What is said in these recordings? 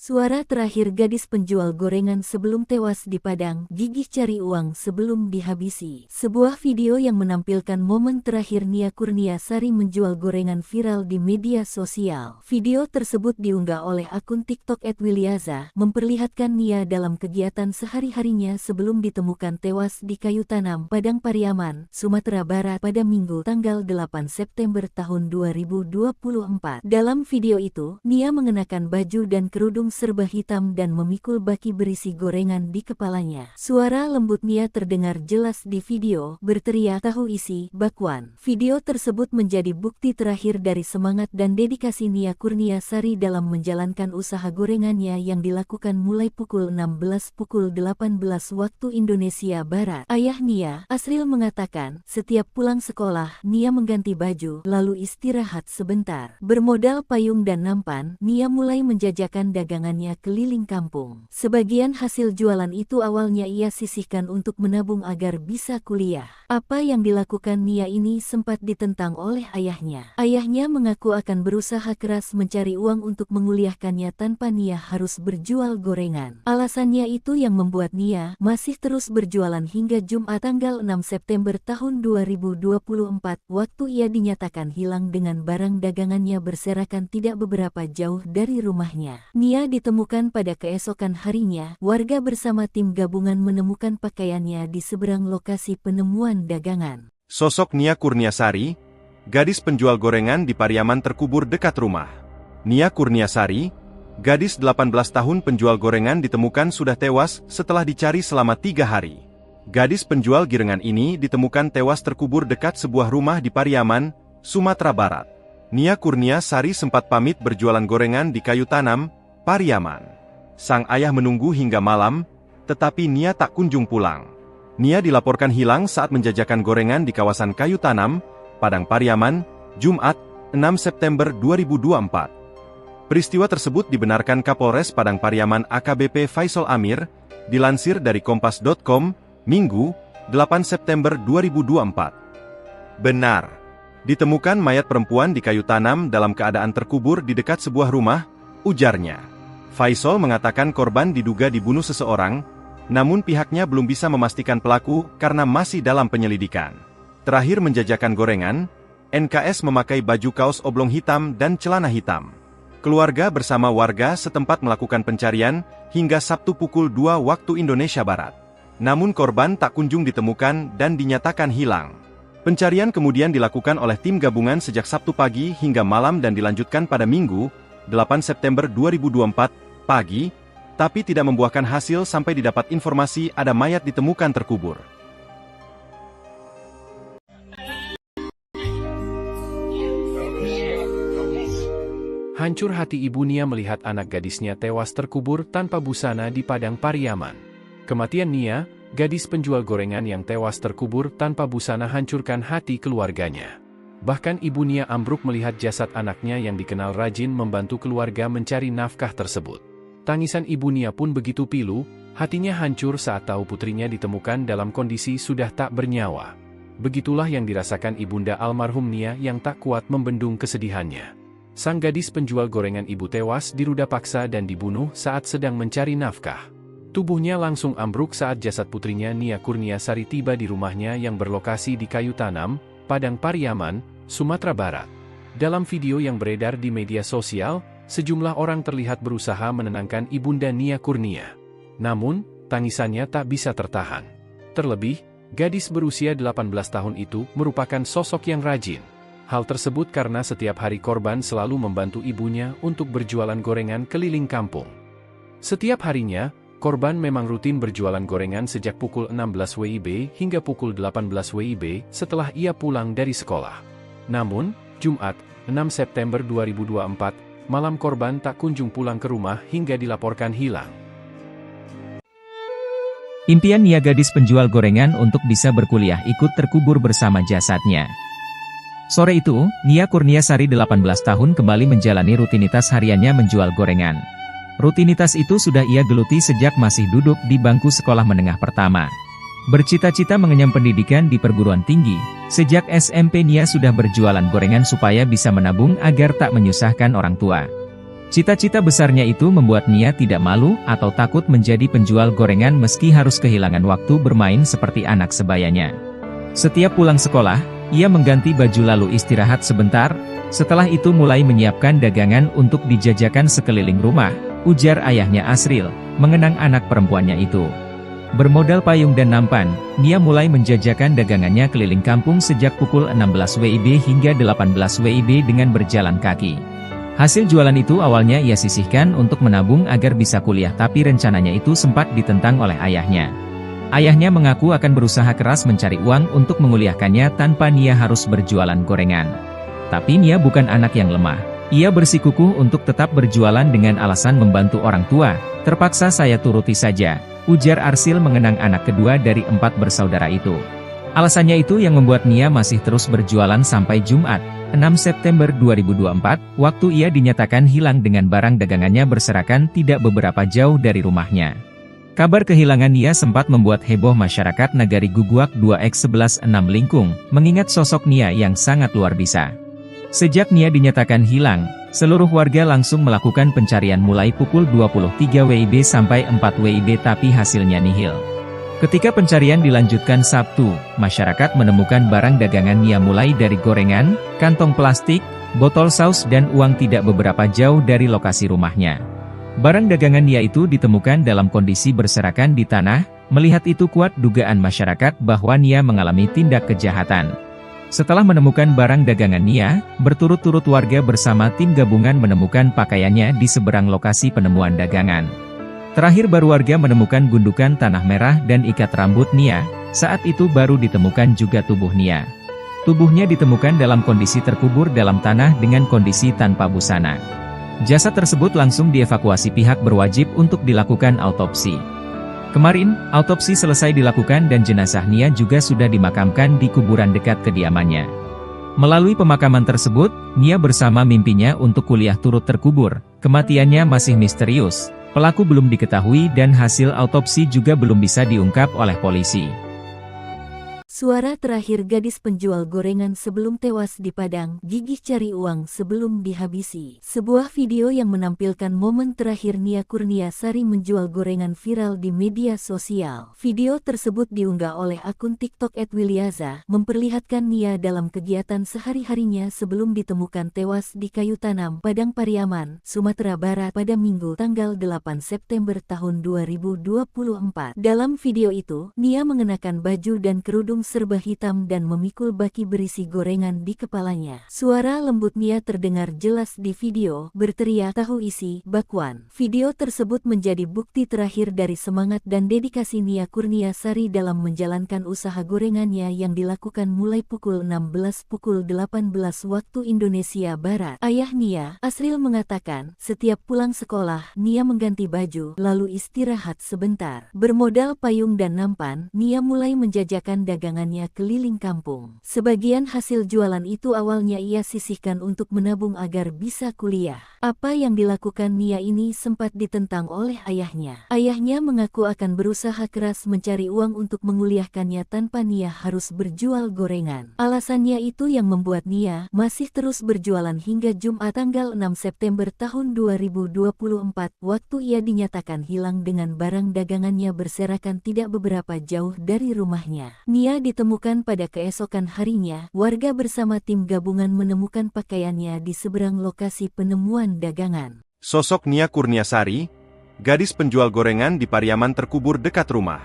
Suara terakhir gadis penjual gorengan sebelum tewas di Padang, gigih cari uang sebelum dihabisi. Sebuah video yang menampilkan momen terakhir Nia Kurniasari menjual gorengan viral di media sosial. Video tersebut diunggah oleh akun TikTok @wilyaza, memperlihatkan Nia dalam kegiatan sehari-harinya sebelum ditemukan tewas di kayu tanam, Padang Pariaman, Sumatera Barat pada Minggu tanggal 8 September tahun 2024. Dalam video itu, Nia mengenakan baju dan kerudung serba hitam dan memikul baki berisi gorengan di kepalanya. Suara lembut Nia terdengar jelas di video, berteriak tahu isi, bakwan. Video tersebut menjadi bukti terakhir dari semangat dan dedikasi Nia Kurniasari dalam menjalankan usaha gorengannya yang dilakukan mulai pukul 18 waktu Indonesia Barat. Ayah Nia, Asril mengatakan, setiap pulang sekolah, Nia mengganti baju, lalu istirahat sebentar. Bermodal payung dan nampan, Nia mulai menjajakan dagangannya keliling kampung. Sebagian hasil jualan itu awalnya ia sisihkan untuk menabung agar bisa kuliah. Apa yang dilakukan Nia ini sempat ditentang oleh ayahnya. Ayahnya mengaku akan berusaha keras mencari uang untuk menguliahkannya tanpa Nia harus berjual gorengan. Alasannya itu yang membuat Nia masih terus berjualan hingga Jumat tanggal 6 September tahun 2024, waktu ia dinyatakan hilang dengan barang dagangannya berserakan tidak beberapa jauh dari rumahnya. Nia ditemukan pada keesokan harinya, warga bersama tim gabungan menemukan pakaiannya di seberang lokasi penemuan dagangan. Sosok Nia Kurniasari, gadis penjual gorengan di Pariaman terkubur dekat rumah. Nia Kurniasari, gadis 18 tahun penjual gorengan ditemukan sudah tewas setelah dicari selama 3 hari. Gadis penjual girengan ini ditemukan tewas terkubur dekat sebuah rumah di Pariaman, Sumatera Barat. Nia Kurniasari sempat pamit berjualan gorengan di kayu tanam, Pariaman. Sang ayah menunggu hingga malam, tetapi Nia tak kunjung pulang. Nia dilaporkan hilang saat menjajakan gorengan di kawasan kayu tanam, Padang Pariaman, Jumat, 6 September 2024. Peristiwa tersebut dibenarkan Kapolres Padang Pariaman AKBP Faisal Amir, dilansir dari kompas.com, Minggu, 8 September 2024. Benar. Ditemukan mayat perempuan di kayu tanam dalam keadaan terkubur di dekat sebuah rumah, ujarnya. Faisal mengatakan korban diduga dibunuh seseorang, namun pihaknya belum bisa memastikan pelaku karena masih dalam penyelidikan. Terakhir menjajakan gorengan, NKS memakai baju kaos oblong hitam dan celana hitam. Keluarga bersama warga setempat melakukan pencarian hingga Sabtu pukul 2 waktu Indonesia Barat. Namun korban tak kunjung ditemukan dan dinyatakan hilang. Pencarian kemudian dilakukan oleh tim gabungan sejak Sabtu pagi hingga malam dan dilanjutkan pada Minggu, 8 September 2024, pagi, tapi tidak membuahkan hasil sampai didapat informasi ada mayat ditemukan terkubur. Hancur hati ibu Nia melihat anak gadisnya tewas terkubur tanpa busana di Padang Pariaman. Kematian Nia, gadis penjual gorengan yang tewas terkubur tanpa busana hancurkan hati keluarganya. Bahkan ibu Nia ambruk melihat jasad anaknya yang dikenal rajin membantu keluarga mencari nafkah tersebut. Tangisan ibu Nia pun begitu pilu, hatinya hancur saat tahu putrinya ditemukan dalam kondisi sudah tak bernyawa. Begitulah yang dirasakan ibunda almarhum Nia yang tak kuat membendung kesedihannya. Sang gadis penjual gorengan ibu tewas diruda paksa dan dibunuh saat sedang mencari nafkah. Tubuhnya langsung ambruk saat jasad putrinya Nia Kurniasari tiba di rumahnya yang berlokasi di kayu tanam, Padang Pariaman, Sumatera Barat. Dalam video yang beredar di media sosial, sejumlah orang terlihat berusaha menenangkan ibunda Nia Kurnia. Namun, tangisannya tak bisa tertahan. Terlebih, gadis berusia 18 tahun itu merupakan sosok yang rajin. Hal tersebut karena setiap hari korban selalu membantu ibunya untuk berjualan gorengan keliling kampung. Setiap harinya, korban memang rutin berjualan gorengan sejak pukul 16 WIB hingga pukul 18 WIB setelah ia pulang dari sekolah. Namun, Jumat, 6 September 2024, malam korban tak kunjung pulang ke rumah hingga dilaporkan hilang. Impian Nia gadis penjual gorengan untuk bisa berkuliah ikut terkubur bersama jasadnya. Sore itu, Nia Kurniasari 18 tahun kembali menjalani rutinitas hariannya menjual gorengan. Rutinitas itu sudah ia geluti sejak masih duduk di bangku sekolah menengah pertama. Bercita-cita mengenyam pendidikan di perguruan tinggi, sejak SMP Nia sudah berjualan gorengan supaya bisa menabung agar tak menyusahkan orang tua. Cita-cita besarnya itu membuat Nia tidak malu atau takut menjadi penjual gorengan meski harus kehilangan waktu bermain seperti anak sebayanya. Setiap pulang sekolah, ia mengganti baju lalu istirahat sebentar, setelah itu mulai menyiapkan dagangan untuk dijajakan sekeliling rumah, ujar ayahnya Asril, mengenang anak perempuannya itu. Bermodal payung dan nampan, Nia mulai menjajakan dagangannya keliling kampung sejak pukul 16 WIB hingga 18 WIB dengan berjalan kaki. Hasil jualan itu awalnya ia sisihkan untuk menabung agar bisa kuliah, tapi rencananya itu sempat ditentang oleh ayahnya. Ayahnya mengaku akan berusaha keras mencari uang untuk menguliahkannya tanpa Nia harus berjualan gorengan. Tapi Nia bukan anak yang lemah. Ia bersikukuh untuk tetap berjualan dengan alasan membantu orang tua. Terpaksa saya turuti saja, ujar Arsil mengenang anak kedua dari 4 bersaudara itu. Alasannya itu yang membuat Nia masih terus berjualan sampai Jumat, 6 September 2024, waktu ia dinyatakan hilang dengan barang dagangannya berserakan tidak beberapa jauh dari rumahnya. Kabar kehilangan Nia sempat membuat heboh masyarakat Nagari Guguak 2X116 Lingkung, mengingat sosok Nia yang sangat luar biasa. Sejak Nia dinyatakan hilang, seluruh warga langsung melakukan pencarian mulai pukul 23 WIB sampai 4 WIB tapi hasilnya nihil. Ketika pencarian dilanjutkan Sabtu, masyarakat menemukan barang dagangan Nia mulai dari gorengan, kantong plastik, botol saus dan uang tidak beberapa jauh dari lokasi rumahnya. Barang dagangan Nia itu ditemukan dalam kondisi berserakan di tanah, melihat itu kuat dugaan masyarakat bahwa Nia mengalami tindak kejahatan. Setelah menemukan barang dagangan Nia, berturut-turut warga bersama tim gabungan menemukan pakaiannya di seberang lokasi penemuan dagangan. Terakhir baru warga menemukan gundukan tanah merah dan ikat rambut Nia, saat itu baru ditemukan juga tubuh Nia. Tubuhnya ditemukan dalam kondisi terkubur dalam tanah dengan kondisi tanpa busana. Jasad tersebut langsung dievakuasi pihak berwajib untuk dilakukan autopsi. Kemarin, autopsi selesai dilakukan dan jenazah Nia juga sudah dimakamkan di kuburan dekat kediamannya. Melalui pemakaman tersebut, Nia bersama mimpinya untuk kuliah turut terkubur. Kematiannya masih misterius, pelaku belum diketahui dan hasil autopsi juga belum bisa diungkap oleh polisi. Suara terakhir gadis penjual gorengan sebelum tewas di Padang, gigih cari uang sebelum dihabisi. Sebuah video yang menampilkan momen terakhir Nia Kurniasari menjual gorengan viral di media sosial. Video tersebut diunggah oleh akun TikTok @wilyaza, memperlihatkan Nia dalam kegiatan sehari-harinya sebelum ditemukan tewas di kayu tanam, Padang Pariaman, Sumatera Barat pada Minggu tanggal 8 September tahun 2024. Dalam video itu, Nia mengenakan baju dan kerudung serba hitam dan memikul baki berisi gorengan di kepalanya. Suara lembut Nia terdengar jelas di video, berteriak tahu isi, bakwan. Video tersebut menjadi bukti terakhir dari semangat dan dedikasi Nia Kurniasari dalam menjalankan usaha gorengannya yang dilakukan mulai pukul 16 pukul 18 waktu Indonesia Barat. Ayah Nia, Asril mengatakan, setiap pulang sekolah, Nia mengganti baju, lalu istirahat sebentar. Bermodal payung dan nampan, Nia mulai menjajakan dagangannya keliling kampung. Sebagian hasil jualan itu awalnya ia sisihkan untuk menabung agar bisa kuliah. Apa yang dilakukan Nia ini sempat ditentang oleh ayahnya. Ayahnya mengaku akan berusaha keras mencari uang untuk menguliahkannya tanpa Nia harus berjual gorengan. Alasannya itu yang membuat Nia masih terus berjualan hingga Jumat tanggal 6 September tahun 2024, waktu ia dinyatakan hilang dengan barang dagangannya berserakan tidak beberapa jauh dari rumahnya. Nia ditemukan pada keesokan harinya, warga bersama tim gabungan menemukan pakaiannya di seberang lokasi penemuan dagangan. Sosok Nia Kurniasari, gadis penjual gorengan di Pariaman terkubur dekat rumah.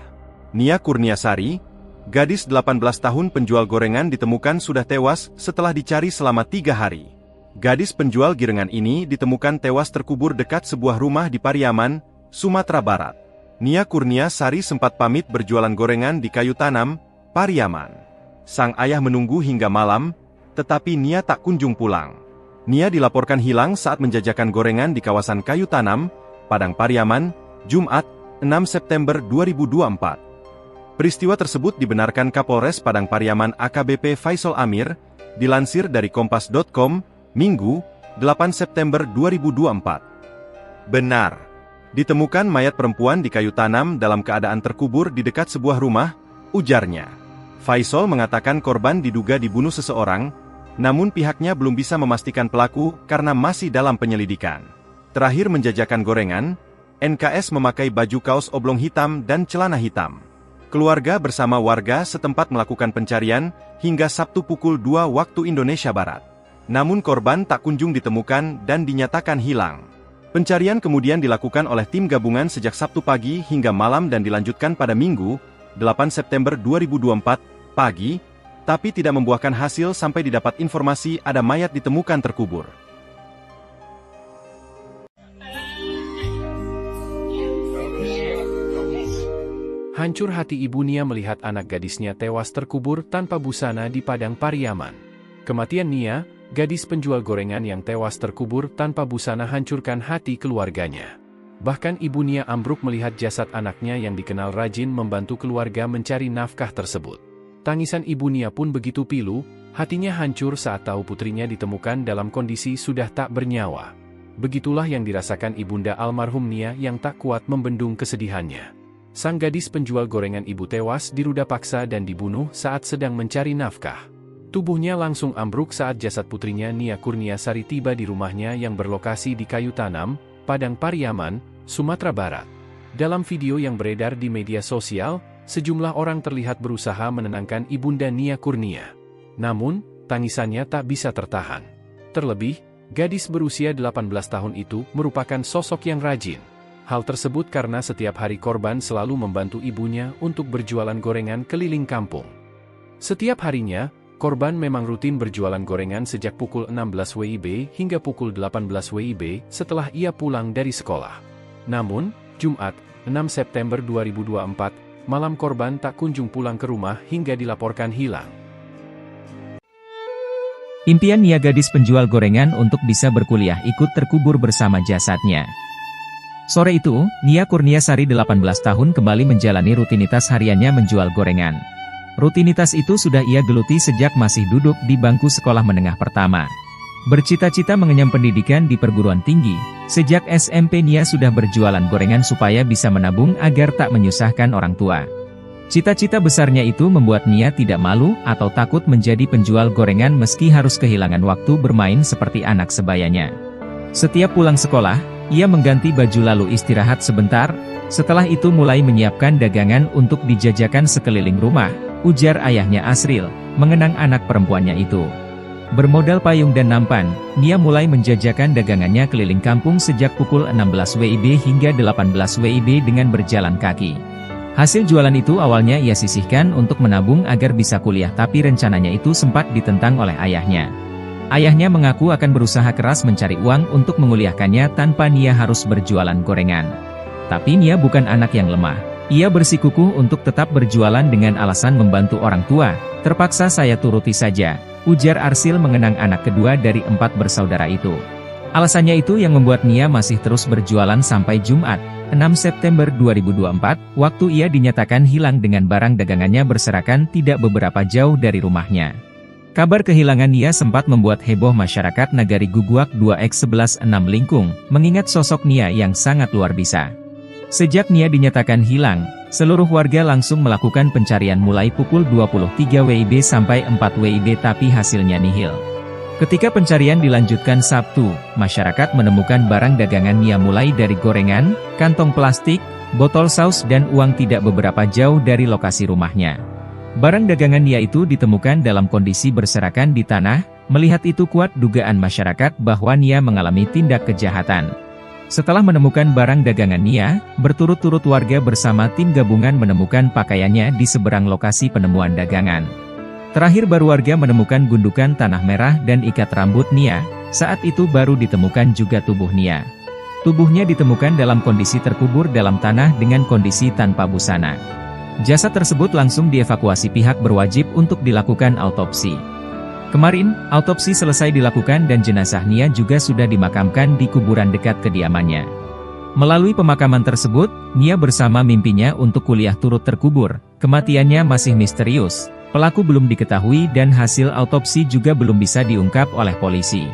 Nia Kurniasari, gadis 18 tahun penjual gorengan ditemukan sudah tewas setelah dicari selama 3 hari. Gadis penjual girengan ini ditemukan tewas terkubur dekat sebuah rumah di Pariaman, Sumatera Barat. Nia Kurniasari sempat pamit berjualan gorengan di kayu tanam, Pariaman. Sang ayah menunggu hingga malam, tetapi Nia tak kunjung pulang. Nia dilaporkan hilang saat menjajakan gorengan di kawasan kayu tanam, Padang Pariaman, Jumat, 6 September 2024. Peristiwa tersebut dibenarkan Kapolres Padang Pariaman AKBP Faisal Amir, dilansir dari kompas.com, Minggu, 8 September 2024. Benar, ditemukan mayat perempuan di kayu tanam dalam keadaan terkubur di dekat sebuah rumah, ujarnya. Faisal mengatakan korban diduga dibunuh seseorang, namun pihaknya belum bisa memastikan pelaku karena masih dalam penyelidikan. Terakhir menjajakan gorengan, NKS memakai baju kaos oblong hitam dan celana hitam. Keluarga bersama warga setempat melakukan pencarian hingga Sabtu pukul 2 waktu Indonesia Barat. Namun korban tak kunjung ditemukan dan dinyatakan hilang. Pencarian kemudian dilakukan oleh tim gabungan sejak Sabtu pagi hingga malam dan dilanjutkan pada Minggu, 8 September 2024, pagi, tapi tidak membuahkan hasil sampai didapat informasi ada mayat ditemukan terkubur. Hancur hati ibu Nia melihat anak gadisnya tewas terkubur tanpa busana di Padang Pariaman. Kematian Nia, gadis penjual gorengan yang tewas terkubur tanpa busana, hancurkan hati keluarganya. Bahkan ibu Nia ambruk melihat jasad anaknya yang dikenal rajin membantu keluarga mencari nafkah tersebut. Tangisan ibu Nia pun begitu pilu, hatinya hancur saat tahu putrinya ditemukan dalam kondisi sudah tak bernyawa. Begitulah yang dirasakan ibunda almarhum Nia yang tak kuat membendung kesedihannya. Sang gadis penjual gorengan ibu tewas diruda paksa dan dibunuh saat sedang mencari nafkah. Tubuhnya langsung ambruk saat jasad putrinya Nia Kurniasari tiba di rumahnya yang berlokasi di Kayu Tanam, Padang Pariaman, Sumatera Barat. Dalam video yang beredar di media sosial, sejumlah orang terlihat berusaha menenangkan ibunda Nia Kurnia. Namun, tangisannya tak bisa tertahan. Terlebih, gadis berusia 18 tahun itu merupakan sosok yang rajin. Hal tersebut karena setiap hari korban selalu membantu ibunya untuk berjualan gorengan keliling kampung. Setiap harinya, korban memang rutin berjualan gorengan sejak pukul 16 WIB hingga pukul 18 WIB setelah ia pulang dari sekolah. Namun, Jumat, 6 September 2024, malam korban tak kunjung pulang ke rumah hingga dilaporkan hilang. Impian Nia gadis penjual gorengan untuk bisa berkuliah ikut terkubur bersama jasadnya. Sore itu, Nia Kurniasari 18 tahun kembali menjalani rutinitas hariannya menjual gorengan. Rutinitas itu sudah ia geluti sejak masih duduk di bangku sekolah menengah pertama. Bercita-cita mengenyam pendidikan di perguruan tinggi, sejak SMP Nia sudah berjualan gorengan supaya bisa menabung agar tak menyusahkan orang tua. Cita-cita besarnya itu membuat Nia tidak malu atau takut menjadi penjual gorengan meski harus kehilangan waktu bermain seperti anak sebayanya. Setiap pulang sekolah, ia mengganti baju lalu istirahat sebentar, setelah itu mulai menyiapkan dagangan untuk dijajakan sekeliling rumah, ujar ayahnya Asril, mengenang anak perempuannya itu. Bermodal payung dan nampan, Nia mulai menjajakan dagangannya keliling kampung sejak pukul 16 WIB hingga 18 WIB dengan berjalan kaki. Hasil jualan itu awalnya ia sisihkan untuk menabung agar bisa kuliah, tapi rencananya itu sempat ditentang oleh ayahnya. Ayahnya mengaku akan berusaha keras mencari uang untuk menguliahkannya tanpa Nia harus berjualan gorengan. Tapi Nia bukan anak yang lemah. Ia bersikukuh untuk tetap berjualan dengan alasan membantu orang tua. Terpaksa saya turuti saja, ujar Arsil mengenang anak kedua dari 4 bersaudara itu. Alasannya itu yang membuat Nia masih terus berjualan sampai Jumat, 6 September 2024, waktu ia dinyatakan hilang dengan barang dagangannya berserakan tidak beberapa jauh dari rumahnya. Kabar kehilangan Nia sempat membuat heboh masyarakat Nagari Guguak 2X11 6 Lingkung, mengingat sosok Nia yang sangat luar biasa. Sejak Nia dinyatakan hilang, seluruh warga langsung melakukan pencarian mulai pukul 23 WIB sampai 4 WIB tapi hasilnya nihil. Ketika pencarian dilanjutkan Sabtu, masyarakat menemukan barang dagangan Nia mulai dari gorengan, kantong plastik, botol saus dan uang tidak beberapa jauh dari lokasi rumahnya. Barang dagangan Nia itu ditemukan dalam kondisi berserakan di tanah. Melihat itu kuat dugaan masyarakat bahwa Nia mengalami tindak kejahatan. Setelah menemukan barang dagangan Nia, berturut-turut warga bersama tim gabungan menemukan pakaiannya di seberang lokasi penemuan dagangan. Terakhir baru warga menemukan gundukan tanah merah dan ikat rambut Nia. Saat itu baru ditemukan juga tubuh Nia. Tubuhnya ditemukan dalam kondisi terkubur dalam tanah dengan kondisi tanpa busana. Jasad tersebut langsung dievakuasi pihak berwajib untuk dilakukan autopsi. Kemarin, autopsi selesai dilakukan dan jenazah Nia juga sudah dimakamkan di kuburan dekat kediamannya. Melalui pemakaman tersebut, Nia bersama mimpinya untuk kuliah turut terkubur. Kematiannya masih misterius, pelaku belum diketahui dan hasil autopsi juga belum bisa diungkap oleh polisi.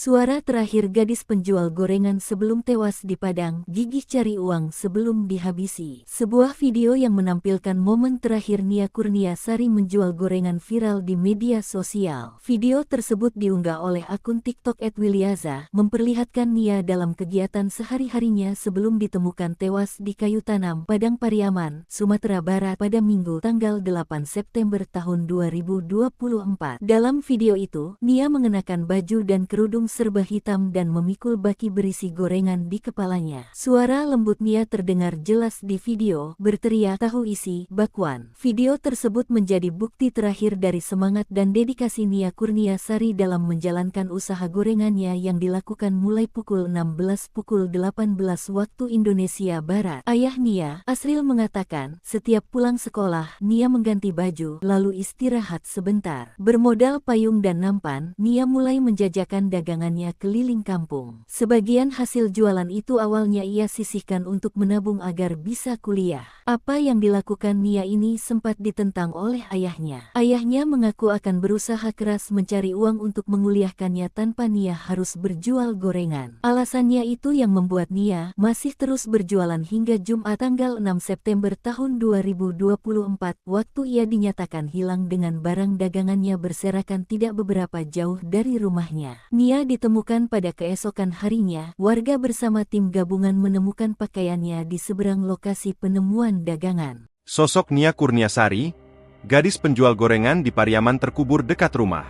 Suara terakhir gadis penjual gorengan sebelum tewas di Padang, gigih cari uang sebelum dihabisi. Sebuah video yang menampilkan momen terakhir Nia Kurniasari menjual gorengan viral di media sosial. Video tersebut diunggah oleh akun TikTok @wilyaza, memperlihatkan Nia dalam kegiatan sehari-harinya sebelum ditemukan tewas di kayu tanam, Padang Pariaman, Sumatera Barat pada Minggu tanggal 8 September tahun 2024. Dalam video itu, Nia mengenakan baju dan kerudung serba hitam dan memikul baki berisi gorengan di kepalanya. Suara lembut Nia terdengar jelas di video, berteriak tahu isi, bakwan. Video tersebut menjadi bukti terakhir dari semangat dan dedikasi Nia Kurniasari dalam menjalankan usaha gorengannya yang dilakukan mulai pukul 16 pukul 18 waktu Indonesia Barat. Ayah Nia, Asril mengatakan, setiap pulang sekolah, Nia mengganti baju, lalu istirahat sebentar. Bermodal payung dan nampan, Nia mulai menjajakan dagangannya keliling kampung. Sebagian hasil jualan itu awalnya ia sisihkan untuk menabung agar bisa kuliah. Apa yang dilakukan Nia ini sempat ditentang oleh ayahnya. Ayahnya mengaku akan berusaha keras mencari uang untuk menguliahkannya tanpa Nia harus berjual gorengan. Alasannya itu yang membuat Nia masih terus berjualan hingga Jumat tanggal 6 September tahun 2024, waktu ia dinyatakan hilang dengan barang dagangannya berserakan tidak beberapa jauh dari rumahnya. Nia ditemukan pada keesokan harinya. Warga bersama tim gabungan menemukan pakaiannya di seberang lokasi penemuan dagangan. Sosok Nia Kurniasari, gadis penjual gorengan di Pariaman terkubur dekat rumah.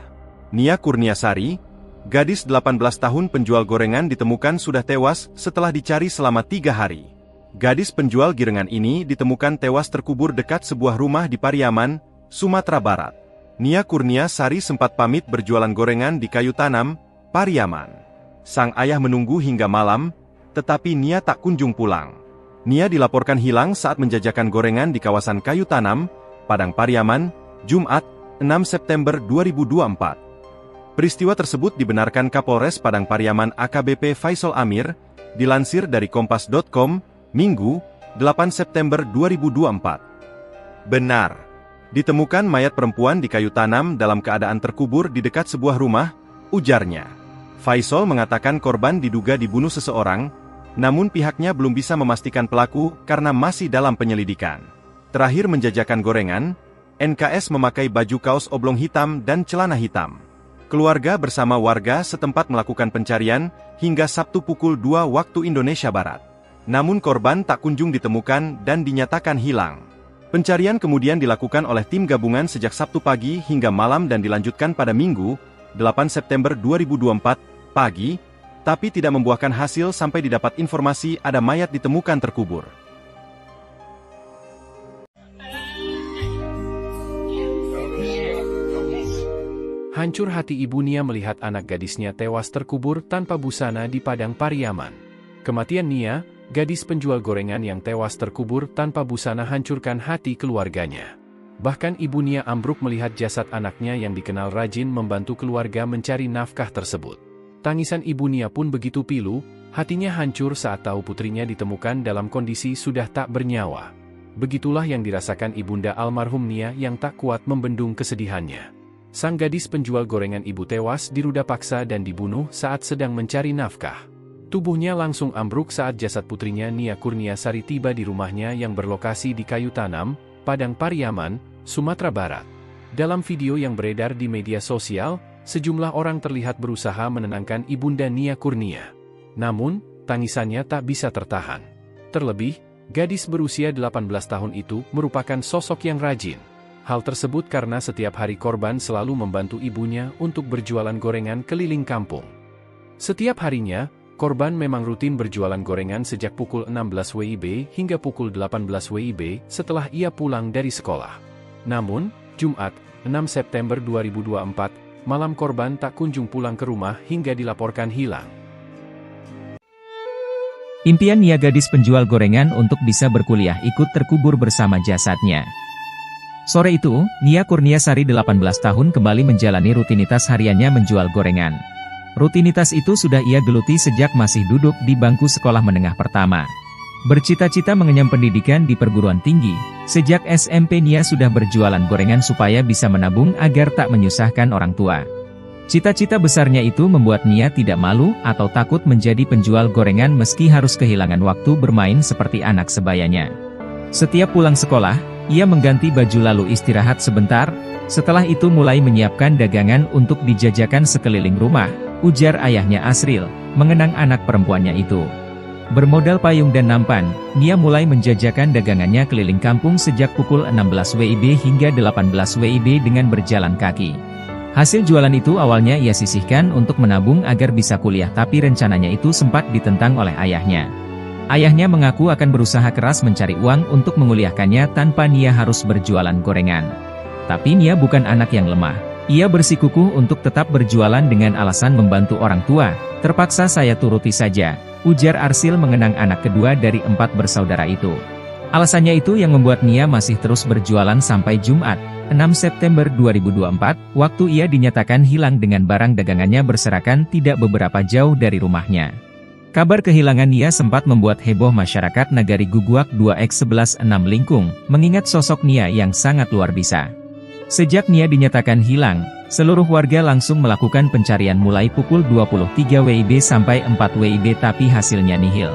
Nia Kurniasari, gadis 18 tahun penjual gorengan ditemukan sudah tewas setelah dicari selama 3 hari. Gadis penjual girengan ini ditemukan tewas terkubur dekat sebuah rumah di Pariaman, Sumatera Barat. Nia Kurniasari sempat pamit berjualan gorengan di kayu tanam, Pariaman. Sang ayah menunggu hingga malam, tetapi Nia tak kunjung pulang. Nia dilaporkan hilang saat menjajakan gorengan di kawasan kayu tanam, Padang Pariaman, Jumat, 6 September 2024. Peristiwa tersebut dibenarkan Kapolres Padang Pariaman AKBP Faisal Amir, dilansir dari Kompas.com, Minggu, 8 September 2024. Benar, ditemukan mayat perempuan di kayu tanam dalam keadaan terkubur di dekat sebuah rumah, ujarnya. Faisal mengatakan korban diduga dibunuh seseorang, namun pihaknya belum bisa memastikan pelaku karena masih dalam penyelidikan. Terakhir menjajakan gorengan, NKS memakai baju kaos oblong hitam dan celana hitam. Keluarga bersama warga setempat melakukan pencarian hingga Sabtu pukul 2 waktu Indonesia Barat. Namun korban tak kunjung ditemukan dan dinyatakan hilang. Pencarian kemudian dilakukan oleh tim gabungan sejak Sabtu pagi hingga malam dan dilanjutkan pada Minggu, 8 September 2024, pagi, tapi tidak membuahkan hasil sampai didapat informasi ada mayat ditemukan terkubur. Hancur hati ibu Nia melihat anak gadisnya tewas terkubur tanpa busana di Padang Pariaman. Kematian Nia, gadis penjual gorengan yang tewas terkubur tanpa busana hancurkan hati keluarganya. Bahkan ibu Nia ambruk melihat jasad anaknya yang dikenal rajin membantu keluarga mencari nafkah tersebut. Tangisan ibu Nia pun begitu pilu, hatinya hancur saat tahu putrinya ditemukan dalam kondisi sudah tak bernyawa. Begitulah yang dirasakan ibunda almarhum Nia yang tak kuat membendung kesedihannya. Sang gadis penjual gorengan ibu tewas diruda paksa dan dibunuh saat sedang mencari nafkah. Tubuhnya langsung ambruk saat jasad putrinya Nia Kurniasari tiba di rumahnya yang berlokasi di kayu tanam, Padang Pariaman, Sumatera Barat. Dalam video yang beredar di media sosial, sejumlah orang terlihat berusaha menenangkan ibunda Nia Kurnia. Namun, tangisannya tak bisa tertahan. Terlebih, gadis berusia 18 tahun itu merupakan sosok yang rajin. Hal tersebut karena setiap hari korban selalu membantu ibunya untuk berjualan gorengan keliling kampung. Setiap harinya, korban memang rutin berjualan gorengan sejak pukul 16 WIB hingga pukul 18 WIB setelah ia pulang dari sekolah. Namun, Jumat, 6 September 2024, malam korban tak kunjung pulang ke rumah hingga dilaporkan hilang. Impian Nia gadis penjual gorengan untuk bisa berkuliah ikut terkubur bersama jasadnya. Sore itu, Nia Kurniasari 18 tahun kembali menjalani rutinitas hariannya menjual gorengan. Rutinitas itu sudah ia geluti sejak masih duduk di bangku sekolah menengah pertama. Bercita-cita mengenyam pendidikan di perguruan tinggi, sejak SMP Nia sudah berjualan gorengan supaya bisa menabung agar tak menyusahkan orang tua. Cita-cita besarnya itu membuat Nia tidak malu atau takut menjadi penjual gorengan meski harus kehilangan waktu bermain seperti anak sebayanya. Setiap pulang sekolah, ia mengganti baju lalu istirahat sebentar, setelah itu mulai menyiapkan dagangan untuk dijajakan sekeliling rumah, ujar ayahnya Asril, mengenang anak perempuannya itu. Bermodal payung dan nampan, Nia mulai menjajakan dagangannya keliling kampung sejak pukul 16 WIB hingga 18 WIB dengan berjalan kaki. Hasil jualan itu awalnya ia sisihkan untuk menabung agar bisa kuliah, tapi rencananya itu sempat ditentang oleh ayahnya. Ayahnya mengaku akan berusaha keras mencari uang untuk menguliahkannya tanpa Nia harus berjualan gorengan. Tapi Nia bukan anak yang lemah. Ia bersikukuh untuk tetap berjualan dengan alasan membantu orang tua. Terpaksa saya turuti saja, ujar Arsil mengenang anak kedua dari 4 bersaudara itu. Alasannya itu yang membuat Nia masih terus berjualan sampai Jumat, 6 September 2024, waktu ia dinyatakan hilang dengan barang dagangannya berserakan tidak beberapa jauh dari rumahnya. Kabar kehilangan Nia sempat membuat heboh masyarakat Nagari Guguak 2X11 6 Lingkung, mengingat sosok Nia yang sangat luar biasa. Sejak Nia dinyatakan hilang, seluruh warga langsung melakukan pencarian mulai pukul 23 WIB sampai 4 WIB tapi hasilnya nihil.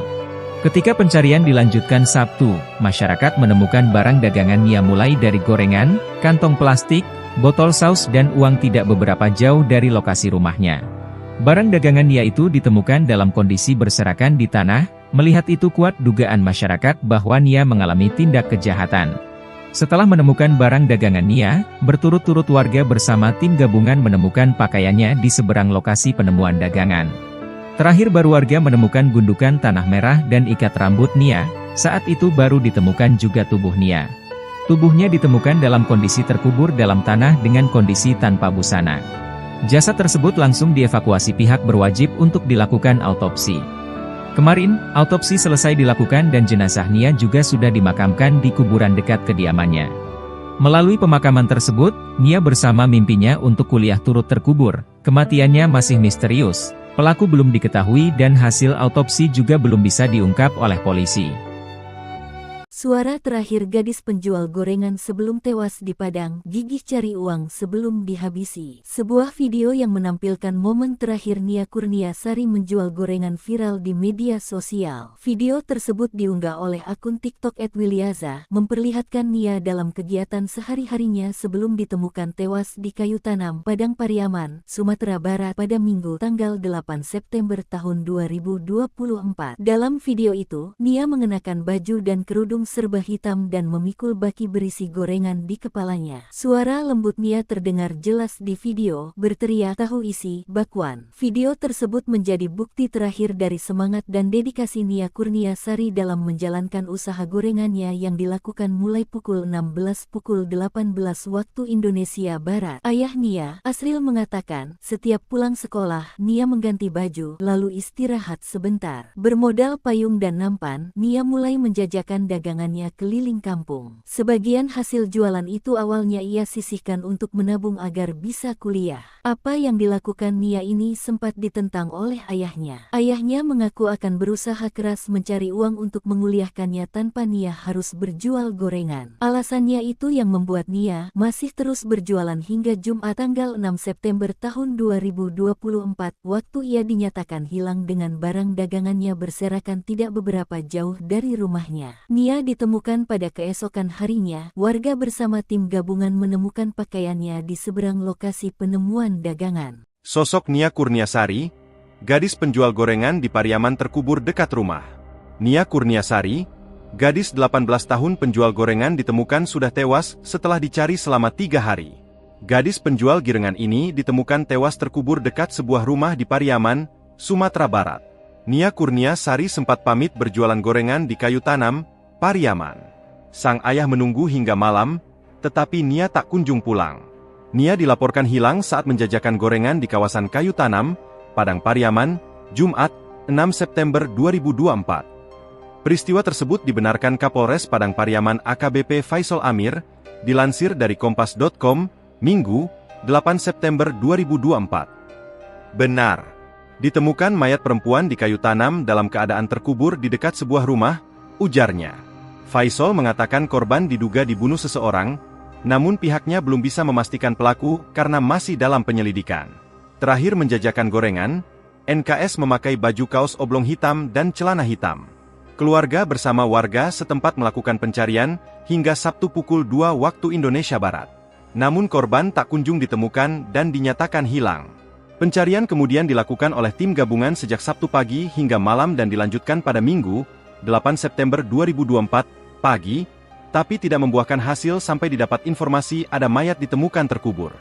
Ketika pencarian dilanjutkan Sabtu, masyarakat menemukan barang dagangan Nia mulai dari gorengan, kantong plastik, botol saus dan uang tidak beberapa jauh dari lokasi rumahnya. Barang dagangan Nia itu ditemukan dalam kondisi berserakan di tanah, melihat itu kuat dugaan masyarakat bahwa Nia mengalami tindak kejahatan. Setelah menemukan barang dagangan Nia, berturut-turut warga bersama tim gabungan menemukan pakaiannya di seberang lokasi penemuan dagangan. Terakhir baru warga menemukan gundukan tanah merah dan ikat rambut Nia, saat itu baru ditemukan juga tubuh Nia. Tubuhnya ditemukan dalam kondisi terkubur dalam tanah dengan kondisi tanpa busana. Jasad tersebut langsung dievakuasi pihak berwajib untuk dilakukan autopsi. Kemarin, autopsi selesai dilakukan dan jenazah Nia juga sudah dimakamkan di kuburan dekat kediamannya. Melalui pemakaman tersebut, Nia bersama mimpinya untuk kuliah turut terkubur. Kematiannya masih misterius. Pelaku belum diketahui dan hasil autopsi juga belum bisa diungkap oleh polisi. Suara terakhir gadis penjual gorengan sebelum tewas di Padang, gigih cari uang sebelum dihabisi. Sebuah video yang menampilkan momen terakhir Nia Kurniasari menjual gorengan viral di media sosial. Video tersebut diunggah oleh akun TikTok @Wilyaza, memperlihatkan Nia dalam kegiatan sehari-harinya sebelum ditemukan tewas di kayu tanam Padang Pariaman, Sumatera Barat pada Minggu tanggal 8 September tahun 2024. Dalam video itu, Nia mengenakan baju dan kerudung serba hitam dan memikul baki berisi gorengan di kepalanya. Suara lembut Nia terdengar jelas di video, berteriak tahu isi, bakwan. Video tersebut menjadi bukti terakhir dari semangat dan dedikasi Nia Kurniasari dalam menjalankan usaha gorengannya yang dilakukan mulai pukul 16 pukul 18 waktu Indonesia Barat. Ayah Nia, Asril mengatakan, setiap pulang sekolah, Nia mengganti baju, lalu istirahat sebentar. Bermodal payung dan nampan, Nia mulai menjajakan dagangannya keliling kampung. Sebagian hasil jualan itu awalnya ia sisihkan untuk menabung agar bisa kuliah. Apa yang dilakukan Nia ini sempat ditentang oleh ayahnya. Ayahnya mengaku akan berusaha keras mencari uang untuk menguliahkannya tanpa Nia harus berjual gorengan. Alasannya itu yang membuat Nia masih terus berjualan hingga Jumat tanggal 6 September tahun 2024, waktu ia dinyatakan hilang dengan barang dagangannya berserakan tidak beberapa jauh dari rumahnya. Nia ditemukan pada keesokan harinya, warga bersama tim gabungan menemukan pakaiannya di seberang lokasi penemuan dagangan. Sosok Nia Kurniasari, gadis penjual gorengan di Pariaman terkubur dekat rumah. Nia Kurniasari, gadis 18 tahun penjual gorengan ditemukan sudah tewas setelah dicari selama 3 hari. Gadis penjual girengan ini ditemukan tewas terkubur dekat sebuah rumah di Pariaman, Sumatera Barat. Nia Kurniasari sempat pamit berjualan gorengan di kayu tanam, Pariaman. Sang ayah menunggu hingga malam, tetapi Nia tak kunjung pulang. Nia dilaporkan hilang saat menjajakan gorengan di kawasan kayu tanam, Padang Pariaman, Jumat, 6 September 2024. Peristiwa tersebut dibenarkan Kapolres Padang Pariaman AKBP Faisal Amir, dilansir dari Kompas.com, Minggu, 8 September 2024. Benar. Ditemukan mayat perempuan di kayu tanam dalam keadaan terkubur di dekat sebuah rumah, ujarnya. Faisal mengatakan korban diduga dibunuh seseorang, namun pihaknya belum bisa memastikan pelaku karena masih dalam penyelidikan. Terakhir menjajakan gorengan, NKS memakai baju kaos oblong hitam dan celana hitam. Keluarga bersama warga setempat melakukan pencarian hingga Sabtu pukul 2 waktu Indonesia Barat. Namun korban tak kunjung ditemukan dan dinyatakan hilang. Pencarian kemudian dilakukan oleh tim gabungan sejak Sabtu pagi hingga malam dan dilanjutkan pada Minggu, 8 September 2024, pagi, tapi tidak membuahkan hasil sampai didapat informasi ada mayat ditemukan terkubur.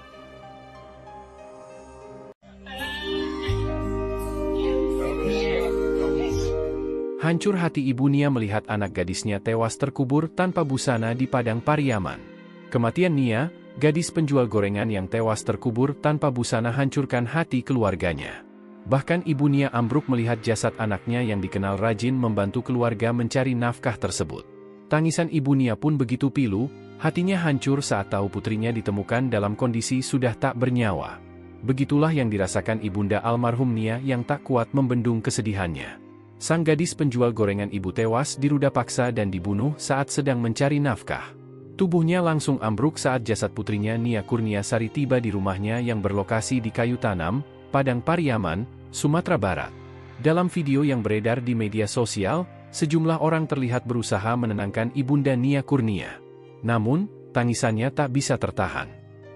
Hancur hati ibu Nia melihat anak gadisnya tewas terkubur tanpa busana di Padang Pariaman. Kematian Nia, gadis penjual gorengan yang tewas terkubur tanpa busana, hancurkan hati keluarganya. Bahkan ibu Nia ambruk melihat jasad anaknya yang dikenal rajin membantu keluarga mencari nafkah tersebut. Tangisan ibu Nia pun begitu pilu, hatinya hancur saat tahu putrinya ditemukan dalam kondisi sudah tak bernyawa. Begitulah yang dirasakan ibunda almarhum Nia yang tak kuat membendung kesedihannya. Sang gadis penjual gorengan ibu tewas diruda paksa dan dibunuh saat sedang mencari nafkah. Tubuhnya langsung ambruk saat jasad putrinya Nia Kurniasari tiba di rumahnya yang berlokasi di Kayu Tanam, Padang Pariaman, Sumatera Barat. Dalam video yang beredar di media sosial, sejumlah orang terlihat berusaha menenangkan ibunda Nia Kurnia. Namun, tangisannya tak bisa tertahan.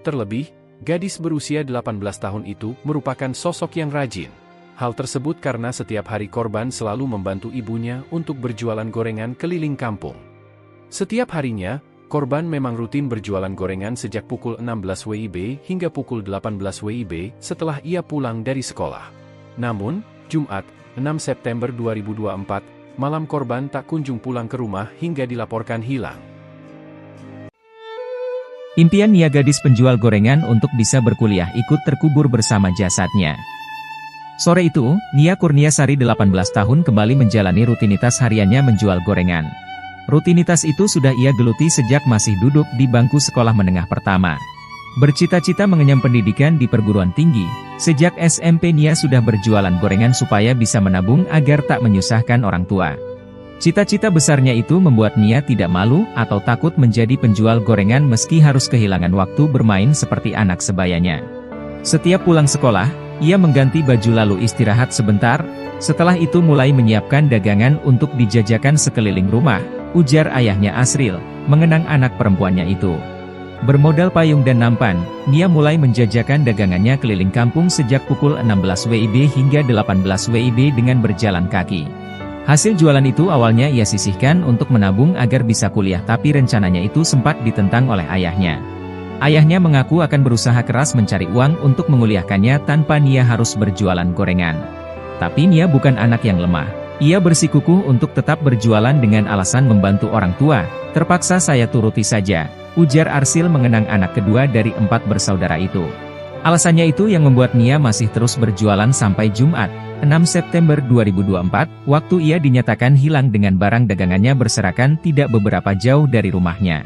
Terlebih, gadis berusia 18 tahun itu merupakan sosok yang rajin. Hal tersebut karena setiap hari korban selalu membantu ibunya untuk berjualan gorengan keliling kampung. Setiap harinya, korban memang rutin berjualan gorengan sejak pukul 16 WIB hingga pukul 18 WIB setelah ia pulang dari sekolah. Namun, Jumat, 6 September 2024, malam korban tak kunjung pulang ke rumah hingga dilaporkan hilang. Impian Nia gadis penjual gorengan untuk bisa berkuliah ikut terkubur bersama jasadnya. Sore itu, Nia Kurniasari 18 tahun kembali menjalani rutinitas hariannya menjual gorengan. Rutinitas itu sudah ia geluti sejak masih duduk di bangku sekolah menengah pertama. Bercita-cita mengenyam pendidikan di perguruan tinggi, sejak SMP Nia sudah berjualan gorengan supaya bisa menabung agar tak menyusahkan orang tua. Cita-cita besarnya itu membuat Nia tidak malu atau takut menjadi penjual gorengan meski harus kehilangan waktu bermain seperti anak sebayanya. Setiap pulang sekolah, ia mengganti baju lalu istirahat sebentar, setelah itu mulai menyiapkan dagangan untuk dijajakan sekeliling rumah, ujar ayahnya Asril, mengenang anak perempuannya itu. Bermodal payung dan nampan, Nia mulai menjajakan dagangannya keliling kampung sejak pukul 16 WIB hingga 18 WIB dengan berjalan kaki. Hasil jualan itu awalnya ia sisihkan untuk menabung agar bisa kuliah, tapi rencananya itu sempat ditentang oleh ayahnya. Ayahnya mengaku akan berusaha keras mencari uang untuk menguliahkannya tanpa Nia harus berjualan gorengan. Tapi Nia bukan anak yang lemah. Ia bersikukuh untuk tetap berjualan dengan alasan membantu orang tua. Terpaksa saya turuti saja, ujar Arsil mengenang anak kedua dari 4 bersaudara itu. Alasannya itu yang membuat Nia masih terus berjualan sampai Jumat, 6 September 2024, waktu ia dinyatakan hilang dengan barang dagangannya berserakan tidak beberapa jauh dari rumahnya.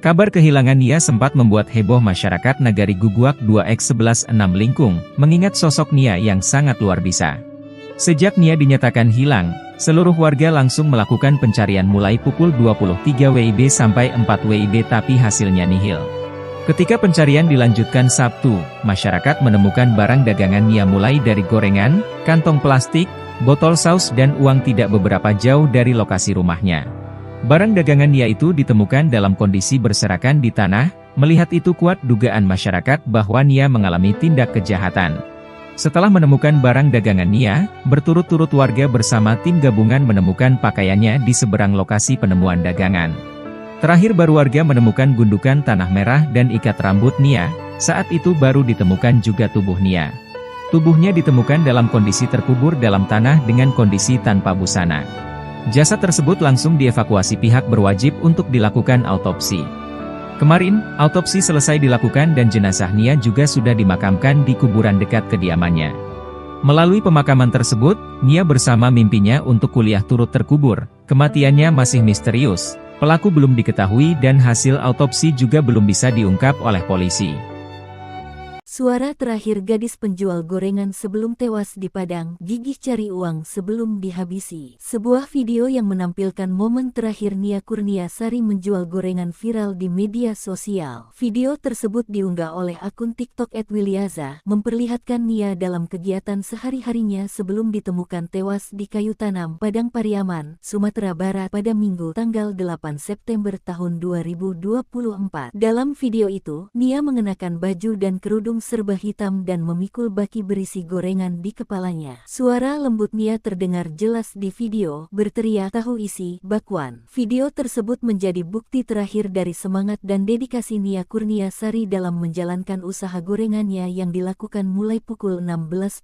Kabar kehilangan Nia sempat membuat heboh masyarakat Nagari Guguak 2X116 Lingkung, mengingat sosok Nia yang sangat luar biasa. Sejak Nia dinyatakan hilang, seluruh warga langsung melakukan pencarian mulai pukul 23 WIB sampai 4 WIB tapi hasilnya nihil. Ketika pencarian dilanjutkan Sabtu, masyarakat menemukan barang dagangan Nia mulai dari gorengan, kantong plastik, botol saus dan uang tidak beberapa jauh dari lokasi rumahnya. Barang dagangan Nia itu ditemukan dalam kondisi berserakan di tanah, melihat itu kuat dugaan masyarakat bahwa Nia mengalami tindak kejahatan. Setelah menemukan barang dagangan Nia, berturut-turut warga bersama tim gabungan menemukan pakaiannya di seberang lokasi penemuan dagangan. Terakhir baru warga menemukan gundukan tanah merah dan ikat rambut Nia, saat itu baru ditemukan juga tubuh Nia. Tubuhnya ditemukan dalam kondisi terkubur dalam tanah dengan kondisi tanpa busana. Jasad tersebut langsung dievakuasi pihak berwajib untuk dilakukan autopsi. Kemarin, autopsi selesai dilakukan dan jenazah Nia juga sudah dimakamkan di kuburan dekat kediamannya. Melalui pemakaman tersebut, Nia bersama mimpinya untuk kuliah turut terkubur. Kematiannya masih misterius, pelaku belum diketahui dan hasil autopsi juga belum bisa diungkap oleh polisi. Suara terakhir gadis penjual gorengan sebelum tewas di Padang, gigih cari uang sebelum dihabisi. Sebuah video yang menampilkan momen terakhir Nia Kurniasari menjual gorengan viral di media sosial. Video tersebut diunggah oleh akun TikTok @wilyaza, memperlihatkan Nia dalam kegiatan sehari-harinya sebelum ditemukan tewas di kayu tanam, Padang Pariaman, Sumatera Barat pada Minggu tanggal 8 September tahun 2024. Dalam video itu, Nia mengenakan baju dan kerudung serba hitam dan memikul baki berisi gorengan di kepalanya. Suara lembut Nia terdengar jelas di video, berteriak tahu isi, bakwan. Video tersebut menjadi bukti terakhir dari semangat dan dedikasi Nia Kurniasari dalam menjalankan usaha gorengannya yang dilakukan mulai pukul 18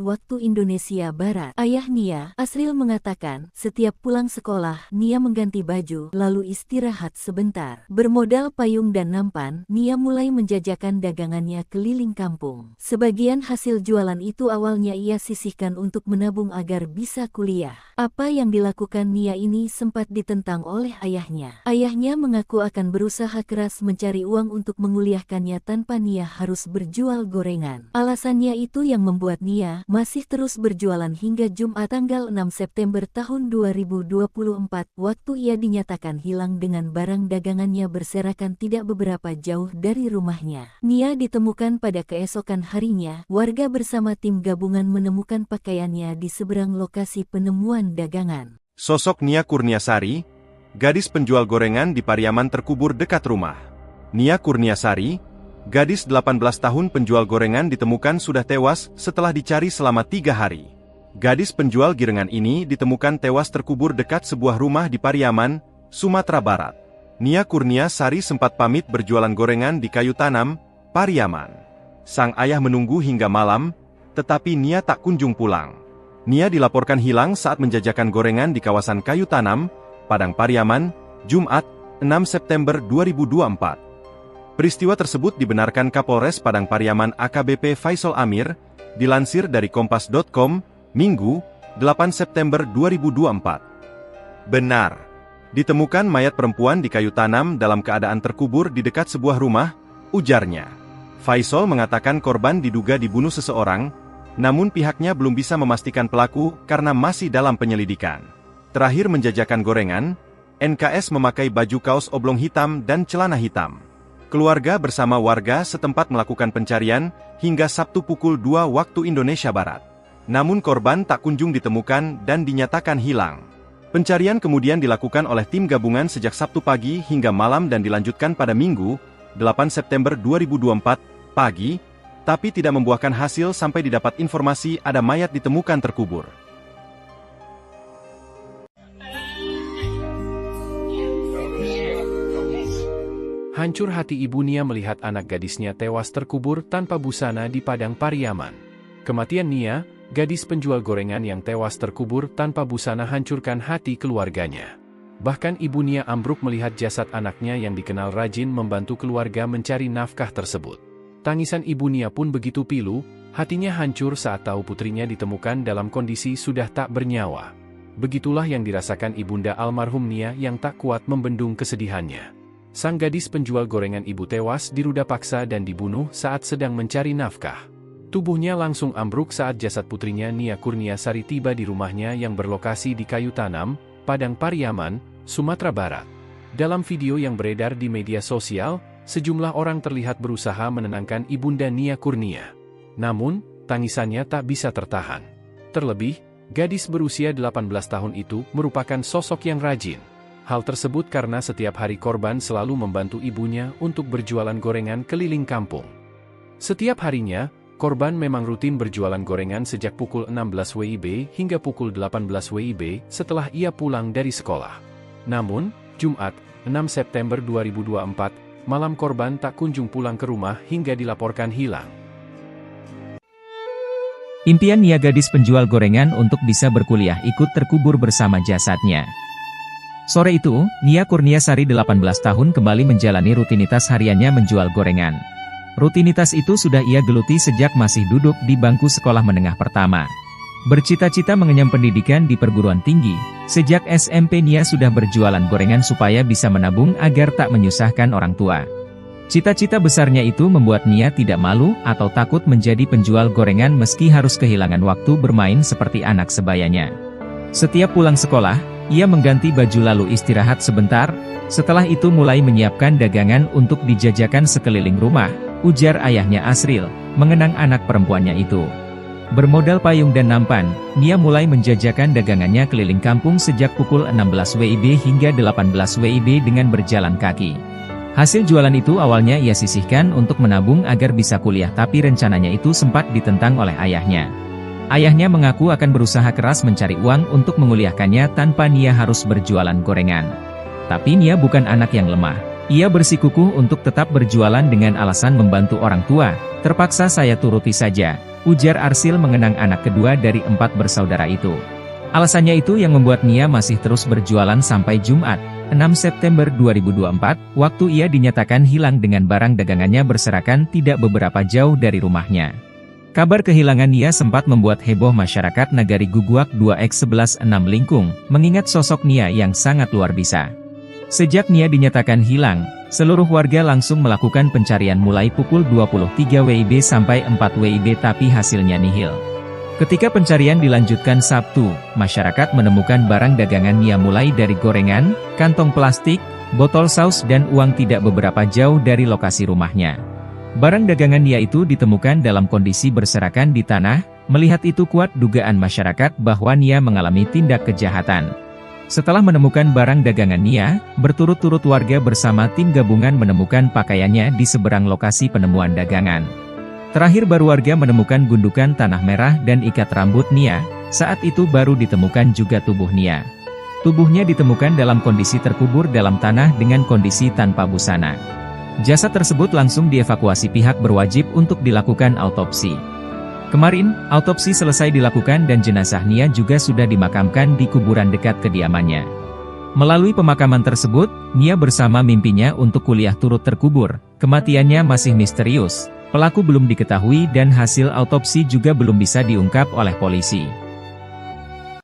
waktu Indonesia Barat. Ayah Nia, Asril mengatakan, setiap pulang sekolah, Nia mengganti baju, lalu istirahat sebentar. Bermodal payung dan nampan, Nia mulai menjajakan dagangannya keliling kampung. Sebagian hasil jualan itu awalnya ia sisihkan untuk menabung agar bisa kuliah. Apa yang dilakukan Nia ini sempat ditentang oleh ayahnya. Ayahnya mengaku akan berusaha keras mencari uang untuk menguliahkannya tanpa Nia harus berjual gorengan. Alasannya itu yang membuat Nia masih terus berjualan hingga Jumat tanggal 6 September tahun 2024, waktu ia dinyatakan hilang dengan barang dagangannya berserakan tidak beberapa jauh dari rumahnya. Nia ditemukan pada keesokan harinya. Warga bersama tim gabungan menemukan pakaiannya di seberang lokasi penemuan dagangan. Sosok Nia Kurniasari, gadis penjual gorengan di Pariaman terkubur dekat rumah. Nia Kurniasari, gadis 18 tahun penjual gorengan ditemukan sudah tewas setelah dicari selama 3 hari. Gadis penjual girengan ini ditemukan tewas terkubur dekat sebuah rumah di Pariaman, Sumatera Barat. Nia Kurniasari sempat pamit berjualan gorengan di kayu tanam, Pariaman. Sang ayah menunggu hingga malam, tetapi Nia tak kunjung pulang. Nia dilaporkan hilang saat menjajakan gorengan di kawasan kayu tanam, Padang Pariaman, Jumat, 6 September 2024. Peristiwa tersebut dibenarkan Kapolres Padang Pariaman AKBP Faisal Amir, dilansir dari kompas.com, Minggu, 8 September 2024. Benar, ditemukan mayat perempuan di kayu tanam dalam keadaan terkubur di dekat sebuah rumah, ujarnya. Faisal mengatakan korban diduga dibunuh seseorang, namun pihaknya belum bisa memastikan pelaku karena masih dalam penyelidikan. Terakhir menjajakan gorengan, NKS memakai baju kaos oblong hitam dan celana hitam. Keluarga bersama warga setempat melakukan pencarian hingga Sabtu pukul 2 waktu Indonesia Barat. Namun korban tak kunjung ditemukan dan dinyatakan hilang. Pencarian kemudian dilakukan oleh tim gabungan sejak Sabtu pagi hingga malam dan dilanjutkan pada Minggu, 8 September 2024, pagi, tapi tidak membuahkan hasil sampai didapat informasi ada mayat ditemukan terkubur. Hancur hati ibu Nia melihat anak gadisnya tewas terkubur tanpa busana di Padang Pariaman. Kematian Nia, gadis penjual gorengan yang tewas terkubur tanpa busana hancurkan hati keluarganya. Bahkan ibu Nia ambruk melihat jasad anaknya yang dikenal rajin membantu keluarga mencari nafkah tersebut. Tangisan ibu Nia pun begitu pilu, hatinya hancur saat tahu putrinya ditemukan dalam kondisi sudah tak bernyawa. Begitulah yang dirasakan ibunda almarhum Nia yang tak kuat membendung kesedihannya. Sang gadis penjual gorengan ibu tewas diruda paksa dan dibunuh saat sedang mencari nafkah. Tubuhnya langsung ambruk saat jasad putrinya Nia Kurniasari tiba di rumahnya yang berlokasi di kayu tanam, Padang Pariaman, Sumatera Barat. Dalam video yang beredar di media sosial, sejumlah orang terlihat berusaha menenangkan ibunda Nia Kurnia. Namun, tangisannya tak bisa tertahan. Terlebih, gadis berusia 18 tahun itu merupakan sosok yang rajin. Hal tersebut karena setiap hari korban selalu membantu ibunya untuk berjualan gorengan keliling kampung. Setiap harinya, korban memang rutin berjualan gorengan sejak pukul 16 WIB hingga pukul 18 WIB setelah ia pulang dari sekolah. Namun, Jumat, 6 September 2024, malam korban tak kunjung pulang ke rumah hingga dilaporkan hilang. Impian Nia gadis penjual gorengan untuk bisa berkuliah ikut terkubur bersama jasadnya. Sore itu, Nia Kurniasari 18 tahun kembali menjalani rutinitas hariannya menjual gorengan. Rutinitas itu sudah ia geluti sejak masih duduk di bangku sekolah menengah pertama. Bercita-cita mengenyam pendidikan di perguruan tinggi, sejak SMP Nia sudah berjualan gorengan supaya bisa menabung agar tak menyusahkan orang tua. Cita-cita besarnya itu membuat Nia tidak malu atau takut menjadi penjual gorengan meski harus kehilangan waktu bermain seperti anak sebayanya. Setiap pulang sekolah, ia mengganti baju lalu istirahat sebentar, setelah itu mulai menyiapkan dagangan untuk dijajakan sekeliling rumah, ujar ayahnya Asril, mengenang anak perempuannya itu. Bermodal payung dan nampan, Nia mulai menjajakan dagangannya keliling kampung sejak pukul 16 WIB hingga 18 WIB dengan berjalan kaki. Hasil jualan itu awalnya ia sisihkan untuk menabung agar bisa kuliah, tapi rencananya itu sempat ditentang oleh ayahnya. Ayahnya mengaku akan berusaha keras mencari uang untuk menguliahkannya tanpa Nia harus berjualan gorengan. Tapi Nia bukan anak yang lemah. Ia bersikukuh untuk tetap berjualan dengan alasan membantu orang tua. Terpaksa saya turuti saja, ujar Arsil mengenang anak kedua dari 4 bersaudara itu. Alasannya itu yang membuat Nia masih terus berjualan sampai Jumat, 6 September 2024, waktu ia dinyatakan hilang dengan barang dagangannya berserakan tidak beberapa jauh dari rumahnya. Kabar kehilangan Nia sempat membuat heboh masyarakat Nagari Guguak 2X11 6 Lingkung, mengingat sosok Nia yang sangat luar biasa. Sejak Nia dinyatakan hilang, seluruh warga langsung melakukan pencarian mulai pukul 23 WIB sampai 4 WIB tapi hasilnya nihil. Ketika pencarian dilanjutkan Sabtu, masyarakat menemukan barang dagangan Nia mulai dari gorengan, kantong plastik, botol saus dan uang tidak beberapa jauh dari lokasi rumahnya. Barang dagangan Nia itu ditemukan dalam kondisi berserakan di tanah, melihat itu kuat dugaan masyarakat bahwa Nia mengalami tindak kejahatan. Setelah menemukan barang dagangan Nia, berturut-turut warga bersama tim gabungan menemukan pakaiannya di seberang lokasi penemuan dagangan. Terakhir baru warga menemukan gundukan tanah merah dan ikat rambut Nia, saat itu baru ditemukan juga tubuh Nia. Tubuhnya ditemukan dalam kondisi terkubur dalam tanah dengan kondisi tanpa busana. Jasad tersebut langsung dievakuasi pihak berwajib untuk dilakukan autopsi. Kemarin, autopsi selesai dilakukan dan jenazah Nia juga sudah dimakamkan di kuburan dekat kediamannya. Melalui pemakaman tersebut, Nia bersama mimpinya untuk kuliah turut terkubur. Kematiannya masih misterius. Pelaku belum diketahui dan hasil autopsi juga belum bisa diungkap oleh polisi.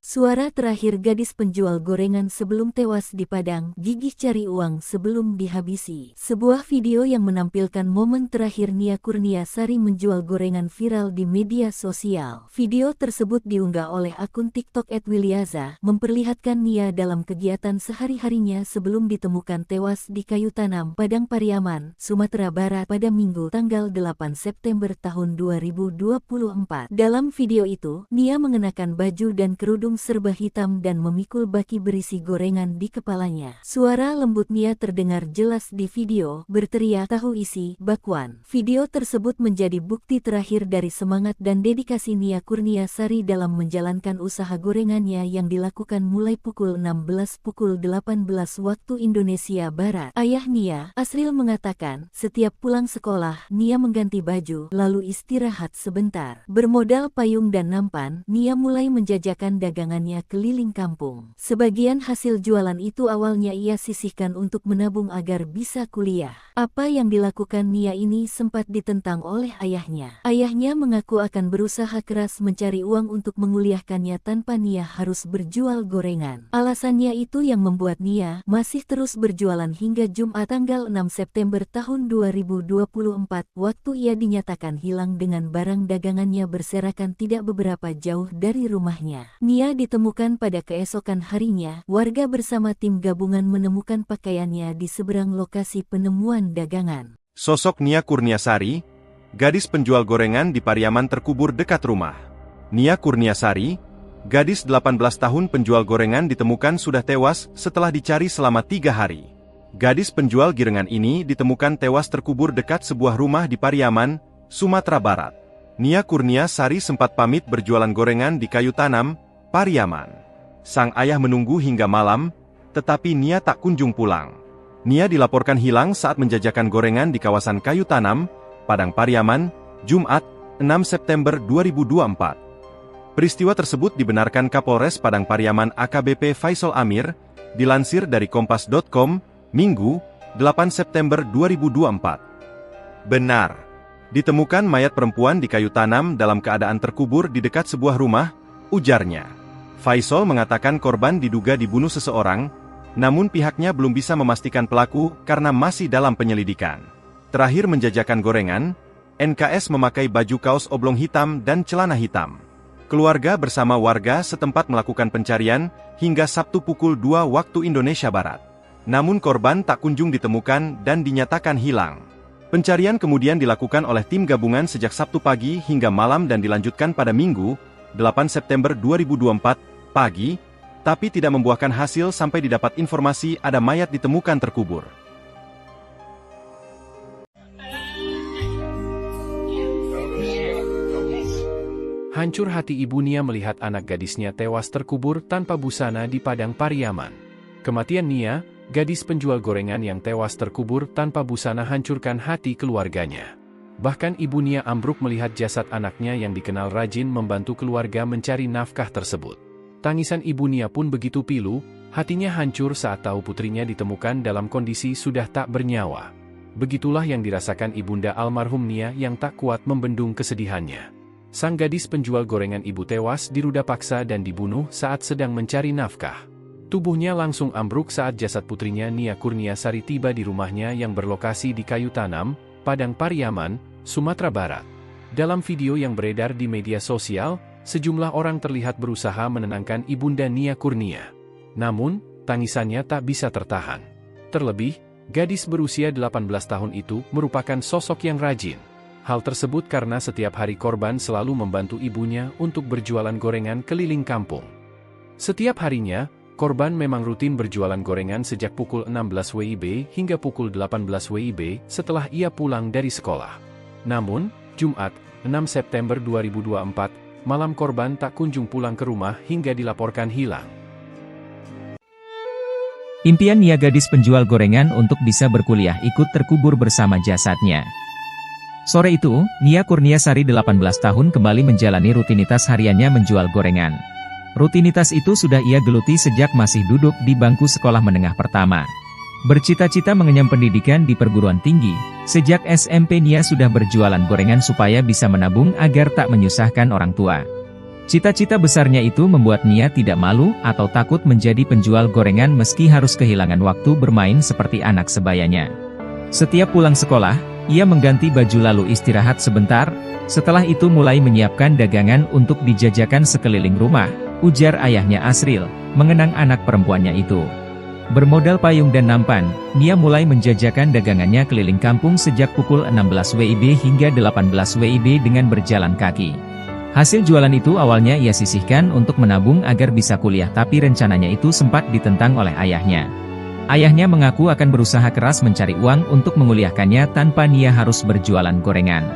Suara terakhir gadis penjual gorengan sebelum tewas di Padang, gigih cari uang sebelum dihabisi. Sebuah video yang menampilkan momen terakhir Nia Kurniasari menjual gorengan viral di media sosial. Video tersebut diunggah oleh akun TikTok @wilyaza, memperlihatkan Nia dalam kegiatan sehari-harinya sebelum ditemukan tewas di kayu tanam, Padang Pariaman, Sumatera Barat pada Minggu tanggal 8 September tahun 2024. Dalam video itu, Nia mengenakan baju dan kerudung serba hitam dan memikul baki berisi gorengan di kepalanya. Suara lembut Nia terdengar jelas di video, berteriak tahu isi, bakwan. Video tersebut menjadi bukti terakhir dari semangat dan dedikasi Nia Kurniasari dalam menjalankan usaha gorengannya yang dilakukan mulai pukul 16 pukul 18 waktu Indonesia Barat. Ayah Nia, Asril mengatakan, setiap pulang sekolah, Nia mengganti baju, lalu istirahat sebentar. Bermodal payung dan nampan, Nia mulai menjajakan dagangannya keliling kampung. Sebagian hasil jualan itu awalnya ia sisihkan untuk menabung agar bisa kuliah. Apa yang dilakukan Nia ini sempat ditentang oleh ayahnya. Ayahnya mengaku akan berusaha keras mencari uang untuk menguliahkannya tanpa Nia harus berjual gorengan. Alasannya itu yang membuat Nia masih terus berjualan hingga Jumat tanggal 6 September tahun 2024, waktu ia dinyatakan hilang dengan barang dagangannya berserakan tidak beberapa jauh dari rumahnya. Nia ditemukan pada keesokan harinya, warga bersama tim gabungan menemukan pakaiannya di seberang lokasi penemuan dagangan. Sosok Nia Kurniasari, gadis penjual gorengan di Pariaman terkubur dekat rumah. Nia Kurniasari, gadis 18 tahun penjual gorengan ditemukan sudah tewas setelah dicari selama 3 hari. Gadis penjual girengan ini ditemukan tewas terkubur dekat sebuah rumah di Pariaman, Sumatera Barat. Nia Kurniasari sempat pamit berjualan gorengan di kayu tanam, Pariaman. Sang ayah menunggu hingga malam, tetapi Nia tak kunjung pulang. Nia dilaporkan hilang saat menjajakan gorengan di kawasan kayu tanam, Padang Pariaman, Jumat, 6 September 2024. Peristiwa tersebut dibenarkan Kapolres Padang Pariaman AKBP Faisal Amir, dilansir dari Kompas.com, Minggu, 8 September 2024. Benar. Ditemukan mayat perempuan di kayu tanam dalam keadaan terkubur di dekat sebuah rumah, ujarnya. Faisal mengatakan korban diduga dibunuh seseorang, namun pihaknya belum bisa memastikan pelaku karena masih dalam penyelidikan. Terakhir menjajakan gorengan, NKS memakai baju kaos oblong hitam dan celana hitam. Keluarga bersama warga setempat melakukan pencarian hingga Sabtu pukul 2 waktu Indonesia Barat. Namun korban tak kunjung ditemukan dan dinyatakan hilang. Pencarian kemudian dilakukan oleh tim gabungan sejak Sabtu pagi hingga malam dan dilanjutkan pada Minggu, 8 September 2024, pagi, tapi tidak membuahkan hasil sampai didapat informasi ada mayat ditemukan terkubur. Hancur hati ibu Nia melihat anak gadisnya tewas terkubur tanpa busana di Padang Pariaman. Kematian Nia, gadis penjual gorengan yang tewas terkubur tanpa busana, hancurkan hati keluarganya. Bahkan ibu Nia ambruk melihat jasad anaknya yang dikenal rajin membantu keluarga mencari nafkah tersebut. Tangisan ibu Nia pun begitu pilu, hatinya hancur saat tahu putrinya ditemukan dalam kondisi sudah tak bernyawa. Begitulah yang dirasakan ibunda almarhum Nia yang tak kuat membendung kesedihannya. Sang gadis penjual gorengan ibu tewas diruda paksa dan dibunuh saat sedang mencari nafkah. Tubuhnya langsung ambruk saat jasad putrinya Nia Kurniasari tiba di rumahnya yang berlokasi di Kayu Tanam, Padang Pariaman, Sumatera Barat. Dalam video yang beredar di media sosial, sejumlah orang terlihat berusaha menenangkan ibunda Nia Kurnia. Namun, tangisannya tak bisa tertahan. Terlebih, gadis berusia 18 tahun itu merupakan sosok yang rajin. Hal tersebut karena setiap hari korban selalu membantu ibunya untuk berjualan gorengan keliling kampung. Setiap harinya, korban memang rutin berjualan gorengan sejak pukul 16 WIB hingga pukul 18 WIB setelah ia pulang dari sekolah. Namun, Jumat, 6 September 2024, malam korban tak kunjung pulang ke rumah hingga dilaporkan hilang. Impian Nia gadis penjual gorengan untuk bisa berkuliah ikut terkubur bersama jasadnya. Sore itu, Nia Kurniasari 18 tahun kembali menjalani rutinitas hariannya menjual gorengan. Rutinitas itu sudah ia geluti sejak masih duduk di bangku sekolah menengah pertama. Bercita-cita mengenyam pendidikan di perguruan tinggi, sejak SMP Nia sudah berjualan gorengan supaya bisa menabung agar tak menyusahkan orang tua. Cita-cita besarnya itu membuat Nia tidak malu atau takut menjadi penjual gorengan meski harus kehilangan waktu bermain seperti anak sebayanya. Setiap pulang sekolah, ia mengganti baju lalu istirahat sebentar, setelah itu mulai menyiapkan dagangan untuk dijajakan sekeliling rumah, ujar ayahnya Asril, mengenang anak perempuannya itu. Bermodal payung dan nampan, Nia mulai menjajakan dagangannya keliling kampung sejak pukul 16 WIB hingga 18 WIB dengan berjalan kaki. Hasil jualan itu awalnya ia sisihkan untuk menabung agar bisa kuliah, tapi rencananya itu sempat ditentang oleh ayahnya. Ayahnya mengaku akan berusaha keras mencari uang untuk menguliahkannya tanpa Nia harus berjualan gorengan.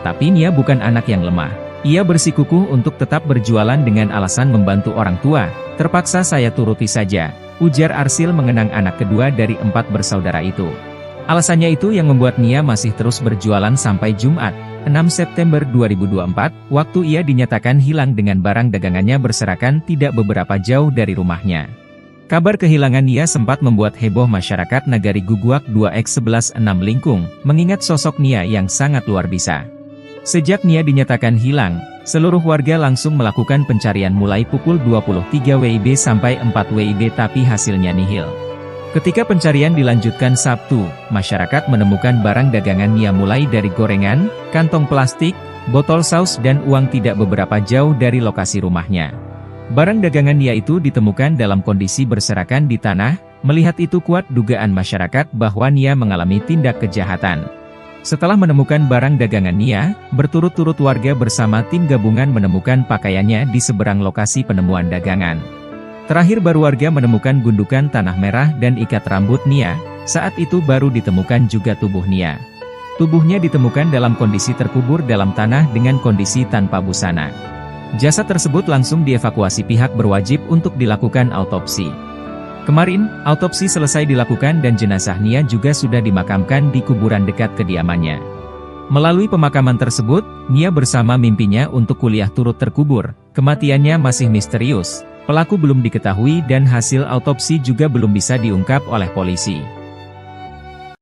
Tapi Nia bukan anak yang lemah. Ia bersikukuh untuk tetap berjualan dengan alasan membantu orang tua. Terpaksa saya turuti saja, ujar Arsil mengenang anak kedua dari 4 bersaudara itu. Alasannya itu yang membuat Nia masih terus berjualan sampai Jumat, 6 September 2024, waktu ia dinyatakan hilang dengan barang dagangannya berserakan tidak beberapa jauh dari rumahnya. Kabar kehilangan Nia sempat membuat heboh masyarakat Nagari Guguak 2X116 Lingkung, mengingat sosok Nia yang sangat luar biasa. Sejak Nia dinyatakan hilang, seluruh warga langsung melakukan pencarian mulai pukul 23 WIB sampai 4 WIB tapi hasilnya nihil. Ketika pencarian dilanjutkan Sabtu, masyarakat menemukan barang dagangan Nia mulai dari gorengan, kantong plastik, botol saus dan uang tidak beberapa jauh dari lokasi rumahnya. Barang dagangan Nia itu ditemukan dalam kondisi berserakan di tanah, melihat itu kuat dugaan masyarakat bahwa Nia mengalami tindak kejahatan. Setelah menemukan barang dagangan Nia, berturut-turut warga bersama tim gabungan menemukan pakaiannya di seberang lokasi penemuan dagangan. Terakhir baru warga menemukan gundukan tanah merah dan ikat rambut Nia, saat itu baru ditemukan juga tubuh Nia. Tubuhnya ditemukan dalam kondisi terkubur dalam tanah dengan kondisi tanpa busana. Jasad tersebut langsung dievakuasi pihak berwajib untuk dilakukan autopsi. Kemarin, autopsi selesai dilakukan dan jenazah Nia juga sudah dimakamkan di kuburan dekat kediamannya. Melalui pemakaman tersebut, Nia bersama mimpinya untuk kuliah turut terkubur. Kematiannya masih misterius, pelaku belum diketahui dan hasil autopsi juga belum bisa diungkap oleh polisi.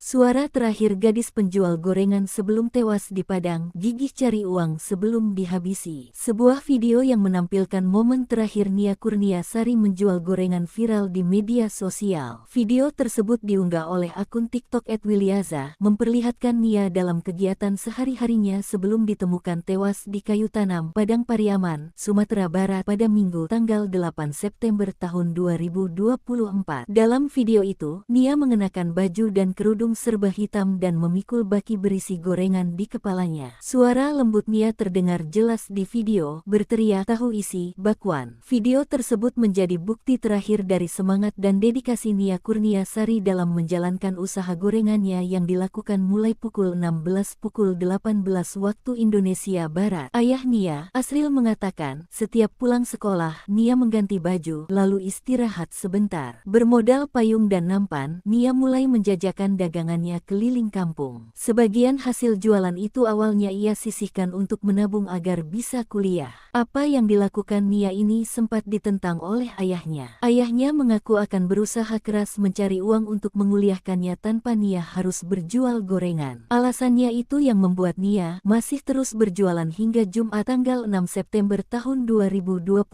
Suara terakhir gadis penjual gorengan sebelum tewas di Padang, gigih cari uang sebelum dihabisi. Sebuah video yang menampilkan momen terakhir Nia Kurniasari menjual gorengan viral di media sosial. Video tersebut diunggah oleh akun TikTok @wilyaza, memperlihatkan Nia dalam kegiatan sehari-harinya sebelum ditemukan tewas di kayu tanam, Padang Pariaman, Sumatera Barat pada Minggu tanggal 8 September tahun 2024. Dalam video itu, Nia mengenakan baju dan kerudung serba hitam dan memikul baki berisi gorengan di kepalanya. Suara lembut Nia terdengar jelas di video, berteriak tahu isi, bakwan. Video tersebut menjadi bukti terakhir dari semangat dan dedikasi Nia Kurniasari dalam menjalankan usaha gorengannya yang dilakukan mulai pukul 16 pukul 18 waktu Indonesia Barat. Ayah Nia, Asril mengatakan, setiap pulang sekolah, Nia mengganti baju, lalu istirahat sebentar. Bermodal payung dan nampan, Nia mulai menjajakan dagangannya keliling kampung. Sebagian hasil jualan itu awalnya ia sisihkan untuk menabung agar bisa kuliah. Apa yang dilakukan Nia ini sempat ditentang oleh ayahnya. Ayahnya mengaku akan berusaha keras mencari uang untuk menguliahkannya tanpa Nia harus berjual gorengan. Alasannya itu yang membuat Nia masih terus berjualan hingga Jumat tanggal 6 September tahun 2024,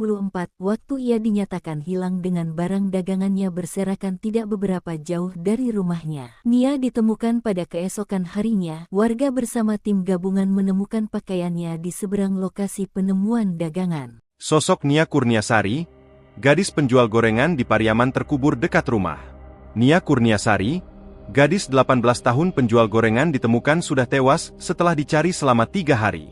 waktu ia dinyatakan hilang dengan barang dagangannya berserakan tidak beberapa jauh dari rumahnya. Nia ditemukan pada keesokan harinya, warga bersama tim gabungan menemukan pakaiannya di seberang lokasi penemuan dagangan. Sosok Nia Kurniasari, gadis penjual gorengan di Pariaman terkubur dekat rumah. Nia Kurniasari, gadis 18 tahun penjual gorengan ditemukan sudah tewas setelah dicari selama 3 hari.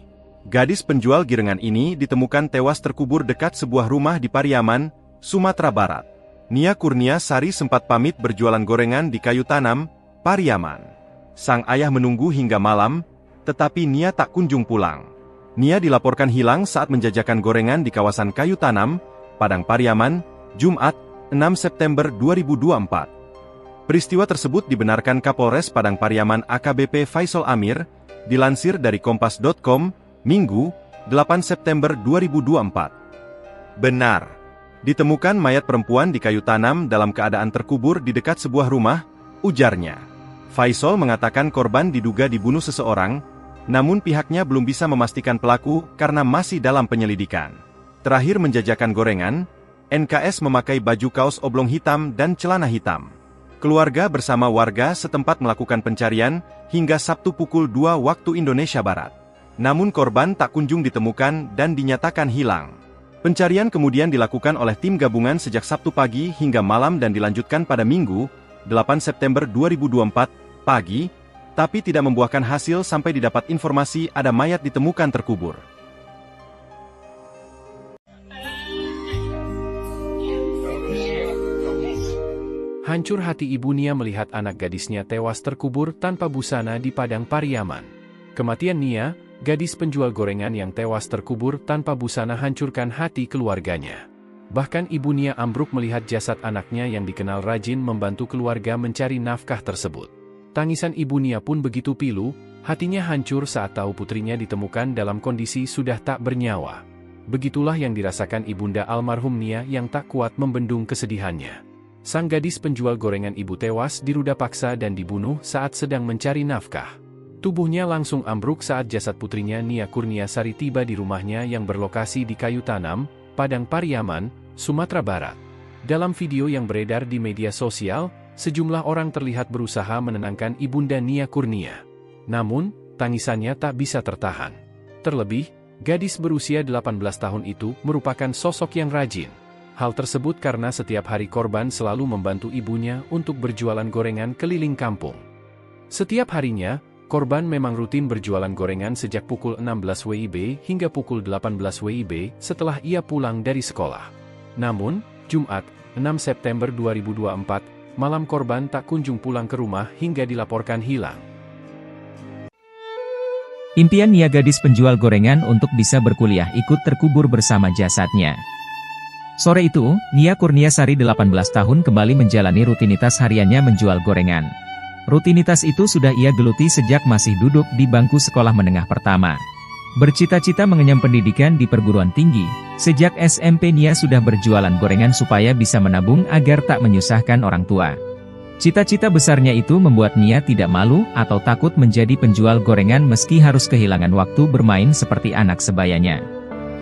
Gadis penjual girengan ini ditemukan tewas terkubur dekat sebuah rumah di Pariaman, Sumatera Barat. Nia Kurniasari sempat pamit berjualan gorengan di kayu tanam, Pariaman. Sang ayah menunggu hingga malam, tetapi Nia tak kunjung pulang. Nia dilaporkan hilang saat menjajakan gorengan di kawasan kayu tanam, Padang Pariaman, Jumat, 6 September 2024. Peristiwa tersebut dibenarkan Kapolres Padang Pariaman AKBP Faisal Amir, dilansir dari Kompas.com, Minggu, 8 September 2024. Benar. Ditemukan mayat perempuan di kayu tanam dalam keadaan terkubur di dekat sebuah rumah, ujarnya. Faisal mengatakan korban diduga dibunuh seseorang, namun pihaknya belum bisa memastikan pelaku karena masih dalam penyelidikan. Terakhir menjajakan gorengan, NKS memakai baju kaos oblong hitam dan celana hitam. Keluarga bersama warga setempat melakukan pencarian hingga Sabtu pukul 2 waktu Indonesia Barat. Namun korban tak kunjung ditemukan dan dinyatakan hilang. Pencarian kemudian dilakukan oleh tim gabungan sejak Sabtu pagi hingga malam dan dilanjutkan pada Minggu, 8 September 2024, pagi, tapi tidak membuahkan hasil sampai didapat informasi ada mayat ditemukan terkubur. Hancur hati ibu Nia melihat anak gadisnya tewas terkubur tanpa busana di Padang Pariaman. Kematian Nia, gadis penjual gorengan yang tewas terkubur tanpa busana, hancurkan hati keluarganya. Bahkan ibu Nia ambruk melihat jasad anaknya yang dikenal rajin membantu keluarga mencari nafkah tersebut. Tangisan ibu Nia pun begitu pilu, hatinya hancur saat tahu putrinya ditemukan dalam kondisi sudah tak bernyawa. Begitulah yang dirasakan ibunda almarhum Nia yang tak kuat membendung kesedihannya. Sang gadis penjual gorengan ibu tewas diruda paksa dan dibunuh saat sedang mencari nafkah. Tubuhnya langsung ambruk saat jasad putrinya Nia Kurniasari tiba di rumahnya yang berlokasi di kayu tanam, Padang Pariaman, Sumatera Barat. Dalam video yang beredar di media sosial, sejumlah orang terlihat berusaha menenangkan ibunda Nia Kurnia. Namun, tangisannya tak bisa tertahan. Terlebih, gadis berusia 18 tahun itu merupakan sosok yang rajin. Hal tersebut karena setiap hari korban selalu membantu ibunya untuk berjualan gorengan keliling kampung. Setiap harinya, korban memang rutin berjualan gorengan sejak pukul 16 WIB hingga pukul 18 WIB setelah ia pulang dari sekolah. Namun, Jumat, 6 September 2024, malam korban tak kunjung pulang ke rumah hingga dilaporkan hilang. Impian Nia gadis penjual gorengan untuk bisa berkuliah ikut terkubur bersama jasadnya. Sore itu, Nia Kurniasari 18 tahun kembali menjalani rutinitas hariannya menjual gorengan. Rutinitas itu sudah ia geluti sejak masih duduk di bangku sekolah menengah pertama. Bercita-cita mengenyam pendidikan di perguruan tinggi, sejak SMP Nia sudah berjualan gorengan supaya bisa menabung agar tak menyusahkan orang tua. Cita-cita besarnya itu membuat Nia tidak malu atau takut menjadi penjual gorengan meski harus kehilangan waktu bermain seperti anak sebayanya.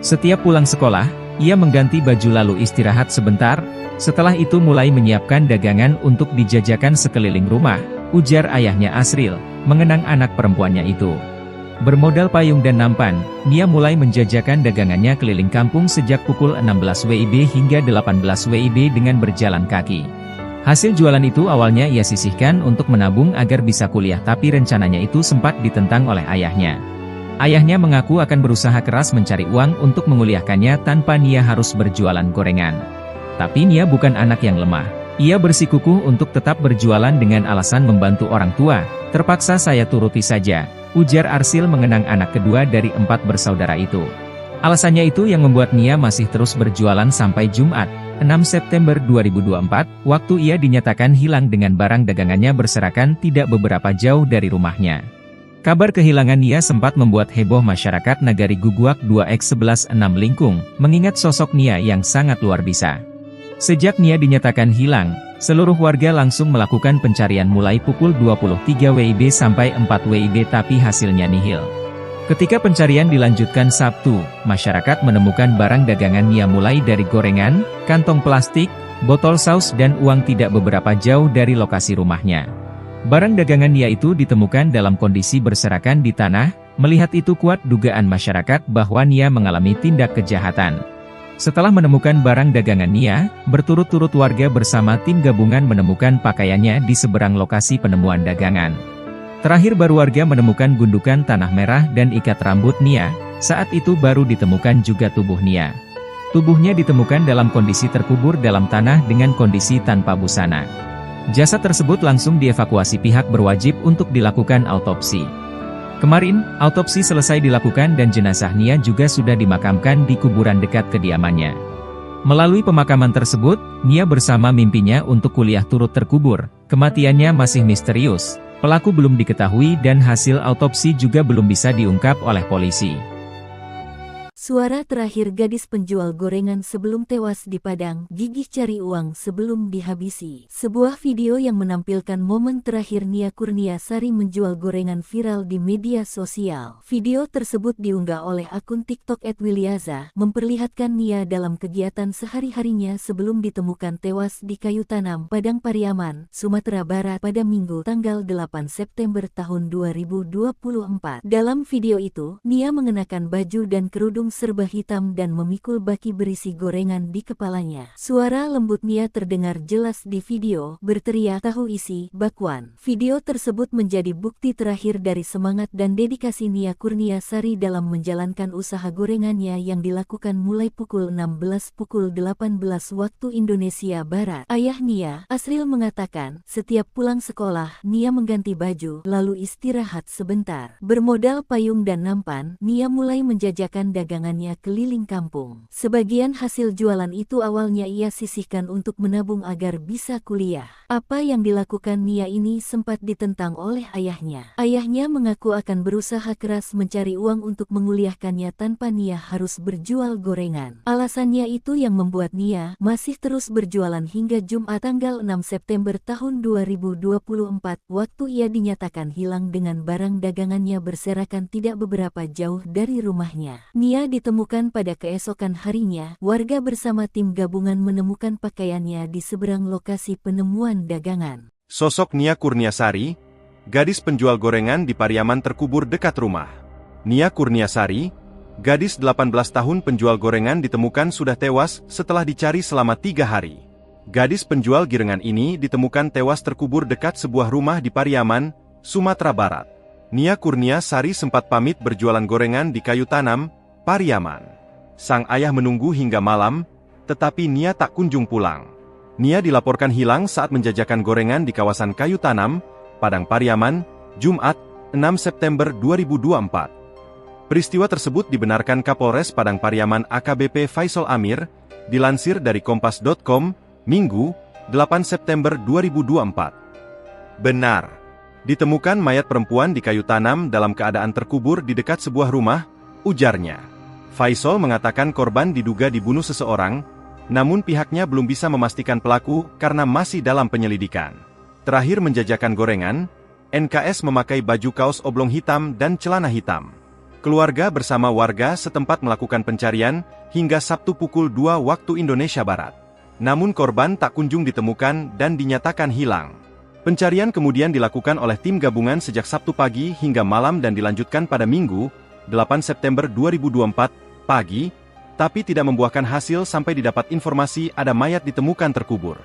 Setiap pulang sekolah, ia mengganti baju lalu istirahat sebentar, setelah itu mulai menyiapkan dagangan untuk dijajakan sekeliling rumah, ujar ayahnya Asril, mengenang anak perempuannya itu. Bermodal payung dan nampan, Nia mulai menjajakan dagangannya keliling kampung sejak pukul 16 WIB hingga 18 WIB dengan berjalan kaki. Hasil jualan itu awalnya ia sisihkan untuk menabung agar bisa kuliah, tapi rencananya itu sempat ditentang oleh ayahnya. Ayahnya mengaku akan berusaha keras mencari uang untuk menguliahkannya tanpa Nia harus berjualan gorengan. Tapi Nia bukan anak yang lemah. Ia bersikukuh untuk tetap berjualan dengan alasan membantu orang tua. Terpaksa saya turuti saja, ujar Arsil mengenang anak kedua dari 4 bersaudara itu. Alasannya itu yang membuat Nia masih terus berjualan sampai Jumat, 6 September 2024, waktu ia dinyatakan hilang dengan barang dagangannya berserakan tidak beberapa jauh dari rumahnya. Kabar kehilangan Nia sempat membuat heboh masyarakat Nagari Guguak 2X116 Lingkung, mengingat sosok Nia yang sangat luar biasa. Sejak Nia dinyatakan hilang, seluruh warga langsung melakukan pencarian mulai pukul 23 WIB sampai 4 WIB tapi hasilnya nihil. Ketika pencarian dilanjutkan Sabtu, masyarakat menemukan barang dagangan Nia mulai dari gorengan, kantong plastik, botol saus dan uang tidak beberapa jauh dari lokasi rumahnya. Barang dagangan Nia itu ditemukan dalam kondisi berserakan di tanah, melihat itu kuat dugaan masyarakat bahwa Nia mengalami tindak kejahatan. Setelah menemukan barang dagangan Nia, berturut-turut warga bersama tim gabungan menemukan pakaiannya di seberang lokasi penemuan dagangan. Terakhir baru warga menemukan gundukan tanah merah dan ikat rambut Nia, saat itu baru ditemukan juga tubuh Nia. Tubuhnya ditemukan dalam kondisi terkubur dalam tanah dengan kondisi tanpa busana. Jasad tersebut langsung dievakuasi pihak berwajib untuk dilakukan autopsi. Kemarin, autopsi selesai dilakukan dan jenazah Nia juga sudah dimakamkan di kuburan dekat kediamannya. Melalui pemakaman tersebut, Nia bersama mimpinya untuk kuliah turut terkubur. Kematiannya masih misterius. Pelaku belum diketahui dan hasil autopsi juga belum bisa diungkap oleh polisi. Suara terakhir gadis penjual gorengan sebelum tewas di Padang, gigih cari uang sebelum dihabisi. Sebuah video yang menampilkan momen terakhir Nia Kurniasari menjual gorengan viral di media sosial. Video tersebut diunggah oleh akun TikTok @wilyaza, memperlihatkan Nia dalam kegiatan sehari-harinya sebelum ditemukan tewas di kayu tanam, Padang Pariaman, Sumatera Barat pada Minggu tanggal 8 September tahun 2024. Dalam video itu, Nia mengenakan baju dan kerudung serba hitam dan memikul baki berisi gorengan di kepalanya. Suara lembut Nia terdengar jelas di video, berteriak tahu isi, bakwan. Video tersebut menjadi bukti terakhir dari semangat dan dedikasi Nia Kurniasari dalam menjalankan usaha gorengannya yang dilakukan mulai pukul 18 waktu Indonesia Barat. Ayah Nia, Asril mengatakan, setiap pulang sekolah, Nia mengganti baju, lalu istirahat sebentar. Bermodal payung dan nampan, Nia mulai menjajakan dagangannya keliling kampung. Sebagian hasil jualan itu awalnya ia sisihkan untuk menabung agar bisa kuliah. Apa yang dilakukan Nia ini sempat ditentang oleh ayahnya. Ayahnya mengaku akan berusaha keras mencari uang untuk menguliahkannya tanpa Nia harus berjual gorengan. Alasannya itu yang membuat Nia masih terus berjualan hingga Jumat tanggal 6 September tahun 2024, waktu ia dinyatakan hilang dengan barang dagangannya berserakan tidak beberapa jauh dari rumahnya. Nia ditemukan pada keesokan harinya, warga bersama tim gabungan menemukan pakaiannya di seberang lokasi penemuan dagangan. Sosok Nia Kurniasari, gadis penjual gorengan di Pariaman terkubur dekat rumah. Nia Kurniasari, gadis 18 tahun penjual gorengan ditemukan sudah tewas setelah dicari selama 3 hari. Gadis penjual girengan ini ditemukan tewas terkubur dekat sebuah rumah di Pariaman, Sumatera Barat. Nia Kurniasari sempat pamit berjualan gorengan di kayu tanam, Pariaman. Sang ayah menunggu hingga malam, tetapi Nia tak kunjung pulang. Nia dilaporkan hilang saat menjajakan gorengan di kawasan kayu tanam, Padang Pariaman, Jumat, 6 September 2024. Peristiwa tersebut dibenarkan Kapolres Padang Pariaman AKBP Faisal Amir, dilansir dari Kompas.com, Minggu, 8 September 2024. Benar. Ditemukan mayat perempuan di kayu tanam dalam keadaan terkubur di dekat sebuah rumah, ujarnya. Faisal mengatakan korban diduga dibunuh seseorang, namun pihaknya belum bisa memastikan pelaku karena masih dalam penyelidikan. Terakhir menjajakan gorengan, NKS memakai baju kaos oblong hitam dan celana hitam. Keluarga bersama warga setempat melakukan pencarian hingga Sabtu pukul 2 waktu Indonesia Barat. Namun korban tak kunjung ditemukan dan dinyatakan hilang. Pencarian kemudian dilakukan oleh tim gabungan sejak Sabtu pagi hingga malam dan dilanjutkan pada Minggu, 8 September 2024, pagi, tapi tidak membuahkan hasil sampai didapat informasi ada mayat ditemukan terkubur.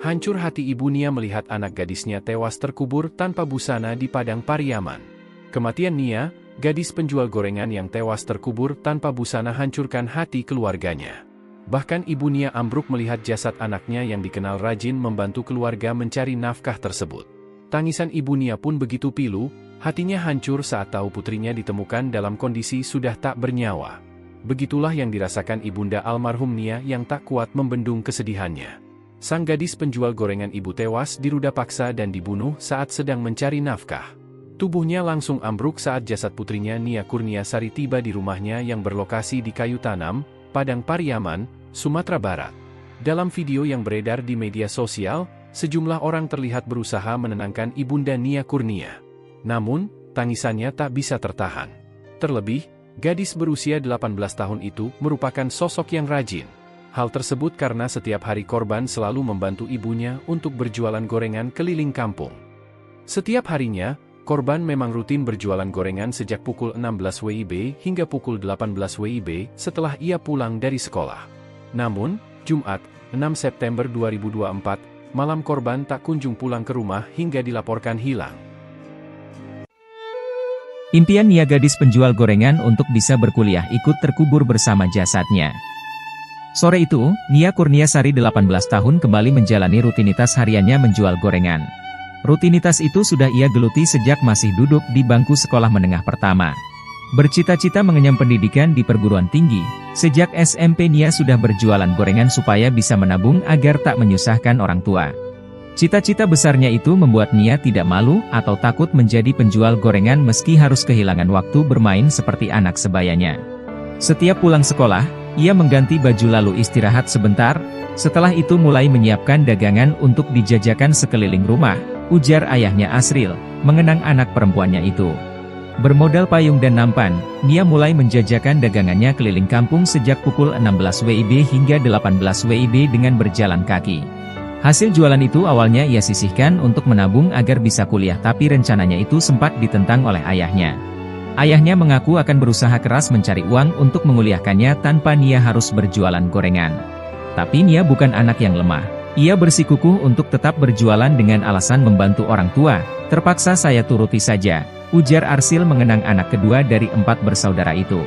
Hancur hati ibu Nia melihat anak gadisnya tewas terkubur tanpa busana di Padang Pariaman. Kematian Nia, gadis penjual gorengan yang tewas terkubur tanpa busana, hancurkan hati keluarganya. Bahkan ibu Nia ambruk melihat jasad anaknya yang dikenal rajin membantu keluarga mencari nafkah tersebut. Tangisan ibu Nia pun begitu pilu, hatinya hancur saat tahu putrinya ditemukan dalam kondisi sudah tak bernyawa. Begitulah yang dirasakan ibunda almarhum Nia yang tak kuat membendung kesedihannya. Sang gadis penjual gorengan ibu tewas diruda paksa dan dibunuh saat sedang mencari nafkah. Tubuhnya langsung ambruk saat jasad putrinya Nia Kurniasari tiba di rumahnya yang berlokasi di Kayu Tanam, Padang Pariaman, Sumatera Barat. Dalam video yang beredar di media sosial, sejumlah orang terlihat berusaha menenangkan ibunda Nia Kurnia. Namun, tangisannya tak bisa tertahan. Terlebih, gadis berusia 18 tahun itu merupakan sosok yang rajin. Hal tersebut karena setiap hari korban selalu membantu ibunya untuk berjualan gorengan keliling kampung. Setiap harinya, korban memang rutin berjualan gorengan sejak pukul 16 WIB hingga pukul 18 WIB setelah ia pulang dari sekolah. Namun, Jumat, 6 September 2024, malam korban tak kunjung pulang ke rumah hingga dilaporkan hilang. Impian Nia gadis penjual gorengan untuk bisa berkuliah ikut terkubur bersama jasadnya. Sore itu, Nia Kurniasari 18 tahun kembali menjalani rutinitas hariannya menjual gorengan. Rutinitas itu sudah ia geluti sejak masih duduk di bangku sekolah menengah pertama. Bercita-cita mengenyam pendidikan di perguruan tinggi, sejak SMP Nia sudah berjualan gorengan supaya bisa menabung agar tak menyusahkan orang tua. Cita-cita besarnya itu membuat Nia tidak malu atau takut menjadi penjual gorengan meski harus kehilangan waktu bermain seperti anak sebayanya. Setiap pulang sekolah, ia mengganti baju lalu istirahat sebentar, setelah itu mulai menyiapkan dagangan untuk dijajakan sekeliling rumah, ujar ayahnya Asril, mengenang anak perempuannya itu. Bermodal payung dan nampan, Nia mulai menjajakan dagangannya keliling kampung sejak pukul 16 WIB hingga 18 WIB dengan berjalan kaki. Hasil jualan itu awalnya ia sisihkan untuk menabung agar bisa kuliah, tapi rencananya itu sempat ditentang oleh ayahnya. Ayahnya mengaku akan berusaha keras mencari uang untuk menguliahkannya tanpa Nia harus berjualan gorengan. Tapi Nia bukan anak yang lemah. Ia bersikukuh untuk tetap berjualan dengan alasan membantu orang tua. Terpaksa saya turuti saja, ujar Arsil mengenang anak kedua dari 4 bersaudara itu.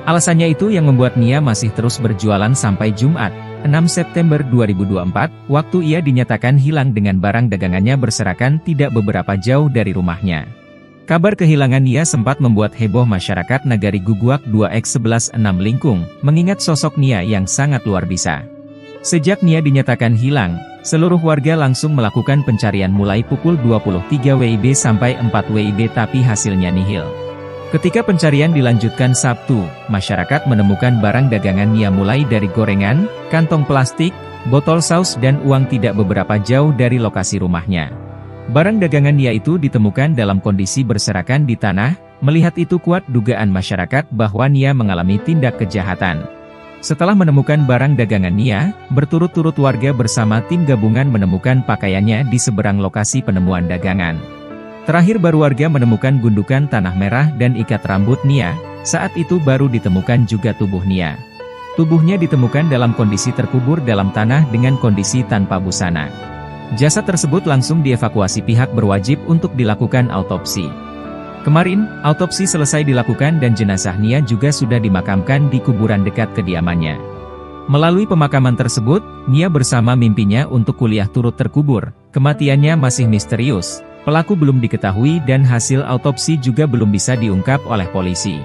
Alasannya itu yang membuat Nia masih terus berjualan sampai Jumat, 6 September 2024, waktu ia dinyatakan hilang dengan barang dagangannya berserakan tidak beberapa jauh dari rumahnya. Kabar kehilangan Nia sempat membuat heboh masyarakat Nagari Guguak 2X11 6 Lingkung, mengingat sosok Nia yang sangat luar biasa. Sejak Nia dinyatakan hilang, seluruh warga langsung melakukan pencarian mulai pukul 23 WIB sampai 4 WIB tapi hasilnya nihil. Ketika pencarian dilanjutkan Sabtu, masyarakat menemukan barang dagangan Nia mulai dari gorengan, kantong plastik, botol saus dan uang tidak beberapa jauh dari lokasi rumahnya. Barang dagangan Nia itu ditemukan dalam kondisi berserakan di tanah, melihat itu kuat dugaan masyarakat bahwa Nia mengalami tindak kejahatan. Setelah menemukan barang dagangan Nia, berturut-turut warga bersama tim gabungan menemukan pakaiannya di seberang lokasi penemuan dagangan. Terakhir baru warga menemukan gundukan tanah merah dan ikat rambut Nia, saat itu baru ditemukan juga tubuh Nia. Tubuhnya ditemukan dalam kondisi terkubur dalam tanah dengan kondisi tanpa busana. Jasad tersebut langsung dievakuasi pihak berwajib untuk dilakukan autopsi. Kemarin, autopsi selesai dilakukan dan jenazah Nia juga sudah dimakamkan di kuburan dekat kediamannya. Melalui pemakaman tersebut, Nia bersama mimpinya untuk kuliah turut terkubur. Kematiannya masih misterius, pelaku belum diketahui dan hasil autopsi juga belum bisa diungkap oleh polisi.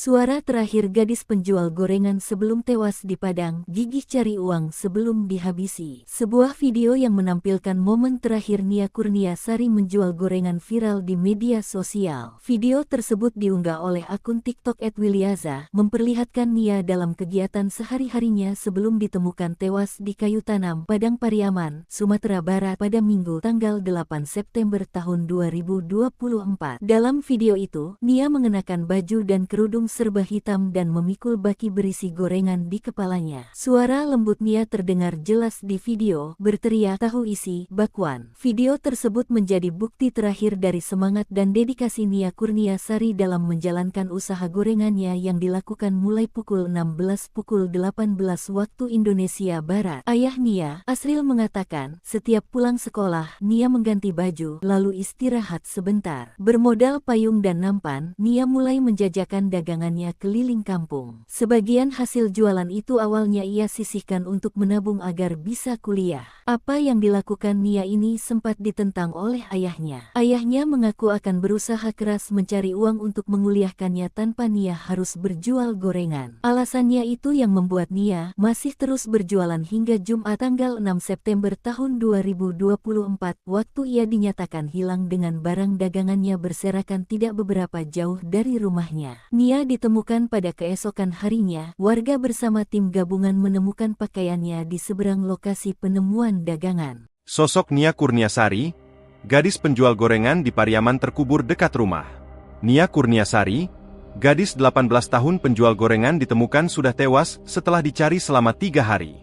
Suara terakhir gadis penjual gorengan sebelum tewas di Padang, gigih cari uang sebelum dihabisi. Sebuah video yang menampilkan momen terakhir Nia Kurniasari menjual gorengan viral di media sosial. Video tersebut diunggah oleh akun TikTok @wilyaza, memperlihatkan Nia dalam kegiatan sehari-harinya sebelum ditemukan tewas di kayu tanam, Padang Pariaman, Sumatera Barat pada Minggu tanggal 8 September tahun 2024. Dalam video itu, Nia mengenakan baju dan kerudung serba hitam dan memikul baki berisi gorengan di kepalanya. Suara lembut Nia terdengar jelas di video, berteriak tahu isi, bakwan. Video tersebut menjadi bukti terakhir dari semangat dan dedikasi Nia Kurniasari dalam menjalankan usaha gorengannya yang dilakukan mulai pukul 16 pukul 18 waktu Indonesia Barat. Ayah Nia, Asril mengatakan, setiap pulang sekolah, Nia mengganti baju, lalu istirahat sebentar. Bermodal payung dan nampan, Nia mulai menjajakan dagangannya keliling kampung. Sebagian hasil jualan itu awalnya ia sisihkan untuk menabung agar bisa kuliah. Apa yang dilakukan Nia ini sempat ditentang oleh ayahnya. Ayahnya mengaku akan berusaha keras mencari uang untuk menguliahkannya tanpa Nia harus berjual gorengan. Alasannya itu yang membuat Nia masih terus berjualan hingga Jumat tanggal 6 September tahun 2024, waktu ia dinyatakan hilang dengan barang dagangannya berserakan tidak beberapa jauh dari rumahnya. Nia ditemukan pada keesokan harinya. Warga bersama tim gabungan menemukan pakaiannya di seberang lokasi penemuan dagangan. Sosok Nia Kurniasari, gadis penjual gorengan di Pariaman terkubur dekat rumah. Nia Kurniasari, gadis 18 tahun penjual gorengan ditemukan sudah tewas setelah dicari selama 3 hari.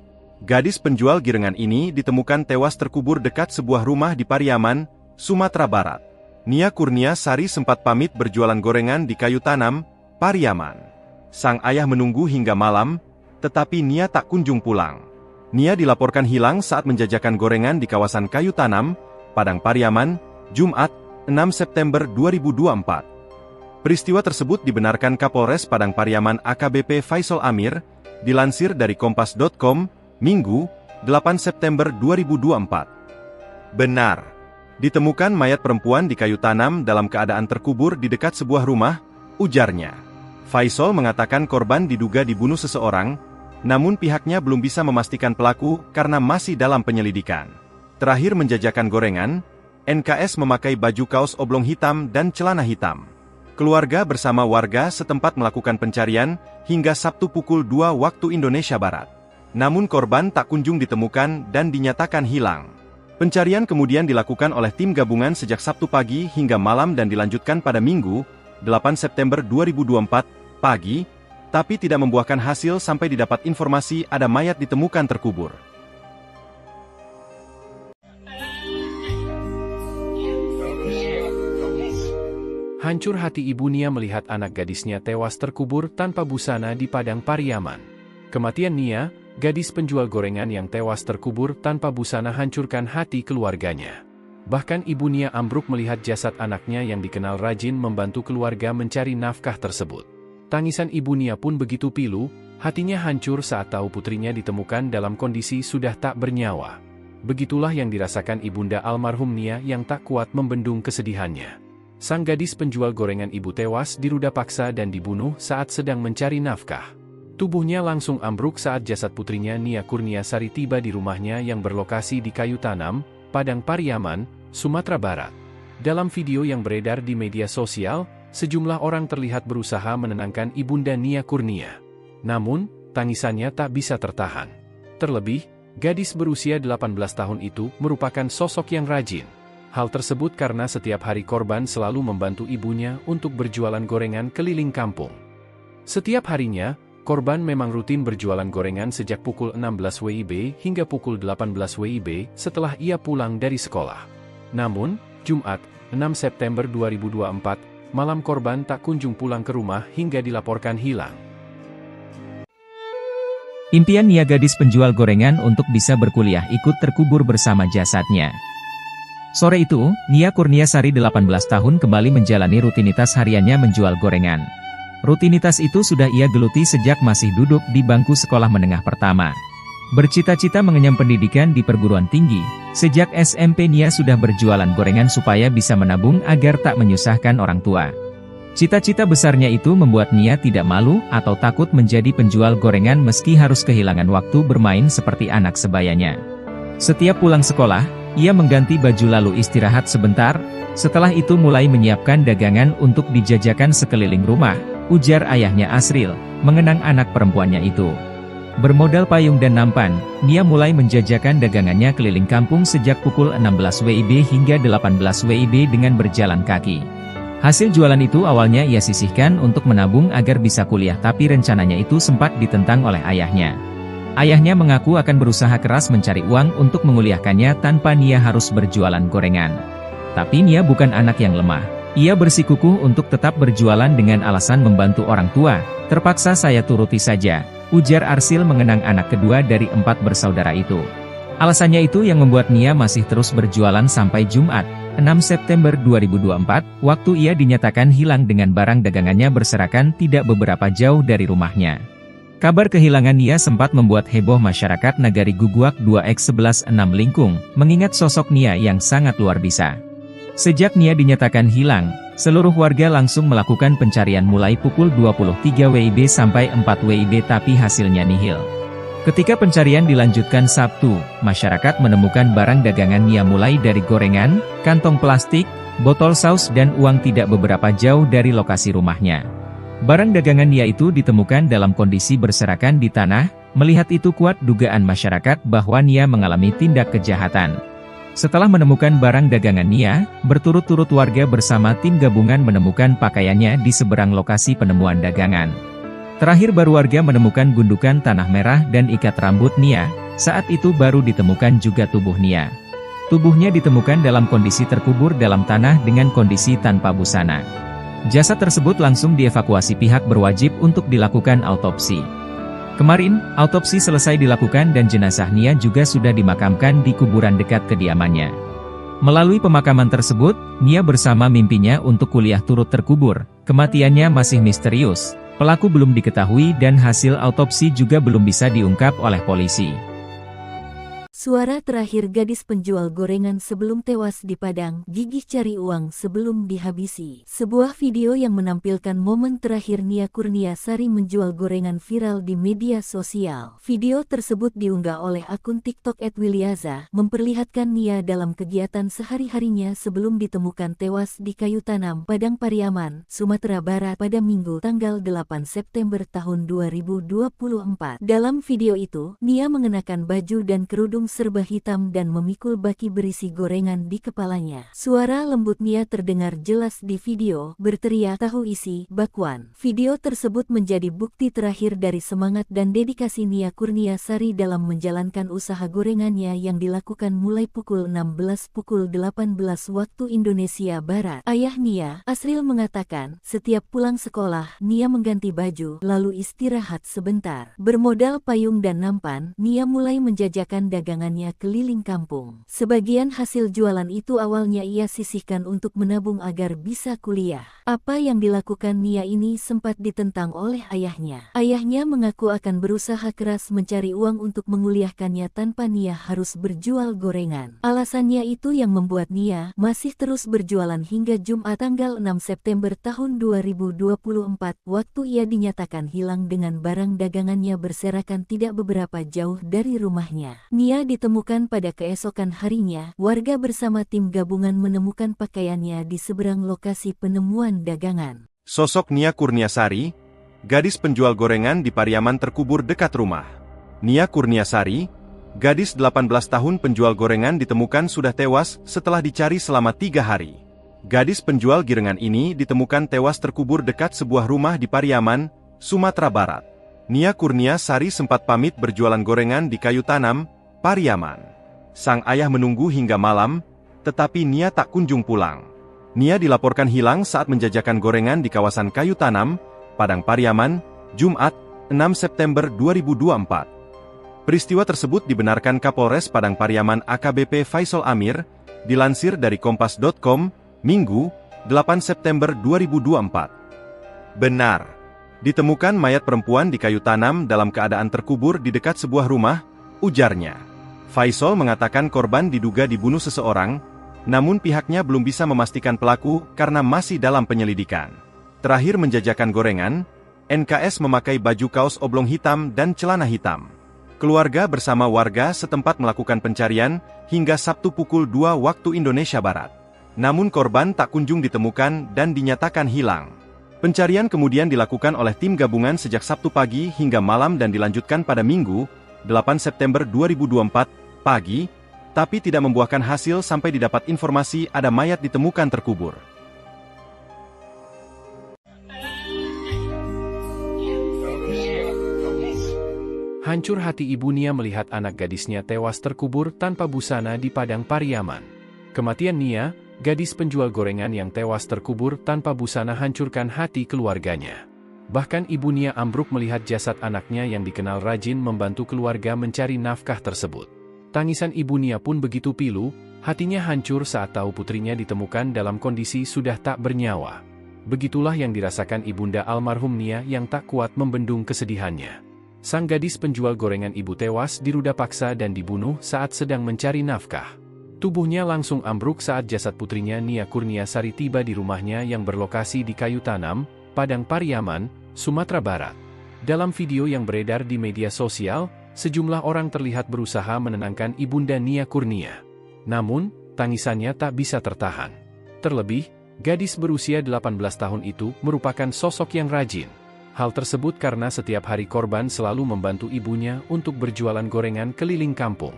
Gadis penjual girengan ini ditemukan tewas terkubur dekat sebuah rumah di Pariaman, Sumatera Barat. Nia Kurniasari sempat pamit berjualan gorengan di kayu tanam, Pariaman. Sang ayah menunggu hingga malam, tetapi Nia tak kunjung pulang. Nia dilaporkan hilang saat menjajakan gorengan di kawasan kayu tanam, Padang Pariaman, Jumat, 6 September 2024. Peristiwa tersebut dibenarkan Kapolres Padang Pariaman AKBP Faisal Amir, dilansir dari Kompas.com, Minggu, 8 September 2024. Benar, ditemukan mayat perempuan di kayu tanam dalam keadaan terkubur di dekat sebuah rumah, ujarnya. Faisal mengatakan korban diduga dibunuh seseorang, namun pihaknya belum bisa memastikan pelaku karena masih dalam penyelidikan. Terakhir menjajakan gorengan, NKS memakai baju kaos oblong hitam dan celana hitam. Keluarga bersama warga setempat melakukan pencarian hingga Sabtu pukul 2 waktu Indonesia Barat. Namun korban tak kunjung ditemukan dan dinyatakan hilang. Pencarian kemudian dilakukan oleh tim gabungan sejak Sabtu pagi hingga malam dan dilanjutkan pada Minggu, 8 September 2024, pagi, tapi tidak membuahkan hasil sampai didapat informasi ada mayat ditemukan terkubur. Hancur hati ibu Nia melihat anak gadisnya tewas terkubur tanpa busana di Padang Pariaman. Kematian Nia, gadis penjual gorengan yang tewas terkubur tanpa busana hancurkan hati keluarganya. Bahkan ibu Nia ambruk melihat jasad anaknya yang dikenal rajin membantu keluarga mencari nafkah tersebut. Tangisan ibu Nia pun begitu pilu, hatinya hancur saat tahu putrinya ditemukan dalam kondisi sudah tak bernyawa. Begitulah yang dirasakan ibunda almarhum Nia yang tak kuat membendung kesedihannya. Sang gadis penjual gorengan ibu tewas diruda paksa dan dibunuh saat sedang mencari nafkah. Tubuhnya langsung ambruk saat jasad putrinya Nia Kurniasari tiba di rumahnya yang berlokasi di kayu tanam, Padang Pariaman, Sumatera Barat. Dalam video yang beredar di media sosial, sejumlah orang terlihat berusaha menenangkan ibunda Nia Kurnia. Namun, tangisannya tak bisa tertahan. Terlebih, gadis berusia 18 tahun itu merupakan sosok yang rajin. Hal tersebut karena setiap hari korban selalu membantu ibunya untuk berjualan gorengan keliling kampung. Setiap harinya, korban memang rutin berjualan gorengan sejak pukul 16 WIB hingga pukul 18 WIB setelah ia pulang dari sekolah. Namun, Jumat, 6 September 2024, malam korban tak kunjung pulang ke rumah hingga dilaporkan hilang. Impian Nia gadis penjual gorengan untuk bisa berkuliah ikut terkubur bersama jasadnya. Sore itu, Nia Kurniasari 18 tahun kembali menjalani rutinitas hariannya menjual gorengan. Rutinitas itu sudah ia geluti sejak masih duduk di bangku sekolah menengah pertama. Bercita-cita mengenyam pendidikan di perguruan tinggi, sejak SMP Nia sudah berjualan gorengan supaya bisa menabung agar tak menyusahkan orang tua. Cita-cita besarnya itu membuat Nia tidak malu atau takut menjadi penjual gorengan meski harus kehilangan waktu bermain seperti anak sebayanya. Setiap pulang sekolah, ia mengganti baju lalu istirahat sebentar, setelah itu mulai menyiapkan dagangan untuk dijajakan sekeliling rumah, ujar ayahnya Asril, mengenang anak perempuannya itu. Bermodal payung dan nampan, Nia mulai menjajakan dagangannya keliling kampung sejak pukul 16 WIB hingga 18 WIB dengan berjalan kaki. Hasil jualan itu awalnya ia sisihkan untuk menabung agar bisa kuliah, tapi rencananya itu sempat ditentang oleh ayahnya. Ayahnya mengaku akan berusaha keras mencari uang untuk menguliahkannya tanpa Nia harus berjualan gorengan. Tapi Nia bukan anak yang lemah. Ia bersikukuh untuk tetap berjualan dengan alasan membantu orang tua. Terpaksa saya turuti saja, ujar Arsil mengenang anak kedua dari 4 bersaudara itu. Alasannya itu yang membuat Nia masih terus berjualan sampai Jumat, 6 September 2024, waktu ia dinyatakan hilang dengan barang dagangannya berserakan tidak beberapa jauh dari rumahnya. Kabar kehilangan Nia sempat membuat heboh masyarakat Nagari Guguak 2X11 6 Lingkung, mengingat sosok Nia yang sangat luar biasa. Sejak Nia dinyatakan hilang, seluruh warga langsung melakukan pencarian mulai pukul 23 WIB sampai 4 WIB tapi hasilnya nihil. Ketika pencarian dilanjutkan Sabtu, masyarakat menemukan barang dagangan Nia mulai dari gorengan, kantong plastik, botol saus dan uang tidak beberapa jauh dari lokasi rumahnya. Barang dagangan Nia itu ditemukan dalam kondisi berserakan di tanah, melihat itu kuat dugaan masyarakat bahwa Nia mengalami tindak kejahatan. Setelah menemukan barang dagangan Nia, berturut-turut warga bersama tim gabungan menemukan pakaiannya di seberang lokasi penemuan dagangan. Terakhir baru warga menemukan gundukan tanah merah dan ikat rambut Nia, saat itu baru ditemukan juga tubuh Nia. Tubuhnya ditemukan dalam kondisi terkubur dalam tanah dengan kondisi tanpa busana. Jasad tersebut langsung dievakuasi pihak berwajib untuk dilakukan autopsi. Kemarin, autopsi selesai dilakukan dan jenazah Nia juga sudah dimakamkan di kuburan dekat kediamannya. Melalui pemakaman tersebut, Nia bersama mimpinya untuk kuliah turut terkubur. Kematiannya masih misterius. Pelaku belum diketahui dan hasil autopsi juga belum bisa diungkap oleh polisi. Suara terakhir gadis penjual gorengan sebelum tewas di Padang, gigih cari uang sebelum dihabisi. Sebuah video yang menampilkan momen terakhir Nia Kurniasari menjual gorengan viral di media sosial. Video tersebut diunggah oleh akun TikTok @Wilyaza, memperlihatkan Nia dalam kegiatan sehari-harinya sebelum ditemukan tewas di kayu tanam, Padang Pariaman, Sumatera Barat pada Minggu tanggal 8 September tahun 2024. Dalam video itu, Nia mengenakan baju dan kerudung serba hitam dan memikul baki berisi gorengan di kepalanya. Suara lembut Nia terdengar jelas di video, berteriak tahu isi, bakwan. Video tersebut menjadi bukti terakhir dari semangat dan dedikasi Nia Kurniasari dalam menjalankan usaha gorengannya yang dilakukan mulai pukul 16 pukul 18 waktu Indonesia Barat. Ayah Nia, Asril mengatakan, setiap pulang sekolah, Nia mengganti baju, lalu istirahat sebentar. Bermodal payung dan nampan, Nia mulai menjajakan dagangannya keliling kampung. Sebagian hasil jualan itu awalnya ia sisihkan untuk menabung agar bisa kuliah. Apa yang dilakukan Nia ini sempat ditentang oleh ayahnya. Ayahnya mengaku akan berusaha keras mencari uang untuk menguliahkannya tanpa Nia harus berjual gorengan. Alasannya itu yang membuat Nia masih terus berjualan hingga Jumat tanggal 6 September tahun 2024, waktu ia dinyatakan hilang dengan barang dagangannya berserakan tidak beberapa jauh dari rumahnya. Nia ditemukan pada keesokan harinya, warga bersama tim gabungan menemukan pakaiannya di seberang lokasi penemuan dagangan. Sosok Nia Kurniasari, gadis penjual gorengan di Pariaman terkubur dekat rumah. Nia Kurniasari, gadis 18 tahun penjual gorengan ditemukan sudah tewas setelah dicari selama 3 hari. Gadis penjual girengan ini ditemukan tewas terkubur dekat sebuah rumah di Pariaman, Sumatera Barat. Nia Kurniasari sempat pamit berjualan gorengan di kayu tanam, Pariaman. Sang ayah menunggu hingga malam, tetapi Nia tak kunjung pulang. Nia dilaporkan hilang saat menjajakan gorengan di kawasan kayu tanam, Padang Pariaman, Jumat, 6 September 2024. Peristiwa tersebut dibenarkan Kapolres Padang Pariaman AKBP Faisal Amir, dilansir dari Kompas.com, Minggu, 8 September 2024. Benar. Ditemukan mayat perempuan di kayu tanam dalam keadaan terkubur di dekat sebuah rumah, ujarnya. Faisal mengatakan korban diduga dibunuh seseorang, namun pihaknya belum bisa memastikan pelaku karena masih dalam penyelidikan. Terakhir menjajakan gorengan, NKS memakai baju kaos oblong hitam dan celana hitam. Keluarga bersama warga setempat melakukan pencarian hingga Sabtu pukul 2 waktu Indonesia Barat. Namun korban tak kunjung ditemukan dan dinyatakan hilang. Pencarian kemudian dilakukan oleh tim gabungan sejak Sabtu pagi hingga malam dan dilanjutkan pada Minggu, 8 September 2024, pagi, tapi tidak membuahkan hasil sampai didapat informasi ada mayat ditemukan terkubur. Hancur hati ibu Nia melihat anak gadisnya tewas terkubur tanpa busana di Padang Pariaman. Kematian Nia, gadis penjual gorengan yang tewas terkubur tanpa busana, hancurkan hati keluarganya. Bahkan ibu Nia ambruk melihat jasad anaknya yang dikenal rajin membantu keluarga mencari nafkah tersebut. Tangisan ibu Nia pun begitu pilu, hatinya hancur saat tahu putrinya ditemukan dalam kondisi sudah tak bernyawa. Begitulah yang dirasakan ibunda almarhum Nia yang tak kuat membendung kesedihannya. Sang gadis penjual gorengan ibu tewas diruda paksa dan dibunuh saat sedang mencari nafkah. Tubuhnya langsung ambruk saat jasad putrinya Nia Kurniasari tiba di rumahnya yang berlokasi di Kayu Tanam, Padang Pariaman, Sumatera Barat. Dalam video yang beredar di media sosial, sejumlah orang terlihat berusaha menenangkan ibunda Nia Kurnia. Namun, tangisannya tak bisa tertahan. Terlebih, gadis berusia 18 tahun itu merupakan sosok yang rajin. Hal tersebut karena setiap hari korban selalu membantu ibunya untuk berjualan gorengan keliling kampung.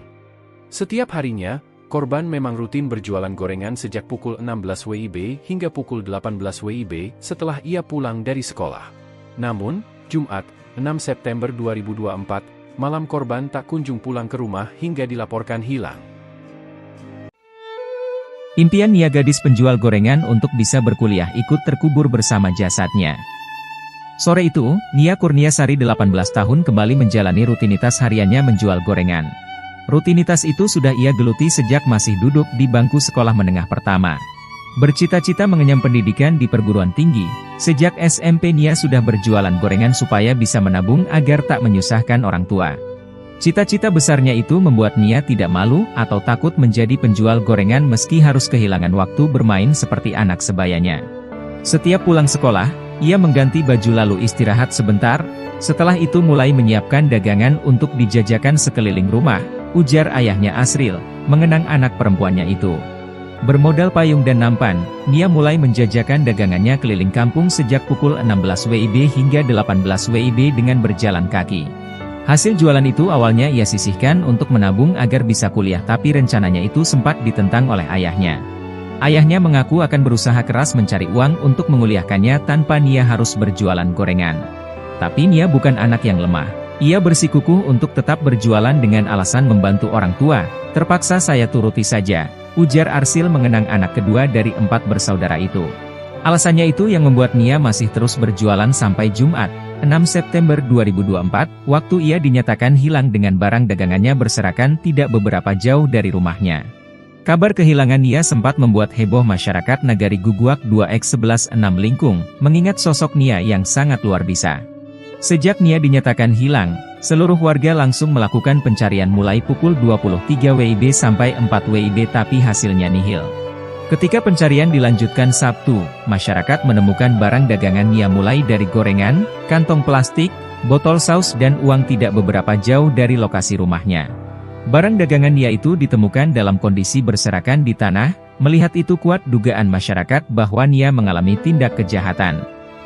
Setiap harinya, korban memang rutin berjualan gorengan sejak pukul 16 WIB hingga pukul 18 WIB setelah ia pulang dari sekolah. Namun, Jumat, 6 September 2024, malam korban tak kunjung pulang ke rumah hingga dilaporkan hilang. Impian Nia gadis penjual gorengan untuk bisa berkuliah ikut terkubur bersama jasadnya. Sore itu, Nia Kurniasari 18 tahun kembali menjalani rutinitas hariannya menjual gorengan. Rutinitas itu sudah ia geluti sejak masih duduk di bangku sekolah menengah pertama. Bercita-cita mengenyam pendidikan di perguruan tinggi, sejak SMP Nia sudah berjualan gorengan supaya bisa menabung agar tak menyusahkan orang tua. Cita-cita besarnya itu membuat Nia tidak malu atau takut menjadi penjual gorengan meski harus kehilangan waktu bermain seperti anak sebayanya. Setiap pulang sekolah, ia mengganti baju lalu istirahat sebentar, setelah itu mulai menyiapkan dagangan untuk dijajakan sekeliling rumah, ujar ayahnya Asril, mengenang anak perempuannya itu. Bermodal payung dan nampan, Nia mulai menjajakan dagangannya keliling kampung sejak pukul 16 WIB hingga 18 WIB dengan berjalan kaki. Hasil jualan itu awalnya ia sisihkan untuk menabung agar bisa kuliah, tapi rencananya itu sempat ditentang oleh ayahnya. Ayahnya mengaku akan berusaha keras mencari uang untuk menguliahkannya tanpa Nia harus berjualan gorengan. Tapi Nia bukan anak yang lemah. Ia bersikukuh untuk tetap berjualan dengan alasan membantu orang tua. Terpaksa saya turuti saja, ujar Arsil mengenang anak kedua dari 4 bersaudara itu. Alasannya itu yang membuat Nia masih terus berjualan sampai Jumat, 6 September 2024, waktu ia dinyatakan hilang dengan barang dagangannya berserakan tidak beberapa jauh dari rumahnya. Kabar kehilangan Nia sempat membuat heboh masyarakat Nagari Guguak 2X116 Lingkung, mengingat sosok Nia yang sangat luar biasa. Sejak Nia dinyatakan hilang, seluruh warga langsung melakukan pencarian mulai pukul 23 WIB sampai 4 WIB tapi hasilnya nihil. Ketika pencarian dilanjutkan Sabtu, masyarakat menemukan barang dagangan Nia mulai dari gorengan, kantong plastik, botol saus dan uang tidak beberapa jauh dari lokasi rumahnya. Barang dagangan Nia itu ditemukan dalam kondisi berserakan di tanah, melihat itu kuat dugaan masyarakat bahwa Nia mengalami tindak kejahatan.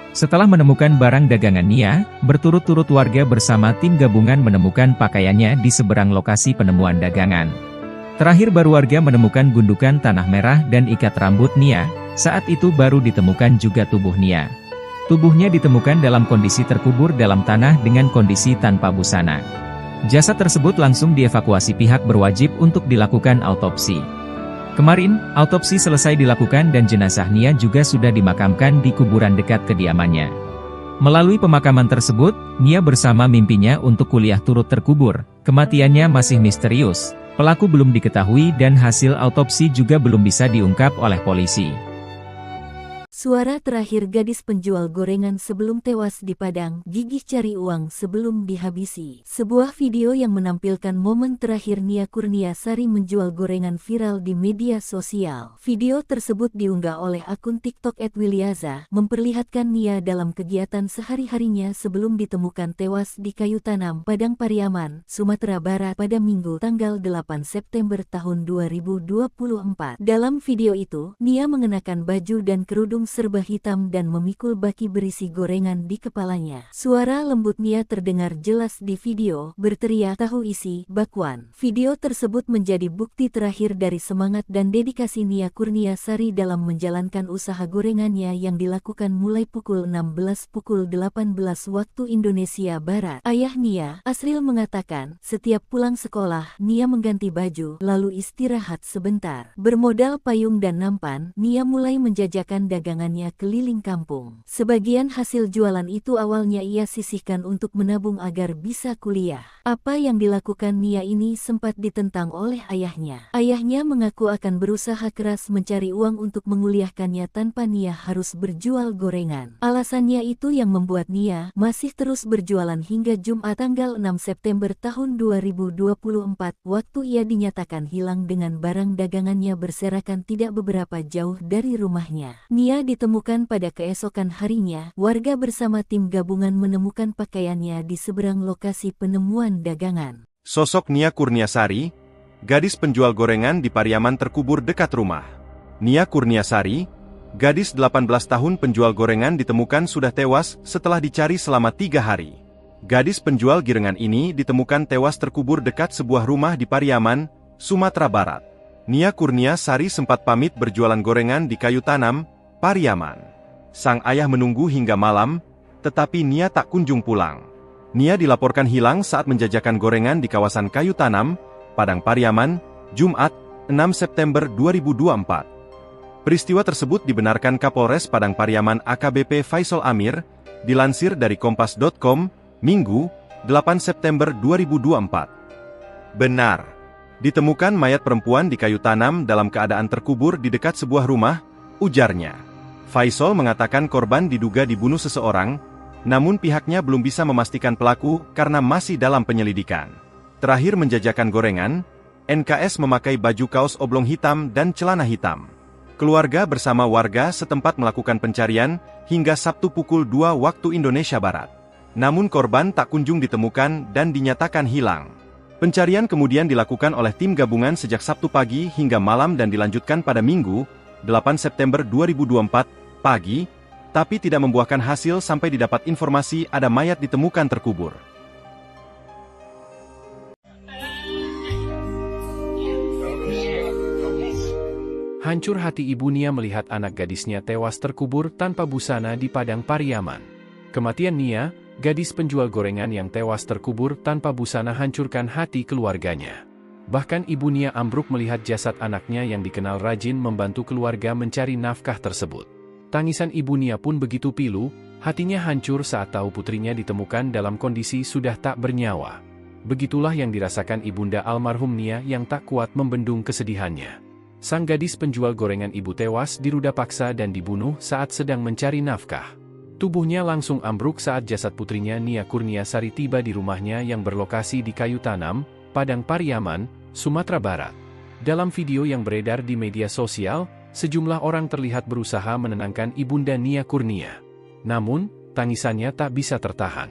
Setelah menemukan barang dagangan Nia, berturut-turut warga bersama tim gabungan menemukan pakaiannya di seberang lokasi penemuan dagangan. Terakhir baru warga menemukan gundukan tanah merah dan ikat rambut Nia, saat itu baru ditemukan juga tubuh Nia. Tubuhnya ditemukan dalam kondisi terkubur dalam tanah dengan kondisi tanpa busana. Jasad tersebut langsung dievakuasi pihak berwajib untuk dilakukan autopsi. Kemarin, autopsi selesai dilakukan dan jenazah Nia juga sudah dimakamkan di kuburan dekat kediamannya. Melalui pemakaman tersebut, Nia bersama mimpinya untuk kuliah turut terkubur. Kematiannya masih misterius, pelaku belum diketahui dan hasil autopsi juga belum bisa diungkap oleh polisi. Suara terakhir gadis penjual gorengan sebelum tewas di Padang, gigih cari uang sebelum dihabisi. Sebuah video yang menampilkan momen terakhir Nia Kurniasari menjual gorengan viral di media sosial. Video tersebut diunggah oleh akun TikTok @wilyaza, memperlihatkan Nia dalam kegiatan sehari-harinya sebelum ditemukan tewas di kayu tanam, Padang Pariaman, Sumatera Barat pada Minggu tanggal 8 September tahun 2024. Dalam video itu, Nia mengenakan baju dan kerudung serba hitam dan memikul baki berisi gorengan di kepalanya. Suara lembut Nia terdengar jelas di video, berteriak tahu isi, bakwan. Video tersebut menjadi bukti terakhir dari semangat dan dedikasi Nia Kurniasari dalam menjalankan usaha gorengannya yang dilakukan mulai pukul 16 pukul 18 waktu Indonesia Barat. Ayah Nia, Asril mengatakan, setiap pulang sekolah, Nia mengganti baju, lalu istirahat sebentar. Bermodal payung dan nampan, Nia mulai menjajakan dagangannya keliling kampung. Sebagian hasil jualan itu awalnya ia sisihkan untuk menabung agar bisa kuliah. Apa yang dilakukan Nia ini sempat ditentang oleh ayahnya. Ayahnya mengaku akan berusaha keras mencari uang untuk menguliahkannya tanpa Nia harus berjual gorengan. Alasannya itu yang membuat Nia masih terus berjualan hingga Jumat tanggal 6 September tahun 2024, waktu ia dinyatakan hilang dengan barang dagangannya berserakan tidak beberapa jauh dari rumahnya. Nia ditemukan pada keesokan harinya, warga bersama tim gabungan menemukan pakaiannya di seberang lokasi penemuan dagangan. Sosok Nia Kurniasari, gadis penjual gorengan di Pariaman terkubur dekat rumah. Nia Kurniasari, gadis 18 tahun penjual gorengan ditemukan sudah tewas setelah dicari selama 3 hari. Gadis penjual girengan ini ditemukan tewas terkubur dekat sebuah rumah di Pariaman, Sumatera Barat. Nia Kurniasari sempat pamit berjualan gorengan di kayu tanam, Pariaman. Sang ayah menunggu hingga malam, tetapi Nia tak kunjung pulang. Nia dilaporkan hilang saat menjajakan gorengan di kawasan kayu tanam, Padang Pariaman, Jumat, 6 September 2024. Peristiwa tersebut dibenarkan Kapolres Padang Pariaman AKBP Faisal Amir, dilansir dari kompas.com, Minggu, 8 September 2024. Benar. Ditemukan mayat perempuan di kayu tanam dalam keadaan terkubur di dekat sebuah rumah, ujarnya. Faisal mengatakan korban diduga dibunuh seseorang, namun pihaknya belum bisa memastikan pelaku karena masih dalam penyelidikan. Terakhir menjajakan gorengan, NKS memakai baju kaos oblong hitam dan celana hitam. Keluarga bersama warga setempat melakukan pencarian hingga Sabtu pukul 2 waktu Indonesia Barat. Namun korban tak kunjung ditemukan dan dinyatakan hilang. Pencarian kemudian dilakukan oleh tim gabungan sejak Sabtu pagi hingga malam dan dilanjutkan pada Minggu, 8 September 2024, pagi, tapi tidak membuahkan hasil sampai didapat informasi ada mayat ditemukan terkubur. Hancur hati ibu Nia melihat anak gadisnya tewas terkubur tanpa busana di Padang Pariaman. Kematian Nia, gadis penjual gorengan yang tewas terkubur tanpa busana, hancurkan hati keluarganya. Bahkan ibu Nia ambruk melihat jasad anaknya yang dikenal rajin membantu keluarga mencari nafkah tersebut. Tangisan ibu Nia pun begitu pilu, hatinya hancur saat tahu putrinya ditemukan dalam kondisi sudah tak bernyawa. Begitulah yang dirasakan ibunda almarhum Nia yang tak kuat membendung kesedihannya. Sang gadis penjual gorengan ibu tewas diruda paksa dan dibunuh saat sedang mencari nafkah. Tubuhnya langsung ambruk saat jasad putrinya Nia Kurniasari tiba di rumahnya yang berlokasi di kayu tanam, Padang Pariaman, Sumatera Barat. Dalam video yang beredar di media sosial, sejumlah orang terlihat berusaha menenangkan ibunda Nia Kurnia. Namun, tangisannya tak bisa tertahan.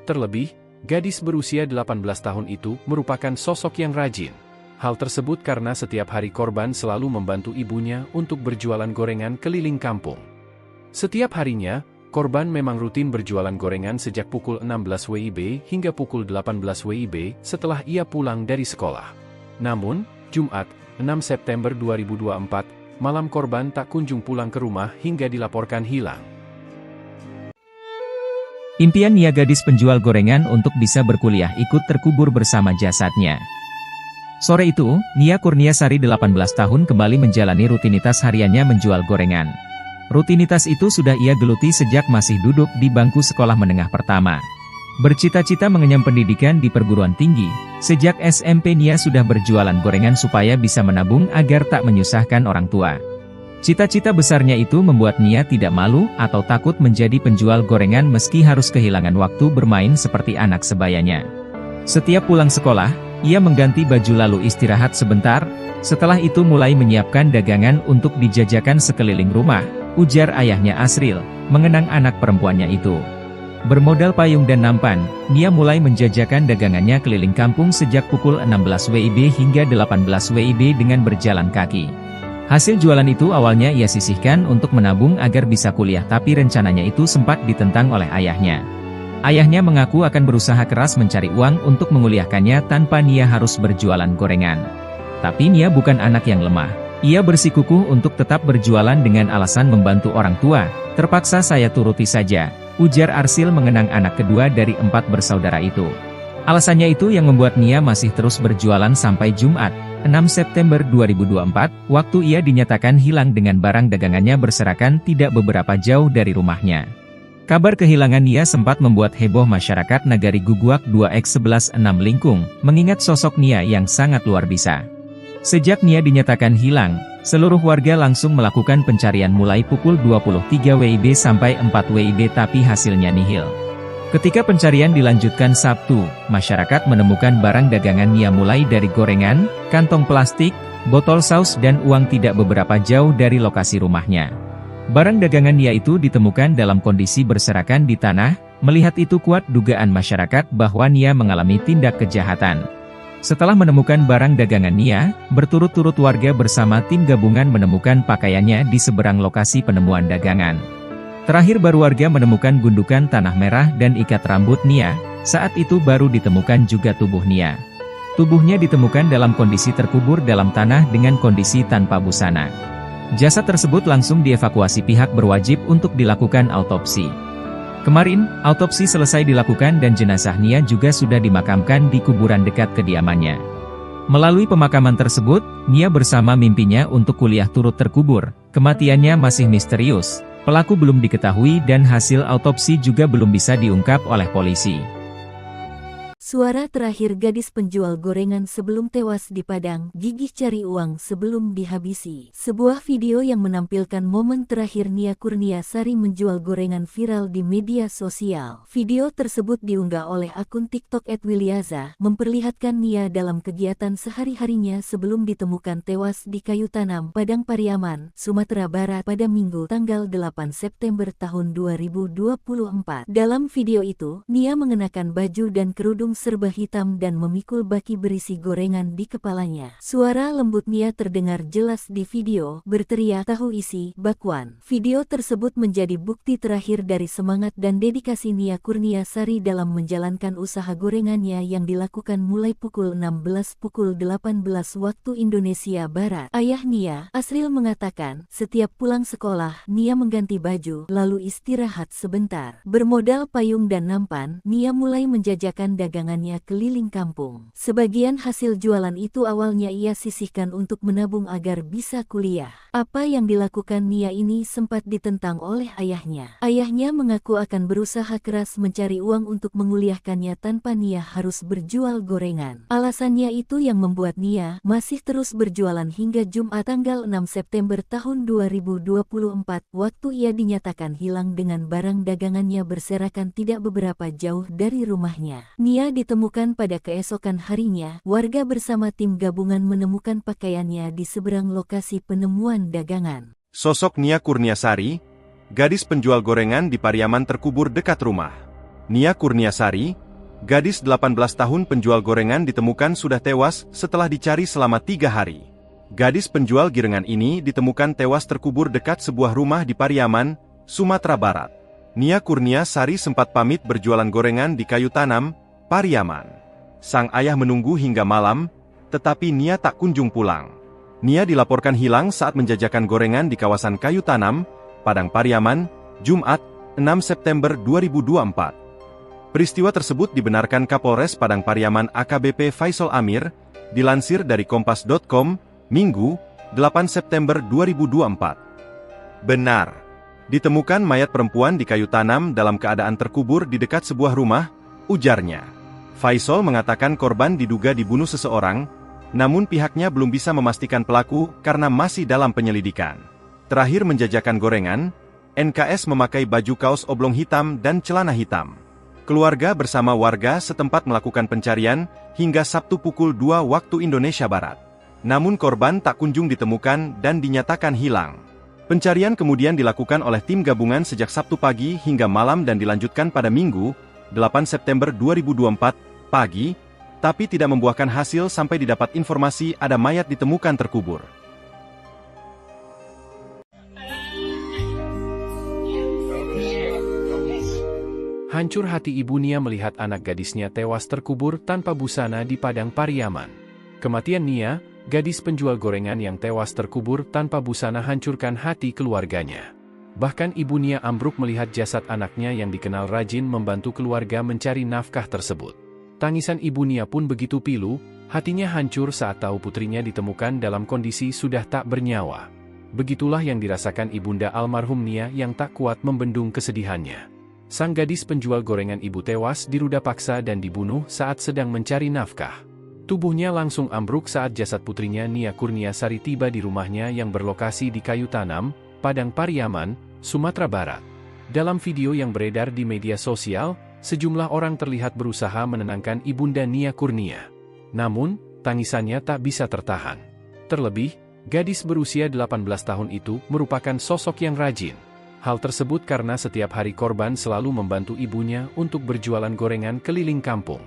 Terlebih, gadis berusia 18 tahun itu merupakan sosok yang rajin. Hal tersebut karena setiap hari korban selalu membantu ibunya untuk berjualan gorengan keliling kampung. Setiap harinya, korban memang rutin berjualan gorengan sejak pukul 16 WIB hingga pukul 18 WIB setelah ia pulang dari sekolah. Namun, Jumat, 6 September 2024, malam korban tak kunjung pulang ke rumah hingga dilaporkan hilang. Impian Nia gadis penjual gorengan untuk bisa berkuliah ikut terkubur bersama jasadnya. Sore itu, Nia Kurniasari 18 tahun kembali menjalani rutinitas hariannya menjual gorengan. Rutinitas itu sudah ia geluti sejak masih duduk di bangku sekolah menengah pertama. Bercita-cita mengenyam pendidikan di perguruan tinggi, sejak SMP Nia sudah berjualan gorengan supaya bisa menabung agar tak menyusahkan orang tua. Cita-cita besarnya itu membuat Nia tidak malu atau takut menjadi penjual gorengan meski harus kehilangan waktu bermain seperti anak sebayanya. Setiap pulang sekolah, ia mengganti baju lalu istirahat sebentar, setelah itu mulai menyiapkan dagangan untuk dijajakan sekeliling rumah, ujar ayahnya Asril, mengenang anak perempuannya itu. Bermodal payung dan nampan, Nia mulai menjajakan dagangannya keliling kampung sejak pukul 16 WIB hingga 18 WIB dengan berjalan kaki. Hasil jualan itu awalnya ia sisihkan untuk menabung agar bisa kuliah, tapi rencananya itu sempat ditentang oleh ayahnya. Ayahnya mengaku akan berusaha keras mencari uang untuk menguliahkannya tanpa Nia harus berjualan gorengan. Tapi Nia bukan anak yang lemah. Ia bersikukuh untuk tetap berjualan dengan alasan membantu orang tua. Terpaksa saya turuti saja, ujar Arsil mengenang anak kedua dari 4 bersaudara itu. Alasannya itu yang membuat Nia masih terus berjualan sampai Jumat, 6 September 2024, waktu ia dinyatakan hilang dengan barang dagangannya berserakan tidak beberapa jauh dari rumahnya. Kabar kehilangan Nia sempat membuat heboh masyarakat Nagari Guguak 2X11 6 Lingkung, mengingat sosok Nia yang sangat luar biasa. Sejak Nia dinyatakan hilang, seluruh warga langsung melakukan pencarian mulai pukul 23 WIB sampai 4 WIB tapi hasilnya nihil. Ketika pencarian dilanjutkan Sabtu, masyarakat menemukan barang dagangan Nia mulai dari gorengan, kantong plastik, botol saus dan uang tidak beberapa jauh dari lokasi rumahnya. Barang dagangan Nia itu ditemukan dalam kondisi berserakan di tanah, melihat itu kuat dugaan masyarakat bahwa Nia mengalami tindak kejahatan. Setelah menemukan barang dagangan Nia, berturut-turut warga bersama tim gabungan menemukan pakaiannya di seberang lokasi penemuan dagangan. Terakhir baru warga menemukan gundukan tanah merah dan ikat rambut Nia, saat itu baru ditemukan juga tubuh Nia. Tubuhnya ditemukan dalam kondisi terkubur dalam tanah dengan kondisi tanpa busana. Jasad tersebut langsung dievakuasi pihak berwajib untuk dilakukan autopsi. Kemarin, autopsi selesai dilakukan dan jenazah Nia juga sudah dimakamkan di kuburan dekat kediamannya. Melalui pemakaman tersebut, Nia bersama mimpinya untuk kuliah turut terkubur. Kematiannya masih misterius. Pelaku belum diketahui dan hasil autopsi juga belum bisa diungkap oleh polisi. Suara terakhir gadis penjual gorengan sebelum tewas di Padang, gigih cari uang sebelum dihabisi. Sebuah video yang menampilkan momen terakhir Nia Kurniasari menjual gorengan viral di media sosial. Video tersebut diunggah oleh akun TikTok @wilyaza, memperlihatkan Nia dalam kegiatan sehari-harinya sebelum ditemukan tewas di kayu tanam, Padang Pariaman, Sumatera Barat pada Minggu tanggal 8 September tahun 2024. Dalam video itu, Nia mengenakan baju dan kerudung serba hitam dan memikul baki berisi gorengan di kepalanya. Suara lembut Nia terdengar jelas di video, berteriak tahu isi, bakwan. Video tersebut menjadi bukti terakhir dari semangat dan dedikasi Nia Kurniasari dalam menjalankan usaha gorengannya yang dilakukan mulai pukul 16 pukul 18 waktu Indonesia Barat. Ayah Nia, Asril mengatakan, setiap pulang sekolah, Nia mengganti baju, lalu istirahat sebentar. Bermodal payung dan nampan, Nia mulai menjajakan dagangannya keliling kampung. Sebagian hasil jualan itu awalnya ia sisihkan untuk menabung agar bisa kuliah. Apa yang dilakukan Nia ini sempat ditentang oleh ayahnya. Ayahnya mengaku akan berusaha keras mencari uang untuk menguliahkannya tanpa Nia harus berjual gorengan. Alasannya itu yang membuat Nia masih terus berjualan hingga Jumat tanggal 6 September tahun 2024, waktu ia dinyatakan hilang dengan barang dagangannya berserakan tidak beberapa jauh dari rumahnya. Nia ditemukan pada keesokan harinya, warga bersama tim gabungan menemukan pakaiannya di seberang lokasi penemuan dagangan. Sosok Nia Kurniasari, gadis penjual gorengan di Pariaman terkubur dekat rumah. Nia Kurniasari, gadis 18 tahun penjual gorengan ditemukan sudah tewas setelah dicari selama 3 hari. Gadis penjual gorengan ini ditemukan tewas terkubur dekat sebuah rumah di Pariaman, Sumatera Barat. Nia Kurniasari sempat pamit berjualan gorengan di kayu tanam, Pariaman. Sang ayah menunggu hingga malam, tetapi Nia tak kunjung pulang. Nia dilaporkan hilang saat menjajakan gorengan di kawasan kayu tanam, Padang Pariaman, Jumat, 6 September 2024. Peristiwa tersebut dibenarkan Kapolres Padang Pariaman AKBP Faisal Amir, dilansir dari Kompas.com, Minggu, 8 September 2024. Benar. Ditemukan mayat perempuan di kayu tanam dalam keadaan terkubur di dekat sebuah rumah, ujarnya. Faisal mengatakan korban diduga dibunuh seseorang, namun pihaknya belum bisa memastikan pelaku karena masih dalam penyelidikan. Terakhir menjajakan gorengan, NKS memakai baju kaos oblong hitam dan celana hitam. Keluarga bersama warga setempat melakukan pencarian hingga Sabtu pukul 2 waktu Indonesia Barat. Namun korban tak kunjung ditemukan dan dinyatakan hilang. Pencarian kemudian dilakukan oleh tim gabungan sejak Sabtu pagi hingga malam dan dilanjutkan pada Minggu, 8 September 2024, pagi, tapi tidak membuahkan hasil sampai didapat informasi ada mayat ditemukan terkubur. Hancur hati ibu Nia melihat anak gadisnya tewas terkubur tanpa busana di Padang Pariaman. Kematian Nia, gadis penjual gorengan yang tewas terkubur tanpa busana hancurkan hati keluarganya. Bahkan ibu Nia ambruk melihat jasad anaknya yang dikenal rajin membantu keluarga mencari nafkah tersebut. Tangisan ibu Nia pun begitu pilu, hatinya hancur saat tahu putrinya ditemukan dalam kondisi sudah tak bernyawa. Begitulah yang dirasakan ibunda almarhum Nia yang tak kuat membendung kesedihannya. Sang gadis penjual gorengan ibu tewas diruda paksa dan dibunuh saat sedang mencari nafkah. Tubuhnya langsung ambruk saat jasad putrinya Nia Kurniasari tiba di rumahnya yang berlokasi di Kayu Tanam, Padang Pariaman, Sumatera Barat. Dalam video yang beredar di media sosial, sejumlah orang terlihat berusaha menenangkan ibunda Nia Kurnia. Namun, tangisannya tak bisa tertahan. Terlebih, gadis berusia 18 tahun itu merupakan sosok yang rajin. Hal tersebut karena setiap hari korban selalu membantu ibunya untuk berjualan gorengan keliling kampung.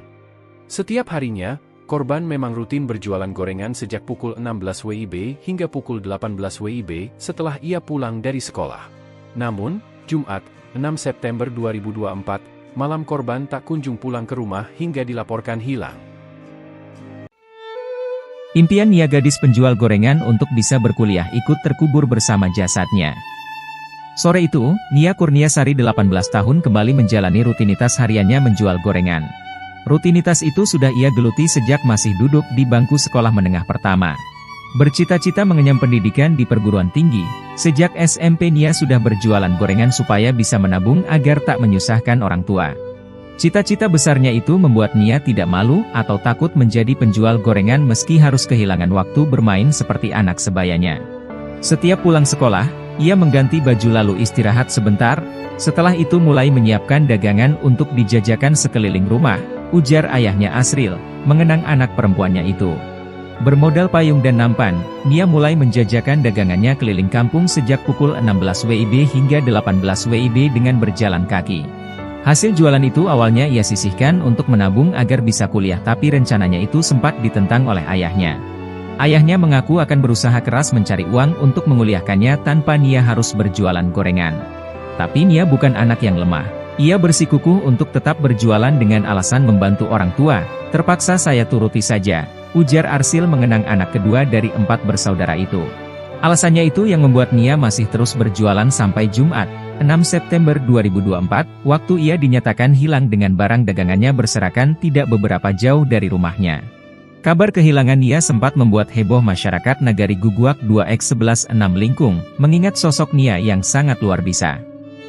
Setiap harinya, korban memang rutin berjualan gorengan sejak pukul 16 WIB hingga pukul 18 WIB setelah ia pulang dari sekolah. Namun, Jumat, 6 September 2024, malam korban tak kunjung pulang ke rumah hingga dilaporkan hilang. Impian Nia gadis penjual gorengan untuk bisa berkuliah ikut terkubur bersama jasadnya. Sore itu, Nia Kurniasari 18 tahun kembali menjalani rutinitas hariannya menjual gorengan. Rutinitas itu sudah ia geluti sejak masih duduk di bangku sekolah menengah pertama. Bercita-cita mengenyam pendidikan di perguruan tinggi, sejak SMP Nia sudah berjualan gorengan supaya bisa menabung agar tak menyusahkan orang tua. Cita-cita besarnya itu membuat Nia tidak malu atau takut menjadi penjual gorengan meski harus kehilangan waktu bermain seperti anak sebayanya. Setiap pulang sekolah, ia mengganti baju lalu istirahat sebentar, setelah itu mulai menyiapkan dagangan untuk dijajakan sekeliling rumah, ujar ayahnya Asril, mengenang anak perempuannya itu. Bermodal payung dan nampan, Nia mulai menjajakan dagangannya keliling kampung sejak pukul 16 WIB hingga 18 WIB dengan berjalan kaki. Hasil jualan itu awalnya ia sisihkan untuk menabung agar bisa kuliah, tapi rencananya itu sempat ditentang oleh ayahnya. Ayahnya mengaku akan berusaha keras mencari uang untuk menguliahkannya tanpa Nia harus berjualan gorengan. Tapi Nia bukan anak yang lemah. Ia bersikukuh untuk tetap berjualan dengan alasan membantu orang tua. Terpaksa saya turuti saja, ujar Arsil mengenang anak kedua dari 4 bersaudara itu. Alasannya itu yang membuat Nia masih terus berjualan sampai Jumat, 6 September 2024, waktu ia dinyatakan hilang dengan barang dagangannya berserakan tidak beberapa jauh dari rumahnya. Kabar kehilangan Nia sempat membuat heboh masyarakat Nagari Guguak 2X11 6 Lingkung, mengingat sosok Nia yang sangat luar biasa.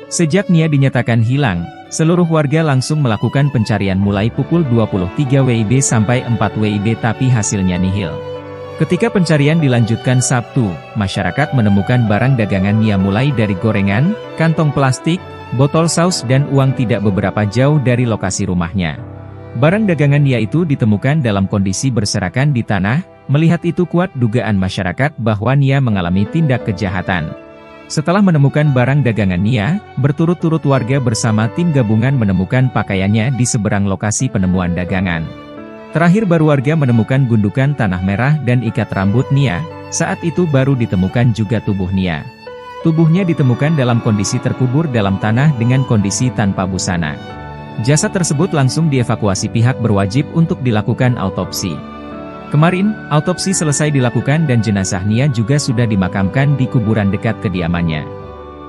Sejak Nia dinyatakan hilang, seluruh warga langsung melakukan pencarian mulai pukul 23 WIB sampai 4 WIB tapi hasilnya nihil. Ketika pencarian dilanjutkan Sabtu, masyarakat menemukan barang dagangan Nia mulai dari gorengan, kantong plastik, botol saus dan uang tidak beberapa jauh dari lokasi rumahnya. Barang dagangan Nia itu ditemukan dalam kondisi berserakan di tanah, melihat itu kuat dugaan masyarakat bahwa Nia mengalami tindak kejahatan. Setelah menemukan barang dagangan Nia, berturut-turut warga bersama tim gabungan menemukan pakaiannya di seberang lokasi penemuan dagangan. Terakhir baru warga menemukan gundukan tanah merah dan ikat rambut Nia, saat itu baru ditemukan juga tubuh Nia. Tubuhnya ditemukan dalam kondisi terkubur dalam tanah dengan kondisi tanpa busana. Jasad tersebut langsung dievakuasi pihak berwajib untuk dilakukan autopsi. Kemarin, autopsi selesai dilakukan dan jenazah Nia juga sudah dimakamkan di kuburan dekat kediamannya.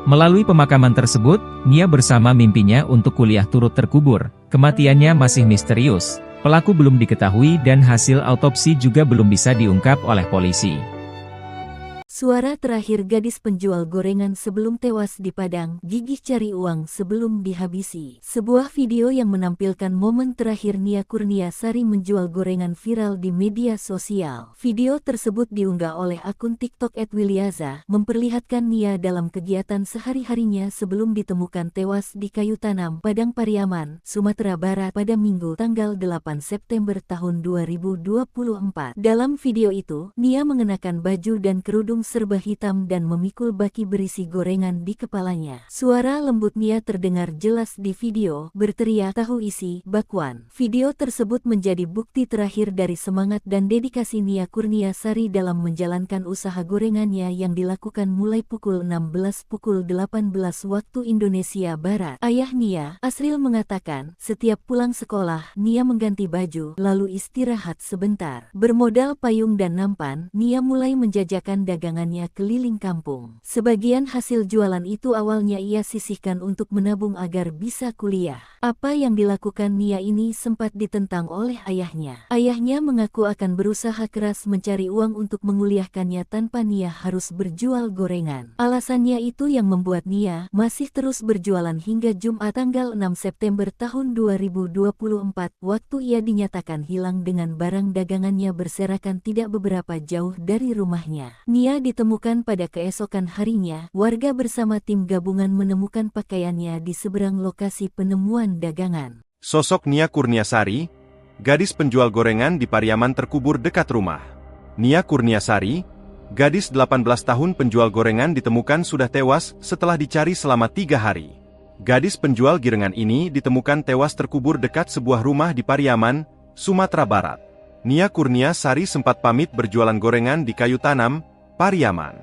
Melalui pemakaman tersebut, Nia bersama mimpinya untuk kuliah turut terkubur. Kematiannya masih misterius, pelaku belum diketahui dan hasil autopsi juga belum bisa diungkap oleh polisi. Suara terakhir gadis penjual gorengan sebelum tewas di Padang, gigih cari uang sebelum dihabisi. Sebuah video yang menampilkan momen terakhir Nia Kurniasari menjual gorengan viral di media sosial. Video tersebut diunggah oleh akun TikTok @wilyaza, memperlihatkan Nia dalam kegiatan sehari-harinya sebelum ditemukan tewas di kayu tanam, Padang Pariaman, Sumatera Barat pada Minggu tanggal 8 September tahun 2024. Dalam video itu, Nia mengenakan baju dan kerudung serba hitam dan memikul baki berisi gorengan di kepalanya. Suara lembut Nia terdengar jelas di video, berteriak tahu isi, bakwan. Video tersebut menjadi bukti terakhir dari semangat dan dedikasi Nia Kurniasari dalam menjalankan usaha gorengannya yang dilakukan mulai pukul 16 pukul 18 waktu Indonesia Barat. Ayah Nia, Asril mengatakan, setiap pulang sekolah, Nia mengganti baju, lalu istirahat sebentar. Bermodal payung dan nampan, Nia mulai menjajakan dagangannya keliling kampung. Sebagian hasil jualan itu awalnya ia sisihkan untuk menabung agar bisa kuliah. Apa yang dilakukan Nia ini sempat ditentang oleh ayahnya. Ayahnya mengaku akan berusaha keras mencari uang untuk menguliahkannya tanpa Nia harus berjual gorengan. Alasannya itu yang membuat Nia masih terus berjualan hingga Jumat tanggal 6 September tahun 2024, waktu ia dinyatakan hilang dengan barang dagangannya berserakan tidak beberapa jauh dari rumahnya. Nia ditemukan pada keesokan harinya, warga bersama tim gabungan menemukan pakaiannya di seberang lokasi penemuan dagangan. Sosok Nia Kurniasari, gadis penjual gorengan di Pariaman terkubur dekat rumah. Nia Kurniasari, gadis 18 tahun penjual gorengan ditemukan sudah tewas setelah dicari selama 3 hari. Gadis penjual girengan ini ditemukan tewas terkubur dekat sebuah rumah di Pariaman, Sumatera Barat. Nia Kurniasari sempat pamit berjualan gorengan di kayu tanam, Pariaman.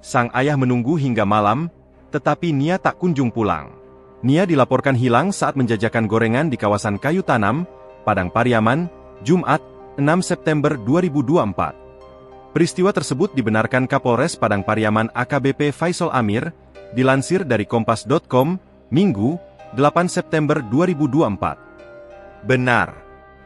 Sang ayah menunggu hingga malam, tetapi Nia tak kunjung pulang. Nia dilaporkan hilang saat menjajakan gorengan di kawasan kayu tanam, Padang Pariaman, Jumat, 6 September 2024. Peristiwa tersebut dibenarkan Kapolres Padang Pariaman AKBP Faisal Amir, dilansir dari kompas.com, Minggu, 8 September 2024. Benar,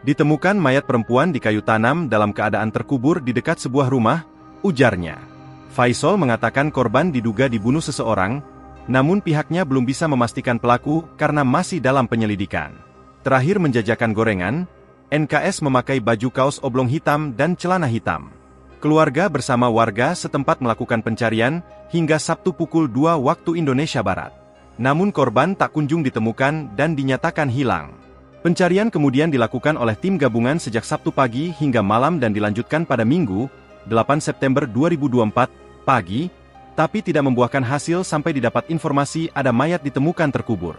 ditemukan mayat perempuan di kayu tanam dalam keadaan terkubur di dekat sebuah rumah, ujarnya. Faisal mengatakan korban diduga dibunuh seseorang, namun pihaknya belum bisa memastikan pelaku karena masih dalam penyelidikan. Terakhir menjajakan gorengan, NKS memakai baju kaos oblong hitam dan celana hitam. Keluarga bersama warga setempat melakukan pencarian hingga Sabtu pukul 2 waktu Indonesia Barat. Namun korban tak kunjung ditemukan dan dinyatakan hilang. Pencarian kemudian dilakukan oleh tim gabungan sejak Sabtu pagi hingga malam dan dilanjutkan pada Minggu, 8 September 2024, pagi, tapi tidak membuahkan hasil sampai didapat informasi ada mayat ditemukan terkubur.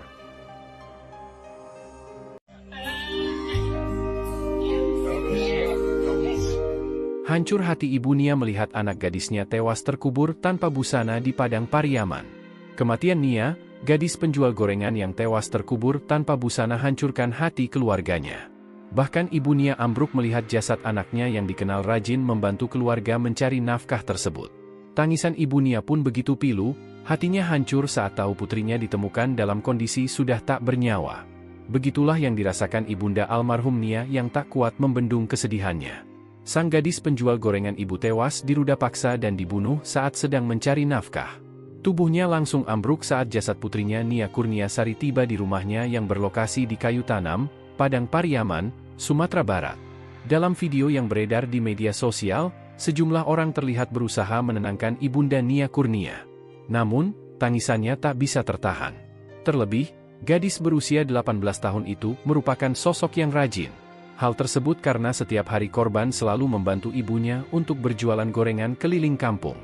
Hancur hati ibu Nia melihat anak gadisnya tewas terkubur tanpa busana di Padang Pariaman. Kematian Nia, gadis penjual gorengan yang tewas terkubur tanpa busana hancurkan hati keluarganya. Bahkan ibu Nia ambruk melihat jasad anaknya yang dikenal rajin membantu keluarga mencari nafkah tersebut. Tangisan ibu Nia pun begitu pilu, hatinya hancur saat tahu putrinya ditemukan dalam kondisi sudah tak bernyawa. Begitulah yang dirasakan ibunda almarhum Nia yang tak kuat membendung kesedihannya. Sang gadis penjual gorengan ibu tewas diruda paksa dan dibunuh saat sedang mencari nafkah. Tubuhnya langsung ambruk saat jasad putrinya Nia Kurniasari tiba di rumahnya yang berlokasi di kayu tanam, Padang Pariaman, Sumatera Barat. Dalam video yang beredar di media sosial, sejumlah orang terlihat berusaha menenangkan ibunda Nia Kurnia. Namun, tangisannya tak bisa tertahan. Terlebih, gadis berusia 18 tahun itu merupakan sosok yang rajin. Hal tersebut karena setiap hari korban selalu membantu ibunya untuk berjualan gorengan keliling kampung.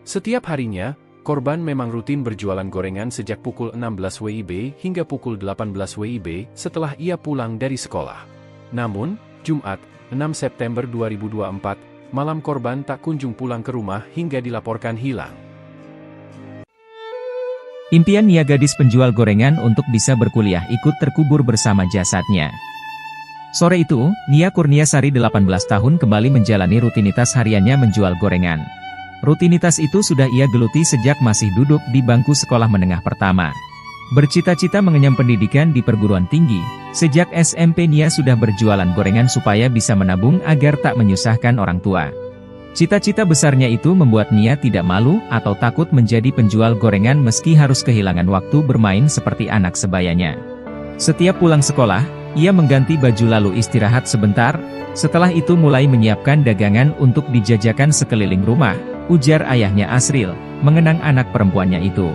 Setiap harinya, korban memang rutin berjualan gorengan sejak pukul 16 WIB hingga pukul 18 WIB setelah ia pulang dari sekolah. Namun, Jumat, 6 September 2024, malam korban tak kunjung pulang ke rumah hingga dilaporkan hilang. Impian Nia gadis penjual gorengan untuk bisa berkuliah ikut terkubur bersama jasadnya. Sore itu, Nia Kurniasari 18 tahun kembali menjalani rutinitas hariannya menjual gorengan. Rutinitas itu sudah ia geluti sejak masih duduk di bangku sekolah menengah pertama. Bercita-cita mengenyam pendidikan di perguruan tinggi, sejak SMP Nia sudah berjualan gorengan supaya bisa menabung agar tak menyusahkan orang tua. Cita-cita besarnya itu membuat Nia tidak malu atau takut menjadi penjual gorengan meski harus kehilangan waktu bermain seperti anak sebayanya. Setiap pulang sekolah, ia mengganti baju lalu istirahat sebentar, setelah itu mulai menyiapkan dagangan untuk dijajakan sekeliling rumah, ujar ayahnya Asril, mengenang anak perempuannya itu.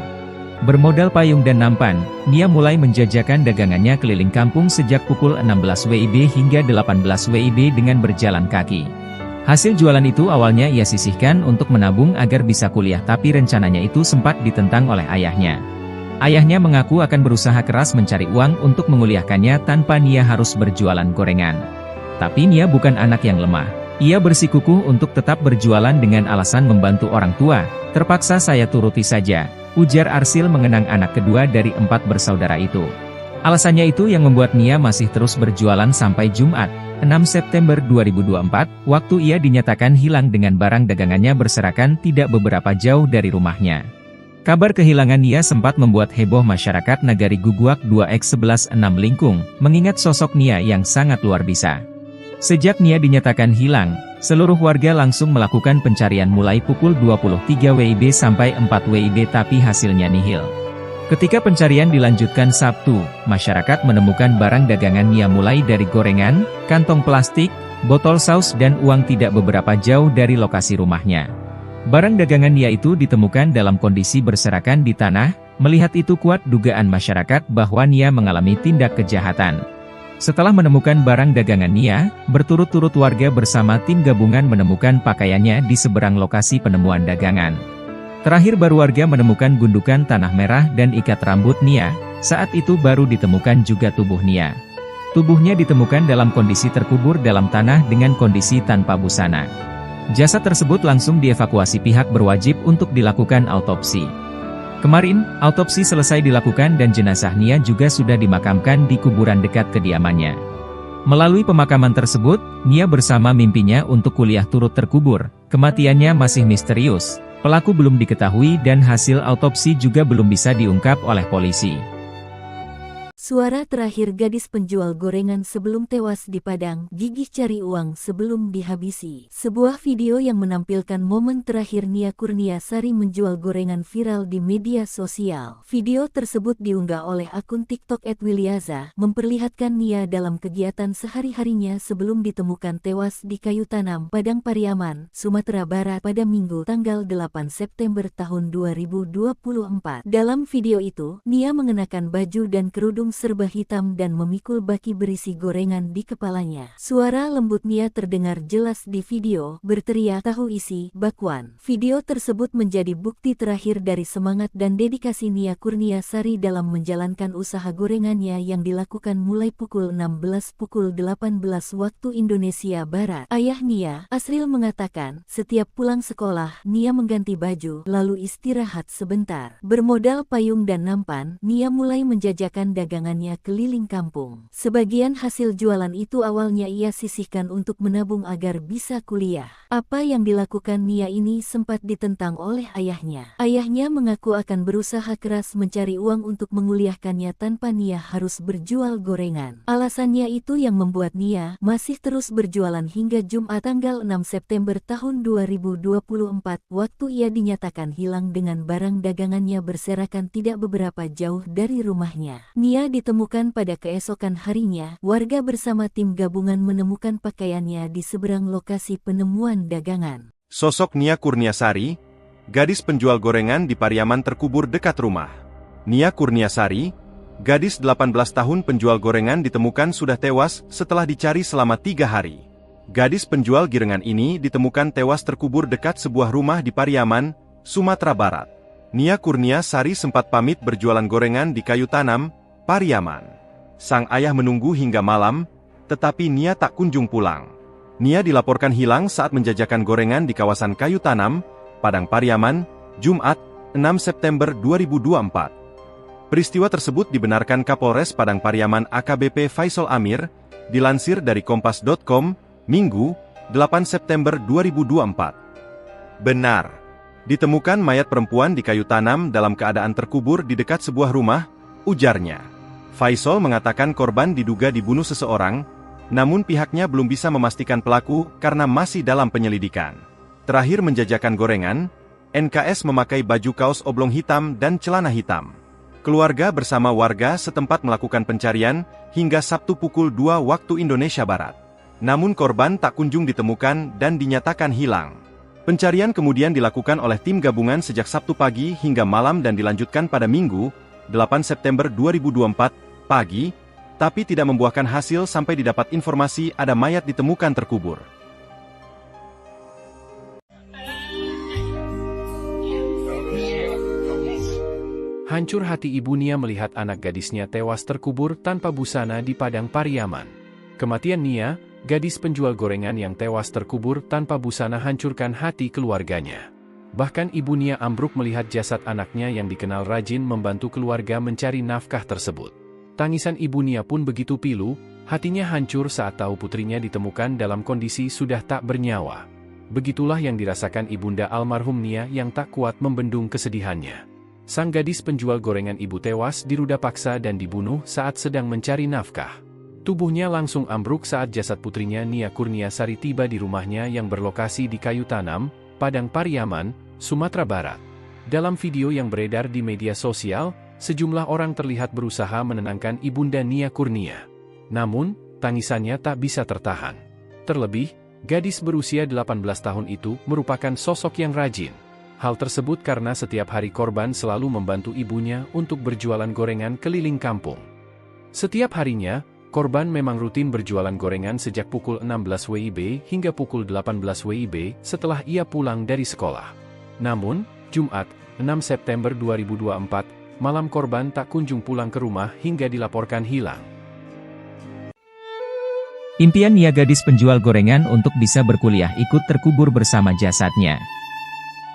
Bermodal payung dan nampan, Nia mulai menjajakan dagangannya keliling kampung sejak pukul 16 WIB hingga 18 WIB dengan berjalan kaki. Hasil jualan itu awalnya ia sisihkan untuk menabung agar bisa kuliah, tapi rencananya itu sempat ditentang oleh ayahnya. Ayahnya mengaku akan berusaha keras mencari uang untuk menguliahkannya tanpa Nia harus berjualan gorengan. Tapi Nia bukan anak yang lemah. Ia bersikukuh untuk tetap berjualan dengan alasan membantu orang tua. Terpaksa saya turuti saja, ujar Arsil mengenang anak kedua dari 4 bersaudara itu. Alasannya itu yang membuat Nia masih terus berjualan sampai Jumat, 6 September 2024, waktu ia dinyatakan hilang dengan barang dagangannya berserakan tidak beberapa jauh dari rumahnya. Kabar kehilangan Nia sempat membuat heboh masyarakat Nagari Guguak 2X116 Lingkung, mengingat sosok Nia yang sangat luar biasa. Sejak Nia dinyatakan hilang, seluruh warga langsung melakukan pencarian mulai pukul 23 WIB sampai 4 WIB tapi hasilnya nihil. Ketika pencarian dilanjutkan Sabtu, masyarakat menemukan barang dagangan Nia mulai dari gorengan, kantong plastik, botol saus dan uang tidak beberapa jauh dari lokasi rumahnya. Barang dagangan Nia itu ditemukan dalam kondisi berserakan di tanah, melihat itu kuat dugaan masyarakat bahwa Nia mengalami tindak kejahatan. Setelah menemukan barang dagangan Nia, berturut-turut warga bersama tim gabungan menemukan pakaiannya di seberang lokasi penemuan dagangan. Terakhir baru warga menemukan gundukan tanah merah dan ikat rambut Nia, saat itu baru ditemukan juga tubuh Nia. Tubuhnya ditemukan dalam kondisi terkubur dalam tanah dengan kondisi tanpa busana. Jasad tersebut langsung dievakuasi pihak berwajib untuk dilakukan autopsi. Kemarin, autopsi selesai dilakukan dan jenazah Nia juga sudah dimakamkan di kuburan dekat kediamannya. Melalui pemakaman tersebut, Nia bersama mimpinya untuk kuliah turut terkubur. Kematiannya masih misterius. Pelaku belum diketahui dan hasil autopsi juga belum bisa diungkap oleh polisi. Suara terakhir gadis penjual gorengan sebelum tewas di Padang, gigih cari uang sebelum dihabisi. Sebuah video yang menampilkan momen terakhir Nia Kurniasari menjual gorengan viral di media sosial. Video tersebut diunggah oleh akun TikTok @Wilyaza, memperlihatkan Nia dalam kegiatan sehari-harinya sebelum ditemukan tewas di kayu tanam, Padang Pariaman, Sumatera Barat pada Minggu tanggal 8 September tahun 2024. Dalam video itu, Nia mengenakan baju dan kerudung serba hitam dan memikul baki berisi gorengan di kepalanya. Suara lembut Nia terdengar jelas di video, berteriak tahu isi, bakwan. Video tersebut menjadi bukti terakhir dari semangat dan dedikasi Nia Kurniasari dalam menjalankan usaha gorengannya yang dilakukan mulai pukul 16 pukul 18 waktu Indonesia Barat. Ayah Nia, Asril mengatakan, setiap pulang sekolah, Nia mengganti baju, lalu istirahat sebentar. Bermodal payung dan nampan, Nia mulai menjajakan dagangannya keliling kampung. Sebagian hasil jualan itu awalnya ia sisihkan untuk menabung agar bisa kuliah. Apa yang dilakukan Nia ini sempat ditentang oleh ayahnya. Ayahnya mengaku akan berusaha keras mencari uang untuk menguliahkannya tanpa Nia harus berjual gorengan. Alasannya itu yang membuat Nia masih terus berjualan hingga Jumat tanggal 6 September tahun 2024, waktu ia dinyatakan hilang dengan barang dagangannya berserakan tidak beberapa jauh dari rumahnya. Nia ditemukan pada keesokan harinya, warga bersama tim gabungan menemukan pakaiannya di seberang lokasi penemuan dagangan. Sosok Nia Kurniasari, gadis penjual gorengan di Pariaman terkubur dekat rumah. Nia Kurniasari, gadis 18 tahun penjual gorengan ditemukan sudah tewas setelah dicari selama 3 hari. Gadis penjual girengan ini ditemukan tewas terkubur dekat sebuah rumah di Pariaman, Sumatera Barat. Nia Kurniasari sempat pamit berjualan gorengan di kayu tanam, Pariaman. Sang ayah menunggu hingga malam, tetapi Nia tak kunjung pulang. Nia dilaporkan hilang saat menjajakan gorengan di kawasan kayu tanam, Padang Pariaman, Jumat, 6 September 2024. Peristiwa tersebut dibenarkan Kapolres Padang Pariaman AKBP Faisal Amir, dilansir dari Kompas.com, Minggu, 8 September 2024. Benar. Ditemukan mayat perempuan di kayu tanam dalam keadaan terkubur di dekat sebuah rumah, ujarnya. Faisal mengatakan korban diduga dibunuh seseorang, namun pihaknya belum bisa memastikan pelaku karena masih dalam penyelidikan. Terakhir menjajakan gorengan, NKS memakai baju kaos oblong hitam dan celana hitam. Keluarga bersama warga setempat melakukan pencarian hingga Sabtu pukul 2 waktu Indonesia Barat. Namun korban tak kunjung ditemukan dan dinyatakan hilang. Pencarian kemudian dilakukan oleh tim gabungan sejak Sabtu pagi hingga malam dan dilanjutkan pada Minggu, 8 September 2024, pagi, tapi tidak membuahkan hasil sampai didapat informasi ada mayat ditemukan terkubur. Hancur hati ibu Nia melihat anak gadisnya tewas terkubur tanpa busana di Padang Pariaman. Kematian Nia, gadis penjual gorengan yang tewas terkubur tanpa busana, hancurkan hati keluarganya. Bahkan ibu Nia ambruk melihat jasad anaknya yang dikenal rajin membantu keluarga mencari nafkah tersebut. Tangisan ibu Nia pun begitu pilu, hatinya hancur saat tahu putrinya ditemukan dalam kondisi sudah tak bernyawa. Begitulah yang dirasakan ibunda almarhum Nia yang tak kuat membendung kesedihannya. Sang gadis penjual gorengan ibu tewas diruda paksa dan dibunuh saat sedang mencari nafkah. Tubuhnya langsung ambruk saat jasad putrinya Nia Kurniasari tiba di rumahnya yang berlokasi di Kayu Tanam, Padang Pariaman, Sumatera Barat. Dalam video yang beredar di media sosial, sejumlah orang terlihat berusaha menenangkan ibunda Nia Kurnia. Namun, tangisannya tak bisa tertahan. Terlebih, gadis berusia 18 tahun itu merupakan sosok yang rajin. Hal tersebut karena setiap hari korban selalu membantu ibunya untuk berjualan gorengan keliling kampung. Setiap harinya, korban memang rutin berjualan gorengan sejak pukul 16 WIB hingga pukul 18 WIB setelah ia pulang dari sekolah. Namun, Jumat, 6 September 2024, malam korban tak kunjung pulang ke rumah hingga dilaporkan hilang. Impian Nia gadis penjual gorengan untuk bisa berkuliah ikut terkubur bersama jasadnya.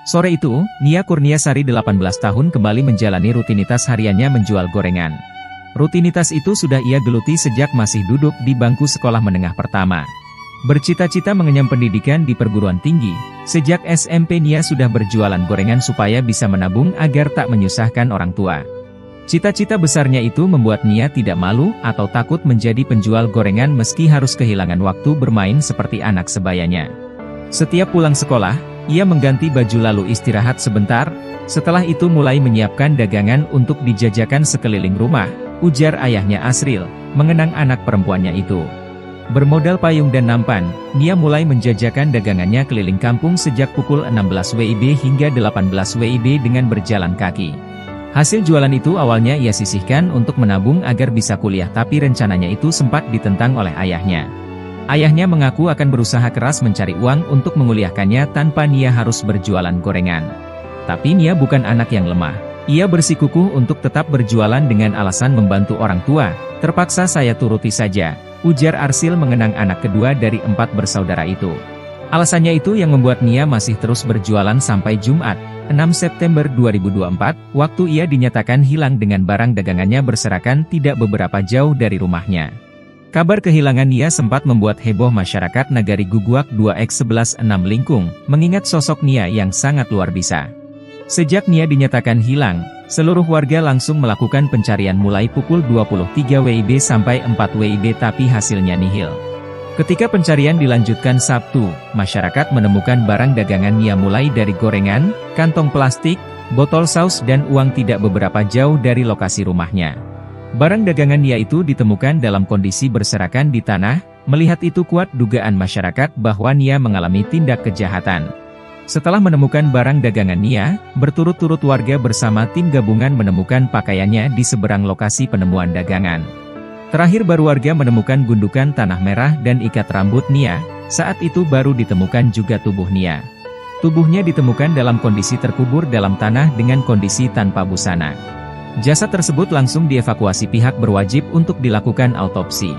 Sore itu, Nia Kurniasari 18 tahun kembali menjalani rutinitas hariannya menjual gorengan. Rutinitas itu sudah ia geluti sejak masih duduk di bangku sekolah menengah pertama. Bercita-cita mengenyam pendidikan di perguruan tinggi, sejak SMP Nia sudah berjualan gorengan supaya bisa menabung agar tak menyusahkan orang tua. Cita-cita besarnya itu membuat Nia tidak malu atau takut menjadi penjual gorengan meski harus kehilangan waktu bermain seperti anak sebayanya. Setiap pulang sekolah, ia mengganti baju lalu istirahat sebentar, setelah itu mulai menyiapkan dagangan untuk dijajakan sekeliling rumah, ujar ayahnya Asril, mengenang anak perempuannya itu. Bermodal payung dan nampan, Nia mulai menjajakan dagangannya keliling kampung sejak pukul 16 WIB hingga 18 WIB dengan berjalan kaki. Hasil jualan itu awalnya ia sisihkan untuk menabung agar bisa kuliah, tapi rencananya itu sempat ditentang oleh ayahnya. Ayahnya mengaku akan berusaha keras mencari uang untuk menguliahkannya tanpa Nia harus berjualan gorengan. Tapi Nia bukan anak yang lemah. Ia bersikukuh untuk tetap berjualan dengan alasan membantu orang tua. Terpaksa saya turuti saja, ujar Arsil mengenang anak kedua dari 4 bersaudara itu. Alasannya itu yang membuat Nia masih terus berjualan sampai Jumat, 6 September 2024, waktu ia dinyatakan hilang dengan barang dagangannya berserakan tidak beberapa jauh dari rumahnya. Kabar kehilangan Nia sempat membuat heboh masyarakat Nagari Guguak 2X116 Lingkung, mengingat sosok Nia yang sangat luar biasa. Sejak Nia dinyatakan hilang, seluruh warga langsung melakukan pencarian mulai pukul 23 WIB sampai 4 WIB tapi hasilnya nihil. Ketika pencarian dilanjutkan Sabtu, masyarakat menemukan barang dagangan Nia mulai dari gorengan, kantong plastik, botol saus dan uang tidak beberapa jauh dari lokasi rumahnya. Barang dagangan Nia itu ditemukan dalam kondisi berserakan di tanah, melihat itu kuat dugaan masyarakat bahwa Nia mengalami tindak kejahatan. Setelah menemukan barang dagangan Nia, berturut-turut warga bersama tim gabungan menemukan pakaiannya di seberang lokasi penemuan dagangan. Terakhir baru warga menemukan gundukan tanah merah dan ikat rambut Nia, saat itu baru ditemukan juga tubuh Nia. Tubuhnya ditemukan dalam kondisi terkubur dalam tanah dengan kondisi tanpa busana. Jasad tersebut langsung dievakuasi pihak berwajib untuk dilakukan autopsi.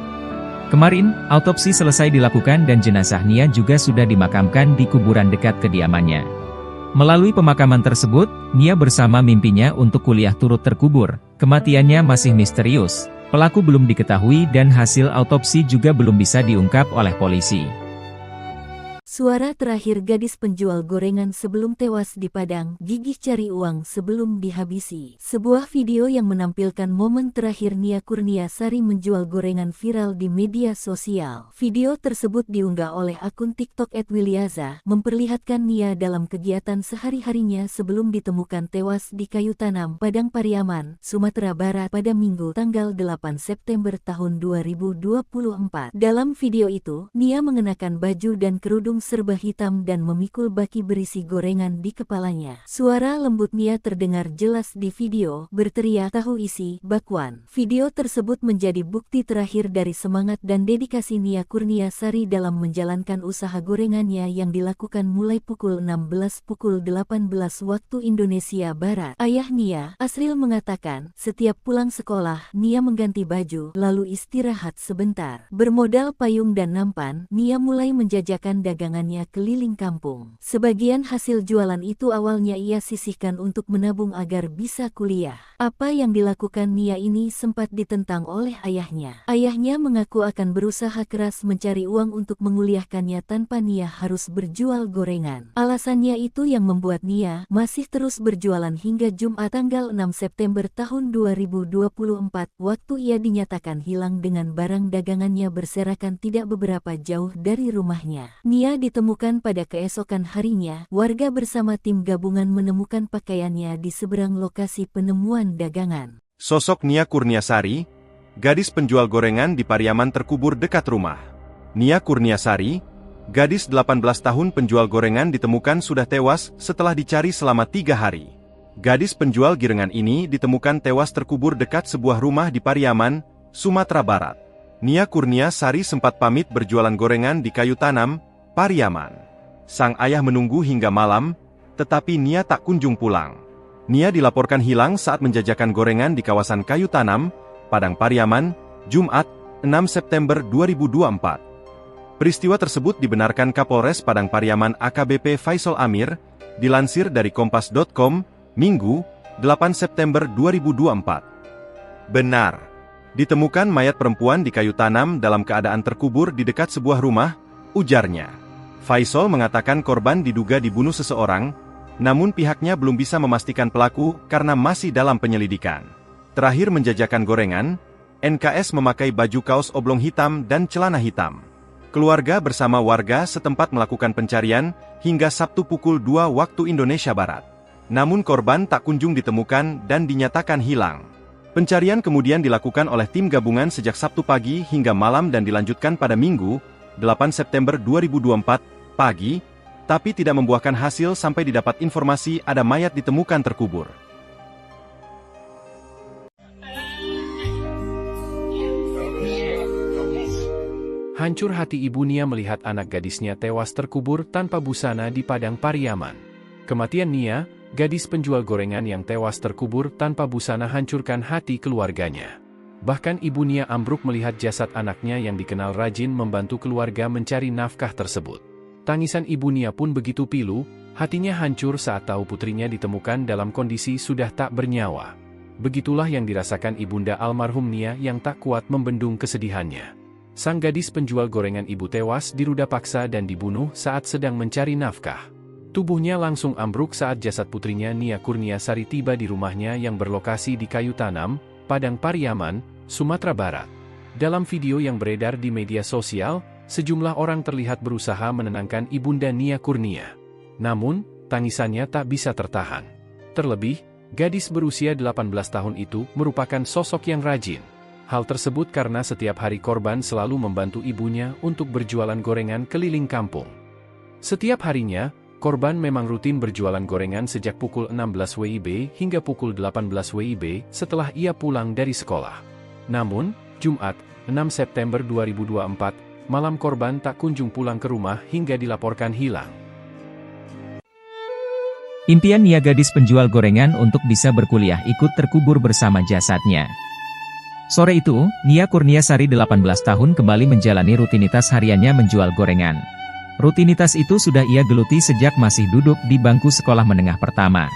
Kemarin, autopsi selesai dilakukan dan jenazah Nia juga sudah dimakamkan di kuburan dekat kediamannya. Melalui pemakaman tersebut, Nia bersama mimpinya untuk kuliah turut terkubur. Kematiannya masih misterius, pelaku belum diketahui dan hasil autopsi juga belum bisa diungkap oleh polisi. Suara terakhir gadis penjual gorengan sebelum tewas di Padang, gigih cari uang sebelum dihabisi. Sebuah video yang menampilkan momen terakhir Nia Kurniasari menjual gorengan viral di media sosial. Video tersebut diunggah oleh akun TikTok @wilyaza, memperlihatkan Nia dalam kegiatan sehari-harinya sebelum ditemukan tewas di kayu tanam, Padang Pariaman, Sumatera Barat pada Minggu tanggal 8 September tahun 2024. Dalam video itu, Nia mengenakan baju dan kerudung serba hitam dan memikul baki berisi gorengan di kepalanya. Suara lembut Nia terdengar jelas di video, berteriak tahu isi, bakwan. Video tersebut menjadi bukti terakhir dari semangat dan dedikasi Nia Kurniasari dalam menjalankan usaha gorengannya yang dilakukan mulai pukul 18 waktu Indonesia Barat. Ayah Nia, Asril mengatakan, setiap pulang sekolah, Nia mengganti baju, lalu istirahat sebentar. Bermodal payung dan nampan, Nia mulai menjajakan dagangannya keliling kampung. Sebagian hasil jualan itu awalnya ia sisihkan untuk menabung agar bisa kuliah. Apa yang dilakukan Nia ini sempat ditentang oleh ayahnya. Ayahnya mengaku akan berusaha keras mencari uang untuk menguliahkannya tanpa Nia harus berjual gorengan. Alasannya itu yang membuat Nia masih terus berjualan hingga Jumat tanggal 6 September tahun 2024, waktu ia dinyatakan hilang dengan barang dagangannya berserakan tidak beberapa jauh dari rumahnya. Nia ditemukan pada keesokan harinya. Warga bersama tim gabungan menemukan pakaiannya di seberang lokasi penemuan dagangan. Sosok Nia Kurniasari, gadis penjual gorengan di Pariaman terkubur dekat rumah. Nia Kurniasari, gadis 18 tahun penjual gorengan ditemukan sudah tewas setelah dicari selama 3 hari. Gadis penjual gorengan ini ditemukan tewas terkubur dekat sebuah rumah di Pariaman, Sumatera Barat. Nia Kurniasari sempat pamit berjualan gorengan di kayu tanam, Pariaman. Sang ayah menunggu hingga malam, tetapi Nia tak kunjung pulang. Nia dilaporkan hilang saat menjajakan gorengan di kawasan kayu tanam, Padang Pariaman, Jumat, 6 September 2024. Peristiwa tersebut dibenarkan Kapolres Padang Pariaman AKBP Faisal Amir, dilansir dari kompas.com, Minggu, 8 September 2024. Benar, ditemukan mayat perempuan di kayu tanam dalam keadaan terkubur di dekat sebuah rumah, ujarnya. Faisal mengatakan korban diduga dibunuh seseorang, namun pihaknya belum bisa memastikan pelaku karena masih dalam penyelidikan. Terakhir menjajakan gorengan, NKS memakai baju kaos oblong hitam dan celana hitam. Keluarga bersama warga setempat melakukan pencarian hingga Sabtu pukul 2 waktu Indonesia Barat. Namun korban tak kunjung ditemukan dan dinyatakan hilang. Pencarian kemudian dilakukan oleh tim gabungan sejak Sabtu pagi hingga malam dan dilanjutkan pada Minggu, 8 September 2024, pagi, tapi tidak membuahkan hasil sampai didapat informasi ada mayat ditemukan terkubur. Hancur hati ibu Nia melihat anak gadisnya tewas terkubur tanpa busana di Padang Pariaman. Kematian Nia, gadis penjual gorengan yang tewas terkubur tanpa busana hancurkan hati keluarganya. Bahkan ibu Nia ambruk melihat jasad anaknya yang dikenal rajin membantu keluarga mencari nafkah tersebut. Tangisan ibu Nia pun begitu pilu, hatinya hancur saat tahu putrinya ditemukan dalam kondisi sudah tak bernyawa. Begitulah yang dirasakan ibunda almarhum Nia yang tak kuat membendung kesedihannya. Sang gadis penjual gorengan ibu tewas diruda paksa dan dibunuh saat sedang mencari nafkah. Tubuhnya langsung ambruk saat jasad putrinya Nia Kurniasari tiba di rumahnya yang berlokasi di kayu tanam, Padang Pariaman, Sumatera Barat. Dalam video yang beredar di media sosial, sejumlah orang terlihat berusaha menenangkan ibunda Nia Kurnia. Namun, tangisannya tak bisa tertahan. Terlebih, gadis berusia 18 tahun itu merupakan sosok yang rajin. Hal tersebut karena setiap hari korban selalu membantu ibunya untuk berjualan gorengan keliling kampung. Setiap harinya, korban memang rutin berjualan gorengan sejak pukul 16 WIB hingga pukul 18 WIB setelah ia pulang dari sekolah. Namun, Jumat, 6 September 2024, malam korban tak kunjung pulang ke rumah hingga dilaporkan hilang. Impian Nia gadis penjual gorengan untuk bisa berkuliah ikut terkubur bersama jasadnya. Sore itu, Nia Kurniasari 18 tahun kembali menjalani rutinitas hariannya menjual gorengan. Rutinitas itu sudah ia geluti sejak masih duduk di bangku sekolah menengah pertama.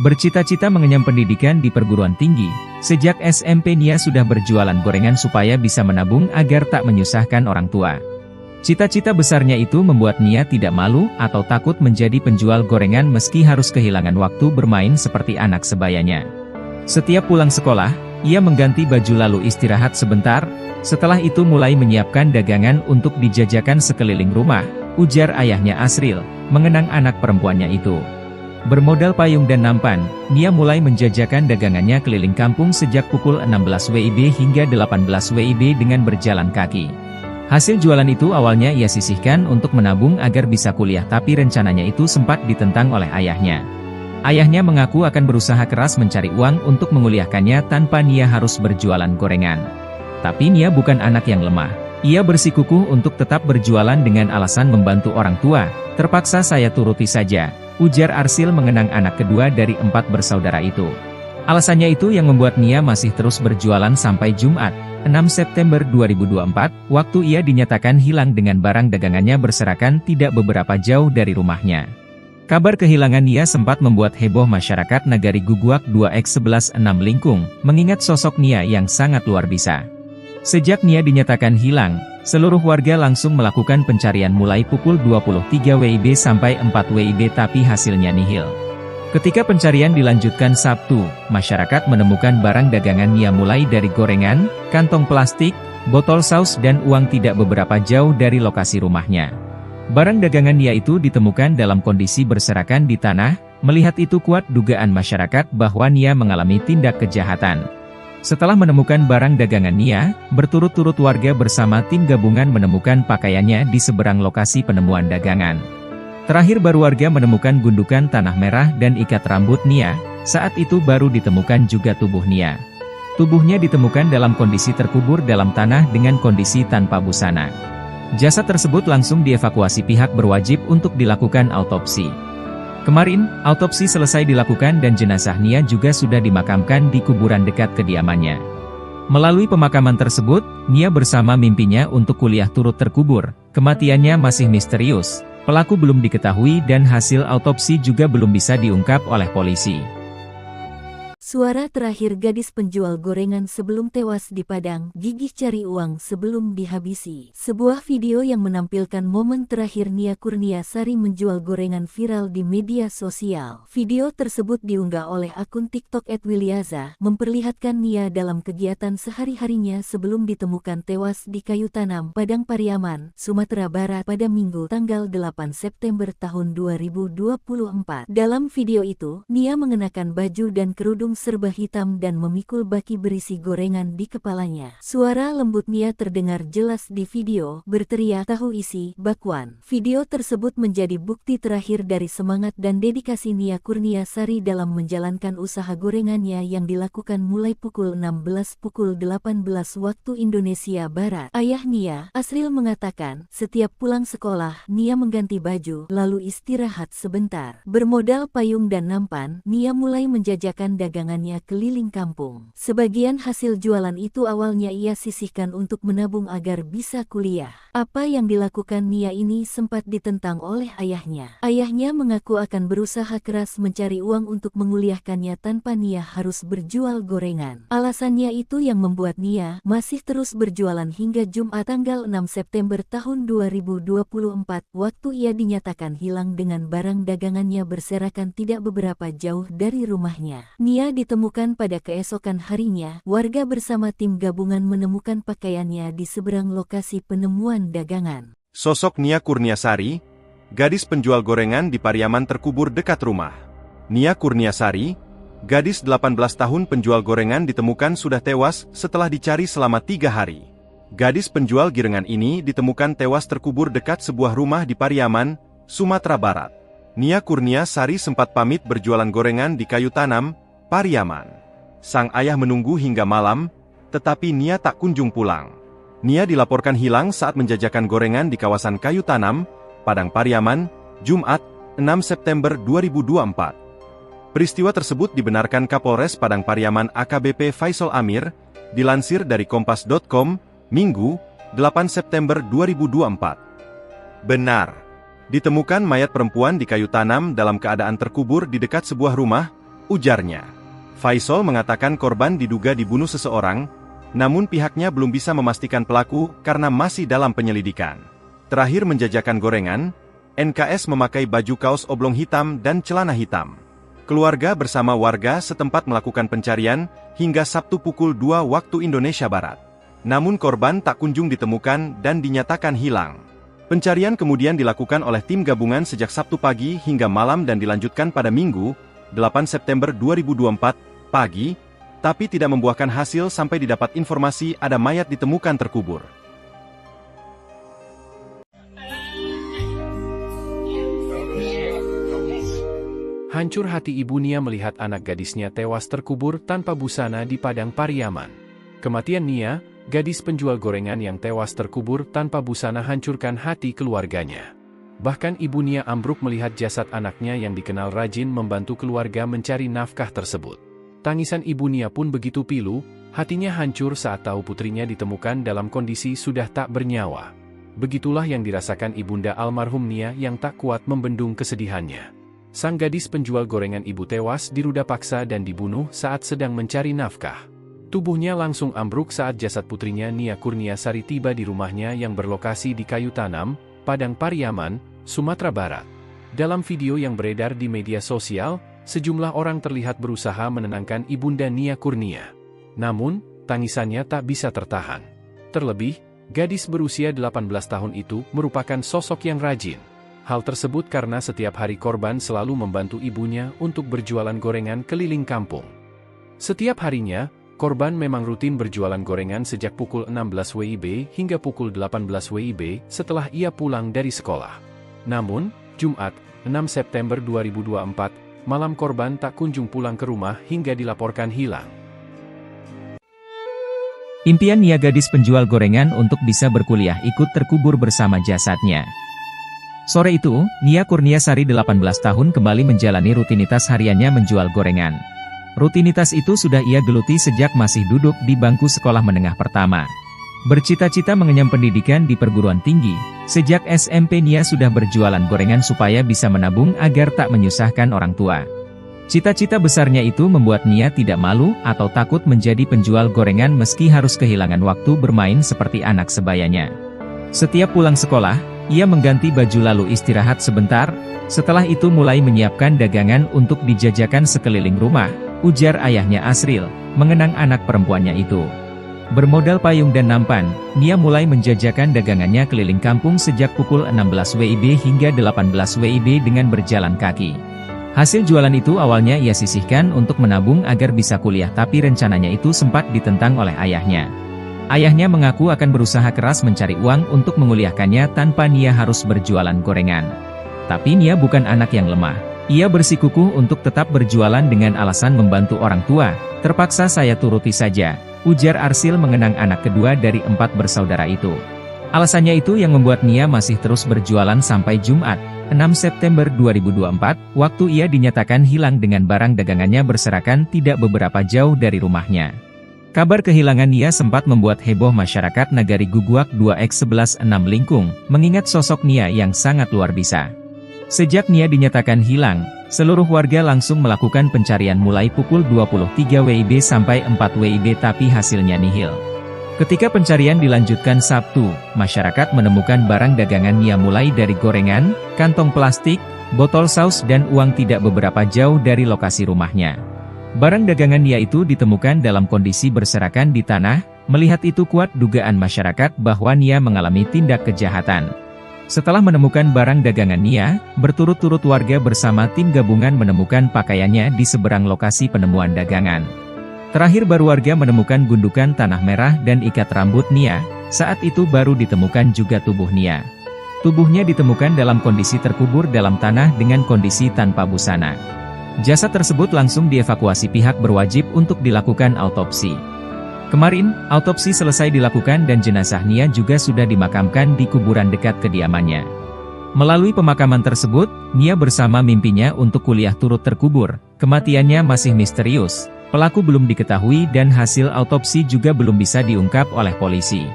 Bercita-cita mengenyam pendidikan di perguruan tinggi, sejak SMP Nia sudah berjualan gorengan supaya bisa menabung agar tak menyusahkan orang tua. Cita-cita besarnya itu membuat Nia tidak malu atau takut menjadi penjual gorengan meski harus kehilangan waktu bermain seperti anak sebayanya. Setiap pulang sekolah, ia mengganti baju lalu istirahat sebentar, setelah itu mulai menyiapkan dagangan untuk dijajakan sekeliling rumah, ujar ayahnya Asril, mengenang anak perempuannya itu. Bermodal payung dan nampan, Nia mulai menjajakan dagangannya keliling kampung sejak pukul 16 WIB hingga 18 WIB dengan berjalan kaki. Hasil jualan itu awalnya ia sisihkan untuk menabung agar bisa kuliah, tapi rencananya itu sempat ditentang oleh ayahnya. Ayahnya mengaku akan berusaha keras mencari uang untuk menguliahkannya tanpa Nia harus berjualan gorengan. Tapi Nia bukan anak yang lemah. Ia bersikukuh untuk tetap berjualan dengan alasan membantu orang tua. Terpaksa saya turuti saja, ujar Arsil mengenang anak kedua dari 4 bersaudara itu. Alasannya itu yang membuat Nia masih terus berjualan sampai Jumat, 6 September 2024, waktu ia dinyatakan hilang dengan barang dagangannya berserakan tidak beberapa jauh dari rumahnya. Kabar kehilangan Nia sempat membuat heboh masyarakat Nagari Guguak 2X11 6 Lingkung, mengingat sosok Nia yang sangat luar biasa. Sejak Nia dinyatakan hilang, seluruh warga langsung melakukan pencarian mulai pukul 23 WIB sampai 4 WIB tapi hasilnya nihil. Ketika pencarian dilanjutkan Sabtu, masyarakat menemukan barang dagangan Nia mulai dari gorengan, kantong plastik, botol saus dan uang tidak beberapa jauh dari lokasi rumahnya. Barang dagangan Nia itu ditemukan dalam kondisi berserakan di tanah, melihat itu kuat dugaan masyarakat bahwa Nia mengalami tindak kejahatan. Setelah menemukan barang dagangan Nia, berturut-turut warga bersama tim gabungan menemukan pakaiannya di seberang lokasi penemuan dagangan. Terakhir baru warga menemukan gundukan tanah merah dan ikat rambut Nia, saat itu baru ditemukan juga tubuh Nia. Tubuhnya ditemukan dalam kondisi terkubur dalam tanah dengan kondisi tanpa busana. Jasad tersebut langsung dievakuasi pihak berwajib untuk dilakukan autopsi. Kemarin, autopsi selesai dilakukan dan jenazah Nia juga sudah dimakamkan di kuburan dekat kediamannya. Melalui pemakaman tersebut, Nia bersama mimpinya untuk kuliah turut terkubur. Kematiannya masih misterius. Pelaku belum diketahui dan hasil autopsi juga belum bisa diungkap oleh polisi. Suara terakhir gadis penjual gorengan sebelum tewas di Padang, gigih cari uang sebelum dihabisi. Sebuah video yang menampilkan momen terakhir Nia Kurniasari menjual gorengan viral di media sosial. Video tersebut diunggah oleh akun TikTok @Wilyaza, memperlihatkan Nia dalam kegiatan sehari-harinya sebelum ditemukan tewas di kayu tanam, Padang Pariaman, Sumatera Barat pada Minggu tanggal 8 September tahun 2024. Dalam video itu, Nia mengenakan baju dan kerudung serba hitam dan memikul baki berisi gorengan di kepalanya. Suara lembut Nia terdengar jelas di video, berteriak tahu isi, bakwan. Video tersebut menjadi bukti terakhir dari semangat dan dedikasi Nia Kurniasari dalam menjalankan usaha gorengannya yang dilakukan mulai pukul 16 pukul 18 waktu Indonesia Barat. Ayah Nia, Asril mengatakan, setiap pulang sekolah, Nia mengganti baju, lalu istirahat sebentar. Bermodal payung dan nampan, Nia mulai menjajakan dagangannya keliling kampung. Sebagian hasil jualan itu awalnya ia sisihkan untuk menabung agar bisa kuliah. Apa yang dilakukan Nia ini sempat ditentang oleh ayahnya. Ayahnya mengaku akan berusaha keras mencari uang untuk menguliahkannya tanpa Nia harus berjual gorengan. Alasannya itu yang membuat Nia masih terus berjualan hingga Jumat tanggal 6 September tahun 2024, waktu ia dinyatakan hilang dengan barang dagangannya berserakan tidak beberapa jauh dari rumahnya. Nia ditemukan pada keesokan harinya, warga bersama tim gabungan menemukan pakaiannya di seberang lokasi penemuan dagangan. Sosok Nia Kurniasari, gadis penjual gorengan di Pariaman terkubur dekat rumah. Nia Kurniasari, gadis 18 tahun penjual gorengan ditemukan sudah tewas setelah dicari selama 3 hari. Gadis penjual girengan ini ditemukan tewas terkubur dekat sebuah rumah di Pariaman, Sumatera Barat. Nia Kurniasari sempat pamit berjualan gorengan di kayu tanam, Pariaman. Sang ayah menunggu hingga malam, tetapi Nia tak kunjung pulang. Nia dilaporkan hilang saat menjajakan gorengan di kawasan kayu tanam, Padang Pariaman, Jumat, 6 September 2024. Peristiwa tersebut dibenarkan Kapolres Padang Pariaman AKBP Faisal Amir, dilansir dari Kompas.com, Minggu, 8 September 2024. Benar. Ditemukan mayat perempuan di kayu tanam dalam keadaan terkubur di dekat sebuah rumah, ujarnya. Faisal mengatakan korban diduga dibunuh seseorang, namun pihaknya belum bisa memastikan pelaku karena masih dalam penyelidikan. Terakhir menjajakan gorengan, NKS memakai baju kaos oblong hitam dan celana hitam. Keluarga bersama warga setempat melakukan pencarian hingga Sabtu pukul 2 waktu Indonesia Barat. Namun korban tak kunjung ditemukan dan dinyatakan hilang. Pencarian kemudian dilakukan oleh tim gabungan sejak Sabtu pagi hingga malam dan dilanjutkan pada Minggu, 8 September 2024, pagi, tapi tidak membuahkan hasil sampai didapat informasi ada mayat ditemukan terkubur. Hancur hati ibu Nia melihat anak gadisnya tewas terkubur tanpa busana di Padang Pariaman. Kematian Nia, gadis penjual gorengan yang tewas terkubur tanpa busana, hancurkan hati keluarganya. Bahkan ibu Nia ambruk melihat jasad anaknya yang dikenal rajin membantu keluarga mencari nafkah tersebut. Tangisan ibu Nia pun begitu pilu, hatinya hancur saat tahu putrinya ditemukan dalam kondisi sudah tak bernyawa. Begitulah yang dirasakan ibunda almarhum Nia yang tak kuat membendung kesedihannya. Sang gadis penjual gorengan ibu tewas diruda paksa dan dibunuh saat sedang mencari nafkah. Tubuhnya langsung ambruk saat jasad putrinya Nia Kurniasari tiba di rumahnya yang berlokasi di Kayu Tanam, Padang Pariaman, Sumatera Barat. Dalam video yang beredar di media sosial, sejumlah orang terlihat berusaha menenangkan ibunda Nia Kurnia. Namun, tangisannya tak bisa tertahan. Terlebih, gadis berusia 18 tahun itu merupakan sosok yang rajin. Hal tersebut karena setiap hari korban selalu membantu ibunya untuk berjualan gorengan keliling kampung. Setiap harinya, korban memang rutin berjualan gorengan sejak pukul 16 WIB hingga pukul 18 WIB setelah ia pulang dari sekolah. Namun, Jumat, 6 September 2024, malam korban tak kunjung pulang ke rumah hingga dilaporkan hilang. Impian Nia gadis penjual gorengan untuk bisa berkuliah ikut terkubur bersama jasadnya. Sore itu, Nia Kurniasari 18 tahun kembali menjalani rutinitas hariannya menjual gorengan. Rutinitas itu sudah ia geluti sejak masih duduk di bangku sekolah menengah pertama. Bercita-cita mengenyam pendidikan di perguruan tinggi, sejak SMP Nia sudah berjualan gorengan supaya bisa menabung agar tak menyusahkan orang tua. Cita-cita besarnya itu membuat Nia tidak malu atau takut menjadi penjual gorengan meski harus kehilangan waktu bermain seperti anak sebayanya. Setiap pulang sekolah, ia mengganti baju lalu istirahat sebentar, setelah itu mulai menyiapkan dagangan untuk dijajakan sekeliling rumah, ujar ayahnya Asril, mengenang anak perempuannya itu. Bermodal payung dan nampan, Nia mulai menjajakan dagangannya keliling kampung sejak pukul 16 WIB hingga 18 WIB dengan berjalan kaki. Hasil jualan itu awalnya ia sisihkan untuk menabung agar bisa kuliah, tapi rencananya itu sempat ditentang oleh ayahnya. Ayahnya mengaku akan berusaha keras mencari uang untuk menguliahkannya tanpa Nia harus berjualan gorengan. Tapi Nia bukan anak yang lemah. Ia bersikukuh untuk tetap berjualan dengan alasan membantu orang tua. Terpaksa saya turuti saja, ujar Arsil mengenang anak kedua dari 4 bersaudara itu. Alasannya itu yang membuat Nia masih terus berjualan sampai Jumat, 6 September 2024, waktu ia dinyatakan hilang dengan barang dagangannya berserakan tidak beberapa jauh dari rumahnya. Kabar kehilangan Nia sempat membuat heboh masyarakat Nagari Guguak 2X116 Lingkung, mengingat sosok Nia yang sangat luar biasa. Sejak Nia dinyatakan hilang, seluruh warga langsung melakukan pencarian mulai pukul 23 WIB sampai 4 WIB tapi hasilnya nihil. Ketika pencarian dilanjutkan Sabtu, masyarakat menemukan barang dagangan Nia mulai dari gorengan, kantong plastik, botol saus dan uang tidak beberapa jauh dari lokasi rumahnya. Barang dagangan Nia itu ditemukan dalam kondisi berserakan di tanah, melihat itu kuat dugaan masyarakat bahwa Nia mengalami tindak kejahatan. Setelah menemukan barang dagangan Nia, berturut-turut warga bersama tim gabungan menemukan pakaiannya di seberang lokasi penemuan dagangan. Terakhir baru warga menemukan gundukan tanah merah dan ikat rambut Nia, saat itu baru ditemukan juga tubuh Nia. Tubuhnya ditemukan dalam kondisi terkubur dalam tanah dengan kondisi tanpa busana. Jasad tersebut langsung dievakuasi pihak berwajib untuk dilakukan autopsi. Kemarin, autopsi selesai dilakukan dan jenazah Nia juga sudah dimakamkan di kuburan dekat kediamannya. Melalui pemakaman tersebut, Nia bersama mimpinya untuk kuliah turut terkubur. Kematiannya masih misterius, pelaku belum diketahui dan hasil autopsi juga belum bisa diungkap oleh polisi.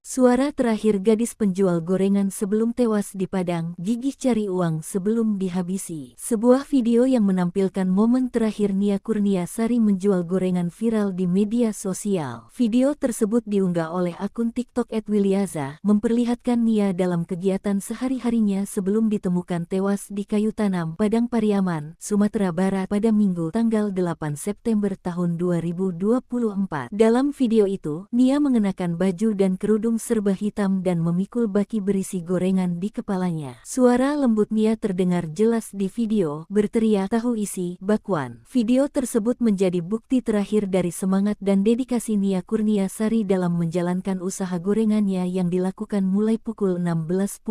Suara terakhir gadis penjual gorengan sebelum tewas di Padang, gigih cari uang sebelum dihabisi. Sebuah video yang menampilkan momen terakhir Nia Kurniasari menjual gorengan viral di media sosial. Video tersebut diunggah oleh akun TikTok @wilyaza, memperlihatkan Nia dalam kegiatan sehari-harinya sebelum ditemukan tewas di kayu tanam, Padang Pariaman, Sumatera Barat pada Minggu tanggal 8 September tahun 2024. Dalam video itu, Nia mengenakan baju dan kerudung serba hitam dan memikul baki berisi gorengan di kepalanya. Suara lembut Nia terdengar jelas di video, berteriak tahu isi, bakwan. Video tersebut menjadi bukti terakhir dari semangat dan dedikasi Nia Kurniasari dalam menjalankan usaha gorengannya yang dilakukan mulai pukul 18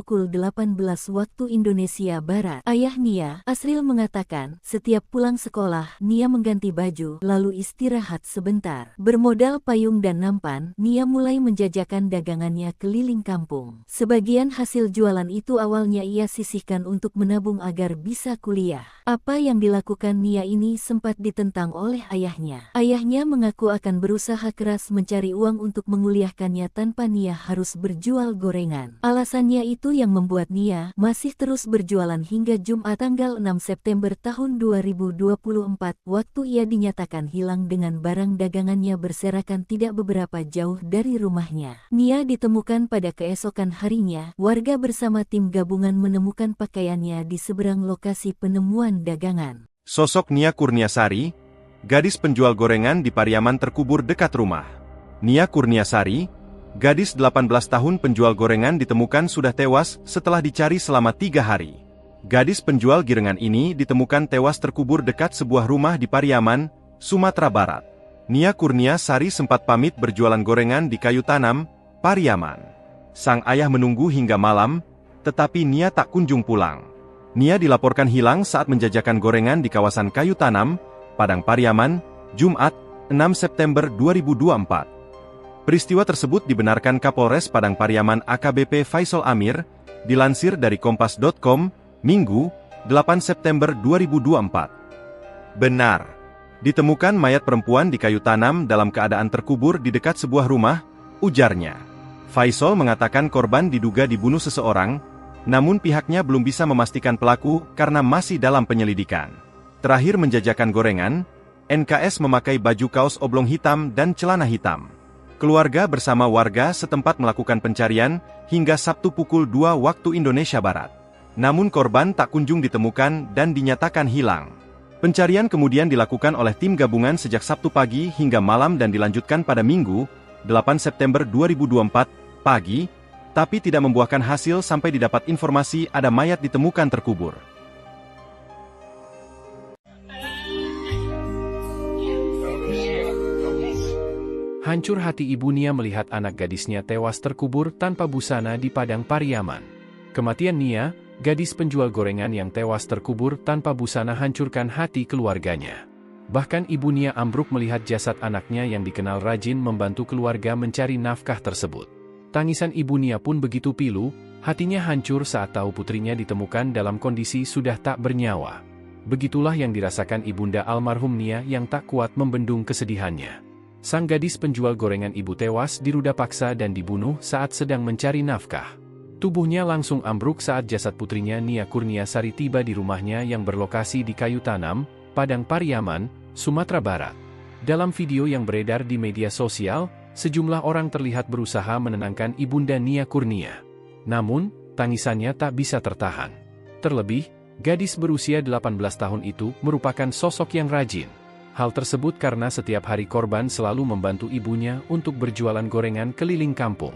waktu Indonesia Barat. Ayah Nia, Asril mengatakan, setiap pulang sekolah, Nia mengganti baju, lalu istirahat sebentar. Bermodal payung dan nampan, Nia mulai menjajakan dagangannya keliling kampung. Sebagian hasil jualan itu awalnya ia sisihkan untuk menabung agar bisa kuliah. Apa yang dilakukan Nia ini sempat ditentang oleh ayahnya. Ayahnya mengaku akan berusaha keras mencari uang untuk menguliahkannya tanpa Nia harus berjual gorengan. Alasannya itu yang membuat Nia masih terus berjualan hingga Jumat tanggal 6 September tahun 2024, waktu ia dinyatakan hilang dengan barang dagangannya berserakan tidak beberapa jauh dari rumahnya. Nia ditemukan pada keesokan harinya. Warga bersama tim gabungan menemukan pakaiannya di seberang lokasi penemuan dagangan. Sosok Nia Kurniasari, gadis penjual gorengan di Pariaman terkubur dekat rumah. Nia Kurniasari, gadis 18 tahun penjual gorengan ditemukan sudah tewas setelah dicari selama 3 hari. Gadis penjual girengan ini ditemukan tewas terkubur dekat sebuah rumah di Pariaman, Sumatera Barat. Nia Kurniasari sempat pamit berjualan gorengan di kayu tanam, Pariaman. Sang ayah menunggu hingga malam, tetapi Nia tak kunjung pulang. Nia dilaporkan hilang saat menjajakan gorengan di kawasan kayu tanam, Padang Pariaman, Jumat, 6 September 2024. Peristiwa tersebut dibenarkan Kapolres Padang Pariaman AKBP Faisal Amir, dilansir dari kompas.com, Minggu, 8 September 2024. Benar, ditemukan mayat perempuan di kayu tanam dalam keadaan terkubur di dekat sebuah rumah, ujarnya. Faisal mengatakan korban diduga dibunuh seseorang, namun pihaknya belum bisa memastikan pelaku karena masih dalam penyelidikan. Terakhir menjajakan gorengan, NKS memakai baju kaos oblong hitam dan celana hitam. Keluarga bersama warga setempat melakukan pencarian hingga Sabtu pukul 2 waktu Indonesia Barat. Namun korban tak kunjung ditemukan dan dinyatakan hilang. Pencarian kemudian dilakukan oleh tim gabungan sejak Sabtu pagi hingga malam dan dilanjutkan pada Minggu, 8 September 2024, pagi, tapi tidak membuahkan hasil sampai didapat informasi ada mayat ditemukan terkubur. Hancur hati ibu Nia melihat anak gadisnya tewas terkubur tanpa busana di Padang Pariaman. Kematian Nia, gadis penjual gorengan yang tewas terkubur tanpa busana hancurkan hati keluarganya. Bahkan ibu Nia ambruk melihat jasad anaknya yang dikenal rajin membantu keluarga mencari nafkah tersebut. Tangisan ibu Nia pun begitu pilu, hatinya hancur saat tahu putrinya ditemukan dalam kondisi sudah tak bernyawa. Begitulah yang dirasakan ibunda almarhum Nia yang tak kuat membendung kesedihannya. Sang gadis penjual gorengan ibu tewas diruda paksa dan dibunuh saat sedang mencari nafkah. Tubuhnya langsung ambruk saat jasad putrinya Nia Kurniasari tiba di rumahnya yang berlokasi di kayu tanam, Padang Pariaman, Sumatera Barat. Dalam video yang beredar di media sosial, sejumlah orang terlihat berusaha menenangkan ibunda Nia Kurnia. Namun, tangisannya tak bisa tertahan. Terlebih, gadis berusia 18 tahun itu merupakan sosok yang rajin. Hal tersebut karena setiap hari korban selalu membantu ibunya untuk berjualan gorengan keliling kampung.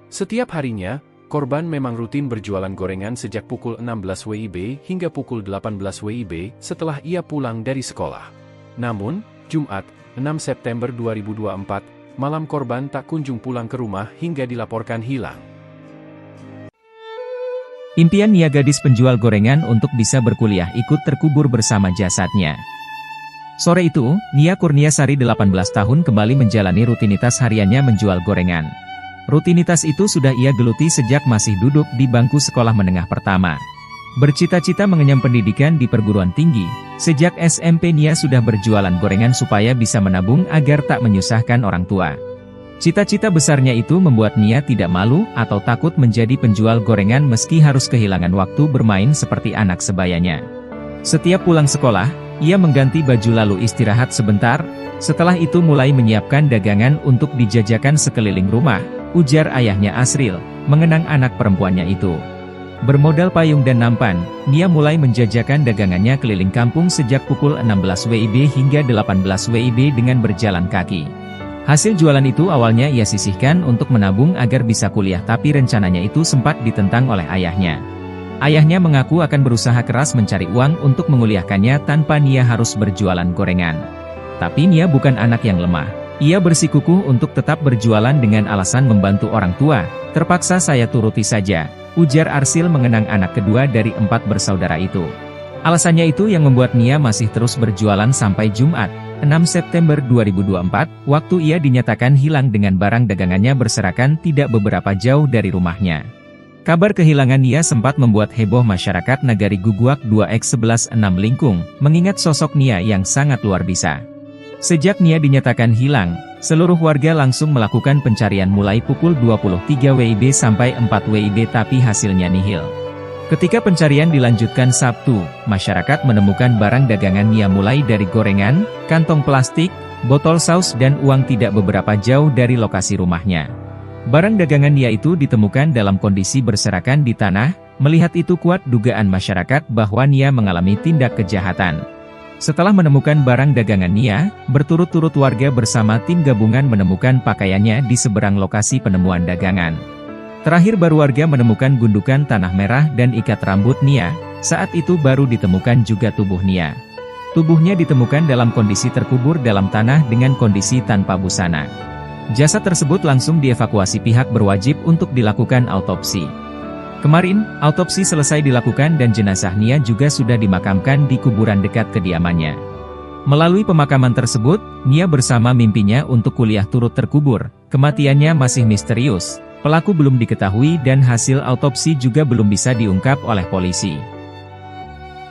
Setiap harinya, korban memang rutin berjualan gorengan sejak pukul 16 WIB hingga pukul 18 WIB setelah ia pulang dari sekolah. Namun, Jumat, 6 September 2024, malam korban tak kunjung pulang ke rumah hingga dilaporkan hilang. Impian Nia gadis penjual gorengan untuk bisa berkuliah ikut terkubur bersama jasadnya. Sore itu, Nia Kurniasari 18 tahun kembali menjalani rutinitas hariannya menjual gorengan. Rutinitas itu sudah ia geluti sejak masih duduk di bangku sekolah menengah pertama. Bercita-cita mengenyam pendidikan di perguruan tinggi, sejak SMP Nia sudah berjualan gorengan supaya bisa menabung agar tak menyusahkan orang tua. Cita-cita besarnya itu membuat Nia tidak malu atau takut menjadi penjual gorengan meski harus kehilangan waktu bermain seperti anak sebayanya. Setiap pulang sekolah, ia mengganti baju lalu istirahat sebentar, setelah itu mulai menyiapkan dagangan untuk dijajakan sekeliling rumah, ujar ayahnya Asril, mengenang anak perempuannya itu. Bermodal payung dan nampan, Nia mulai menjajakan dagangannya keliling kampung sejak pukul 16 WIB hingga 18 WIB dengan berjalan kaki. Hasil jualan itu awalnya ia sisihkan untuk menabung agar bisa kuliah, tapi rencananya itu sempat ditentang oleh ayahnya. Ayahnya mengaku akan berusaha keras mencari uang untuk menguliahkannya tanpa Nia harus berjualan gorengan. Tapi Nia bukan anak yang lemah. Ia bersikukuh untuk tetap berjualan dengan alasan membantu orang tua. Terpaksa saya turuti saja, ujar Arsil mengenang anak kedua dari 4 bersaudara itu. Alasannya itu yang membuat Nia masih terus berjualan sampai Jumat, 6 September 2024, waktu ia dinyatakan hilang dengan barang dagangannya berserakan tidak beberapa jauh dari rumahnya. Kabar kehilangan Nia sempat membuat heboh masyarakat Nagari Guguak 2X11 6 Lingkung, mengingat sosok Nia yang sangat luar biasa. Sejak Nia dinyatakan hilang, seluruh warga langsung melakukan pencarian mulai pukul 23 WIB sampai 4 WIB tapi hasilnya nihil. Ketika pencarian dilanjutkan Sabtu, masyarakat menemukan barang dagangan Nia mulai dari gorengan, kantong plastik, botol saus dan uang tidak beberapa jauh dari lokasi rumahnya. Barang dagangan Nia itu ditemukan dalam kondisi berserakan di tanah, melihat itu kuat dugaan masyarakat bahwa Nia mengalami tindak kejahatan. Setelah menemukan barang dagangan Nia, berturut-turut warga bersama tim gabungan menemukan pakaiannya di seberang lokasi penemuan dagangan. Terakhir baru warga menemukan gundukan tanah merah dan ikat rambut Nia, saat itu baru ditemukan juga tubuh Nia. Tubuhnya ditemukan dalam kondisi terkubur dalam tanah dengan kondisi tanpa busana. Jasad tersebut langsung dievakuasi pihak berwajib untuk dilakukan autopsi. Kemarin, autopsi selesai dilakukan dan jenazah Nia juga sudah dimakamkan di kuburan dekat kediamannya. Melalui pemakaman tersebut, Nia bersama mimpinya untuk kuliah turut terkubur. Kematiannya masih misterius. Pelaku belum diketahui dan hasil autopsi juga belum bisa diungkap oleh polisi.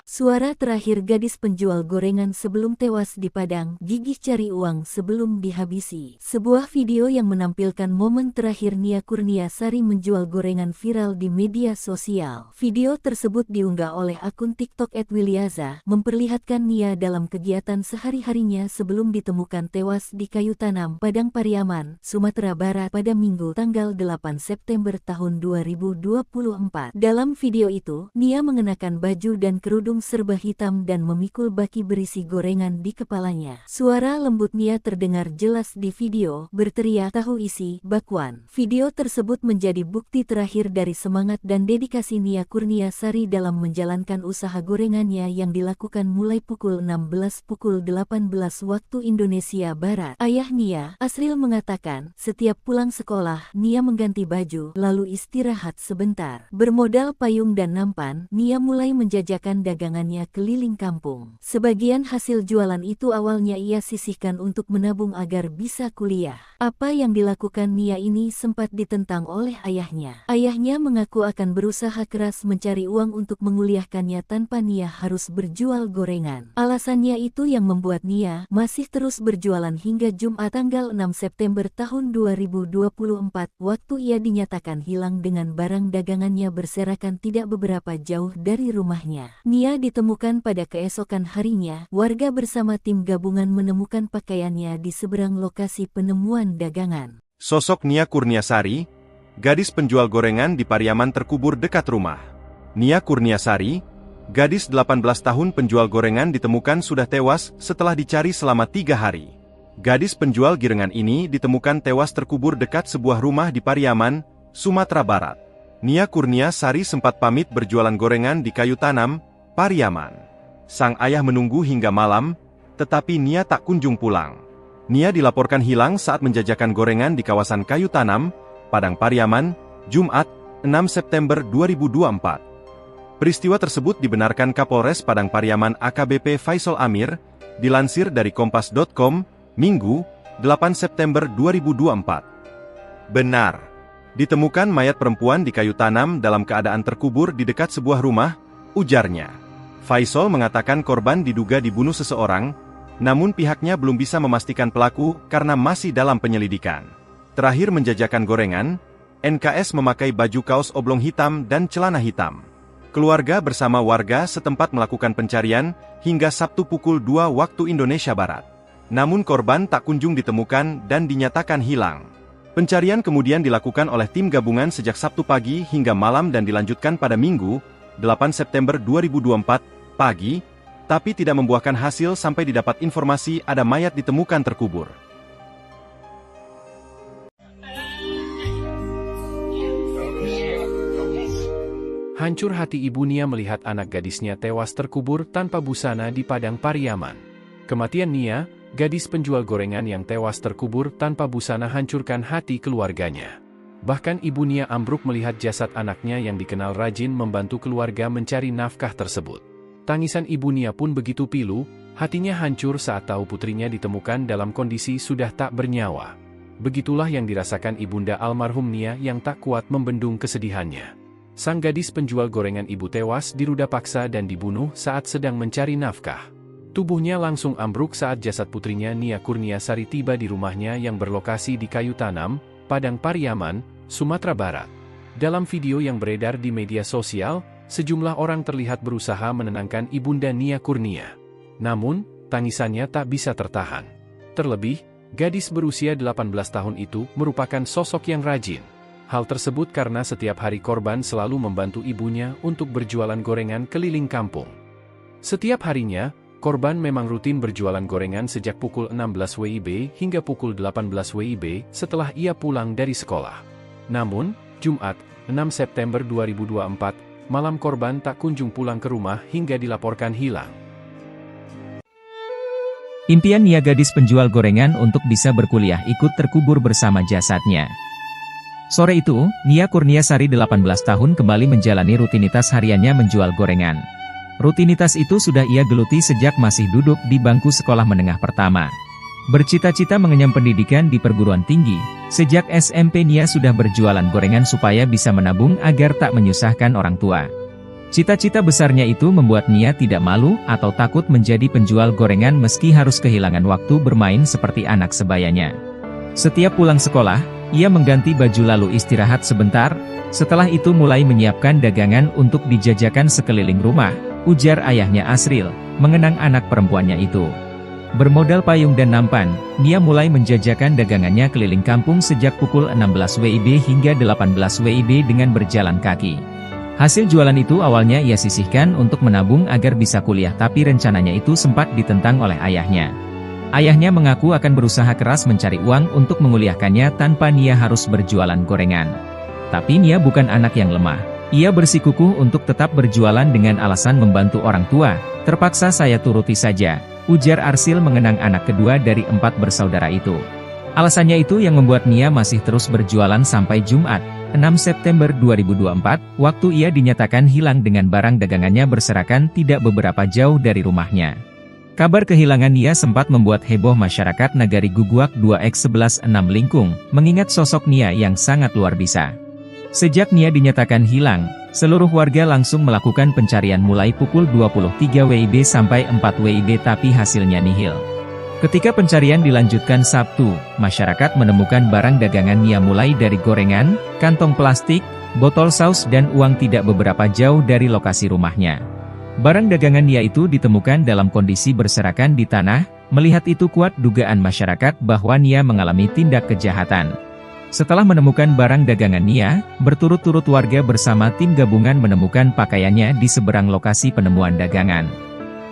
Suara terakhir gadis penjual gorengan sebelum tewas di Padang, gigih cari uang sebelum dihabisi. Sebuah video yang menampilkan momen terakhir Nia Kurniasari menjual gorengan viral di media sosial. Video tersebut diunggah oleh akun TikTok @Wilyaza, memperlihatkan Nia dalam kegiatan sehari-harinya sebelum ditemukan tewas di kayu tanam, Padang Pariaman, Sumatera Barat pada Minggu tanggal 8 September tahun 2024. Dalam video itu, Nia mengenakan baju dan kerudung serba hitam dan memikul baki berisi gorengan di kepalanya. Suara lembut Nia terdengar jelas di video, berteriak tahu isi, bakwan. Video tersebut menjadi bukti terakhir dari semangat dan dedikasi Nia Kurniasari dalam menjalankan usaha gorengannya yang dilakukan mulai pukul 16 pukul 18 waktu Indonesia Barat. Ayah Nia, Asril mengatakan, setiap pulang sekolah, Nia mengganti baju, lalu istirahat sebentar. Bermodal payung dan nampan, Nia mulai menjajakan dagangannya keliling kampung. Sebagian hasil jualan itu awalnya ia sisihkan untuk menabung agar bisa kuliah. Apa yang dilakukan Nia ini sempat ditentang oleh ayahnya. Ayahnya mengaku akan berusaha keras mencari uang untuk menguliahkannya tanpa Nia harus berjual gorengan. Alasannya itu yang membuat Nia masih terus berjualan hingga Jumat tanggal 6 September tahun 2024, waktu ia dinyatakan hilang dengan barang dagangannya berserakan tidak beberapa jauh dari rumahnya. Nia ditemukan pada keesokan harinya, warga bersama tim gabungan menemukan pakaiannya di seberang lokasi penemuan dagangan. Sosok Nia Kurniasari, gadis penjual gorengan di Pariaman terkubur dekat rumah. Nia Kurniasari, gadis 18 tahun penjual gorengan ditemukan sudah tewas setelah dicari selama 3 hari. Gadis penjual girengan ini ditemukan tewas terkubur dekat sebuah rumah di Pariaman, Sumatera Barat. Nia Kurniasari sempat pamit berjualan gorengan di kayu tanam, Pariaman. Sang ayah menunggu hingga malam, tetapi Nia tak kunjung pulang. Nia dilaporkan hilang saat menjajakan gorengan di kawasan kayu tanam, Padang Pariaman, Jumat, 6 September 2024. Peristiwa tersebut dibenarkan Kapolres Padang Pariaman AKBP Faisal Amir, dilansir dari Kompas.com, Minggu, 8 September 2024. Benar. Ditemukan mayat perempuan di kayu tanam dalam keadaan terkubur di dekat sebuah rumah, ujarnya. Faisal mengatakan korban diduga dibunuh seseorang, namun pihaknya belum bisa memastikan pelaku karena masih dalam penyelidikan. Terakhir menjajakan gorengan, NKS memakai baju kaos oblong hitam dan celana hitam. Keluarga bersama warga setempat melakukan pencarian hingga Sabtu pukul 2 waktu Indonesia Barat. Namun korban tak kunjung ditemukan dan dinyatakan hilang. Pencarian kemudian dilakukan oleh tim gabungan sejak Sabtu pagi hingga malam dan dilanjutkan pada Minggu, 8 September 2024, pagi, tapi tidak membuahkan hasil sampai didapat informasi ada mayat ditemukan terkubur. Hancur hati ibu Nia melihat anak gadisnya tewas terkubur tanpa busana di Padang Pariaman. Kematian Nia, gadis penjual gorengan yang tewas terkubur tanpa busana, hancurkan hati keluarganya. Bahkan ibu Nia ambruk melihat jasad anaknya yang dikenal rajin membantu keluarga mencari nafkah tersebut. Tangisan ibu Nia pun begitu pilu, hatinya hancur saat tahu putrinya ditemukan dalam kondisi sudah tak bernyawa. Begitulah yang dirasakan ibunda almarhum Nia yang tak kuat membendung kesedihannya. Sang gadis penjual gorengan ibu tewas diruda paksa dan dibunuh saat sedang mencari nafkah. Tubuhnya langsung ambruk saat jasad putrinya Nia Kurniasari tiba di rumahnya yang berlokasi di Kayu Tanam, Padang Pariaman, Sumatera Barat. Dalam video yang beredar di media sosial, sejumlah orang terlihat berusaha menenangkan ibunda Nia Kurnia. Namun, tangisannya tak bisa tertahan. Terlebih, gadis berusia 18 tahun itu merupakan sosok yang rajin. Hal tersebut karena setiap hari korban selalu membantu ibunya untuk berjualan gorengan keliling kampung. Setiap harinya, korban memang rutin berjualan gorengan sejak pukul 16 WIB hingga pukul 18 WIB setelah ia pulang dari sekolah. Namun, Jumat, 6 September 2024, malam korban tak kunjung pulang ke rumah hingga dilaporkan hilang. Impian Nia gadis penjual gorengan untuk bisa berkuliah ikut terkubur bersama jasadnya. Sore itu, Nia Kurniasari 18 tahun kembali menjalani rutinitas hariannya menjual gorengan. Rutinitas itu sudah ia geluti sejak masih duduk di bangku sekolah menengah pertama. Bercita-cita mengenyam pendidikan di perguruan tinggi, sejak SMP Nia sudah berjualan gorengan supaya bisa menabung agar tak menyusahkan orang tua. Cita-cita besarnya itu membuat Nia tidak malu atau takut menjadi penjual gorengan meski harus kehilangan waktu bermain seperti anak sebayanya. Setiap pulang sekolah, ia mengganti baju lalu istirahat sebentar, setelah itu mulai menyiapkan dagangan untuk dijajakan sekeliling rumah, ujar ayahnya Asril, mengenang anak perempuannya itu. Bermodal payung dan nampan, Nia mulai menjajakan dagangannya keliling kampung sejak pukul 16 WIB hingga 18 WIB dengan berjalan kaki. Hasil jualan itu awalnya ia sisihkan untuk menabung agar bisa kuliah, tapi rencananya itu sempat ditentang oleh ayahnya. Ayahnya mengaku akan berusaha keras mencari uang untuk menguliahkannya tanpa Nia harus berjualan gorengan. Tapi Nia bukan anak yang lemah. Ia bersikukuh untuk tetap berjualan dengan alasan membantu orang tua. Terpaksa saya turuti saja, ujar Arsil mengenang anak kedua dari 4 bersaudara itu. Alasannya itu yang membuat Nia masih terus berjualan sampai Jumat, 6 September 2024, waktu ia dinyatakan hilang dengan barang dagangannya berserakan tidak beberapa jauh dari rumahnya. Kabar kehilangan Nia sempat membuat heboh masyarakat Nagari Guguak 2X116 Lingkung, mengingat sosok Nia yang sangat luar biasa. Sejak Nia dinyatakan hilang, seluruh warga langsung melakukan pencarian mulai pukul 23 WIB sampai 4 WIB tapi hasilnya nihil. Ketika pencarian dilanjutkan Sabtu, masyarakat menemukan barang dagangan Nia mulai dari gorengan, kantong plastik, botol saus dan uang tidak beberapa jauh dari lokasi rumahnya. Barang dagangan Nia itu ditemukan dalam kondisi berserakan di tanah, melihat itu kuat dugaan masyarakat bahwa Nia mengalami tindak kejahatan. Setelah menemukan barang dagangan Nia, berturut-turut warga bersama tim gabungan menemukan pakaiannya di seberang lokasi penemuan dagangan.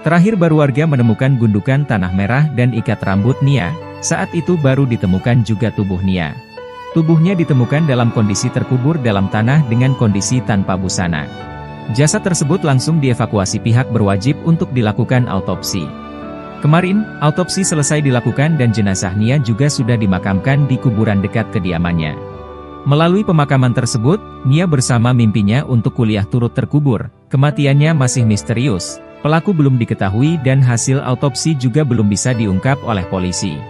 Terakhir baru warga menemukan gundukan tanah merah dan ikat rambut Nia, saat itu baru ditemukan juga tubuh Nia. Tubuhnya ditemukan dalam kondisi terkubur dalam tanah dengan kondisi tanpa busana. Jasad tersebut langsung dievakuasi pihak berwajib untuk dilakukan autopsi. Kemarin, autopsi selesai dilakukan dan jenazah Nia juga sudah dimakamkan di kuburan dekat kediamannya. Melalui pemakaman tersebut, Nia bersama mimpinya untuk kuliah turut terkubur. Kematiannya masih misterius, pelaku belum diketahui dan hasil autopsi juga belum bisa diungkap oleh polisi.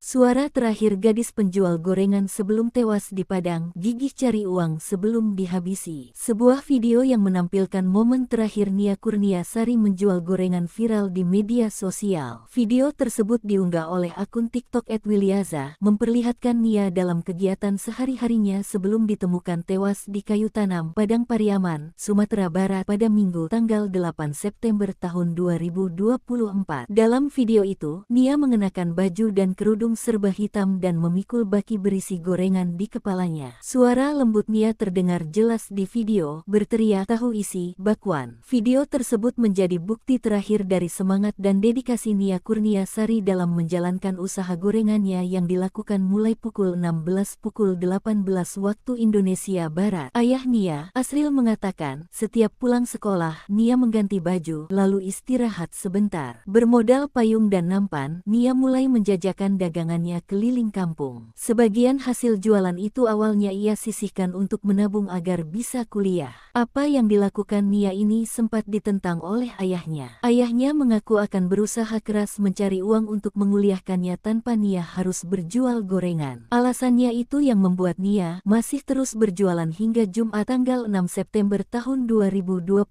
Suara terakhir gadis penjual gorengan sebelum tewas di Padang, gigih cari uang sebelum dihabisi. Sebuah video yang menampilkan momen terakhir Nia Kurniasari menjual gorengan viral di media sosial. Video tersebut diunggah oleh akun TikTok @wilyaza, memperlihatkan Nia dalam kegiatan sehari-harinya sebelum ditemukan tewas di kayu tanam, Padang Pariaman, Sumatera Barat pada Minggu tanggal 8 September tahun 2024. Dalam video itu, Nia mengenakan baju dan kerudung serba hitam dan memikul baki berisi gorengan di kepalanya. Suara lembut Nia terdengar jelas di video, berteriak tahu isi, bakwan. Video tersebut menjadi bukti terakhir dari semangat dan dedikasi Nia Kurniasari dalam menjalankan usaha gorengannya yang dilakukan mulai pukul 16 pukul 18 waktu Indonesia Barat. Ayah Nia, Asril mengatakan, setiap pulang sekolah, Nia mengganti baju, lalu istirahat sebentar. Bermodal payung dan nampan, Nia mulai menjajakan dagangannya keliling kampung. Sebagian hasil jualan itu awalnya ia sisihkan untuk menabung agar bisa kuliah. Apa yang dilakukan Nia ini sempat ditentang oleh ayahnya. Ayahnya mengaku akan berusaha keras mencari uang untuk menguliahkannya tanpa Nia harus berjual gorengan. Alasannya itu yang membuat Nia masih terus berjualan hingga Jumat tanggal 6 September tahun 2024,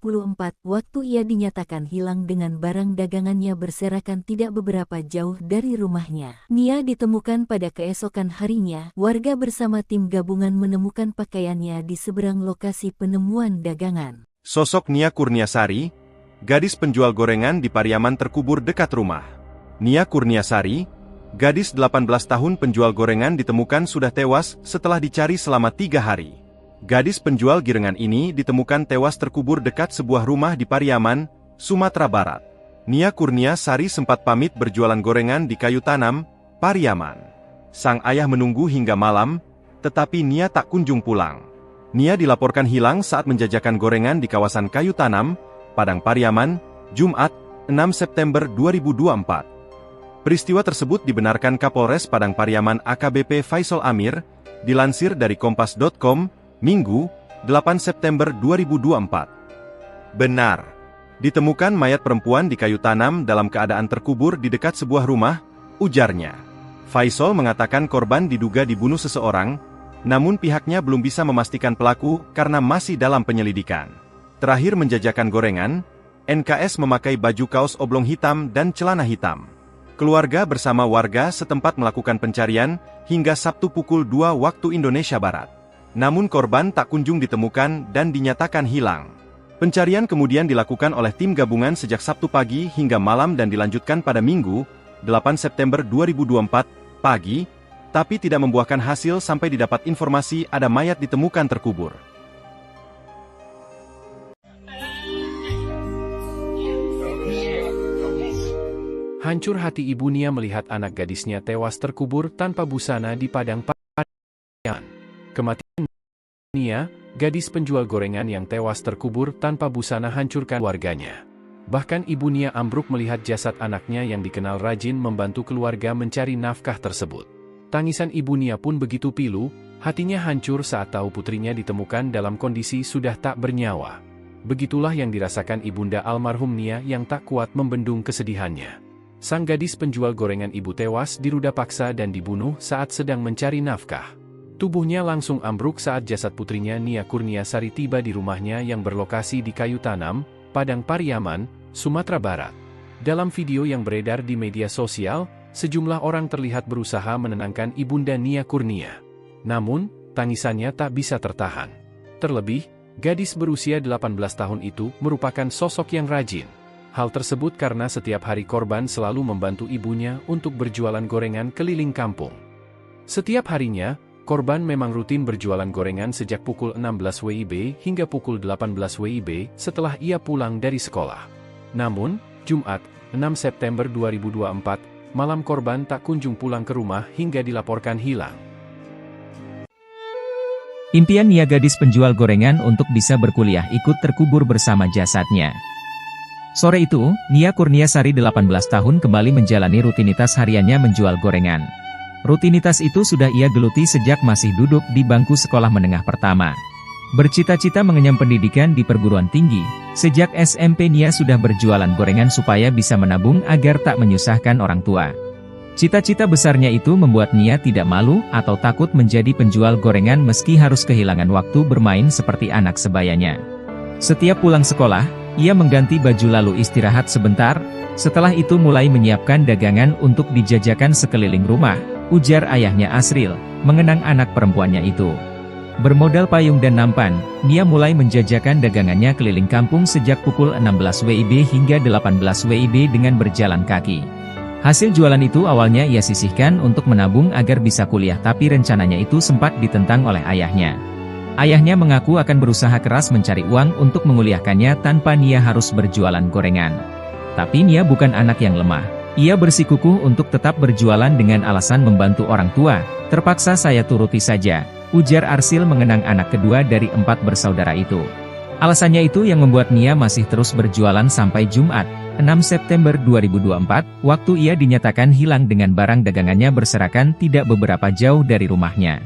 waktu ia dinyatakan hilang dengan barang dagangannya berserakan tidak beberapa jauh dari rumahnya. Nia ditemukan pada keesokan harinya, warga bersama tim gabungan menemukan pakaiannya di seberang lokasi penemuan dagangan. Sosok Nia Kurniasari, gadis penjual gorengan di Pariaman terkubur dekat rumah. Nia Kurniasari, gadis 18 tahun penjual gorengan ditemukan sudah tewas setelah dicari selama 3 hari. Gadis penjual girengan ini ditemukan tewas terkubur dekat sebuah rumah di Pariaman, Sumatera Barat. Nia Kurniasari sempat pamit berjualan gorengan di kayu tanam, Pariaman. Sang ayah menunggu hingga malam, tetapi Nia tak kunjung pulang. Nia dilaporkan hilang saat menjajakan gorengan di kawasan kayu tanam, Padang Pariaman, Jumat, 6 September 2024. Peristiwa tersebut dibenarkan Kapolres Padang Pariaman AKBP Faisal Amir, dilansir dari Kompas.com, Minggu, 8 September 2024. Benar, ditemukan mayat perempuan di kayu tanam dalam keadaan terkubur di dekat sebuah rumah, ujarnya. Faisal mengatakan korban diduga dibunuh seseorang, namun pihaknya belum bisa memastikan pelaku karena masih dalam penyelidikan. Terakhir menjajakan gorengan, NKS memakai baju kaos oblong hitam dan celana hitam. Keluarga bersama warga setempat melakukan pencarian hingga Sabtu pukul 2 waktu Indonesia Barat. Namun korban tak kunjung ditemukan dan dinyatakan hilang. Pencarian kemudian dilakukan oleh tim gabungan sejak Sabtu pagi hingga malam dan dilanjutkan pada Minggu, 8 September 2024, pagi, tapi tidak membuahkan hasil sampai didapat informasi ada mayat ditemukan terkubur. Hancur hati ibu Nia melihat anak gadisnya tewas terkubur tanpa busana di Padang Pariaman. Kematian Nia, gadis penjual gorengan yang tewas terkubur tanpa busana hancurkan warganya. Bahkan ibu Nia ambruk melihat jasad anaknya yang dikenal rajin membantu keluarga mencari nafkah tersebut. Tangisan ibu Nia pun begitu pilu, hatinya hancur saat tahu putrinya ditemukan dalam kondisi sudah tak bernyawa. Begitulah yang dirasakan ibunda almarhum Nia yang tak kuat membendung kesedihannya. Sang gadis penjual gorengan ibu tewas diruda paksa dan dibunuh saat sedang mencari nafkah. Tubuhnya langsung ambruk saat jasad putrinya Nia Kurniasari tiba di rumahnya yang berlokasi di kayu tanam, Padang Pariaman, Sumatera Barat. Dalam video yang beredar di media sosial, sejumlah orang terlihat berusaha menenangkan ibunda Nia Kurnia. Namun, tangisannya tak bisa tertahan. Terlebih, gadis berusia 18 tahun itu merupakan sosok yang rajin. Hal tersebut karena setiap hari korban selalu membantu ibunya untuk berjualan gorengan keliling kampung. Setiap harinya, korban memang rutin berjualan gorengan sejak pukul 16 WIB hingga pukul 18 WIB setelah ia pulang dari sekolah. Namun, Jumat, 6 September 2024, malam korban tak kunjung pulang ke rumah hingga dilaporkan hilang. Impian Nia gadis penjual gorengan untuk bisa berkuliah ikut terkubur bersama jasadnya. Sore itu, Nia Kurniasari 18 tahun kembali menjalani rutinitas hariannya menjual gorengan. Rutinitas itu sudah ia geluti sejak masih duduk di bangku sekolah menengah pertama. Bercita-cita mengenyam pendidikan di perguruan tinggi, sejak SMP Nia sudah berjualan gorengan supaya bisa menabung agar tak menyusahkan orang tua. Cita-cita besarnya itu membuat Nia tidak malu atau takut menjadi penjual gorengan meski harus kehilangan waktu bermain seperti anak sebayanya. Setiap pulang sekolah, ia mengganti baju lalu istirahat sebentar, setelah itu mulai menyiapkan dagangan untuk dijajakan sekeliling rumah, ujar ayahnya Asril, mengenang anak perempuannya itu. Bermodal payung dan nampan, Nia mulai menjajakan dagangannya keliling kampung sejak pukul 16 WIB hingga 18 WIB dengan berjalan kaki. Hasil jualan itu awalnya ia sisihkan untuk menabung agar bisa kuliah, tapi rencananya itu sempat ditentang oleh ayahnya. Ayahnya mengaku akan berusaha keras mencari uang untuk menguliahkannya tanpa Nia harus berjualan gorengan. Tapi Nia bukan anak yang lemah. Ia bersikukuh untuk tetap berjualan dengan alasan membantu orang tua. Terpaksa saya turuti saja, ujar Arsil mengenang anak kedua dari 4 bersaudara itu. Alasannya itu yang membuat Nia masih terus berjualan sampai Jumat, 6 September 2024, waktu ia dinyatakan hilang dengan barang dagangannya berserakan tidak beberapa jauh dari rumahnya.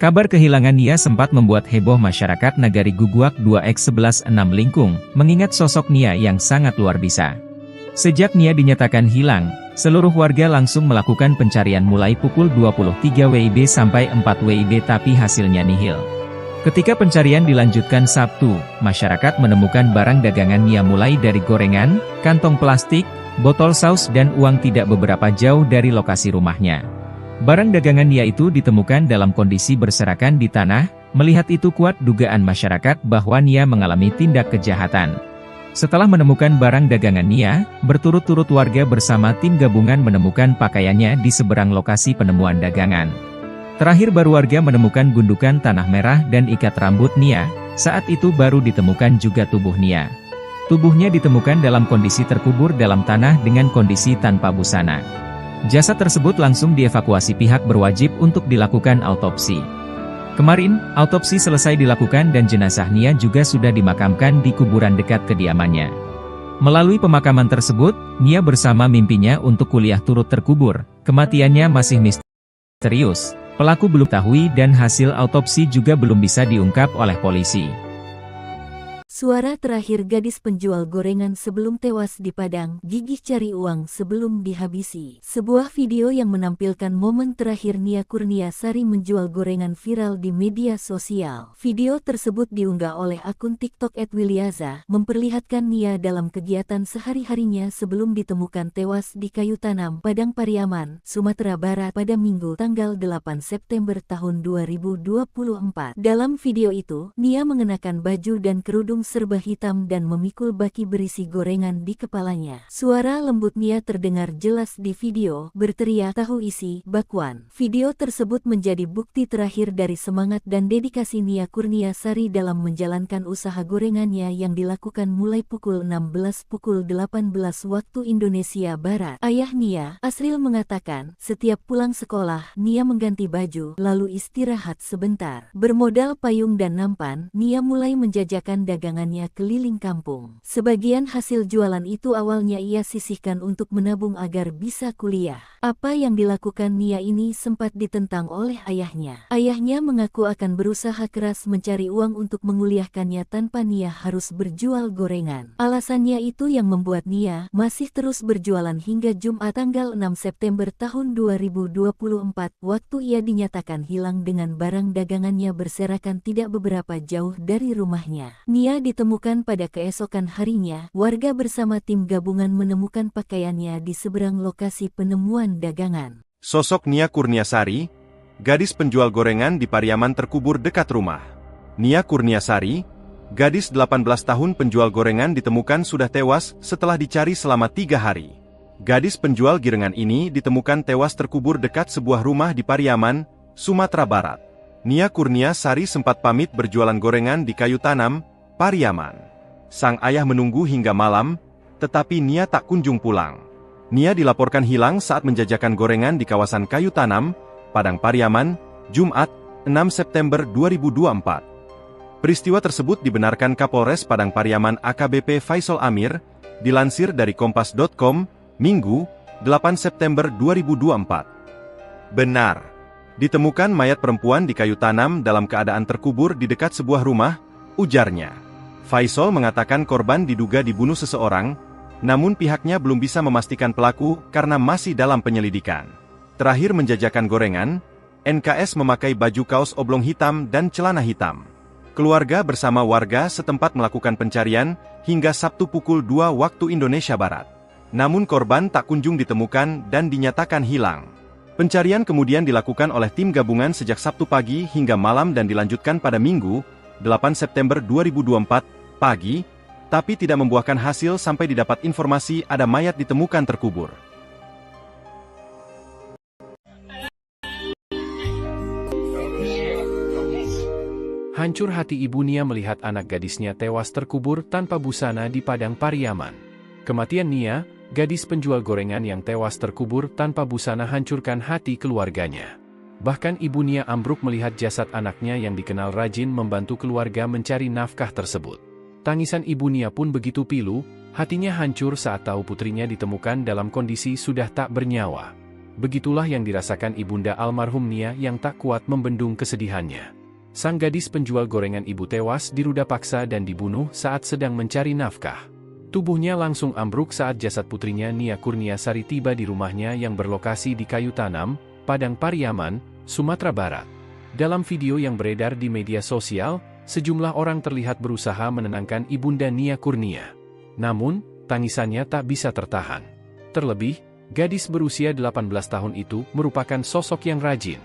Kabar kehilangan Nia sempat membuat heboh masyarakat Nagari Guguak 2X11 6 Lingkung, mengingat sosok Nia yang sangat luar biasa. Sejak Nia dinyatakan hilang, seluruh warga langsung melakukan pencarian mulai pukul 23 WIB sampai 4 WIB tapi hasilnya nihil. Ketika pencarian dilanjutkan Sabtu, masyarakat menemukan barang dagangan Nia mulai dari gorengan, kantong plastik, botol saus dan uang tidak beberapa jauh dari lokasi rumahnya. Barang dagangan Nia itu ditemukan dalam kondisi berserakan di tanah, melihat itu kuat dugaan masyarakat bahwa Nia mengalami tindak kejahatan. Setelah menemukan barang dagangan Nia, berturut-turut warga bersama tim gabungan menemukan pakaiannya di seberang lokasi penemuan dagangan. Terakhir baru warga menemukan gundukan tanah merah dan ikat rambut Nia, saat itu baru ditemukan juga tubuh Nia. Tubuhnya ditemukan dalam kondisi terkubur dalam tanah dengan kondisi tanpa busana. Jasad tersebut langsung dievakuasi pihak berwajib untuk dilakukan autopsi. Kemarin, autopsi selesai dilakukan dan jenazah Nia juga sudah dimakamkan di kuburan dekat kediamannya. Melalui pemakaman tersebut, Nia bersama mimpinya untuk kuliah turut terkubur. Kematiannya masih misterius. Pelaku belum tahu dan hasil autopsi juga belum bisa diungkap oleh polisi. Suara terakhir gadis penjual gorengan sebelum tewas di Padang, gigih cari uang sebelum dihabisi. Sebuah video yang menampilkan momen terakhir Nia Kurniasari menjual gorengan viral di media sosial. Video tersebut diunggah oleh akun TikTok @Wilyaza, memperlihatkan Nia dalam kegiatan sehari-harinya sebelum ditemukan tewas di kayu tanam Padang Pariaman, Sumatera Barat pada Minggu tanggal 8 September tahun 2024. Dalam video itu, Nia mengenakan baju dan kerudung serba hitam dan memikul baki berisi gorengan di kepalanya. Suara lembut Nia terdengar jelas di video, berteriak tahu isi, bakwan. Video tersebut menjadi bukti terakhir dari semangat dan dedikasi Nia Kurniasari dalam menjalankan usaha gorengannya yang dilakukan mulai pukul 16 pukul 18 waktu Indonesia Barat. Ayah Nia, Asril mengatakan, setiap pulang sekolah, Nia mengganti baju, lalu istirahat sebentar. Bermodal payung dan nampan, Nia mulai menjajakan dagangannya keliling kampung. Sebagian hasil jualan itu awalnya ia sisihkan untuk menabung agar bisa kuliah. Apa yang dilakukan Nia ini sempat ditentang oleh ayahnya. Ayahnya mengaku akan berusaha keras mencari uang untuk menguliahkannya tanpa Nia harus berjual gorengan. Alasannya itu yang membuat Nia masih terus berjualan hingga Jumat tanggal 6 September tahun 2024, waktu ia dinyatakan hilang dengan barang dagangannya berserakan tidak beberapa jauh dari rumahnya. Nia ditemukan pada keesokan harinya, warga bersama tim gabungan menemukan pakaiannya di seberang lokasi penemuan dagangan. Sosok Nia Kurniasari, gadis penjual gorengan di Pariaman terkubur dekat rumah. Nia Kurniasari, gadis 18 tahun penjual gorengan ditemukan sudah tewas setelah dicari selama 3 hari. Gadis penjual girengan ini ditemukan tewas terkubur dekat sebuah rumah di Pariaman, Sumatera Barat. Nia Kurniasari sempat pamit berjualan gorengan di kayu tanam, Pariaman. Sang ayah menunggu hingga malam, tetapi Nia tak kunjung pulang. Nia dilaporkan hilang saat menjajakan gorengan di kawasan kayu tanam, Padang Pariaman, Jumat, 6 September 2024. Peristiwa tersebut dibenarkan Kapolres Padang Pariaman AKBP Faisal Amir, dilansir dari Kompas.com, Minggu, 8 September 2024. Benar. Ditemukan mayat perempuan di kayu tanam dalam keadaan terkubur di dekat sebuah rumah, ujarnya. Faisal mengatakan korban diduga dibunuh seseorang, namun pihaknya belum bisa memastikan pelaku karena masih dalam penyelidikan. Terakhir menjajakan gorengan, NKS memakai baju kaos oblong hitam dan celana hitam. Keluarga bersama warga setempat melakukan pencarian hingga Sabtu pukul 2 waktu Indonesia Barat. Namun korban tak kunjung ditemukan dan dinyatakan hilang. Pencarian kemudian dilakukan oleh tim gabungan sejak Sabtu pagi hingga malam dan dilanjutkan pada Minggu, 8 September 2024, pagi, tapi tidak membuahkan hasil sampai didapat informasi ada mayat ditemukan terkubur. Hancur hati ibu Nia melihat anak gadisnya tewas terkubur tanpa busana di Padang Pariaman. Kematian Nia, gadis penjual gorengan yang tewas terkubur tanpa busana hancurkan hati keluarganya. Bahkan ibu Nia ambruk melihat jasad anaknya yang dikenal rajin membantu keluarga mencari nafkah tersebut. Tangisan ibu Nia pun begitu pilu, hatinya hancur saat tahu putrinya ditemukan dalam kondisi sudah tak bernyawa. Begitulah yang dirasakan ibunda almarhum Nia yang tak kuat membendung kesedihannya. Sang gadis penjual gorengan ibu tewas diruda paksa dan dibunuh saat sedang mencari nafkah. Tubuhnya langsung ambruk saat jasad putrinya Nia Kurniasari tiba di rumahnya yang berlokasi di Kayu Tanam, Padang Pariaman, Sumatera Barat. Dalam video yang beredar di media sosial, sejumlah orang terlihat berusaha menenangkan ibunda Nia Kurnia. Namun, tangisannya tak bisa tertahan. Terlebih, gadis berusia 18 tahun itu merupakan sosok yang rajin.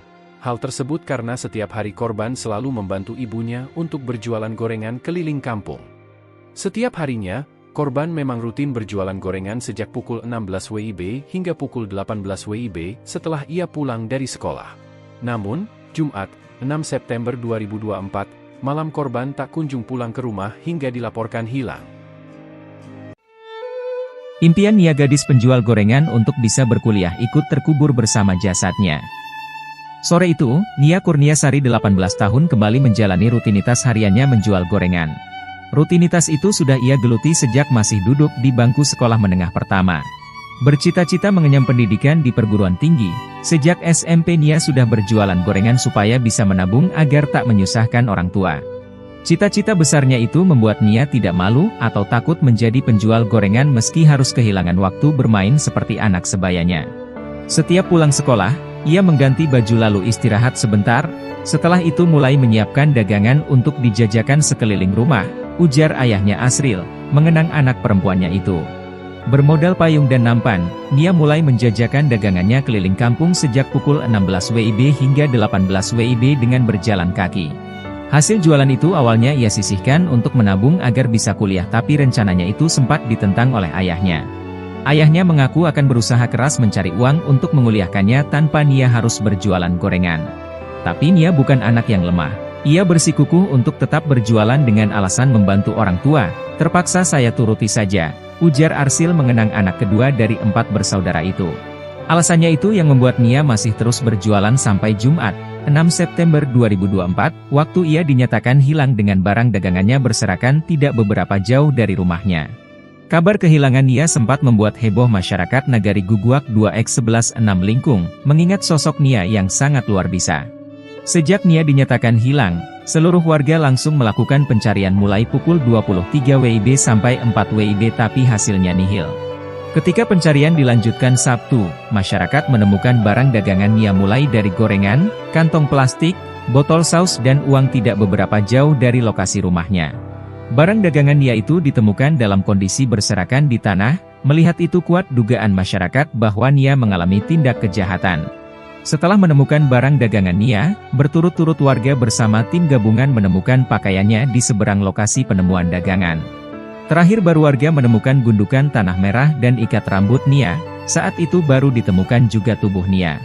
Hal tersebut karena setiap hari korban selalu membantu ibunya untuk berjualan gorengan keliling kampung. Setiap harinya, korban memang rutin berjualan gorengan sejak pukul 16 WIB hingga pukul 18 WIB setelah ia pulang dari sekolah. Namun, Jumat, 6 September 2024, malam korban tak kunjung pulang ke rumah hingga dilaporkan hilang. Impian Nia gadis penjual gorengan untuk bisa berkuliah ikut terkubur bersama jasadnya. Sore itu, Nia Kurniasari 18 tahun kembali menjalani rutinitas hariannya menjual gorengan. Rutinitas itu sudah ia geluti sejak masih duduk di bangku sekolah menengah pertama. Bercita-cita mengenyam pendidikan di perguruan tinggi, sejak SMP Nia sudah berjualan gorengan supaya bisa menabung agar tak menyusahkan orang tua. Cita-cita besarnya itu membuat Nia tidak malu atau takut menjadi penjual gorengan meski harus kehilangan waktu bermain seperti anak sebayanya. Setiap pulang sekolah, ia mengganti baju lalu istirahat sebentar, setelah itu mulai menyiapkan dagangan untuk dijajakan sekeliling rumah, ujar ayahnya Asril, mengenang anak perempuannya itu. Bermodal payung dan nampan, Nia mulai menjajakan dagangannya keliling kampung sejak pukul 16 WIB hingga 18 WIB dengan berjalan kaki. Hasil jualan itu awalnya ia sisihkan untuk menabung agar bisa kuliah tapi rencananya itu sempat ditentang oleh ayahnya. Ayahnya mengaku akan berusaha keras mencari uang untuk menguliahkannya tanpa Nia harus berjualan gorengan. Tapi Nia bukan anak yang lemah. Ia bersikukuh untuk tetap berjualan dengan alasan membantu orang tua. Terpaksa saya turuti saja, ujar Arsil mengenang anak kedua dari 4 bersaudara itu. Alasannya itu yang membuat Nia masih terus berjualan sampai Jumat, 6 September 2024, waktu ia dinyatakan hilang dengan barang dagangannya berserakan tidak beberapa jauh dari rumahnya. Kabar kehilangan Nia sempat membuat heboh masyarakat Nagari Guguak 2X11 6 Lingkung, mengingat sosok Nia yang sangat luar biasa. Sejak Nia dinyatakan hilang, seluruh warga langsung melakukan pencarian mulai pukul 23 WIB sampai 4 WIB tapi hasilnya nihil. Ketika pencarian dilanjutkan Sabtu, masyarakat menemukan barang dagangan Nia mulai dari gorengan, kantong plastik, botol saus dan uang tidak beberapa jauh dari lokasi rumahnya. Barang dagangan Nia itu ditemukan dalam kondisi berserakan di tanah, melihat itu kuat dugaan masyarakat bahwa Nia mengalami tindak kejahatan. Setelah menemukan barang dagangan Nia, berturut-turut warga bersama tim gabungan menemukan pakaiannya di seberang lokasi penemuan dagangan. Terakhir baru warga menemukan gundukan tanah merah dan ikat rambut Nia, saat itu baru ditemukan juga tubuh Nia.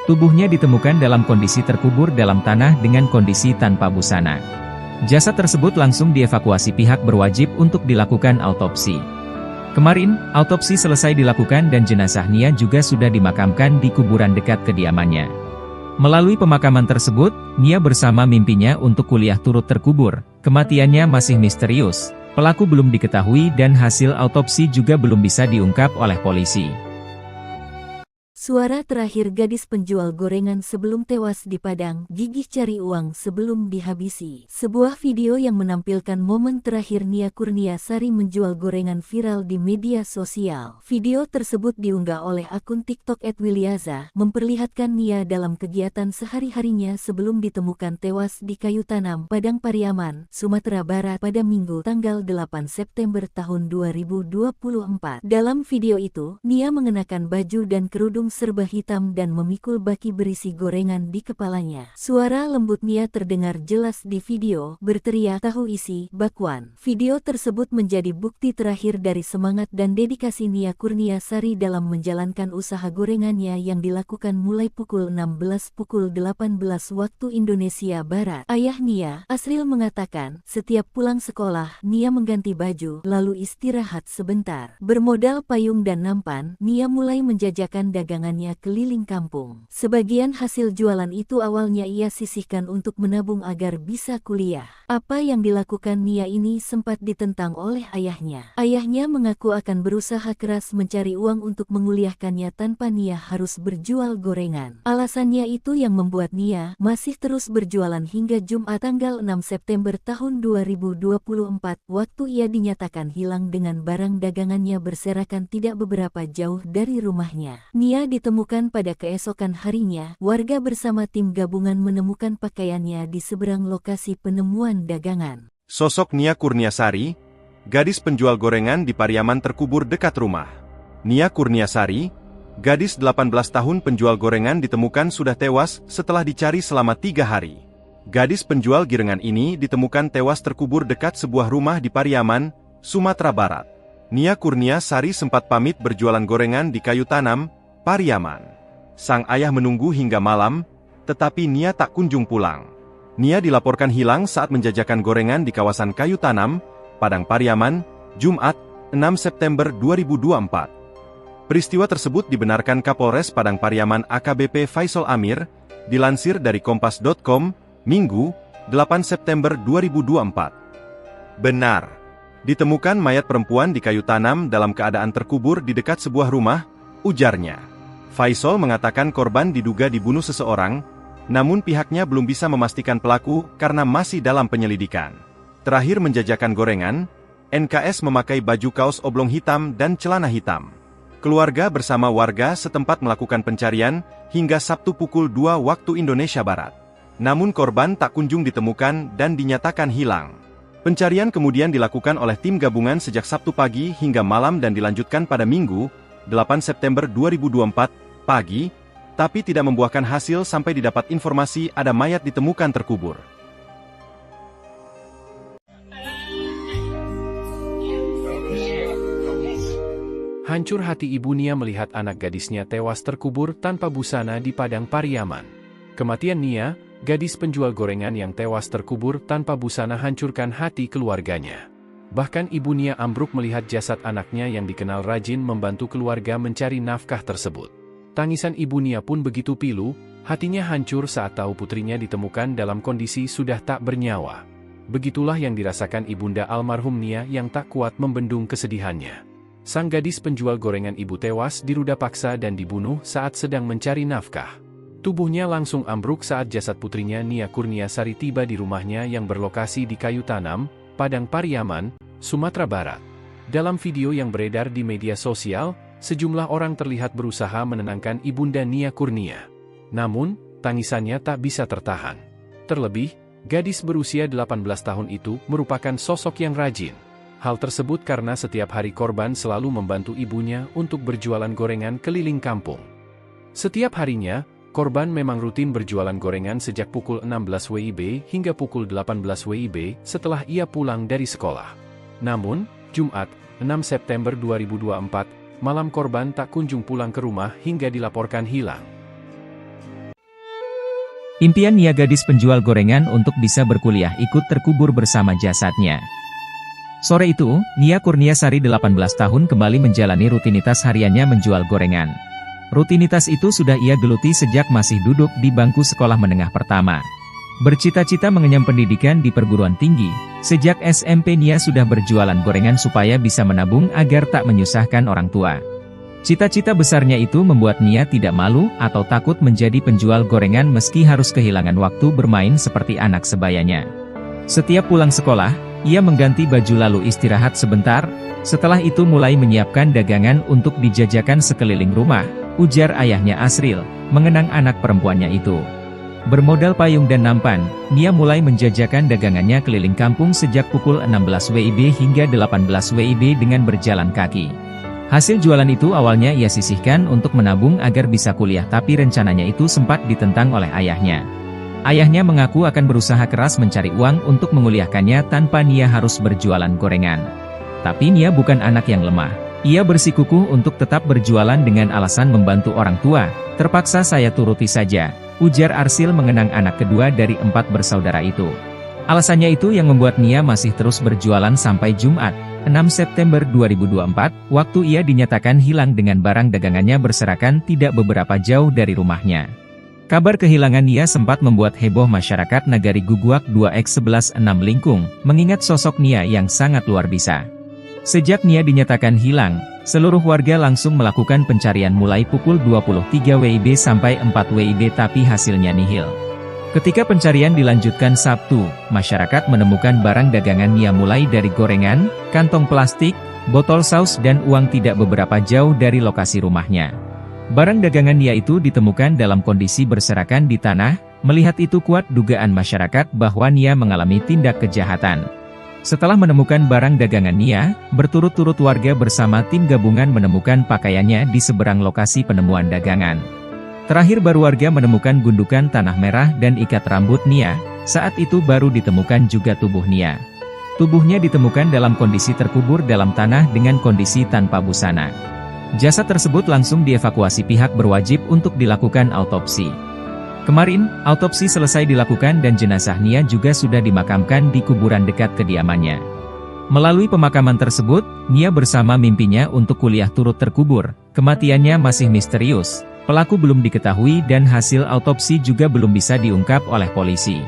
Tubuhnya ditemukan dalam kondisi terkubur dalam tanah dengan kondisi tanpa busana. Jasad tersebut langsung dievakuasi pihak berwajib untuk dilakukan autopsi. Kemarin, autopsi selesai dilakukan dan jenazah Nia juga sudah dimakamkan di kuburan dekat kediamannya. Melalui pemakaman tersebut, Nia bersama mimpinya untuk kuliah turut terkubur. Kematiannya masih misterius, pelaku belum diketahui dan hasil autopsi juga belum bisa diungkap oleh polisi. Suara terakhir gadis penjual gorengan sebelum tewas di Padang, gigih cari uang sebelum dihabisi. Sebuah video yang menampilkan momen terakhir Nia Kurniasari menjual gorengan viral di media sosial. Video tersebut diunggah oleh akun TikTok @wilyaza, memperlihatkan Nia dalam kegiatan sehari-harinya sebelum ditemukan tewas di kayu tanam, Padang Pariaman, Sumatera Barat pada Minggu tanggal 8 September tahun 2024. Dalam video itu, Nia mengenakan baju dan kerudung serba hitam dan memikul baki berisi gorengan di kepalanya. Suara lembut Nia terdengar jelas di video, berteriak tahu isi, bakwan. Video tersebut menjadi bukti terakhir dari semangat dan dedikasi Nia Kurniasari dalam menjalankan usaha gorengannya yang dilakukan mulai pukul 18 waktu Indonesia Barat. Ayah Nia, Asril mengatakan, setiap pulang sekolah, Nia mengganti baju, lalu istirahat sebentar. Bermodal payung dan nampan, Nia mulai menjajakan dagangannya keliling kampung. Sebagian hasil jualan itu awalnya ia sisihkan untuk menabung agar bisa kuliah. Apa yang dilakukan Nia ini sempat ditentang oleh ayahnya. Ayahnya mengaku akan berusaha keras mencari uang untuk menguliahkannya tanpa Nia harus berjual gorengan. Alasannya itu yang membuat Nia masih terus berjualan hingga Jumat tanggal 6 September tahun 2024, waktu ia dinyatakan hilang dengan barang dagangannya berserakan tidak beberapa jauh dari rumahnya. Nia ditemukan pada keesokan harinya. Warga bersama tim gabungan menemukan pakaiannya di seberang lokasi penemuan dagangan. Sosok Nia Kurniasari, gadis penjual gorengan di Pariaman terkubur dekat rumah. Nia Kurniasari, gadis 18 tahun penjual gorengan ditemukan sudah tewas setelah dicari selama 3 hari. Gadis penjual girengan ini ditemukan tewas terkubur dekat sebuah rumah di Pariaman, Sumatera Barat. Nia Kurniasari sempat pamit berjualan gorengan di kayu tanam, Pariaman. Sang ayah menunggu hingga malam, tetapi Nia tak kunjung pulang. Nia dilaporkan hilang saat menjajakan gorengan di kawasan kayu tanam, Padang Pariaman, Jumat, 6 September 2024. Peristiwa tersebut dibenarkan Kapolres Padang Pariaman AKBP Faisal Amir, dilansir dari kompas.com, Minggu, 8 September 2024. Benar, ditemukan mayat perempuan di kayu tanam dalam keadaan terkubur di dekat sebuah rumah, ujarnya. Faisal mengatakan korban diduga dibunuh seseorang, namun pihaknya belum bisa memastikan pelaku karena masih dalam penyelidikan. Terakhir menjajakan gorengan, NKS memakai baju kaos oblong hitam dan celana hitam. Keluarga bersama warga setempat melakukan pencarian hingga Sabtu pukul 2 waktu Indonesia Barat. Namun korban tak kunjung ditemukan dan dinyatakan hilang. Pencarian kemudian dilakukan oleh tim gabungan sejak Sabtu pagi hingga malam dan dilanjutkan pada Minggu, 8 September 2024, pagi, tapi tidak membuahkan hasil sampai didapat informasi ada mayat ditemukan terkubur. Hancur hati ibu Nia melihat anak gadisnya tewas terkubur tanpa busana di Padang Pariaman. Kematian Nia, gadis penjual gorengan yang tewas terkubur tanpa busana hancurkan hati keluarganya. Bahkan ibu Nia ambruk melihat jasad anaknya yang dikenal rajin membantu keluarga mencari nafkah tersebut. Tangisan ibu Nia pun begitu pilu, hatinya hancur saat tahu putrinya ditemukan dalam kondisi sudah tak bernyawa. Begitulah yang dirasakan ibunda almarhum Nia yang tak kuat membendung kesedihannya. Sang gadis penjual gorengan ibu tewas diruda paksa dan dibunuh saat sedang mencari nafkah. Tubuhnya langsung ambruk saat jasad putrinya Nia Kurniasari tiba di rumahnya yang berlokasi di kayu tanam, Padang Pariaman, Sumatera Barat. Dalam video yang beredar di media sosial, sejumlah orang terlihat berusaha menenangkan ibunda Nia Kurnia. Namun, tangisannya tak bisa tertahan. Terlebih, gadis berusia 18 tahun itu merupakan sosok yang rajin. Hal tersebut karena setiap hari korban selalu membantu ibunya untuk berjualan gorengan keliling kampung. Setiap harinya, korban memang rutin berjualan gorengan sejak pukul 16 WIB hingga pukul 18 WIB setelah ia pulang dari sekolah. Namun, Jumat, 6 September 2024, malam korban tak kunjung pulang ke rumah hingga dilaporkan hilang. Impian Nia gadis penjual gorengan untuk bisa berkuliah ikut terkubur bersama jasadnya. Sore itu, Nia Kurniasari 18 tahun kembali menjalani rutinitas hariannya menjual gorengan. Rutinitas itu sudah ia geluti sejak masih duduk di bangku sekolah menengah pertama. Bercita-cita mengenyam pendidikan di perguruan tinggi, sejak SMP Nia sudah berjualan gorengan supaya bisa menabung agar tak menyusahkan orang tua. Cita-cita besarnya itu membuat Nia tidak malu atau takut menjadi penjual gorengan meski harus kehilangan waktu bermain seperti anak sebayanya. Setiap pulang sekolah, ia mengganti baju lalu istirahat sebentar, setelah itu mulai menyiapkan dagangan untuk dijajakan sekeliling rumah, ujar ayahnya Asril, mengenang anak perempuannya itu. Bermodal payung dan nampan, Nia mulai menjajakan dagangannya keliling kampung sejak pukul 16 WIB hingga 18 WIB dengan berjalan kaki. Hasil jualan itu awalnya ia sisihkan untuk menabung agar bisa kuliah, tapi rencananya itu sempat ditentang oleh ayahnya. Ayahnya mengaku akan berusaha keras mencari uang untuk menguliahkannya tanpa Nia harus berjualan gorengan. Tapi Nia bukan anak yang lemah. Ia bersikukuh untuk tetap berjualan dengan alasan membantu orang tua. Terpaksa saya turuti saja, ujar Arsil mengenang anak kedua dari 4 bersaudara itu. Alasannya itu yang membuat Nia masih terus berjualan sampai Jumat, 6 September 2024, waktu ia dinyatakan hilang dengan barang dagangannya berserakan tidak beberapa jauh dari rumahnya. Kabar kehilangan Nia sempat membuat heboh masyarakat Nagari Guguak 2X116 Lingkung, mengingat sosok Nia yang sangat luar biasa. Sejak Nia dinyatakan hilang, seluruh warga langsung melakukan pencarian mulai pukul 23 WIB sampai 4 WIB tapi hasilnya nihil. Ketika pencarian dilanjutkan Sabtu, masyarakat menemukan barang dagangan Nia mulai dari gorengan, kantong plastik, botol saus dan uang tidak beberapa jauh dari lokasi rumahnya. Barang dagangan Nia itu ditemukan dalam kondisi berserakan di tanah, melihat itu kuat dugaan masyarakat bahwa Nia mengalami tindak kejahatan. Setelah menemukan barang dagangan Nia, berturut-turut warga bersama tim gabungan menemukan pakaiannya di seberang lokasi penemuan dagangan. Terakhir baru warga menemukan gundukan tanah merah dan ikat rambut Nia, saat itu baru ditemukan juga tubuh Nia. Tubuhnya ditemukan dalam kondisi terkubur dalam tanah dengan kondisi tanpa busana. Jasad tersebut langsung dievakuasi pihak berwajib untuk dilakukan autopsi. Kemarin, autopsi selesai dilakukan dan jenazah Nia juga sudah dimakamkan di kuburan dekat kediamannya. Melalui pemakaman tersebut, Nia bersama mimpinya untuk kuliah turut terkubur. Kematiannya masih misterius. Pelaku belum diketahui dan hasil autopsi juga belum bisa diungkap oleh polisi.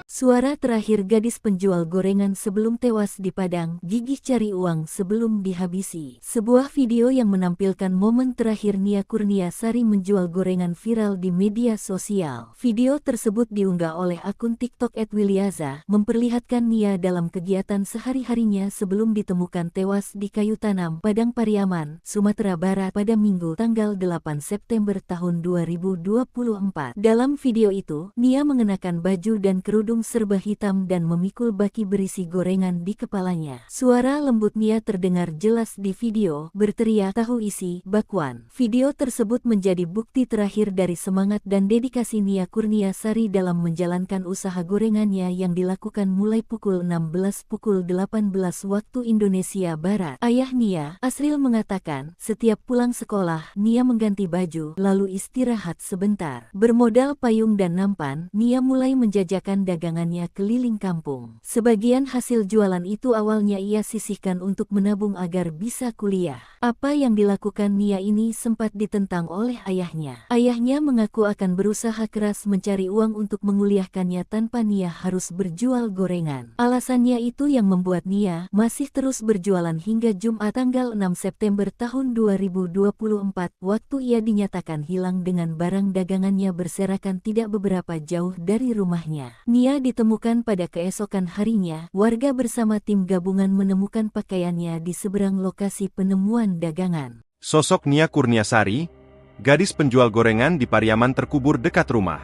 Suara terakhir gadis penjual gorengan sebelum tewas di Padang, gigih cari uang sebelum dihabisi. Sebuah video yang menampilkan momen terakhir Nia Kurniasari menjual gorengan viral di media sosial. Video tersebut diunggah oleh akun TikTok @Wilyaza, memperlihatkan Nia dalam kegiatan sehari-harinya sebelum ditemukan tewas di kayu tanam, Padang Pariaman, Sumatera Barat pada Minggu tanggal 8 September tahun 2024. Dalam video itu, Nia mengenakan baju dan kerudung serba hitam dan memikul baki berisi gorengan di kepalanya. Suara lembut Nia terdengar jelas di video, berteriak tahu isi, bakwan. Video tersebut menjadi bukti terakhir dari semangat dan dedikasi Nia Kurniasari dalam menjalankan usaha gorengannya yang dilakukan mulai pukul 16 pukul 18 waktu Indonesia Barat. Ayah Nia, Asril mengatakan, setiap pulang sekolah, Nia mengganti baju, lalu istirahat sebentar. Bermodal payung dan nampan, Nia mulai menjajakan dagangannya keliling kampung. Sebagian hasil jualan itu awalnya ia sisihkan untuk menabung agar bisa kuliah. Apa yang dilakukan Nia ini sempat ditentang oleh ayahnya. Ayahnya mengaku akan berusaha keras mencari uang untuk menguliahkannya tanpa Nia harus berjual gorengan. Alasannya itu yang membuat Nia masih terus berjualan hingga Jumat tanggal 6 September tahun 2024, waktu ia dinyatakan hilang dengan barang dagangannya berserakan tidak beberapa jauh dari rumahnya. Nia ditemukan pada keesokan harinya, warga bersama tim gabungan menemukan pakaiannya di seberang lokasi penemuan dagangan. Sosok Nia Kurniasari, gadis penjual gorengan di Pariaman terkubur dekat rumah.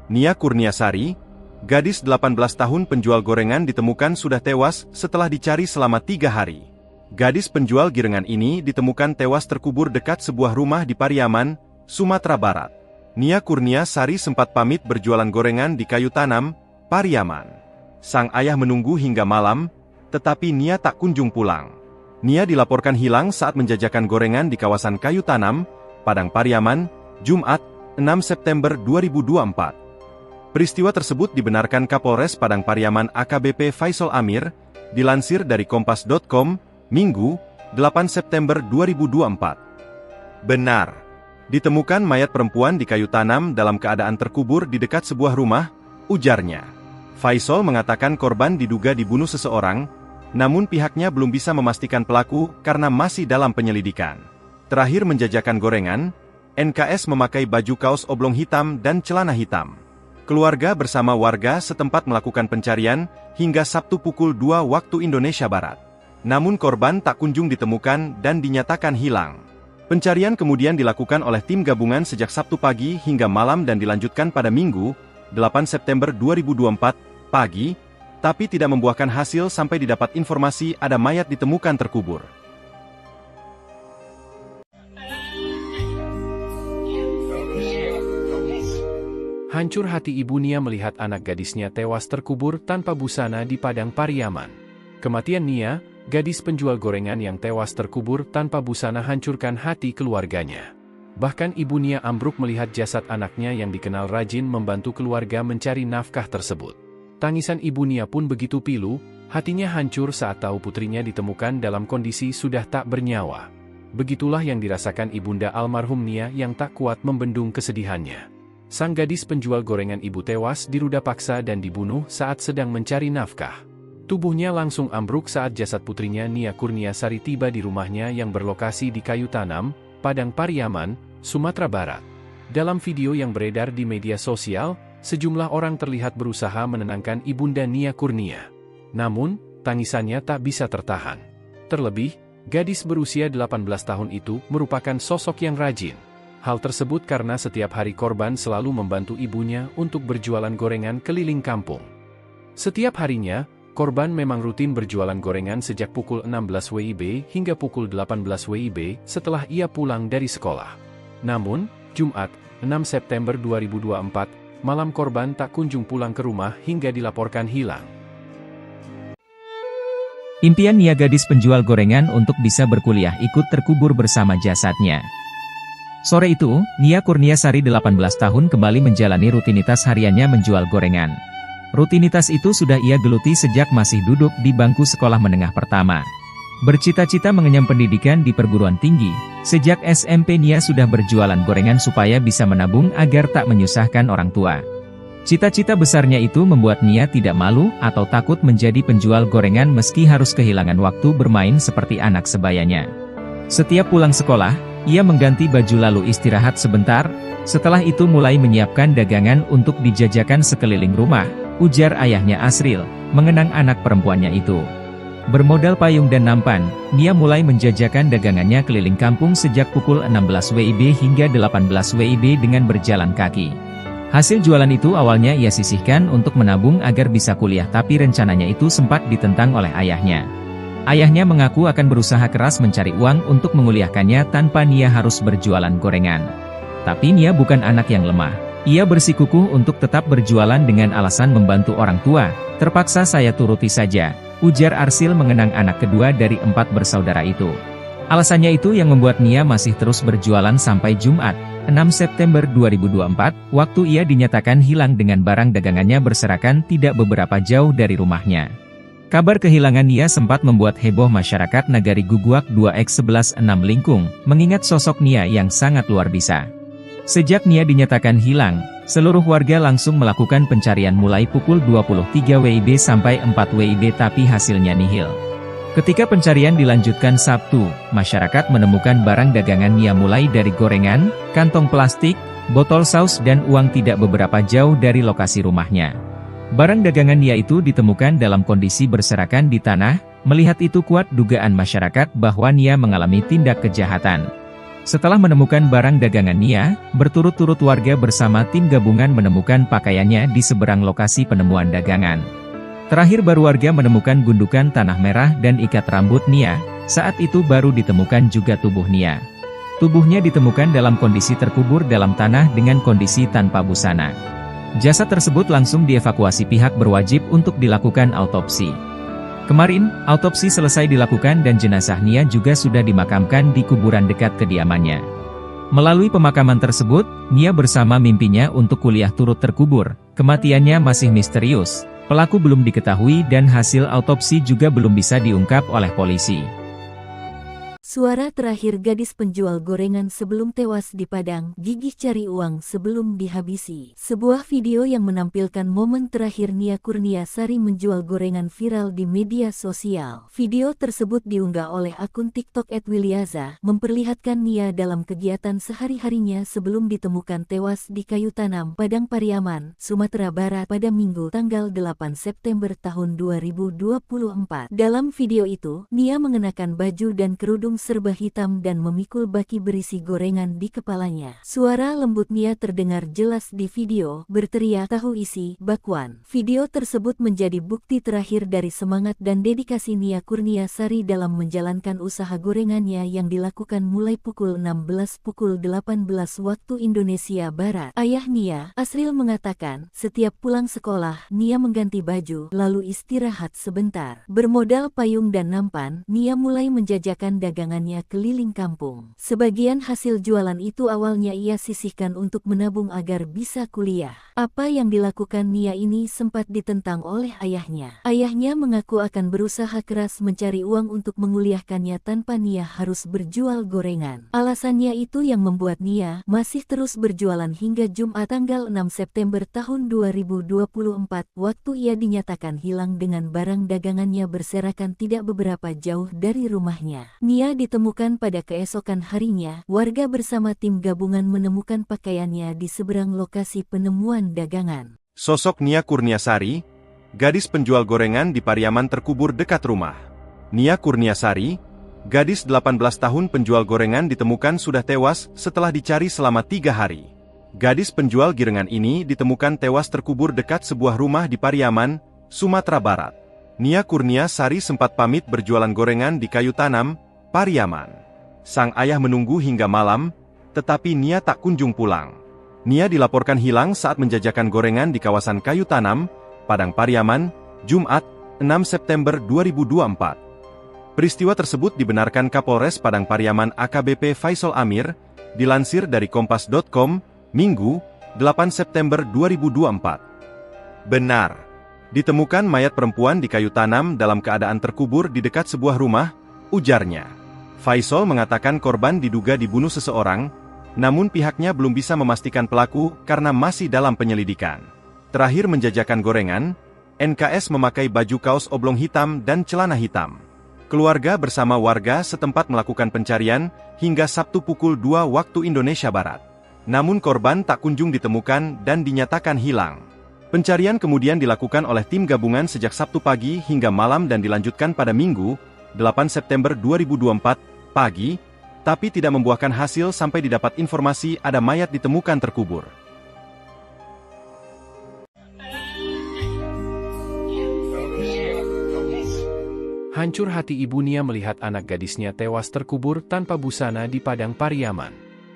Nia Kurniasari, gadis 18 tahun penjual gorengan ditemukan sudah tewas setelah dicari selama 3 hari. Gadis penjual girengan ini ditemukan tewas terkubur dekat sebuah rumah di Pariaman, Sumatera Barat. Nia Kurniasari sempat pamit berjualan gorengan di kayu tanam, Pariaman. Sang ayah menunggu hingga malam, tetapi Nia tak kunjung pulang. Nia dilaporkan hilang saat menjajakan gorengan di kawasan kayu tanam, Padang Pariaman, Jumat, 6 September 2024. Peristiwa tersebut dibenarkan Kapolres Padang Pariaman AKBP Faisal Amir, dilansir dari Kompas.com, Minggu, 8 September 2024. Benar. Ditemukan mayat perempuan di kayu tanam dalam keadaan terkubur di dekat sebuah rumah, ujarnya. Faisal mengatakan korban diduga dibunuh seseorang, namun pihaknya belum bisa memastikan pelaku karena masih dalam penyelidikan. Terakhir menjajakan gorengan, NKS memakai baju kaos oblong hitam dan celana hitam. Keluarga bersama warga setempat melakukan pencarian hingga Sabtu pukul 2 waktu Indonesia Barat. Namun korban tak kunjung ditemukan dan dinyatakan hilang. Pencarian kemudian dilakukan oleh tim gabungan sejak Sabtu pagi hingga malam dan dilanjutkan pada Minggu, 8 September 2024, pagi, tapi tidak membuahkan hasil sampai didapat informasi ada mayat ditemukan terkubur. Hancur hati ibu Nia melihat anak gadisnya tewas terkubur tanpa busana di Padang Pariaman. Kematian Nia, gadis penjual gorengan yang tewas terkubur tanpa busana hancurkan hati keluarganya. Bahkan ibu Nia ambruk melihat jasad anaknya yang dikenal rajin membantu keluarga mencari nafkah tersebut. Tangisan ibu Nia pun begitu pilu, hatinya hancur saat tahu putrinya ditemukan dalam kondisi sudah tak bernyawa. Begitulah yang dirasakan ibunda almarhum Nia yang tak kuat membendung kesedihannya. Sang gadis penjual gorengan ibu tewas diruda paksa dan dibunuh saat sedang mencari nafkah. Tubuhnya langsung ambruk saat jasad putrinya Nia Kurniasari tiba di rumahnya yang berlokasi di Kayu Tanam, Padang Pariaman, Sumatera Barat. Dalam video yang beredar di media sosial, sejumlah orang terlihat berusaha menenangkan ibunda Nia Kurnia. Namun, tangisannya tak bisa tertahan. Terlebih, gadis berusia 18 tahun itu merupakan sosok yang rajin. Hal tersebut karena setiap hari korban selalu membantu ibunya untuk berjualan gorengan keliling kampung. Setiap harinya, korban memang rutin berjualan gorengan sejak pukul 16 WIB hingga pukul 18 WIB setelah ia pulang dari sekolah. Namun, Jumat, 6 September 2024, malam korban tak kunjung pulang ke rumah hingga dilaporkan hilang. Impian Nia gadis penjual gorengan untuk bisa berkuliah ikut terkubur bersama jasadnya. Sore itu, Nia Kurniasari 18 tahun kembali menjalani rutinitas hariannya menjual gorengan. Rutinitas itu sudah ia geluti sejak masih duduk di bangku sekolah menengah pertama. Bercita-cita mengenyam pendidikan di perguruan tinggi, sejak SMP Nia sudah berjualan gorengan supaya bisa menabung agar tak menyusahkan orang tua. Cita-cita besarnya itu membuat Nia tidak malu atau takut menjadi penjual gorengan meski harus kehilangan waktu bermain seperti anak sebayanya. Setiap pulang sekolah, ia mengganti baju lalu istirahat sebentar, setelah itu mulai menyiapkan dagangan untuk dijajakan sekeliling rumah, ujar ayahnya Asril, mengenang anak perempuannya itu. Bermodal payung dan nampan, Nia mulai menjajakan dagangannya keliling kampung sejak pukul 16 WIB hingga 18 WIB dengan berjalan kaki. Hasil jualan itu awalnya ia sisihkan untuk menabung agar bisa kuliah tapi rencananya itu sempat ditentang oleh ayahnya. Ayahnya mengaku akan berusaha keras mencari uang untuk menguliahkannya tanpa Nia harus berjualan gorengan. Tapi Nia bukan anak yang lemah. Ia bersikukuh untuk tetap berjualan dengan alasan membantu orang tua. Terpaksa saya turuti saja, ujar Arsil mengenang anak kedua dari 4 bersaudara itu. Alasannya itu yang membuat Nia masih terus berjualan sampai Jumat, 6 September 2024, waktu ia dinyatakan hilang dengan barang dagangannya berserakan tidak beberapa jauh dari rumahnya. Kabar kehilangan Nia sempat membuat heboh masyarakat Nagari Guguak 2X116 Lingkung, mengingat sosok Nia yang sangat luar biasa. Sejak Nia dinyatakan hilang, seluruh warga langsung melakukan pencarian mulai pukul 23 WIB sampai 4 WIB tapi hasilnya nihil. Ketika pencarian dilanjutkan Sabtu, masyarakat menemukan barang dagangan Nia mulai dari gorengan, kantong plastik, botol saus dan uang tidak beberapa jauh dari lokasi rumahnya. Barang dagangan Nia itu ditemukan dalam kondisi berserakan di tanah, melihat itu kuat dugaan masyarakat bahwa Nia mengalami tindak kejahatan. Setelah menemukan barang dagangan Nia, berturut-turut warga bersama tim gabungan menemukan pakaiannya di seberang lokasi penemuan dagangan. Terakhir baru warga menemukan gundukan tanah merah dan ikat rambut Nia, saat itu baru ditemukan juga tubuh Nia. Tubuhnya ditemukan dalam kondisi terkubur dalam tanah dengan kondisi tanpa busana. Jasad tersebut langsung dievakuasi pihak berwajib untuk dilakukan autopsi. Kemarin, autopsi selesai dilakukan dan jenazah Nia juga sudah dimakamkan di kuburan dekat kediamannya. Melalui pemakaman tersebut, Nia bersama mimpinya untuk kuliah turut terkubur. Kematiannya masih misterius, pelaku belum diketahui dan hasil autopsi juga belum bisa diungkap oleh polisi. Suara terakhir gadis penjual gorengan sebelum tewas di Padang, gigih cari uang sebelum dihabisi. Sebuah video yang menampilkan momen terakhir Nia Kurniasari menjual gorengan viral di media sosial. Video tersebut diunggah oleh akun TikTok @wilyaza, memperlihatkan Nia dalam kegiatan sehari-harinya sebelum ditemukan tewas di kayu tanam, Padang Pariaman, Sumatera Barat pada Minggu tanggal 8 September tahun 2024. Dalam video itu, Nia mengenakan baju dan kerudung serba hitam dan memikul baki berisi gorengan di kepalanya. Suara lembut Nia terdengar jelas di video, berteriak tahu isi, bakwan. Video tersebut menjadi bukti terakhir dari semangat dan dedikasi Nia Kurniasari dalam menjalankan usaha gorengannya yang dilakukan mulai pukul 16 pukul 18 waktu Indonesia Barat. Ayah Nia, Asril mengatakan, setiap pulang sekolah, Nia mengganti baju, lalu istirahat sebentar. Bermodal payung dan nampan, Nia mulai menjajakan dagangannya keliling kampung. Sebagian hasil jualan itu awalnya ia sisihkan untuk menabung agar bisa kuliah. Apa yang dilakukan Nia ini sempat ditentang oleh ayahnya. Ayahnya mengaku akan berusaha keras mencari uang untuk menguliahkannya tanpa Nia harus berjual gorengan. Alasannya itu yang membuat Nia masih terus berjualan hingga Jumat tanggal 6 September tahun 2024, waktu ia dinyatakan hilang dengan barang dagangannya berserakan tidak beberapa jauh dari rumahnya. Nia ditemukan pada keesokan harinya, warga bersama tim gabungan menemukan pakaiannya di seberang lokasi penemuan dagangan. Sosok Nia Kurniasari, gadis penjual gorengan di Pariaman terkubur dekat rumah. Nia Kurniasari, gadis 18 tahun penjual gorengan ditemukan sudah tewas setelah dicari selama 3 hari. Gadis penjual girengan ini ditemukan tewas terkubur dekat sebuah rumah di Pariaman, Sumatera Barat. Nia Kurniasari sempat pamit berjualan gorengan di kayu tanam, Pariaman. Sang ayah menunggu hingga malam, tetapi Nia tak kunjung pulang. Nia dilaporkan hilang saat menjajakan gorengan di kawasan kayu tanam, Padang Pariaman, Jumat, 6 September 2024. Peristiwa tersebut dibenarkan Kapolres Padang Pariaman AKBP Faisal Amir, dilansir dari kompas.com, Minggu, 8 September 2024. Benar, ditemukan mayat perempuan di kayu tanam dalam keadaan terkubur di dekat sebuah rumah, ujarnya. Faisal mengatakan korban diduga dibunuh seseorang, namun pihaknya belum bisa memastikan pelaku karena masih dalam penyelidikan. Terakhir menjajakan gorengan, NKS memakai baju kaos oblong hitam dan celana hitam. Keluarga bersama warga setempat melakukan pencarian hingga Sabtu pukul 2 waktu Indonesia Barat. Namun korban tak kunjung ditemukan dan dinyatakan hilang. Pencarian kemudian dilakukan oleh tim gabungan sejak Sabtu pagi hingga malam dan dilanjutkan pada Minggu, 8 September 2024, pagi, tapi tidak membuahkan hasil sampai didapat informasi ada mayat ditemukan terkubur. Hancur hati ibu Nia melihat anak gadisnya tewas terkubur tanpa busana di Padang Pariaman.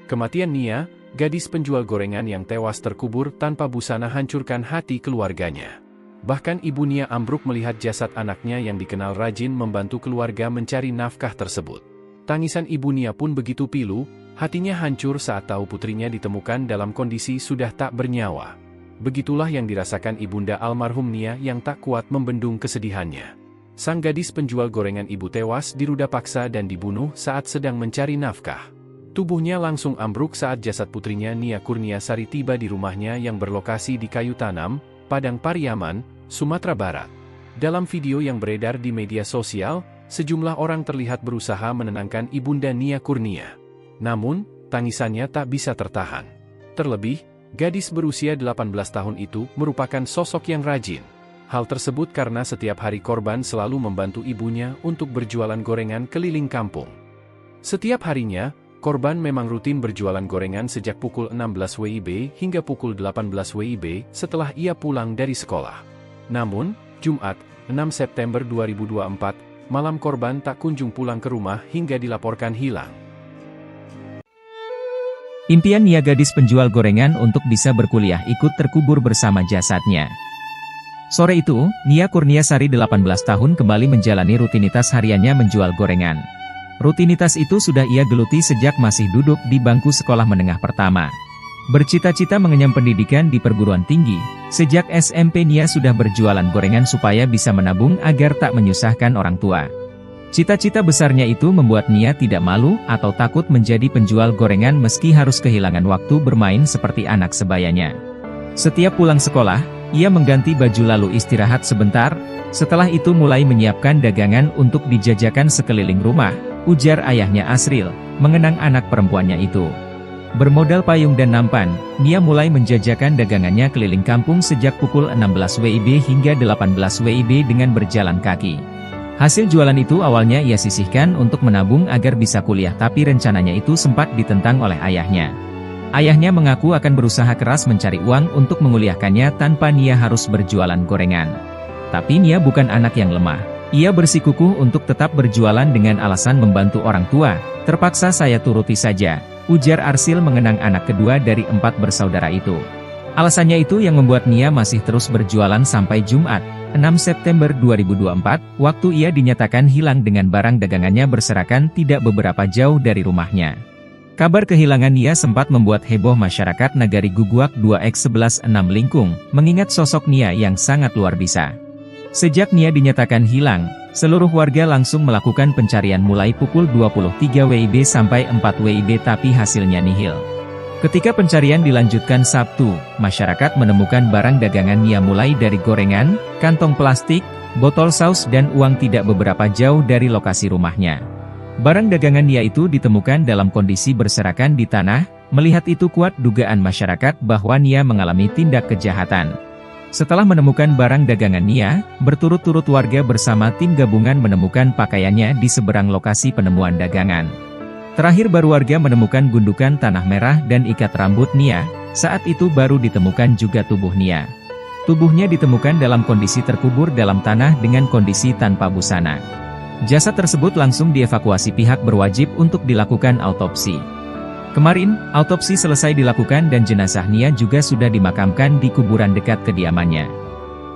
Kematian Nia, gadis penjual gorengan yang tewas terkubur tanpa busana hancurkan hati keluarganya. Bahkan ibu Nia ambruk melihat jasad anaknya yang dikenal rajin membantu keluarga mencari nafkah tersebut. Tangisan ibu Nia pun begitu pilu, hatinya hancur saat tahu putrinya ditemukan dalam kondisi sudah tak bernyawa. Begitulah yang dirasakan ibunda almarhum Nia yang tak kuat membendung kesedihannya. Sang gadis penjual gorengan ibu tewas diruda paksa dan dibunuh saat sedang mencari nafkah. Tubuhnya langsung ambruk saat jasad putrinya Nia Kurniasari tiba di rumahnya yang berlokasi di kayu tanam, Padang Pariaman, Sumatera Barat. Dalam video yang beredar di media sosial, sejumlah orang terlihat berusaha menenangkan ibunda Nia Kurnia. Namun, tangisannya tak bisa tertahan. Terlebih, gadis berusia 18 tahun itu merupakan sosok yang rajin. Hal tersebut karena setiap hari korban selalu membantu ibunya untuk berjualan gorengan keliling kampung. Setiap harinya, korban memang rutin berjualan gorengan sejak pukul 16 WIB hingga pukul 18 WIB setelah ia pulang dari sekolah. Namun, Jumat, 6 September 2024, malam korban tak kunjung pulang ke rumah hingga dilaporkan hilang. Impian Nia gadis penjual gorengan untuk bisa berkuliah ikut terkubur bersama jasadnya. Sore itu, Nia Kurniasari 18 tahun kembali menjalani rutinitas hariannya menjual gorengan. Rutinitas itu sudah ia geluti sejak masih duduk di bangku sekolah menengah pertama. Bercita-cita mengenyam pendidikan di perguruan tinggi, sejak SMP Nia sudah berjualan gorengan supaya bisa menabung agar tak menyusahkan orang tua. Cita-cita besarnya itu membuat Nia tidak malu atau takut menjadi penjual gorengan meski harus kehilangan waktu bermain seperti anak sebayanya. Setiap pulang sekolah, ia mengganti baju lalu istirahat sebentar, setelah itu mulai menyiapkan dagangan untuk dijajakan sekeliling rumah, ujar ayahnya Asril, mengenang anak perempuannya itu. Bermodal payung dan nampan, Nia mulai menjajakan dagangannya keliling kampung sejak pukul 16 WIB hingga 18 WIB dengan berjalan kaki. Hasil jualan itu awalnya ia sisihkan untuk menabung agar bisa kuliah, tapi rencananya itu sempat ditentang oleh ayahnya. Ayahnya mengaku akan berusaha keras mencari uang untuk menguliahkannya tanpa Nia harus berjualan gorengan. Tapi Nia bukan anak yang lemah. Ia bersikukuh untuk tetap berjualan dengan alasan membantu orang tua. Terpaksa saya turuti saja, ujar Arsil mengenang anak kedua dari 4 bersaudara itu. Alasannya itu yang membuat Nia masih terus berjualan sampai Jumat, 6 September 2024, waktu ia dinyatakan hilang dengan barang dagangannya berserakan tidak beberapa jauh dari rumahnya. Kabar kehilangan Nia sempat membuat heboh masyarakat Nagari Guguak 2X116 Lingkung, mengingat sosok Nia yang sangat luar biasa. Sejak Nia dinyatakan hilang, seluruh warga langsung melakukan pencarian mulai pukul 23 WIB sampai 4 WIB tapi hasilnya nihil. Ketika pencarian dilanjutkan Sabtu, masyarakat menemukan barang dagangan Nia mulai dari gorengan, kantong plastik, botol saus dan uang tidak beberapa jauh dari lokasi rumahnya. Barang dagangan Nia itu ditemukan dalam kondisi berserakan di tanah, melihat itu kuat dugaan masyarakat bahwa Nia mengalami tindak kejahatan. Setelah menemukan barang dagangan Nia, berturut-turut warga bersama tim gabungan menemukan pakaiannya di seberang lokasi penemuan dagangan. Terakhir baru warga menemukan gundukan tanah merah dan ikat rambut Nia, saat itu baru ditemukan juga tubuh Nia. Tubuhnya ditemukan dalam kondisi terkubur dalam tanah dengan kondisi tanpa busana. Jasad tersebut langsung dievakuasi pihak berwajib untuk dilakukan autopsi. Kemarin, autopsi selesai dilakukan dan jenazah Nia juga sudah dimakamkan di kuburan dekat kediamannya.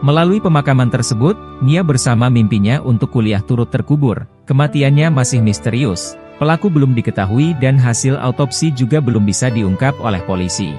Melalui pemakaman tersebut, Nia bersama mimpinya untuk kuliah turut terkubur. Kematiannya masih misterius, pelaku belum diketahui dan hasil autopsi juga belum bisa diungkap oleh polisi.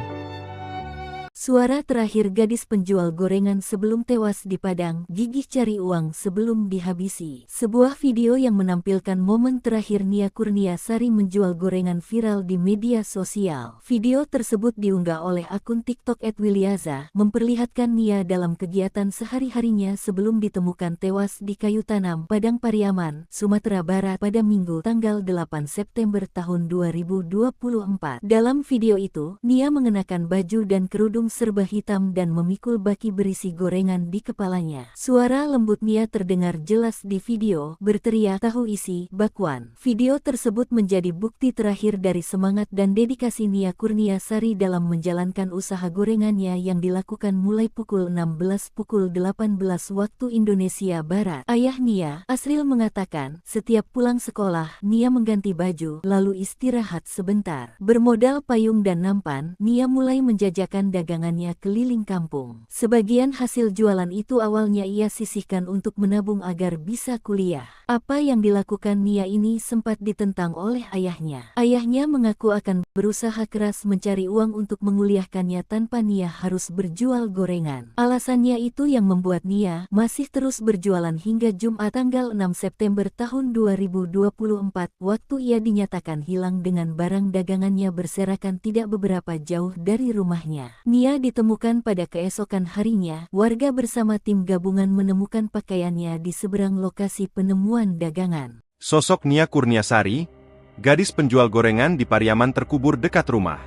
Suara terakhir gadis penjual gorengan sebelum tewas di Padang, gigih cari uang sebelum dihabisi. Sebuah video yang menampilkan momen terakhir Nia Kurniasari menjual gorengan viral di media sosial. Video tersebut diunggah oleh akun TikTok @wilyaza, memperlihatkan Nia dalam kegiatan sehari-harinya sebelum ditemukan tewas di kayu tanam, Padang Pariaman, Sumatera Barat pada Minggu tanggal 8 September tahun 2024. Dalam video itu, Nia mengenakan baju dan kerudung serba hitam dan memikul baki berisi gorengan di kepalanya. Suara lembut Nia terdengar jelas di video, berteriak tahu isi, bakwan. Video tersebut menjadi bukti terakhir dari semangat dan dedikasi Nia Kurniasari dalam menjalankan usaha gorengannya yang dilakukan mulai pukul 16 pukul 18 waktu Indonesia Barat. Ayah Nia, Asril mengatakan, setiap pulang sekolah, Nia mengganti baju, lalu istirahat sebentar. Bermodal payung dan nampan, Nia mulai menjajakan dagangannya keliling kampung. Sebagian hasil jualan itu awalnya ia sisihkan untuk menabung agar bisa kuliah. Apa yang dilakukan Nia ini sempat ditentang oleh ayahnya. Ayahnya mengaku akan berusaha keras mencari uang untuk menguliahkannya tanpa Nia harus berjual gorengan. Alasannya itu yang membuat Nia masih terus berjualan hingga Jumat tanggal 6 September tahun 2024, waktu ia dinyatakan hilang dengan barang dagangannya berserakan tidak beberapa jauh dari rumahnya. Nia ditemukan pada keesokan harinya, warga bersama tim gabungan menemukan pakaiannya di seberang lokasi penemuan dagangan. Sosok Nia Kurniasari, gadis penjual gorengan di Pariaman terkubur dekat rumah.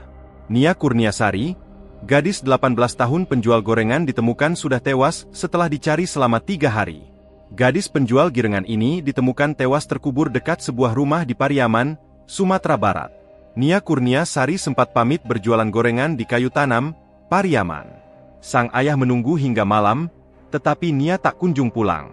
Nia Kurniasari, gadis 18 tahun penjual gorengan ditemukan sudah tewas setelah dicari selama 3 hari. Gadis penjual girengan ini ditemukan tewas terkubur dekat sebuah rumah di Pariaman, Sumatera Barat. Nia Kurniasari sempat pamit berjualan gorengan di kayu tanam, Pariaman. Sang ayah menunggu hingga malam, tetapi Nia tak kunjung pulang.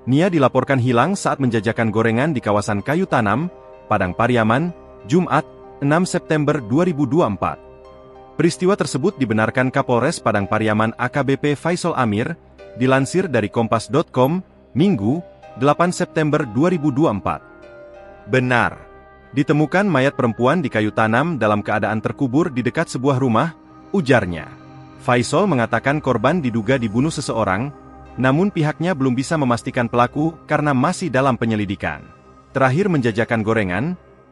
Nia dilaporkan hilang saat menjajakan gorengan di kawasan kayu tanam, Padang Pariaman, Jumat, 6 September 2024. Peristiwa tersebut dibenarkan Kapolres Padang Pariaman AKBP Faisal Amir, dilansir dari Kompas.com, Minggu, 8 September 2024. Benar. Ditemukan mayat perempuan di kayu tanam dalam keadaan terkubur di dekat sebuah rumah, ujarnya. Faisal mengatakan korban diduga dibunuh seseorang, namun pihaknya belum bisa memastikan pelaku karena masih dalam penyelidikan. Terakhir menjajakan gorengan,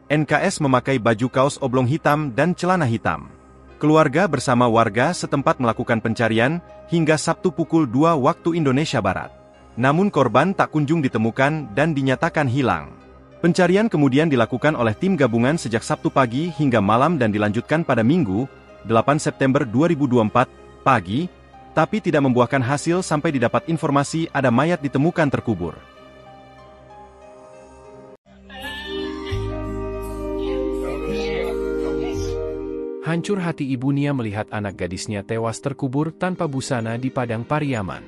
NKS memakai baju kaos oblong hitam dan celana hitam. Keluarga bersama warga setempat melakukan pencarian hingga Sabtu pukul 2 waktu Indonesia Barat. Namun korban tak kunjung ditemukan dan dinyatakan hilang. Pencarian kemudian dilakukan oleh tim gabungan sejak Sabtu pagi hingga malam dan dilanjutkan pada Minggu, 8 September 2024, pagi, tapi tidak membuahkan hasil sampai didapat informasi ada mayat ditemukan terkubur. Hancur hati ibu Nia melihat anak gadisnya tewas terkubur tanpa busana di Padang Pariaman.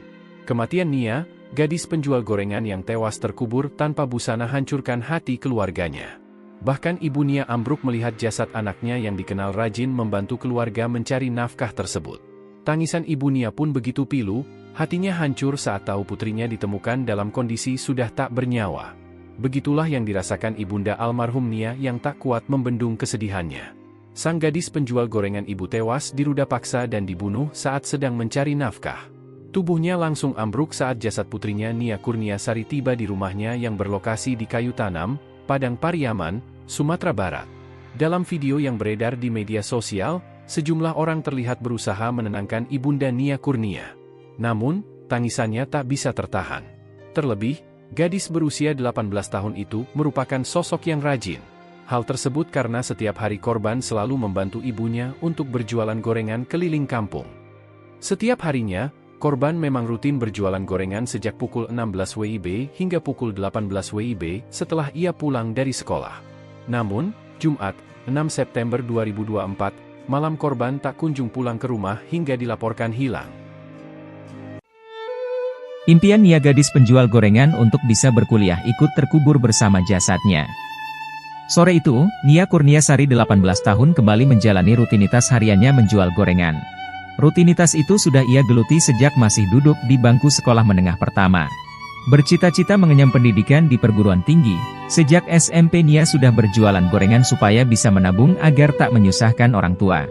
Kematian Nia, gadis penjual gorengan yang tewas terkubur tanpa busana, hancurkan hati keluarganya. Bahkan ibu Nia ambruk melihat jasad anaknya yang dikenal rajin membantu keluarga mencari nafkah tersebut. Tangisan ibu Nia pun begitu pilu, hatinya hancur saat tahu putrinya ditemukan dalam kondisi sudah tak bernyawa. Begitulah yang dirasakan ibunda almarhum Nia yang tak kuat membendung kesedihannya. Sang gadis penjual gorengan ibu tewas diruda paksa dan dibunuh saat sedang mencari nafkah. Tubuhnya langsung ambruk saat jasad putrinya Nia Kurniasari tiba di rumahnya yang berlokasi di Kayu Tanam, Padang Pariaman, Sumatera Barat. Dalam video yang beredar di media sosial, sejumlah orang terlihat berusaha menenangkan ibunda Nia Kurnia. Namun, tangisannya tak bisa tertahan. Terlebih, gadis berusia 18 tahun itu merupakan sosok yang rajin. Hal tersebut karena setiap hari korban selalu membantu ibunya untuk berjualan gorengan keliling kampung. Setiap harinya, korban memang rutin berjualan gorengan sejak pukul 16 WIB hingga pukul 18 WIB setelah ia pulang dari sekolah. Namun, Jumat, 6 September 2024, malam korban tak kunjung pulang ke rumah hingga dilaporkan hilang. Impian Nia gadis penjual gorengan untuk bisa berkuliah ikut terkubur bersama jasadnya. Sore itu, Nia Kurniasari 18 tahun kembali menjalani rutinitas hariannya menjual gorengan. Rutinitas itu sudah ia geluti sejak masih duduk di bangku sekolah menengah pertama. Bercita-cita mengenyam pendidikan di perguruan tinggi, sejak SMP Nia sudah berjualan gorengan supaya bisa menabung agar tak menyusahkan orang tua.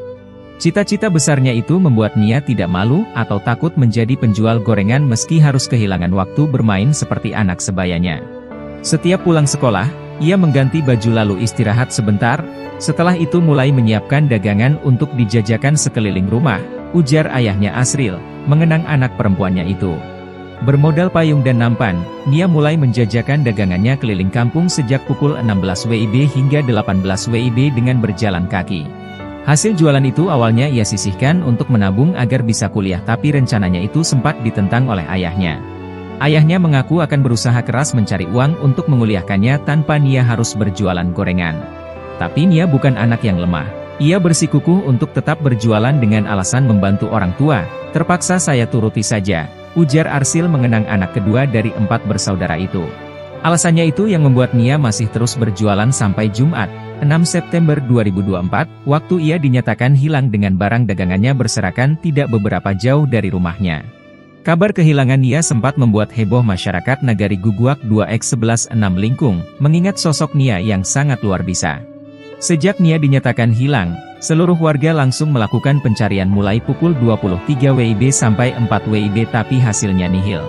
Cita-cita besarnya itu membuat Nia tidak malu atau takut menjadi penjual gorengan meski harus kehilangan waktu bermain seperti anak sebayanya. Setiap pulang sekolah, ia mengganti baju lalu istirahat sebentar, setelah itu mulai menyiapkan dagangan untuk dijajakan sekeliling rumah, ujar ayahnya Asril, mengenang anak perempuannya itu. Bermodal payung dan nampan, Nia mulai menjajakan dagangannya keliling kampung sejak pukul 16 WIB hingga 18 WIB dengan berjalan kaki. Hasil jualan itu awalnya ia sisihkan untuk menabung agar bisa kuliah, tapi rencananya itu sempat ditentang oleh ayahnya. Ayahnya mengaku akan berusaha keras mencari uang untuk menguliahkannya tanpa Nia harus berjualan gorengan. Tapi Nia bukan anak yang lemah. Ia bersikukuh untuk tetap berjualan dengan alasan membantu orang tua. Terpaksa saya turuti saja, ujar Arsil mengenang anak kedua dari 4 bersaudara itu. Alasannya itu yang membuat Nia masih terus berjualan sampai Jumat, 6 September 2024, waktu ia dinyatakan hilang dengan barang dagangannya berserakan tidak beberapa jauh dari rumahnya. Kabar kehilangan Nia sempat membuat heboh masyarakat Nagari Guguak 2X116 Lingkung, mengingat sosok Nia yang sangat luar biasa. Sejak Nia dinyatakan hilang, seluruh warga langsung melakukan pencarian mulai pukul 23 WIB sampai 4 WIB tapi hasilnya nihil.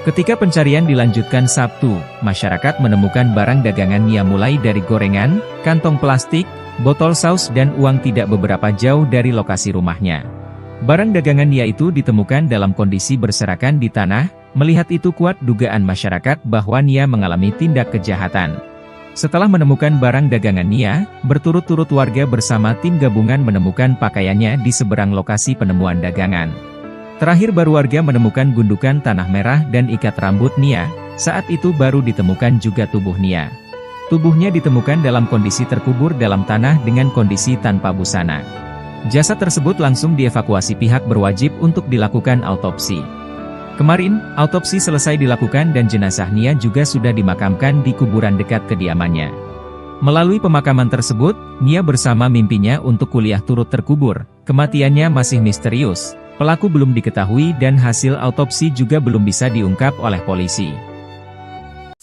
Ketika pencarian dilanjutkan Sabtu, masyarakat menemukan barang dagangan Nia mulai dari gorengan, kantong plastik, botol saus dan uang tidak beberapa jauh dari lokasi rumahnya. Barang dagangan Nia itu ditemukan dalam kondisi berserakan di tanah, melihat itu kuat dugaan masyarakat bahwa Nia mengalami tindak kejahatan. Setelah menemukan barang dagangan Nia, berturut-turut warga bersama tim gabungan menemukan pakaiannya di seberang lokasi penemuan dagangan. Terakhir baru warga menemukan gundukan tanah merah dan ikat rambut Nia, saat itu baru ditemukan juga tubuh Nia. Tubuhnya ditemukan dalam kondisi terkubur dalam tanah dengan kondisi tanpa busana. Jasad tersebut langsung dievakuasi pihak berwajib untuk dilakukan autopsi. Kemarin, autopsi selesai dilakukan dan jenazah Nia juga sudah dimakamkan di kuburan dekat kediamannya. Melalui pemakaman tersebut, Nia bersama mimpinya untuk kuliah turut terkubur. Kematiannya masih misterius, pelaku belum diketahui dan hasil autopsi juga belum bisa diungkap oleh polisi.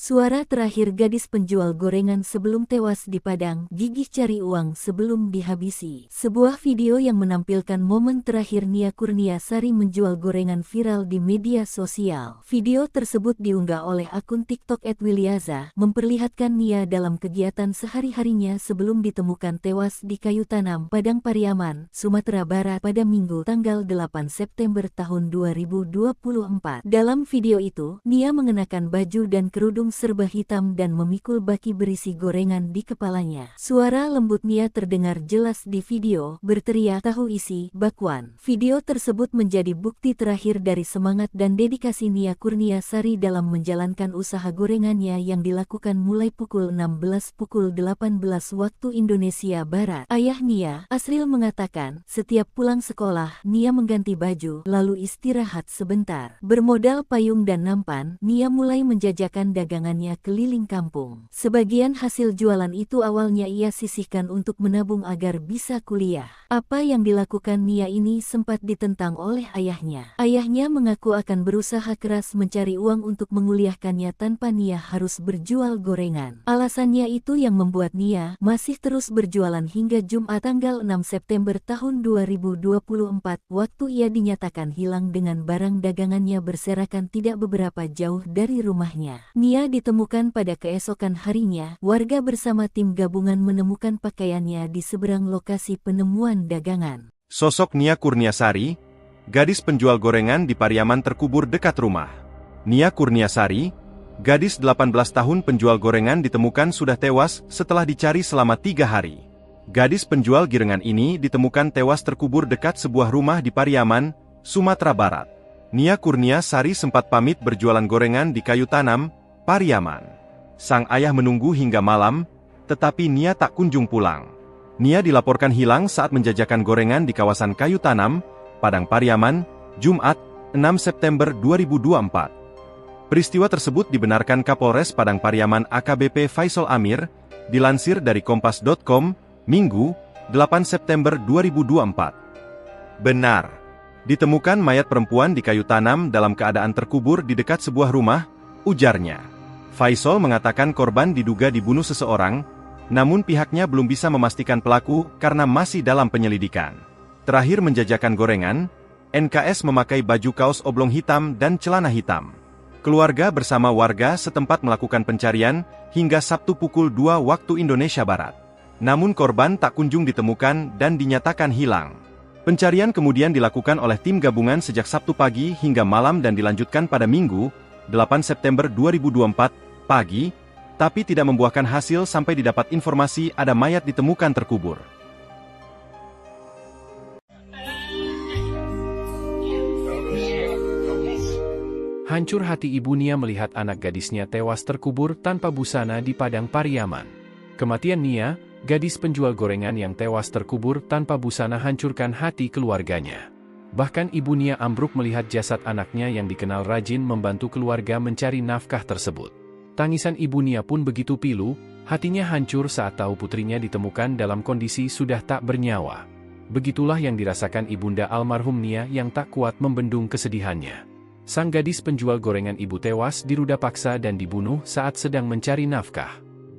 Suara terakhir gadis penjual gorengan sebelum tewas di Padang, gigih cari uang sebelum dihabisi. Sebuah video yang menampilkan momen terakhir Nia Kurniasari menjual gorengan viral di media sosial. Video tersebut diunggah oleh akun TikTok @wilyaza, memperlihatkan Nia dalam kegiatan sehari-harinya sebelum ditemukan tewas di kayu tanam, Padang Pariaman, Sumatera Barat pada Minggu tanggal 8 September tahun 2024. Dalam video itu, Nia mengenakan baju dan kerudung serba hitam dan memikul baki berisi gorengan di kepalanya. Suara lembut Nia terdengar jelas di video, berteriak tahu isi, bakwan. Video tersebut menjadi bukti terakhir dari semangat dan dedikasi Nia Kurniasari dalam menjalankan usaha gorengannya yang dilakukan mulai pukul 16 pukul 18 waktu Indonesia Barat. Ayah Nia, Asril mengatakan, setiap pulang sekolah, Nia mengganti baju, lalu istirahat sebentar. Bermodal payung dan nampan, Nia mulai menjajakan dagangannya keliling kampung. Sebagian hasil jualan itu awalnya ia sisihkan untuk menabung agar bisa kuliah. Apa yang dilakukan Nia ini sempat ditentang oleh ayahnya. Ayahnya mengaku akan berusaha keras mencari uang untuk menguliahkannya tanpa Nia harus berjual gorengan. Alasannya itu yang membuat Nia masih terus berjualan hingga Jumat tanggal 6 September tahun 2024, waktu ia dinyatakan hilang dengan barang dagangannya berserakan tidak beberapa jauh dari rumahnya. Nia ditemukan pada keesokan harinya. Warga bersama tim gabungan menemukan pakaiannya di seberang lokasi penemuan dagangan. Sosok Nia Kurniasari, gadis penjual gorengan di Pariaman terkubur dekat rumah. Nia Kurniasari, gadis 18 tahun penjual gorengan ditemukan sudah tewas setelah dicari selama 3 hari. Gadis penjual girengan ini ditemukan tewas terkubur dekat sebuah rumah di Pariaman, Sumatera Barat. Nia Kurniasari sempat pamit berjualan gorengan di kayu tanam, Pariaman. Sang ayah menunggu hingga malam, tetapi Nia tak kunjung pulang. Nia dilaporkan hilang saat menjajakan gorengan di kawasan kayu tanam, Padang Pariaman, Jumat, 6 September 2024. Peristiwa tersebut dibenarkan Kapolres Padang Pariaman AKBP Faisal Amir, dilansir dari Kompas.com, Minggu, 8 September 2024. Benar, ditemukan mayat perempuan di kayu tanam dalam keadaan terkubur di dekat sebuah rumah, ujarnya. Faisal mengatakan korban diduga dibunuh seseorang, namun pihaknya belum bisa memastikan pelaku karena masih dalam penyelidikan. Terakhir menjajakan gorengan, NKS memakai baju kaos oblong hitam dan celana hitam. Keluarga bersama warga setempat melakukan pencarian hingga Sabtu pukul 2 waktu Indonesia Barat. Namun korban tak kunjung ditemukan dan dinyatakan hilang. Pencarian kemudian dilakukan oleh tim gabungan sejak Sabtu pagi hingga malam dan dilanjutkan pada Minggu, 8 September 2024, pagi, tapi tidak membuahkan hasil sampai didapat informasi ada mayat ditemukan terkubur. Hancur hati ibu Nia melihat anak gadisnya tewas terkubur tanpa busana di Padang Pariaman. Kematian Nia, gadis penjual gorengan yang tewas terkubur tanpa busana hancurkan hati keluarganya. Bahkan ibu Nia ambruk melihat jasad anaknya yang dikenal rajin membantu keluarga mencari nafkah tersebut. Tangisan ibu Nia pun begitu pilu, hatinya hancur saat tahu putrinya ditemukan dalam kondisi sudah tak bernyawa. Begitulah yang dirasakan ibunda almarhum Nia yang tak kuat membendung kesedihannya. Sang gadis penjual gorengan ibu tewas diruda paksa dan dibunuh saat sedang mencari nafkah.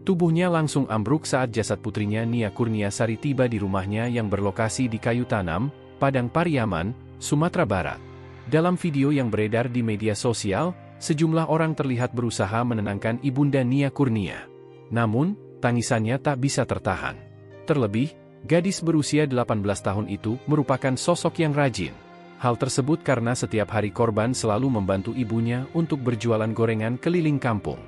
Tubuhnya langsung ambruk saat jasad putrinya Nia Kurniasari tiba di rumahnya yang berlokasi di kayu tanam, Padang Pariaman, Sumatera Barat. Dalam video yang beredar di media sosial, sejumlah orang terlihat berusaha menenangkan ibunda Nia Kurnia. Namun, tangisannya tak bisa tertahan. Terlebih, gadis berusia 18 tahun itu merupakan sosok yang rajin. Hal tersebut karena setiap hari korban selalu membantu ibunya untuk berjualan gorengan keliling kampung.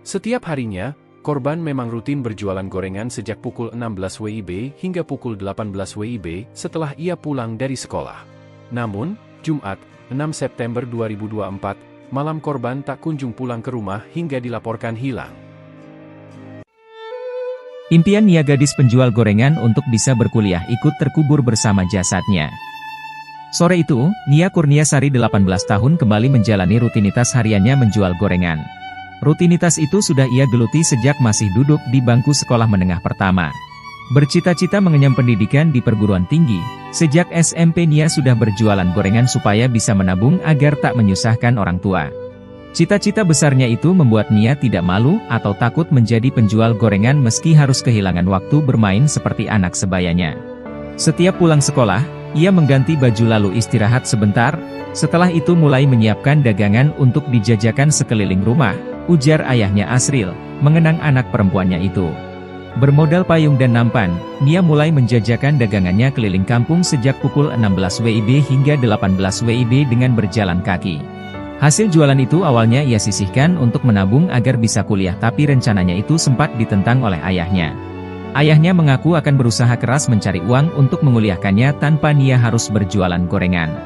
Setiap harinya, korban memang rutin berjualan gorengan sejak pukul 16 WIB hingga pukul 18 WIB setelah ia pulang dari sekolah. Namun, Jumat, 6 September 2024, malam korban tak kunjung pulang ke rumah hingga dilaporkan hilang. Impian Nia gadis penjual gorengan untuk bisa berkuliah ikut terkubur bersama jasadnya. Sore itu, Nia Kurniasari 18 tahun kembali menjalani rutinitas hariannya menjual gorengan. Rutinitas itu sudah ia geluti sejak masih duduk di bangku sekolah menengah pertama. Bercita-cita mengenyam pendidikan di perguruan tinggi, sejak SMP Nia sudah berjualan gorengan supaya bisa menabung agar tak menyusahkan orang tua. Cita-cita besarnya itu membuat Nia tidak malu atau takut menjadi penjual gorengan meski harus kehilangan waktu bermain seperti anak sebayanya. Setiap pulang sekolah, ia mengganti baju lalu istirahat sebentar, setelah itu mulai menyiapkan dagangan untuk dijajakan sekeliling rumah, ujar ayahnya Asril, mengenang anak perempuannya itu. Bermodal payung dan nampan, Nia mulai menjajakan dagangannya keliling kampung sejak pukul 16 WIB hingga 18 WIB dengan berjalan kaki. Hasil jualan itu awalnya ia sisihkan untuk menabung agar bisa kuliah, tapi rencananya itu sempat ditentang oleh ayahnya. Ayahnya mengaku akan berusaha keras mencari uang untuk menguliahkannya tanpa Nia harus berjualan gorengan.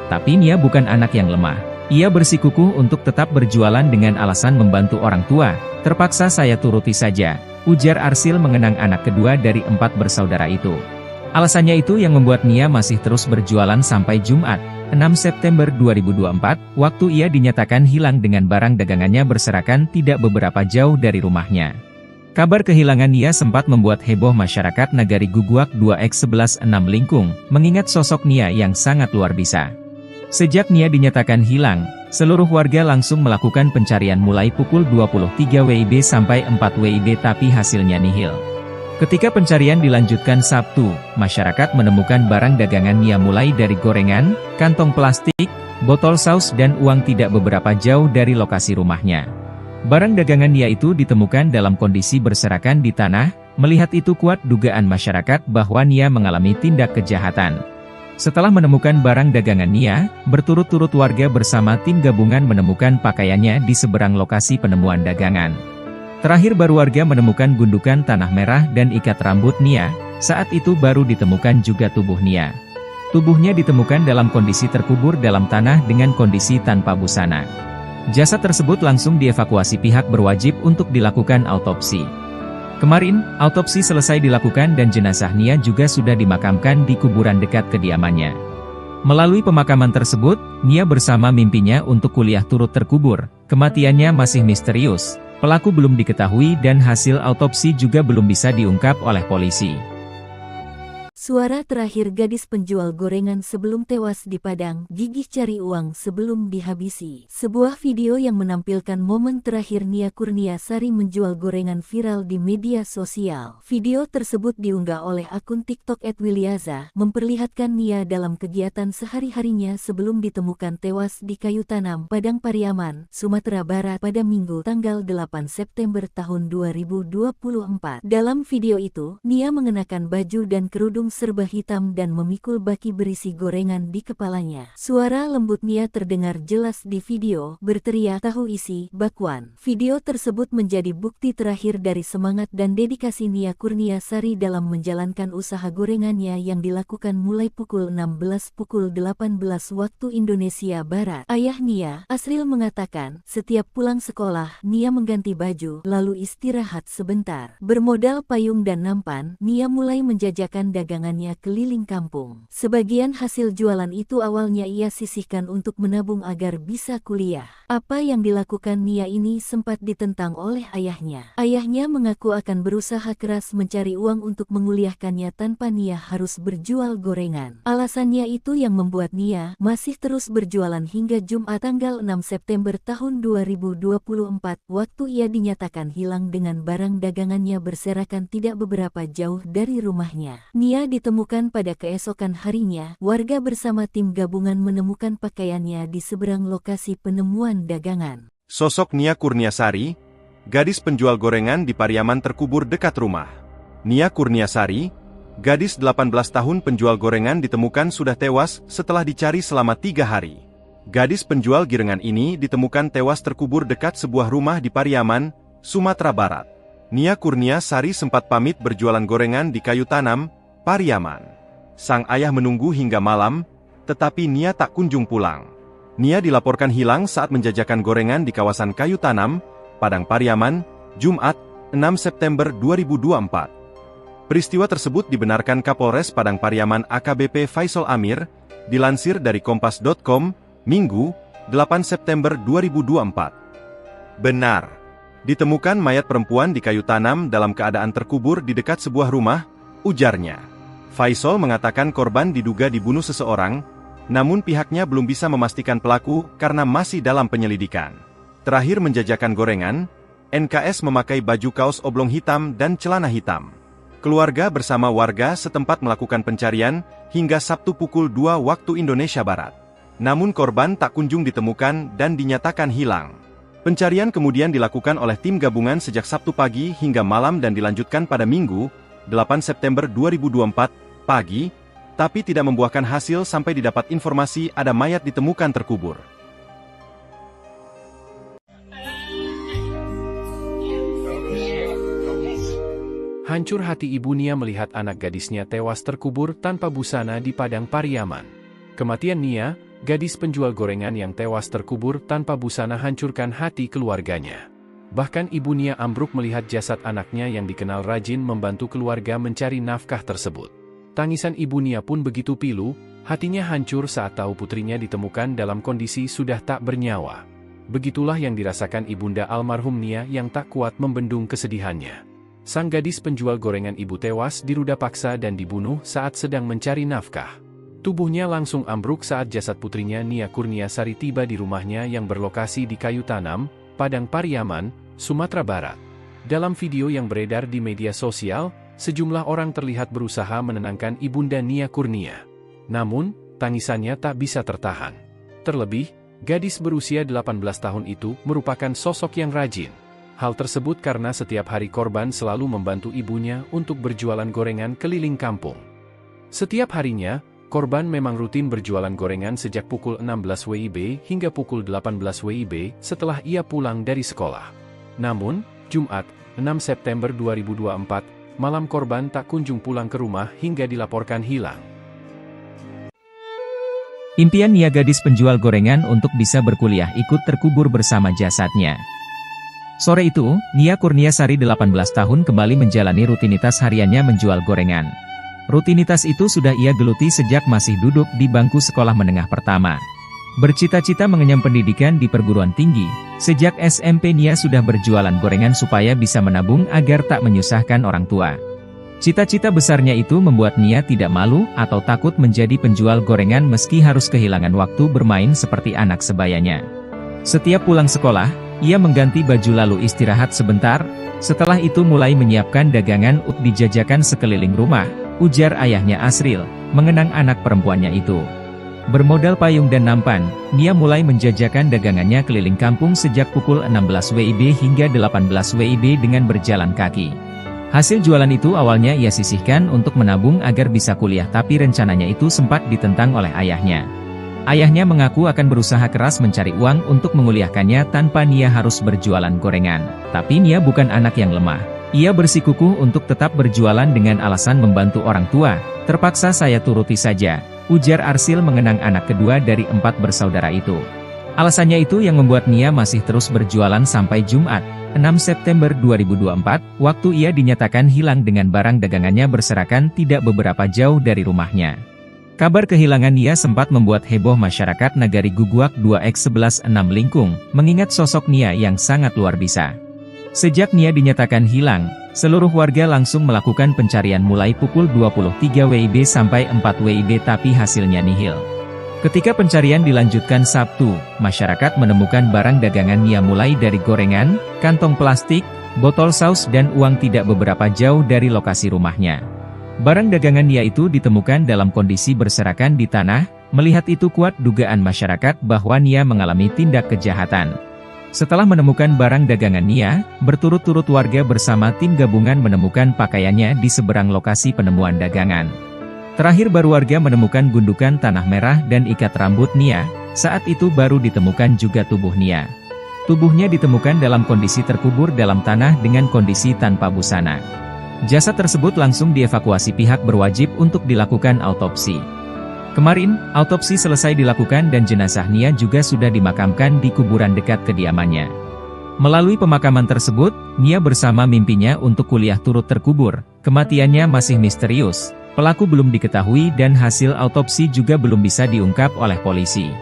Tapi Nia bukan anak yang lemah. Ia bersikukuh untuk tetap berjualan dengan alasan membantu orang tua. Terpaksa saya turuti saja, ujar Arsil mengenang anak kedua dari 4 bersaudara itu. Alasannya itu yang membuat Nia masih terus berjualan sampai Jumat, 6 September 2024, waktu ia dinyatakan hilang dengan barang dagangannya berserakan tidak beberapa jauh dari rumahnya. Kabar kehilangan Nia sempat membuat heboh masyarakat Nagari Guguak 2X116 Lingkung, mengingat sosok Nia yang sangat luar biasa. Sejak Nia dinyatakan hilang, seluruh warga langsung melakukan pencarian mulai pukul 23 WIB sampai 4 WIB tapi hasilnya nihil. Ketika pencarian dilanjutkan Sabtu, masyarakat menemukan barang dagangan Nia mulai dari gorengan, kantong plastik, botol saus dan uang tidak beberapa jauh dari lokasi rumahnya. Barang dagangan Nia itu ditemukan dalam kondisi berserakan di tanah, melihat itu kuat dugaan masyarakat bahwa Nia mengalami tindak kejahatan. Setelah menemukan barang dagangan Nia, berturut-turut warga bersama tim gabungan menemukan pakaiannya di seberang lokasi penemuan dagangan. Terakhir baru warga menemukan gundukan tanah merah dan ikat rambut Nia, saat itu baru ditemukan juga tubuh Nia. Tubuhnya ditemukan dalam kondisi terkubur dalam tanah dengan kondisi tanpa busana. Jasad tersebut langsung dievakuasi pihak berwajib untuk dilakukan autopsi. Kemarin, autopsi selesai dilakukan dan jenazah Nia juga sudah dimakamkan di kuburan dekat kediamannya. Melalui pemakaman tersebut, Nia bersama mimpinya untuk kuliah turut terkubur. Kematiannya masih misterius. Pelaku belum diketahui dan hasil autopsi juga belum bisa diungkap oleh polisi. Suara terakhir gadis penjual gorengan sebelum tewas di Padang, gigih cari uang sebelum dihabisi. Sebuah video yang menampilkan momen terakhir Nia Kurniasari menjual gorengan viral di media sosial. Video tersebut diunggah oleh akun TikTok @Wilyaza, memperlihatkan Nia dalam kegiatan sehari-harinya sebelum ditemukan tewas di kayu tanam, Padang Pariaman, Sumatera Barat pada Minggu tanggal 8 September tahun 2024. Dalam video itu, Nia mengenakan baju dan kerudung serba hitam dan memikul baki berisi gorengan di kepalanya. Suara lembut Nia terdengar jelas di video, berteriak tahu isi, bakwan. Video tersebut menjadi bukti terakhir dari semangat dan dedikasi Nia Kurniasari dalam menjalankan usaha gorengannya yang dilakukan mulai pukul 16 pukul 18 waktu Indonesia Barat. Ayah Nia, Asril mengatakan, setiap pulang sekolah, Nia mengganti baju, lalu istirahat sebentar. Bermodal payung dan nampan, Nia mulai menjajakan dagangannya keliling kampung. Sebagian hasil jualan itu awalnya ia sisihkan untuk menabung agar bisa kuliah. Apa yang dilakukan Nia ini sempat ditentang oleh ayahnya. Ayahnya mengaku akan berusaha keras mencari uang untuk menguliahkannya tanpa Nia harus berjual gorengan. Alasannya itu yang membuat Nia masih terus berjualan hingga Jumat tanggal 6 September tahun 2024, waktu ia dinyatakan hilang dengan barang dagangannya berserakan tidak beberapa jauh dari rumahnya. Nia ditemukan pada keesokan harinya, warga bersama tim gabungan menemukan pakaiannya di seberang lokasi penemuan dagangan. Sosok Nia Kurniasari, gadis penjual gorengan di Pariaman terkubur dekat rumah. Nia Kurniasari, gadis 18 tahun penjual gorengan ditemukan sudah tewas setelah dicari selama 3 hari. Gadis penjual girengan ini ditemukan tewas terkubur dekat sebuah rumah di Pariaman, Sumatera Barat. Nia Kurniasari sempat pamit berjualan gorengan di kayu tanam, Pariaman. Sang ayah menunggu hingga malam, tetapi Nia tak kunjung pulang. Nia dilaporkan hilang saat menjajakan gorengan di kawasan kayu tanam, Padang Pariaman, Jumat, 6 September 2024. Peristiwa tersebut dibenarkan Kapolres Padang Pariaman AKBP Faisal Amir, dilansir dari Kompas.com, Minggu, 8 September 2024. Benar. Ditemukan mayat perempuan di kayu tanam dalam keadaan terkubur di dekat sebuah rumah, ujarnya. Faisal mengatakan korban diduga dibunuh seseorang, namun pihaknya belum bisa memastikan pelaku karena masih dalam penyelidikan. Terakhir menjajakan gorengan, NKS memakai baju kaos oblong hitam dan celana hitam. Keluarga bersama warga setempat melakukan pencarian hingga Sabtu pukul 2 waktu Indonesia Barat. Namun korban tak kunjung ditemukan dan dinyatakan hilang. Pencarian kemudian dilakukan oleh tim gabungan sejak Sabtu pagi hingga malam dan dilanjutkan pada Minggu, 8 September 2024, pagi, tapi tidak membuahkan hasil sampai didapat informasi ada mayat ditemukan terkubur. Hancur hati ibu Nia melihat anak gadisnya tewas terkubur tanpa busana di Padang Pariaman. Kematian Nia, gadis penjual gorengan yang tewas terkubur tanpa busana hancurkan hati keluarganya. Bahkan ibu Nia ambruk melihat jasad anaknya yang dikenal rajin membantu keluarga mencari nafkah tersebut. Tangisan ibu Nia pun begitu pilu, hatinya hancur saat tahu putrinya ditemukan dalam kondisi sudah tak bernyawa. Begitulah yang dirasakan ibunda almarhum Nia yang tak kuat membendung kesedihannya. Sang gadis penjual gorengan ibu tewas diruda paksa dan dibunuh saat sedang mencari nafkah. Tubuhnya langsung ambruk saat jasad putrinya Nia Kurniasari tiba di rumahnya yang berlokasi di Kayu Tanam, Padang Pariaman, Sumatera Barat. Dalam video yang beredar di media sosial, sejumlah orang terlihat berusaha menenangkan ibunda Nia Kurnia. Namun, tangisannya tak bisa tertahan. Terlebih, gadis berusia 18 tahun itu merupakan sosok yang rajin. Hal tersebut karena setiap hari korban selalu membantu ibunya untuk berjualan gorengan keliling kampung. Setiap harinya, korban memang rutin berjualan gorengan sejak pukul 16 WIB hingga pukul 18 WIB setelah ia pulang dari sekolah. Namun, Jumat, 6 September 2024, malam korban tak kunjung pulang ke rumah hingga dilaporkan hilang. Impian Nia gadis penjual gorengan untuk bisa berkuliah ikut terkubur bersama jasadnya. Sore itu, Nia Kurniasari 18 tahun kembali menjalani rutinitas hariannya menjual gorengan. Rutinitas itu sudah ia geluti sejak masih duduk di bangku sekolah menengah pertama. Bercita-cita mengenyam pendidikan di perguruan tinggi, sejak SMP Nia sudah berjualan gorengan supaya bisa menabung agar tak menyusahkan orang tua. Cita-cita besarnya itu membuat Nia tidak malu atau takut menjadi penjual gorengan meski harus kehilangan waktu bermain seperti anak sebayanya. Setiap pulang sekolah, ia mengganti baju lalu istirahat sebentar, setelah itu mulai menyiapkan dagangan untuk dijajakan sekeliling rumah, ujar ayahnya Asril, mengenang anak perempuannya itu. Bermodal payung dan nampan, Nia mulai menjajakan dagangannya keliling kampung sejak pukul 16 WIB hingga 18 WIB dengan berjalan kaki. Hasil jualan itu awalnya ia sisihkan untuk menabung agar bisa kuliah, tapi rencananya itu sempat ditentang oleh ayahnya. Ayahnya mengaku akan berusaha keras mencari uang untuk menguliahkannya tanpa Nia harus berjualan gorengan. Tapi Nia bukan anak yang lemah. Ia bersikukuh untuk tetap berjualan dengan alasan membantu orang tua. Terpaksa saya turuti saja, ujar Arsil mengenang anak kedua dari 4 bersaudara itu. Alasannya itu yang membuat Nia masih terus berjualan sampai Jumat, 6 September 2024, waktu ia dinyatakan hilang dengan barang dagangannya berserakan tidak beberapa jauh dari rumahnya. Kabar kehilangan Nia sempat membuat heboh masyarakat Nagari Guguak 2X116 Lingkung, mengingat sosok Nia yang sangat luar biasa. Sejak Nia dinyatakan hilang, seluruh warga langsung melakukan pencarian mulai pukul 23 WIB sampai 4 WIB tapi hasilnya nihil. Ketika pencarian dilanjutkan Sabtu, masyarakat menemukan barang dagangan Nia mulai dari gorengan, kantong plastik, botol saus dan uang tidak beberapa jauh dari lokasi rumahnya. Barang dagangan Nia itu ditemukan dalam kondisi berserakan di tanah, melihat itu kuat dugaan masyarakat bahwa Nia mengalami tindak kejahatan. Setelah menemukan barang dagangan Nia, berturut-turut warga bersama tim gabungan menemukan pakaiannya di seberang lokasi penemuan dagangan. Terakhir baru warga menemukan gundukan tanah merah dan ikat rambut Nia, saat itu baru ditemukan juga tubuh Nia. Tubuhnya ditemukan dalam kondisi terkubur dalam tanah dengan kondisi tanpa busana. Jasad tersebut langsung dievakuasi pihak berwajib untuk dilakukan autopsi. Kemarin, autopsi selesai dilakukan dan jenazah Nia juga sudah dimakamkan di kuburan dekat kediamannya. Melalui pemakaman tersebut, Nia bersama mimpinya untuk kuliah turut terkubur. Kematiannya masih misterius, pelaku belum diketahui dan hasil autopsi juga belum bisa diungkap oleh polisi.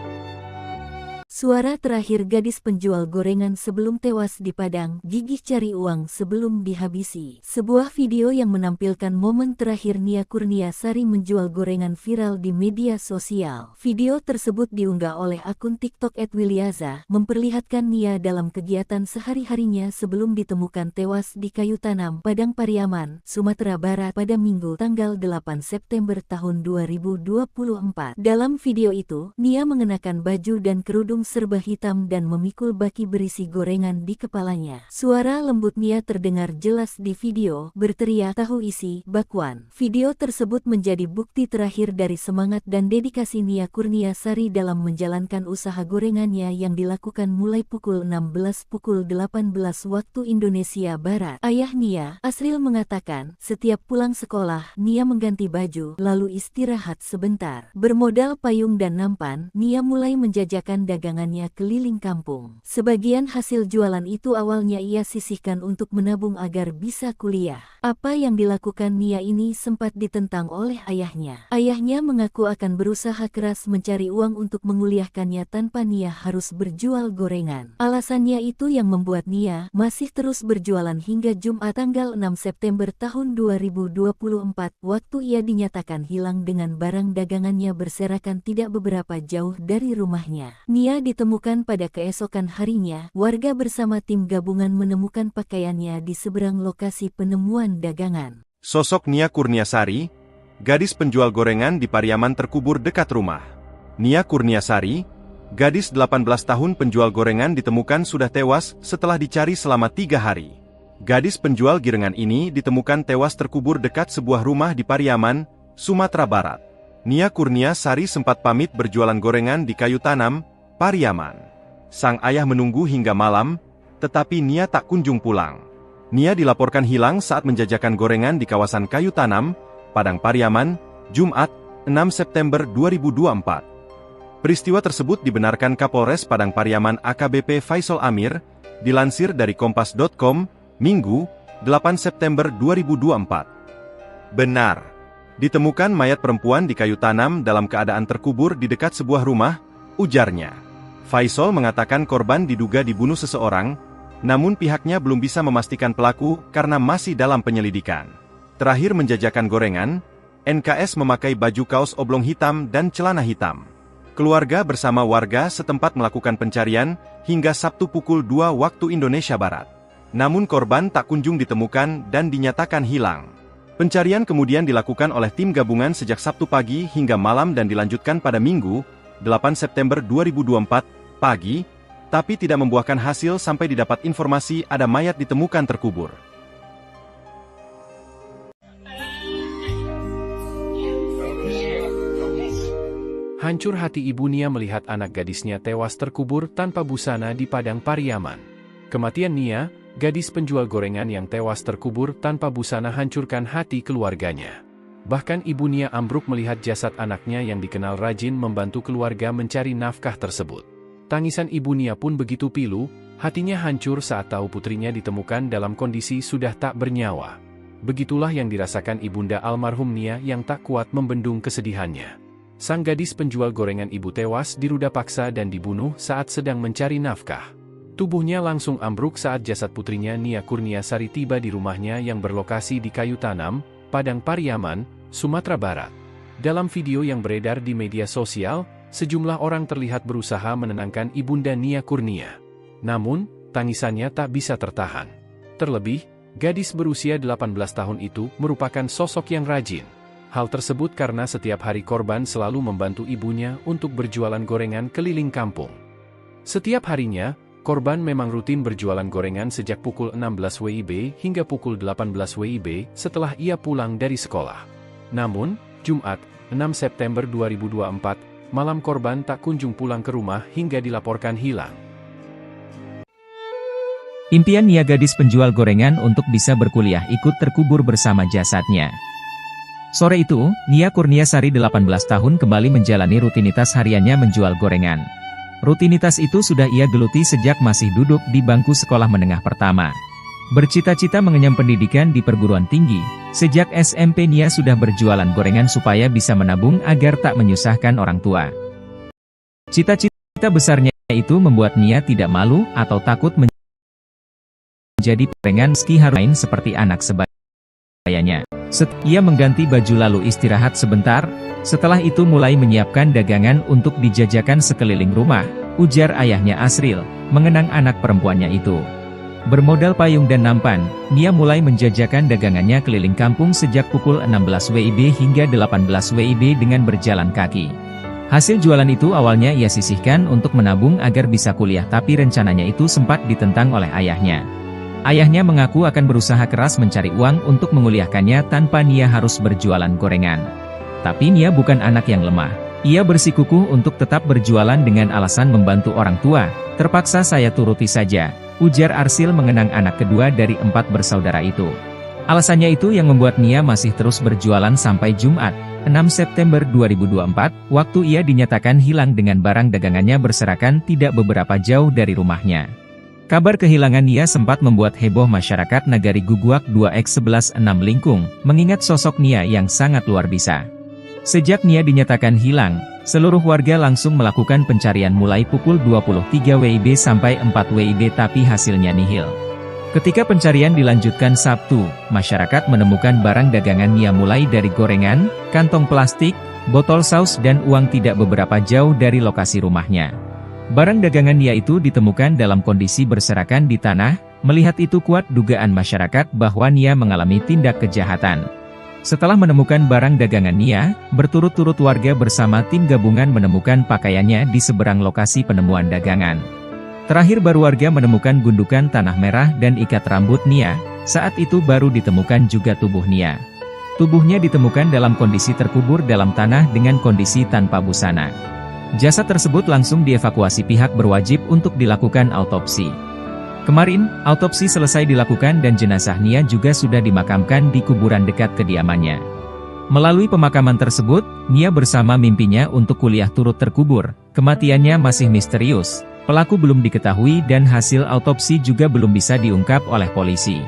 Suara terakhir gadis penjual gorengan sebelum tewas di Padang, gigih cari uang sebelum dihabisi. Sebuah video yang menampilkan momen terakhir Nia Kurniasari menjual gorengan viral di media sosial. Video tersebut diunggah oleh akun TikTok @wilyaza, memperlihatkan Nia dalam kegiatan sehari-harinya sebelum ditemukan tewas di kayu tanam, Padang Pariaman, Sumatera Barat pada Minggu tanggal 8 September tahun 2024. Dalam video itu, Nia mengenakan baju dan kerudung serba hitam dan memikul baki berisi gorengan di kepalanya. Suara lembut Nia terdengar jelas di video, berteriak tahu isi, bakwan. Video tersebut menjadi bukti terakhir dari semangat dan dedikasi Nia Kurniasari dalam menjalankan usaha gorengannya yang dilakukan mulai pukul 18 waktu Indonesia Barat. Ayah Nia, Asril mengatakan, setiap pulang sekolah, Nia mengganti baju, lalu istirahat sebentar. Bermodal payung dan nampan, Nia mulai menjajakan dagangannya keliling kampung. Sebagian hasil jualan itu awalnya ia sisihkan untuk menabung agar bisa kuliah. Apa yang dilakukan Nia ini sempat ditentang oleh ayahnya. Ayahnya mengaku akan berusaha keras mencari uang untuk menguliahkannya tanpa Nia harus berjual gorengan. Alasannya itu yang membuat Nia masih terus berjualan hingga Jumat tanggal 6 September tahun 2024, waktu ia dinyatakan hilang dengan barang dagangannya berserakan tidak beberapa jauh dari rumahnya. Nia ditemukan pada keesokan harinya, warga bersama tim gabungan menemukan pakaiannya di seberang lokasi penemuan dagangan. Sosok Nia Kurniasari, gadis penjual gorengan di Pariaman terkubur dekat rumah. Nia Kurniasari, gadis 18 tahun penjual gorengan ditemukan sudah tewas setelah dicari selama 3 hari. Gadis penjual girengan ini ditemukan tewas terkubur dekat sebuah rumah di Pariaman, Sumatera Barat. Nia Kurniasari sempat pamit berjualan gorengan di kayu tanam, Pariaman. Sang ayah menunggu hingga malam, tetapi Nia tak kunjung pulang. Nia dilaporkan hilang saat menjajakan gorengan di kawasan kayu tanam, Padang Pariaman, Jumat, 6 September 2024. Peristiwa tersebut dibenarkan Kapolres Padang Pariaman AKBP Faisal Amir, dilansir dari kompas.com, Minggu, 8 September 2024. Benar. Ditemukan mayat perempuan di kayu tanam dalam keadaan terkubur di dekat sebuah rumah, ujarnya. Faisal mengatakan korban diduga dibunuh seseorang, namun pihaknya belum bisa memastikan pelaku karena masih dalam penyelidikan. Terakhir menjajakan gorengan, NKS memakai baju kaos oblong hitam dan celana hitam. Keluarga bersama warga setempat melakukan pencarian hingga Sabtu pukul 2 waktu Indonesia Barat. Namun korban tak kunjung ditemukan dan dinyatakan hilang. Pencarian kemudian dilakukan oleh tim gabungan sejak Sabtu pagi hingga malam dan dilanjutkan pada Minggu, 8 September 2024, pagi, tapi tidak membuahkan hasil sampai didapat informasi ada mayat ditemukan terkubur. Hancur hati ibu Nia melihat anak gadisnya tewas terkubur tanpa busana di Padang Pariaman. Kematian Nia, gadis penjual gorengan yang tewas terkubur tanpa busana hancurkan hati keluarganya. Bahkan ibu Nia ambruk melihat jasad anaknya yang dikenal rajin membantu keluarga mencari nafkah tersebut. Tangisan ibu Nia pun begitu pilu, hatinya hancur saat tahu putrinya ditemukan dalam kondisi sudah tak bernyawa. Begitulah yang dirasakan ibunda almarhum Nia yang tak kuat membendung kesedihannya. Sang gadis penjual gorengan ibu tewas diruda paksa dan dibunuh saat sedang mencari nafkah. Tubuhnya langsung ambruk saat jasad putrinya Nia Kurniasari tiba di rumahnya yang berlokasi di kayu tanam, Padang Pariaman, Sumatera Barat. Dalam video yang beredar di media sosial, sejumlah orang terlihat berusaha menenangkan ibunda Nia Kurnia. Namun, tangisannya tak bisa tertahan. Terlebih, gadis berusia 18 tahun itu merupakan sosok yang rajin. Hal tersebut karena setiap hari korban selalu membantu ibunya untuk berjualan gorengan keliling kampung. Setiap harinya, korban memang rutin berjualan gorengan sejak pukul 16 WIB hingga pukul 18 WIB setelah ia pulang dari sekolah. Namun, Jumat, 6 September 2024, malam korban tak kunjung pulang ke rumah hingga dilaporkan hilang. Impian Nia gadis penjual gorengan untuk bisa berkuliah ikut terkubur bersama jasadnya. Sore itu, Nia Kurniasari 18 tahun kembali menjalani rutinitas hariannya menjual gorengan. Rutinitas itu sudah ia geluti sejak masih duduk di bangku sekolah menengah pertama. Bercita-cita mengenyam pendidikan di perguruan tinggi, sejak SMP Nia sudah berjualan gorengan supaya bisa menabung agar tak menyusahkan orang tua. Cita-cita besarnya itu membuat Nia tidak malu atau takut menjadi gorengan meski harus main seperti anak sebayanya. Ia mengganti baju lalu istirahat sebentar, setelah itu mulai menyiapkan dagangan untuk dijajakan sekeliling rumah, ujar ayahnya Asril, mengenang anak perempuannya itu. Bermodal payung dan nampan, Nia mulai menjajakan dagangannya keliling kampung sejak pukul 16 WIB hingga 18 WIB dengan berjalan kaki. Hasil jualan itu awalnya ia sisihkan untuk menabung agar bisa kuliah, tapi rencananya itu sempat ditentang oleh ayahnya. Ayahnya mengaku akan berusaha keras mencari uang untuk menguliahkannya tanpa Nia harus berjualan gorengan. Tapi Nia bukan anak yang lemah. Ia bersikukuh untuk tetap berjualan dengan alasan membantu orang tua. Terpaksa saya turuti saja, ujar Arsil mengenang anak kedua dari 4 bersaudara itu. Alasannya itu yang membuat Nia masih terus berjualan sampai Jumat, 6 September 2024, waktu ia dinyatakan hilang dengan barang dagangannya berserakan tidak beberapa jauh dari rumahnya. Kabar kehilangan Nia sempat membuat heboh masyarakat Nagari Guguak 2X11 6 Lingkung, mengingat sosok Nia yang sangat luar biasa. Sejak Nia dinyatakan hilang, seluruh warga langsung melakukan pencarian mulai pukul 23 WIB sampai 4 WIB tapi hasilnya nihil. Ketika pencarian dilanjutkan Sabtu, masyarakat menemukan barang dagangan Nia mulai dari gorengan, kantong plastik, botol saus dan uang tidak beberapa jauh dari lokasi rumahnya. Barang dagangan Nia itu ditemukan dalam kondisi berserakan di tanah, melihat itu kuat dugaan masyarakat bahwa Nia mengalami tindak kejahatan. Setelah menemukan barang dagangan Nia, berturut-turut warga bersama tim gabungan menemukan pakaiannya di seberang lokasi penemuan dagangan. Terakhir baru warga menemukan gundukan tanah merah dan ikat rambut Nia, saat itu baru ditemukan juga tubuh Nia. Tubuhnya ditemukan dalam kondisi terkubur dalam tanah dengan kondisi tanpa busana. Jasad tersebut langsung dievakuasi pihak berwajib untuk dilakukan autopsi. Kemarin, autopsi selesai dilakukan dan jenazah Nia juga sudah dimakamkan di kuburan dekat kediamannya. Melalui pemakaman tersebut, Nia bersama mimpinya untuk kuliah turut terkubur. Kematiannya masih misterius, pelaku belum diketahui dan hasil autopsi juga belum bisa diungkap oleh polisi.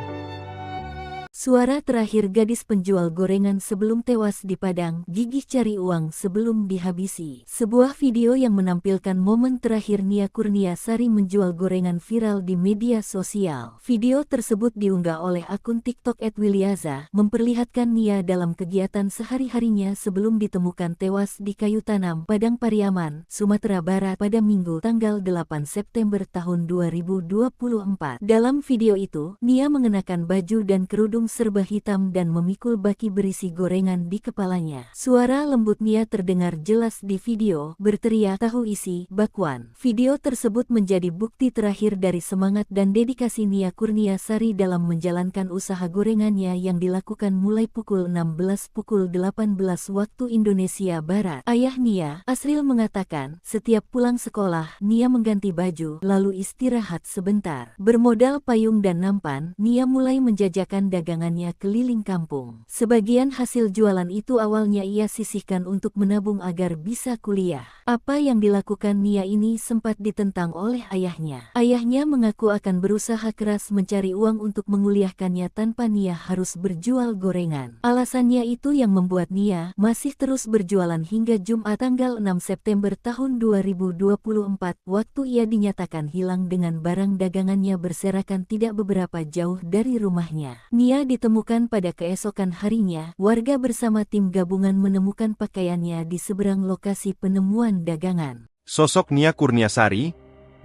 Suara terakhir gadis penjual gorengan sebelum tewas di Padang, gigih cari uang sebelum dihabisi. Sebuah video yang menampilkan momen terakhir Nia Kurniasari menjual gorengan viral di media sosial. Video tersebut diunggah oleh akun TikTok @wilyaza, memperlihatkan Nia dalam kegiatan sehari-harinya sebelum ditemukan tewas di kayu tanam, Padang Pariaman, Sumatera Barat pada Minggu tanggal 8 September tahun 2024. Dalam video itu, Nia mengenakan baju dan kerudung serba hitam dan memikul baki berisi gorengan di kepalanya. Suara lembut Nia terdengar jelas di video, berteriak tahu isi, bakwan. Video tersebut menjadi bukti terakhir dari semangat dan dedikasi Nia Kurniasari dalam menjalankan usaha gorengannya yang dilakukan mulai pukul 16 pukul 18 waktu Indonesia Barat. Ayah Nia, Asril mengatakan, setiap pulang sekolah, Nia mengganti baju, lalu istirahat sebentar. Bermodal payung dan nampan, Nia mulai menjajakan dagangannya keliling kampung. Sebagian hasil jualan itu awalnya ia sisihkan untuk menabung agar bisa kuliah. Apa yang dilakukan Nia ini sempat ditentang oleh ayahnya. Ayahnya mengaku akan berusaha keras mencari uang untuk menguliahkannya tanpa Nia harus berjual gorengan. Alasannya itu yang membuat Nia masih terus berjualan hingga Jumat tanggal 6 September tahun 2024, waktu ia dinyatakan hilang dengan barang dagangannya berserakan tidak beberapa jauh dari rumahnya. Nia ditemukan pada keesokan harinya, warga bersama tim gabungan menemukan pakaiannya di seberang lokasi penemuan dagangan. Sosok Nia Kurniasari,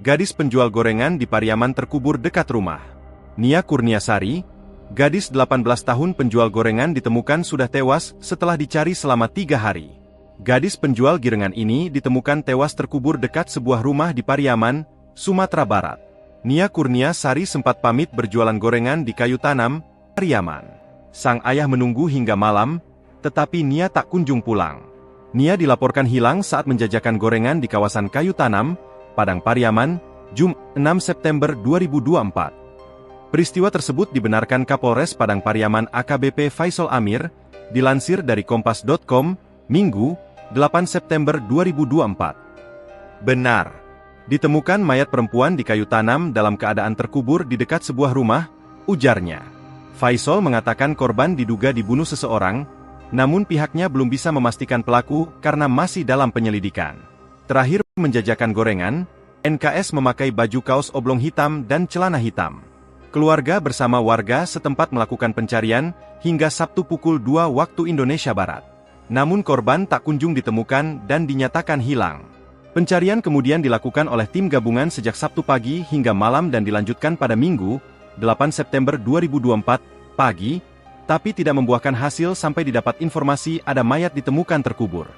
gadis penjual gorengan di Pariaman terkubur dekat rumah. Nia Kurniasari, gadis 18 tahun penjual gorengan ditemukan sudah tewas setelah dicari selama 3 hari. Gadis penjual gorengan ini ditemukan tewas terkubur dekat sebuah rumah di Pariaman, Sumatera Barat. Nia Kurniasari sempat pamit berjualan gorengan di kayu tanam, Pariaman. Sang ayah menunggu hingga malam, tetapi Nia tak kunjung pulang. Nia dilaporkan hilang saat menjajakan gorengan di kawasan kayu tanam, Padang Pariaman, Jumat 6 September 2024. Peristiwa tersebut dibenarkan Kapolres Padang Pariaman AKBP Faisal Amir, dilansir dari Kompas.com, Minggu, 8 September 2024. Benar. Ditemukan mayat perempuan di kayu tanam dalam keadaan terkubur di dekat sebuah rumah, ujarnya. Faisal mengatakan korban diduga dibunuh seseorang, namun pihaknya belum bisa memastikan pelaku karena masih dalam penyelidikan. Terakhir menjajakan gorengan, NKS memakai baju kaos oblong hitam dan celana hitam. Keluarga bersama warga setempat melakukan pencarian hingga Sabtu pukul 2 waktu Indonesia Barat. Namun korban tak kunjung ditemukan dan dinyatakan hilang. Pencarian kemudian dilakukan oleh tim gabungan sejak Sabtu pagi hingga malam dan dilanjutkan pada Minggu, 8 September 2024, pagi, tapi tidak membuahkan hasil sampai didapat informasi ada mayat ditemukan terkubur.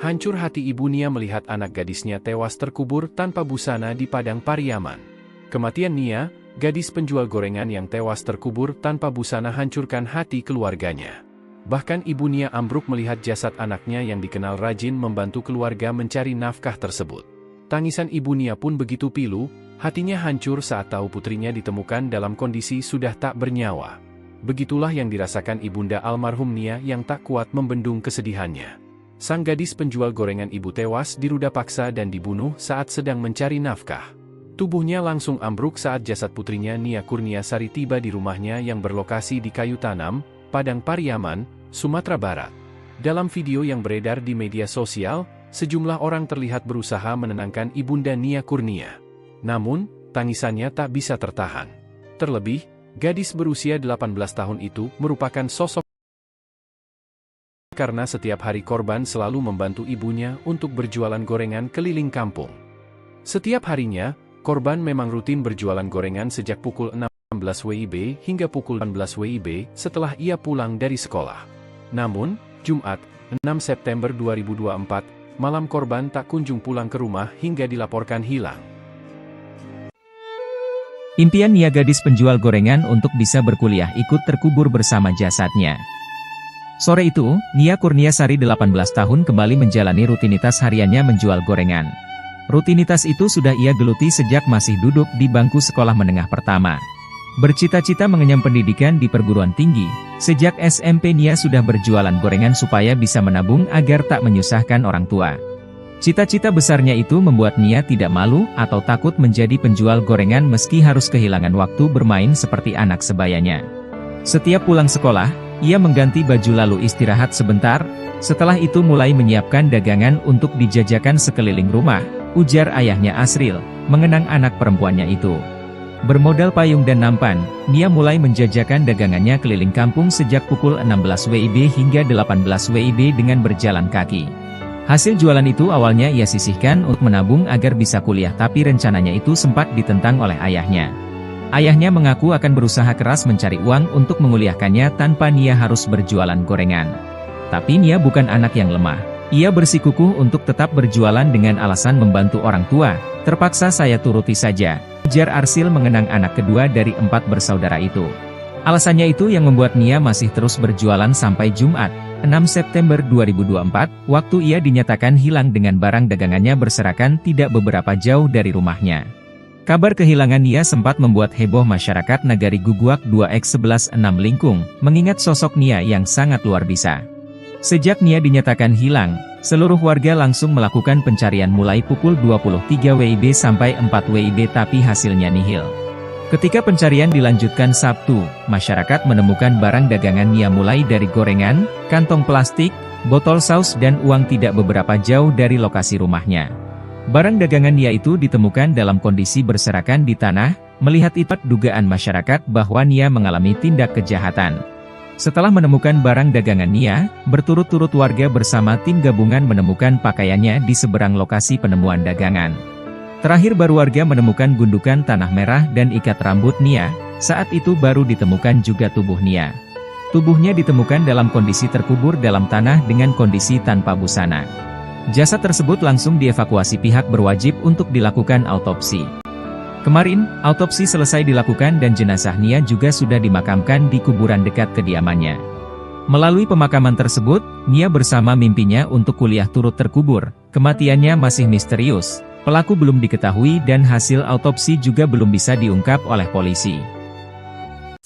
Hancur hati ibu Nia melihat anak gadisnya tewas terkubur tanpa busana di Padang Pariaman. Kematian Nia, gadis penjual gorengan yang tewas terkubur tanpa busana, hancurkan hati keluarganya. Bahkan ibu Nia ambruk melihat jasad anaknya yang dikenal rajin membantu keluarga mencari nafkah tersebut. Tangisan ibu Nia pun begitu pilu, hatinya hancur saat tahu putrinya ditemukan dalam kondisi sudah tak bernyawa. Begitulah yang dirasakan ibunda almarhum Nia yang tak kuat membendung kesedihannya. Sang gadis penjual gorengan ibu tewas diruda paksa dan dibunuh saat sedang mencari nafkah. Tubuhnya langsung ambruk saat jasad putrinya Nia Kurniasari tiba di rumahnya yang berlokasi di Kayu Tanam, Padang Pariaman, Sumatera Barat. Dalam video yang beredar di media sosial, sejumlah orang terlihat berusaha menenangkan ibunda Nia Kurnia. Namun, tangisannya tak bisa tertahan. Terlebih, gadis berusia 18 tahun itu merupakan sosok karena setiap hari korban selalu membantu ibunya untuk berjualan gorengan keliling kampung. Setiap harinya, korban memang rutin berjualan gorengan sejak pukul 16 WIB hingga pukul 18 WIB setelah ia pulang dari sekolah. Namun, Jumat, 6 September 2024, malam korban tak kunjung pulang ke rumah hingga dilaporkan hilang. Impian Nia gadis penjual gorengan untuk bisa berkuliah ikut terkubur bersama jasadnya. Sore itu, Nia Kurniasari 18 tahun kembali menjalani rutinitas hariannya menjual gorengan. Rutinitas itu sudah ia geluti sejak masih duduk di bangku sekolah menengah pertama. Bercita-cita mengenyam pendidikan di perguruan tinggi, sejak SMP Nia sudah berjualan gorengan supaya bisa menabung agar tak menyusahkan orang tua. Cita-cita besarnya itu membuat Nia tidak malu atau takut menjadi penjual gorengan meski harus kehilangan waktu bermain seperti anak sebayanya. Setiap pulang sekolah, ia mengganti baju lalu istirahat sebentar, setelah itu mulai menyiapkan dagangan untuk dijajakan sekeliling rumah, ujar ayahnya Asril, mengenang anak perempuannya itu. Bermodal payung dan nampan, Nia mulai menjajakan dagangannya keliling kampung sejak pukul 16 WIB hingga 18 WIB dengan berjalan kaki. Hasil jualan itu awalnya ia sisihkan untuk menabung agar bisa kuliah, tapi rencananya itu sempat ditentang oleh ayahnya. Ayahnya mengaku akan berusaha keras mencari uang untuk menguliahkannya tanpa Nia harus berjualan gorengan. Tapi Nia bukan anak yang lemah. Ia bersikukuh untuk tetap berjualan dengan alasan membantu orang tua. Terpaksa saya turuti saja, ujar Arsil mengenang anak kedua dari 4 bersaudara itu. Alasannya itu yang membuat Nia masih terus berjualan sampai Jumat, 6 September 2024, waktu ia dinyatakan hilang dengan barang dagangannya berserakan tidak beberapa jauh dari rumahnya. Kabar kehilangan Nia sempat membuat heboh masyarakat Nagari Guguak 2X11 6 Lingkung, mengingat sosok Nia yang sangat luar biasa. Sejak Nia dinyatakan hilang, seluruh warga langsung melakukan pencarian mulai pukul 23 WIB sampai 4 WIB tapi hasilnya nihil. Ketika pencarian dilanjutkan Sabtu, masyarakat menemukan barang dagangan Nia mulai dari gorengan, kantong plastik, botol saus dan uang tidak beberapa jauh dari lokasi rumahnya. Barang dagangan Nia itu ditemukan dalam kondisi berserakan di tanah, melihat itu dugaan masyarakat bahwa Nia mengalami tindak kejahatan. Setelah menemukan barang dagangan Nia, berturut-turut warga bersama tim gabungan menemukan pakaiannya di seberang lokasi penemuan dagangan. Terakhir baru warga menemukan gundukan tanah merah dan ikat rambut Nia, saat itu baru ditemukan juga tubuh Nia. Tubuhnya ditemukan dalam kondisi terkubur dalam tanah dengan kondisi tanpa busana. Jasad tersebut langsung dievakuasi pihak berwajib untuk dilakukan autopsi. Kemarin, autopsi selesai dilakukan dan jenazah Nia juga sudah dimakamkan di kuburan dekat kediamannya. Melalui pemakaman tersebut, Nia bersama mimpinya untuk kuliah turut terkubur. Kematiannya masih misterius, pelaku belum diketahui dan hasil autopsi juga belum bisa diungkap oleh polisi.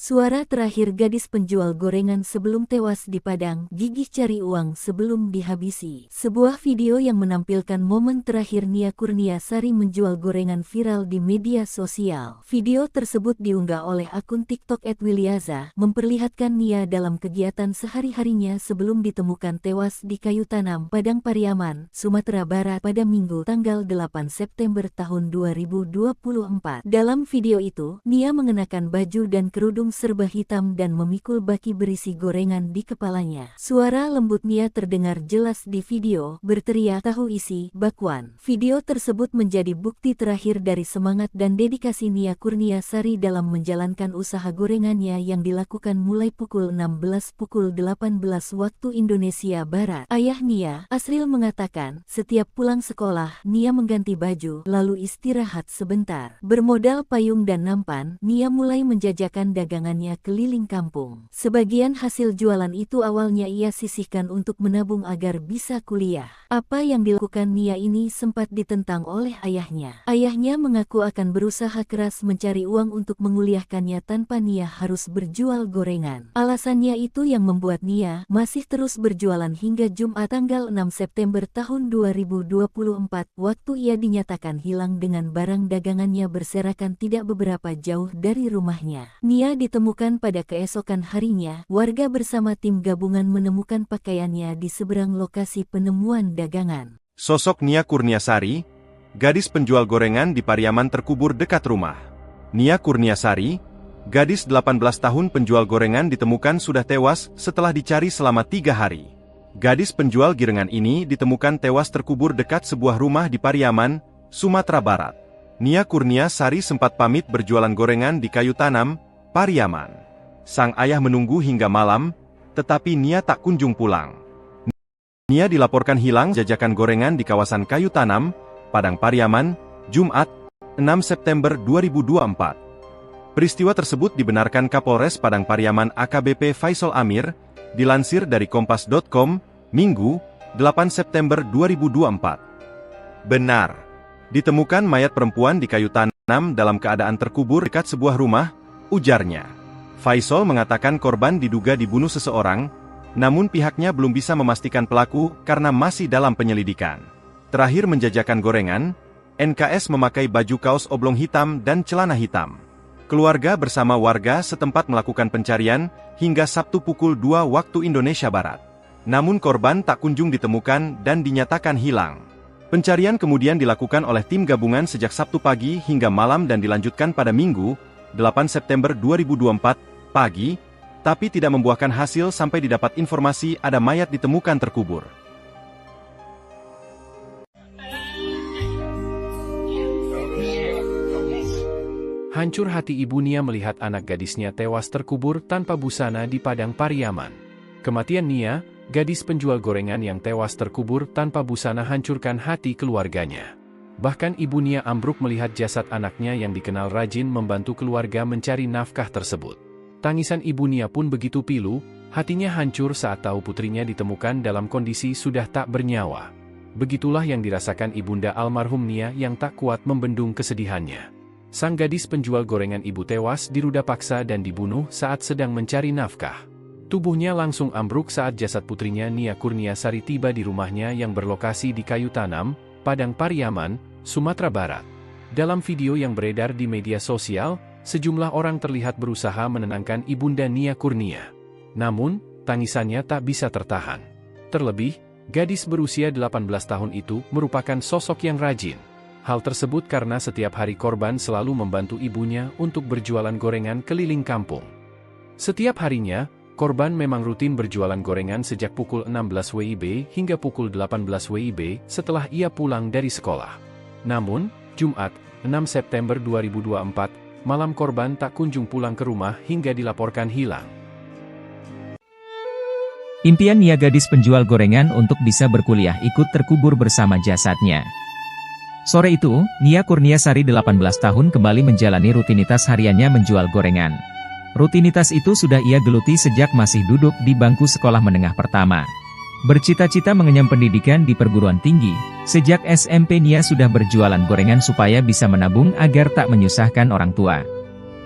Suara terakhir gadis penjual gorengan sebelum tewas di Padang, gigih cari uang sebelum dihabisi. Sebuah video yang menampilkan momen terakhir Nia Kurniasari menjual gorengan viral di media sosial. Video tersebut diunggah oleh akun TikTok @wilyaza, memperlihatkan Nia dalam kegiatan sehari-harinya sebelum ditemukan tewas di kayu tanam, Padang Pariaman, Sumatera Barat pada Minggu tanggal 8 September tahun 2024. Dalam video itu, Nia mengenakan baju dan kerudung serba hitam dan memikul baki berisi gorengan di kepalanya. Suara lembut Nia terdengar jelas di video, berteriak tahu isi, bakwan. Video tersebut menjadi bukti terakhir dari semangat dan dedikasi Nia Kurniasari dalam menjalankan usaha gorengannya yang dilakukan mulai pukul 18 waktu Indonesia Barat. Ayah Nia, Asril mengatakan, setiap pulang sekolah, Nia mengganti baju, lalu istirahat sebentar. Bermodal payung dan nampan, Nia mulai menjajakan dagangannya keliling kampung. Sebagian hasil jualan itu awalnya ia sisihkan untuk menabung agar bisa kuliah. Apa yang dilakukan Nia ini sempat ditentang oleh ayahnya. Ayahnya mengaku akan berusaha keras mencari uang untuk menguliahkannya tanpa Nia harus berjual gorengan. Alasannya itu yang membuat Nia masih terus berjualan hingga Jumat tanggal 6 September tahun 2024, waktu ia dinyatakan hilang dengan barang dagangannya berserakan tidak beberapa jauh dari rumahnya. Nia ditemukan pada keesokan harinya, warga bersama tim gabungan menemukan pakaiannya di seberang lokasi penemuan dagangan. Sosok Nia Kurniasari, gadis penjual gorengan di Pariaman terkubur dekat rumah. Nia Kurniasari, gadis 18 tahun penjual gorengan ditemukan sudah tewas setelah dicari selama 3 hari. Gadis penjual girengan ini ditemukan tewas terkubur dekat sebuah rumah di Pariaman, Sumatera Barat. Nia Kurniasari sempat pamit berjualan gorengan di kayu tanam, Pariaman. Sang ayah menunggu hingga malam, tetapi Nia tak kunjung pulang. Nia dilaporkan hilang jajakan gorengan di kawasan kayu tanam, Padang Pariaman, Jumat, 6 September 2024. Peristiwa tersebut dibenarkan Kapolres Padang Pariaman AKBP Faisal Amir, dilansir dari Kompas.com, Minggu, 8 September 2024. Benar, ditemukan mayat perempuan di kayu tanam dalam keadaan terkubur dekat sebuah rumah, ujarnya. Faisal mengatakan korban diduga dibunuh seseorang, namun pihaknya belum bisa memastikan pelaku karena masih dalam penyelidikan. Terakhir menjajakan gorengan, NKS memakai baju kaos oblong hitam dan celana hitam. Keluarga bersama warga setempat melakukan pencarian hingga Sabtu pukul 2 waktu Indonesia Barat. Namun korban tak kunjung ditemukan dan dinyatakan hilang. Pencarian kemudian dilakukan oleh tim gabungan sejak Sabtu pagi hingga malam dan dilanjutkan pada Minggu, 8 September 2024, pagi, tapi tidak membuahkan hasil sampai didapat informasi ada mayat ditemukan terkubur. Hancur hati ibu Nia melihat anak gadisnya tewas terkubur tanpa busana di Padang Pariaman. Kematian Nia, gadis penjual gorengan yang tewas terkubur tanpa busana hancurkan hati keluarganya. Bahkan ibu Nia ambruk melihat jasad anaknya yang dikenal rajin membantu keluarga mencari nafkah tersebut. Tangisan ibu Nia pun begitu pilu, hatinya hancur saat tahu putrinya ditemukan dalam kondisi sudah tak bernyawa. Begitulah yang dirasakan ibunda almarhum Nia yang tak kuat membendung kesedihannya. Sang gadis penjual gorengan ibu tewas diruda paksa dan dibunuh saat sedang mencari nafkah. Tubuhnya langsung ambruk saat jasad putrinya Nia Kurniasari tiba di rumahnya yang berlokasi di kayu tanam, Padang Pariaman, Sumatera Barat. Dalam video yang beredar di media sosial, sejumlah orang terlihat berusaha menenangkan ibunda Nia Kurnia. Namun, tangisannya tak bisa tertahan. Terlebih, gadis berusia 18 tahun itu merupakan sosok yang rajin. Hal tersebut karena setiap hari korban selalu membantu ibunya untuk berjualan gorengan keliling kampung. Setiap harinya, korban memang rutin berjualan gorengan sejak pukul 16 WIB hingga pukul 18 WIB setelah ia pulang dari sekolah. Namun, Jumat, 6 September 2024, malam korban tak kunjung pulang ke rumah hingga dilaporkan hilang. Impian Nia gadis penjual gorengan untuk bisa berkuliah ikut terkubur bersama jasadnya. Sore itu, Nia Kurniasari 18 tahun kembali menjalani rutinitas hariannya menjual gorengan. Rutinitas itu sudah ia geluti sejak masih duduk di bangku sekolah menengah pertama. Bercita-cita mengenyam pendidikan di perguruan tinggi, sejak SMP Nia sudah berjualan gorengan supaya bisa menabung agar tak menyusahkan orang tua.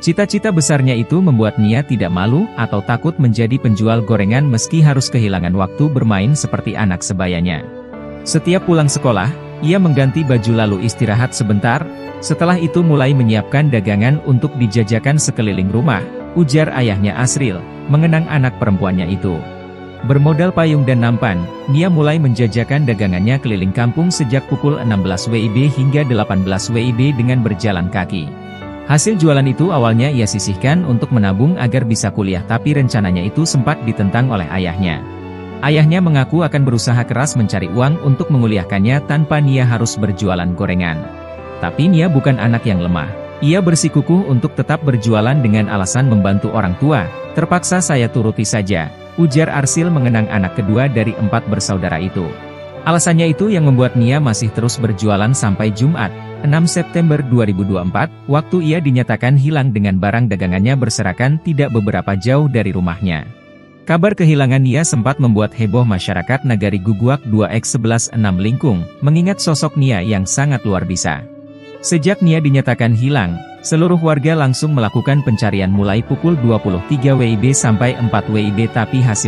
Cita-cita besarnya itu membuat Nia tidak malu atau takut menjadi penjual gorengan meski harus kehilangan waktu bermain seperti anak sebayanya. Setiap pulang sekolah, ia mengganti baju lalu istirahat sebentar, setelah itu mulai menyiapkan dagangan untuk dijajakan sekeliling rumah, ujar ayahnya Asril, mengenang anak perempuannya itu. Bermodal payung dan nampan, Nia mulai menjajakan dagangannya keliling kampung sejak pukul 16 WIB hingga 18 WIB dengan berjalan kaki. Hasil jualan itu awalnya ia sisihkan untuk menabung agar bisa kuliah, tapi rencananya itu sempat ditentang oleh ayahnya. Ayahnya mengaku akan berusaha keras mencari uang untuk menguliahkannya tanpa Nia harus berjualan gorengan. Tapi Nia bukan anak yang lemah. Ia bersikukuh untuk tetap berjualan dengan alasan membantu orang tua. Terpaksa saya turuti saja, ujar Arsil mengenang anak kedua dari 4 bersaudara itu. Alasannya itu yang membuat Nia masih terus berjualan sampai Jumat, 6 September 2024, waktu ia dinyatakan hilang dengan barang dagangannya berserakan tidak beberapa jauh dari rumahnya. Kabar kehilangan Nia sempat membuat heboh masyarakat Nagari Guguak 2X11 6 Lingkung, mengingat sosok Nia yang sangat luar biasa. Sejak Nia dinyatakan hilang, seluruh warga langsung melakukan pencarian mulai pukul 23 WIB sampai 4 WIB, tapi hasil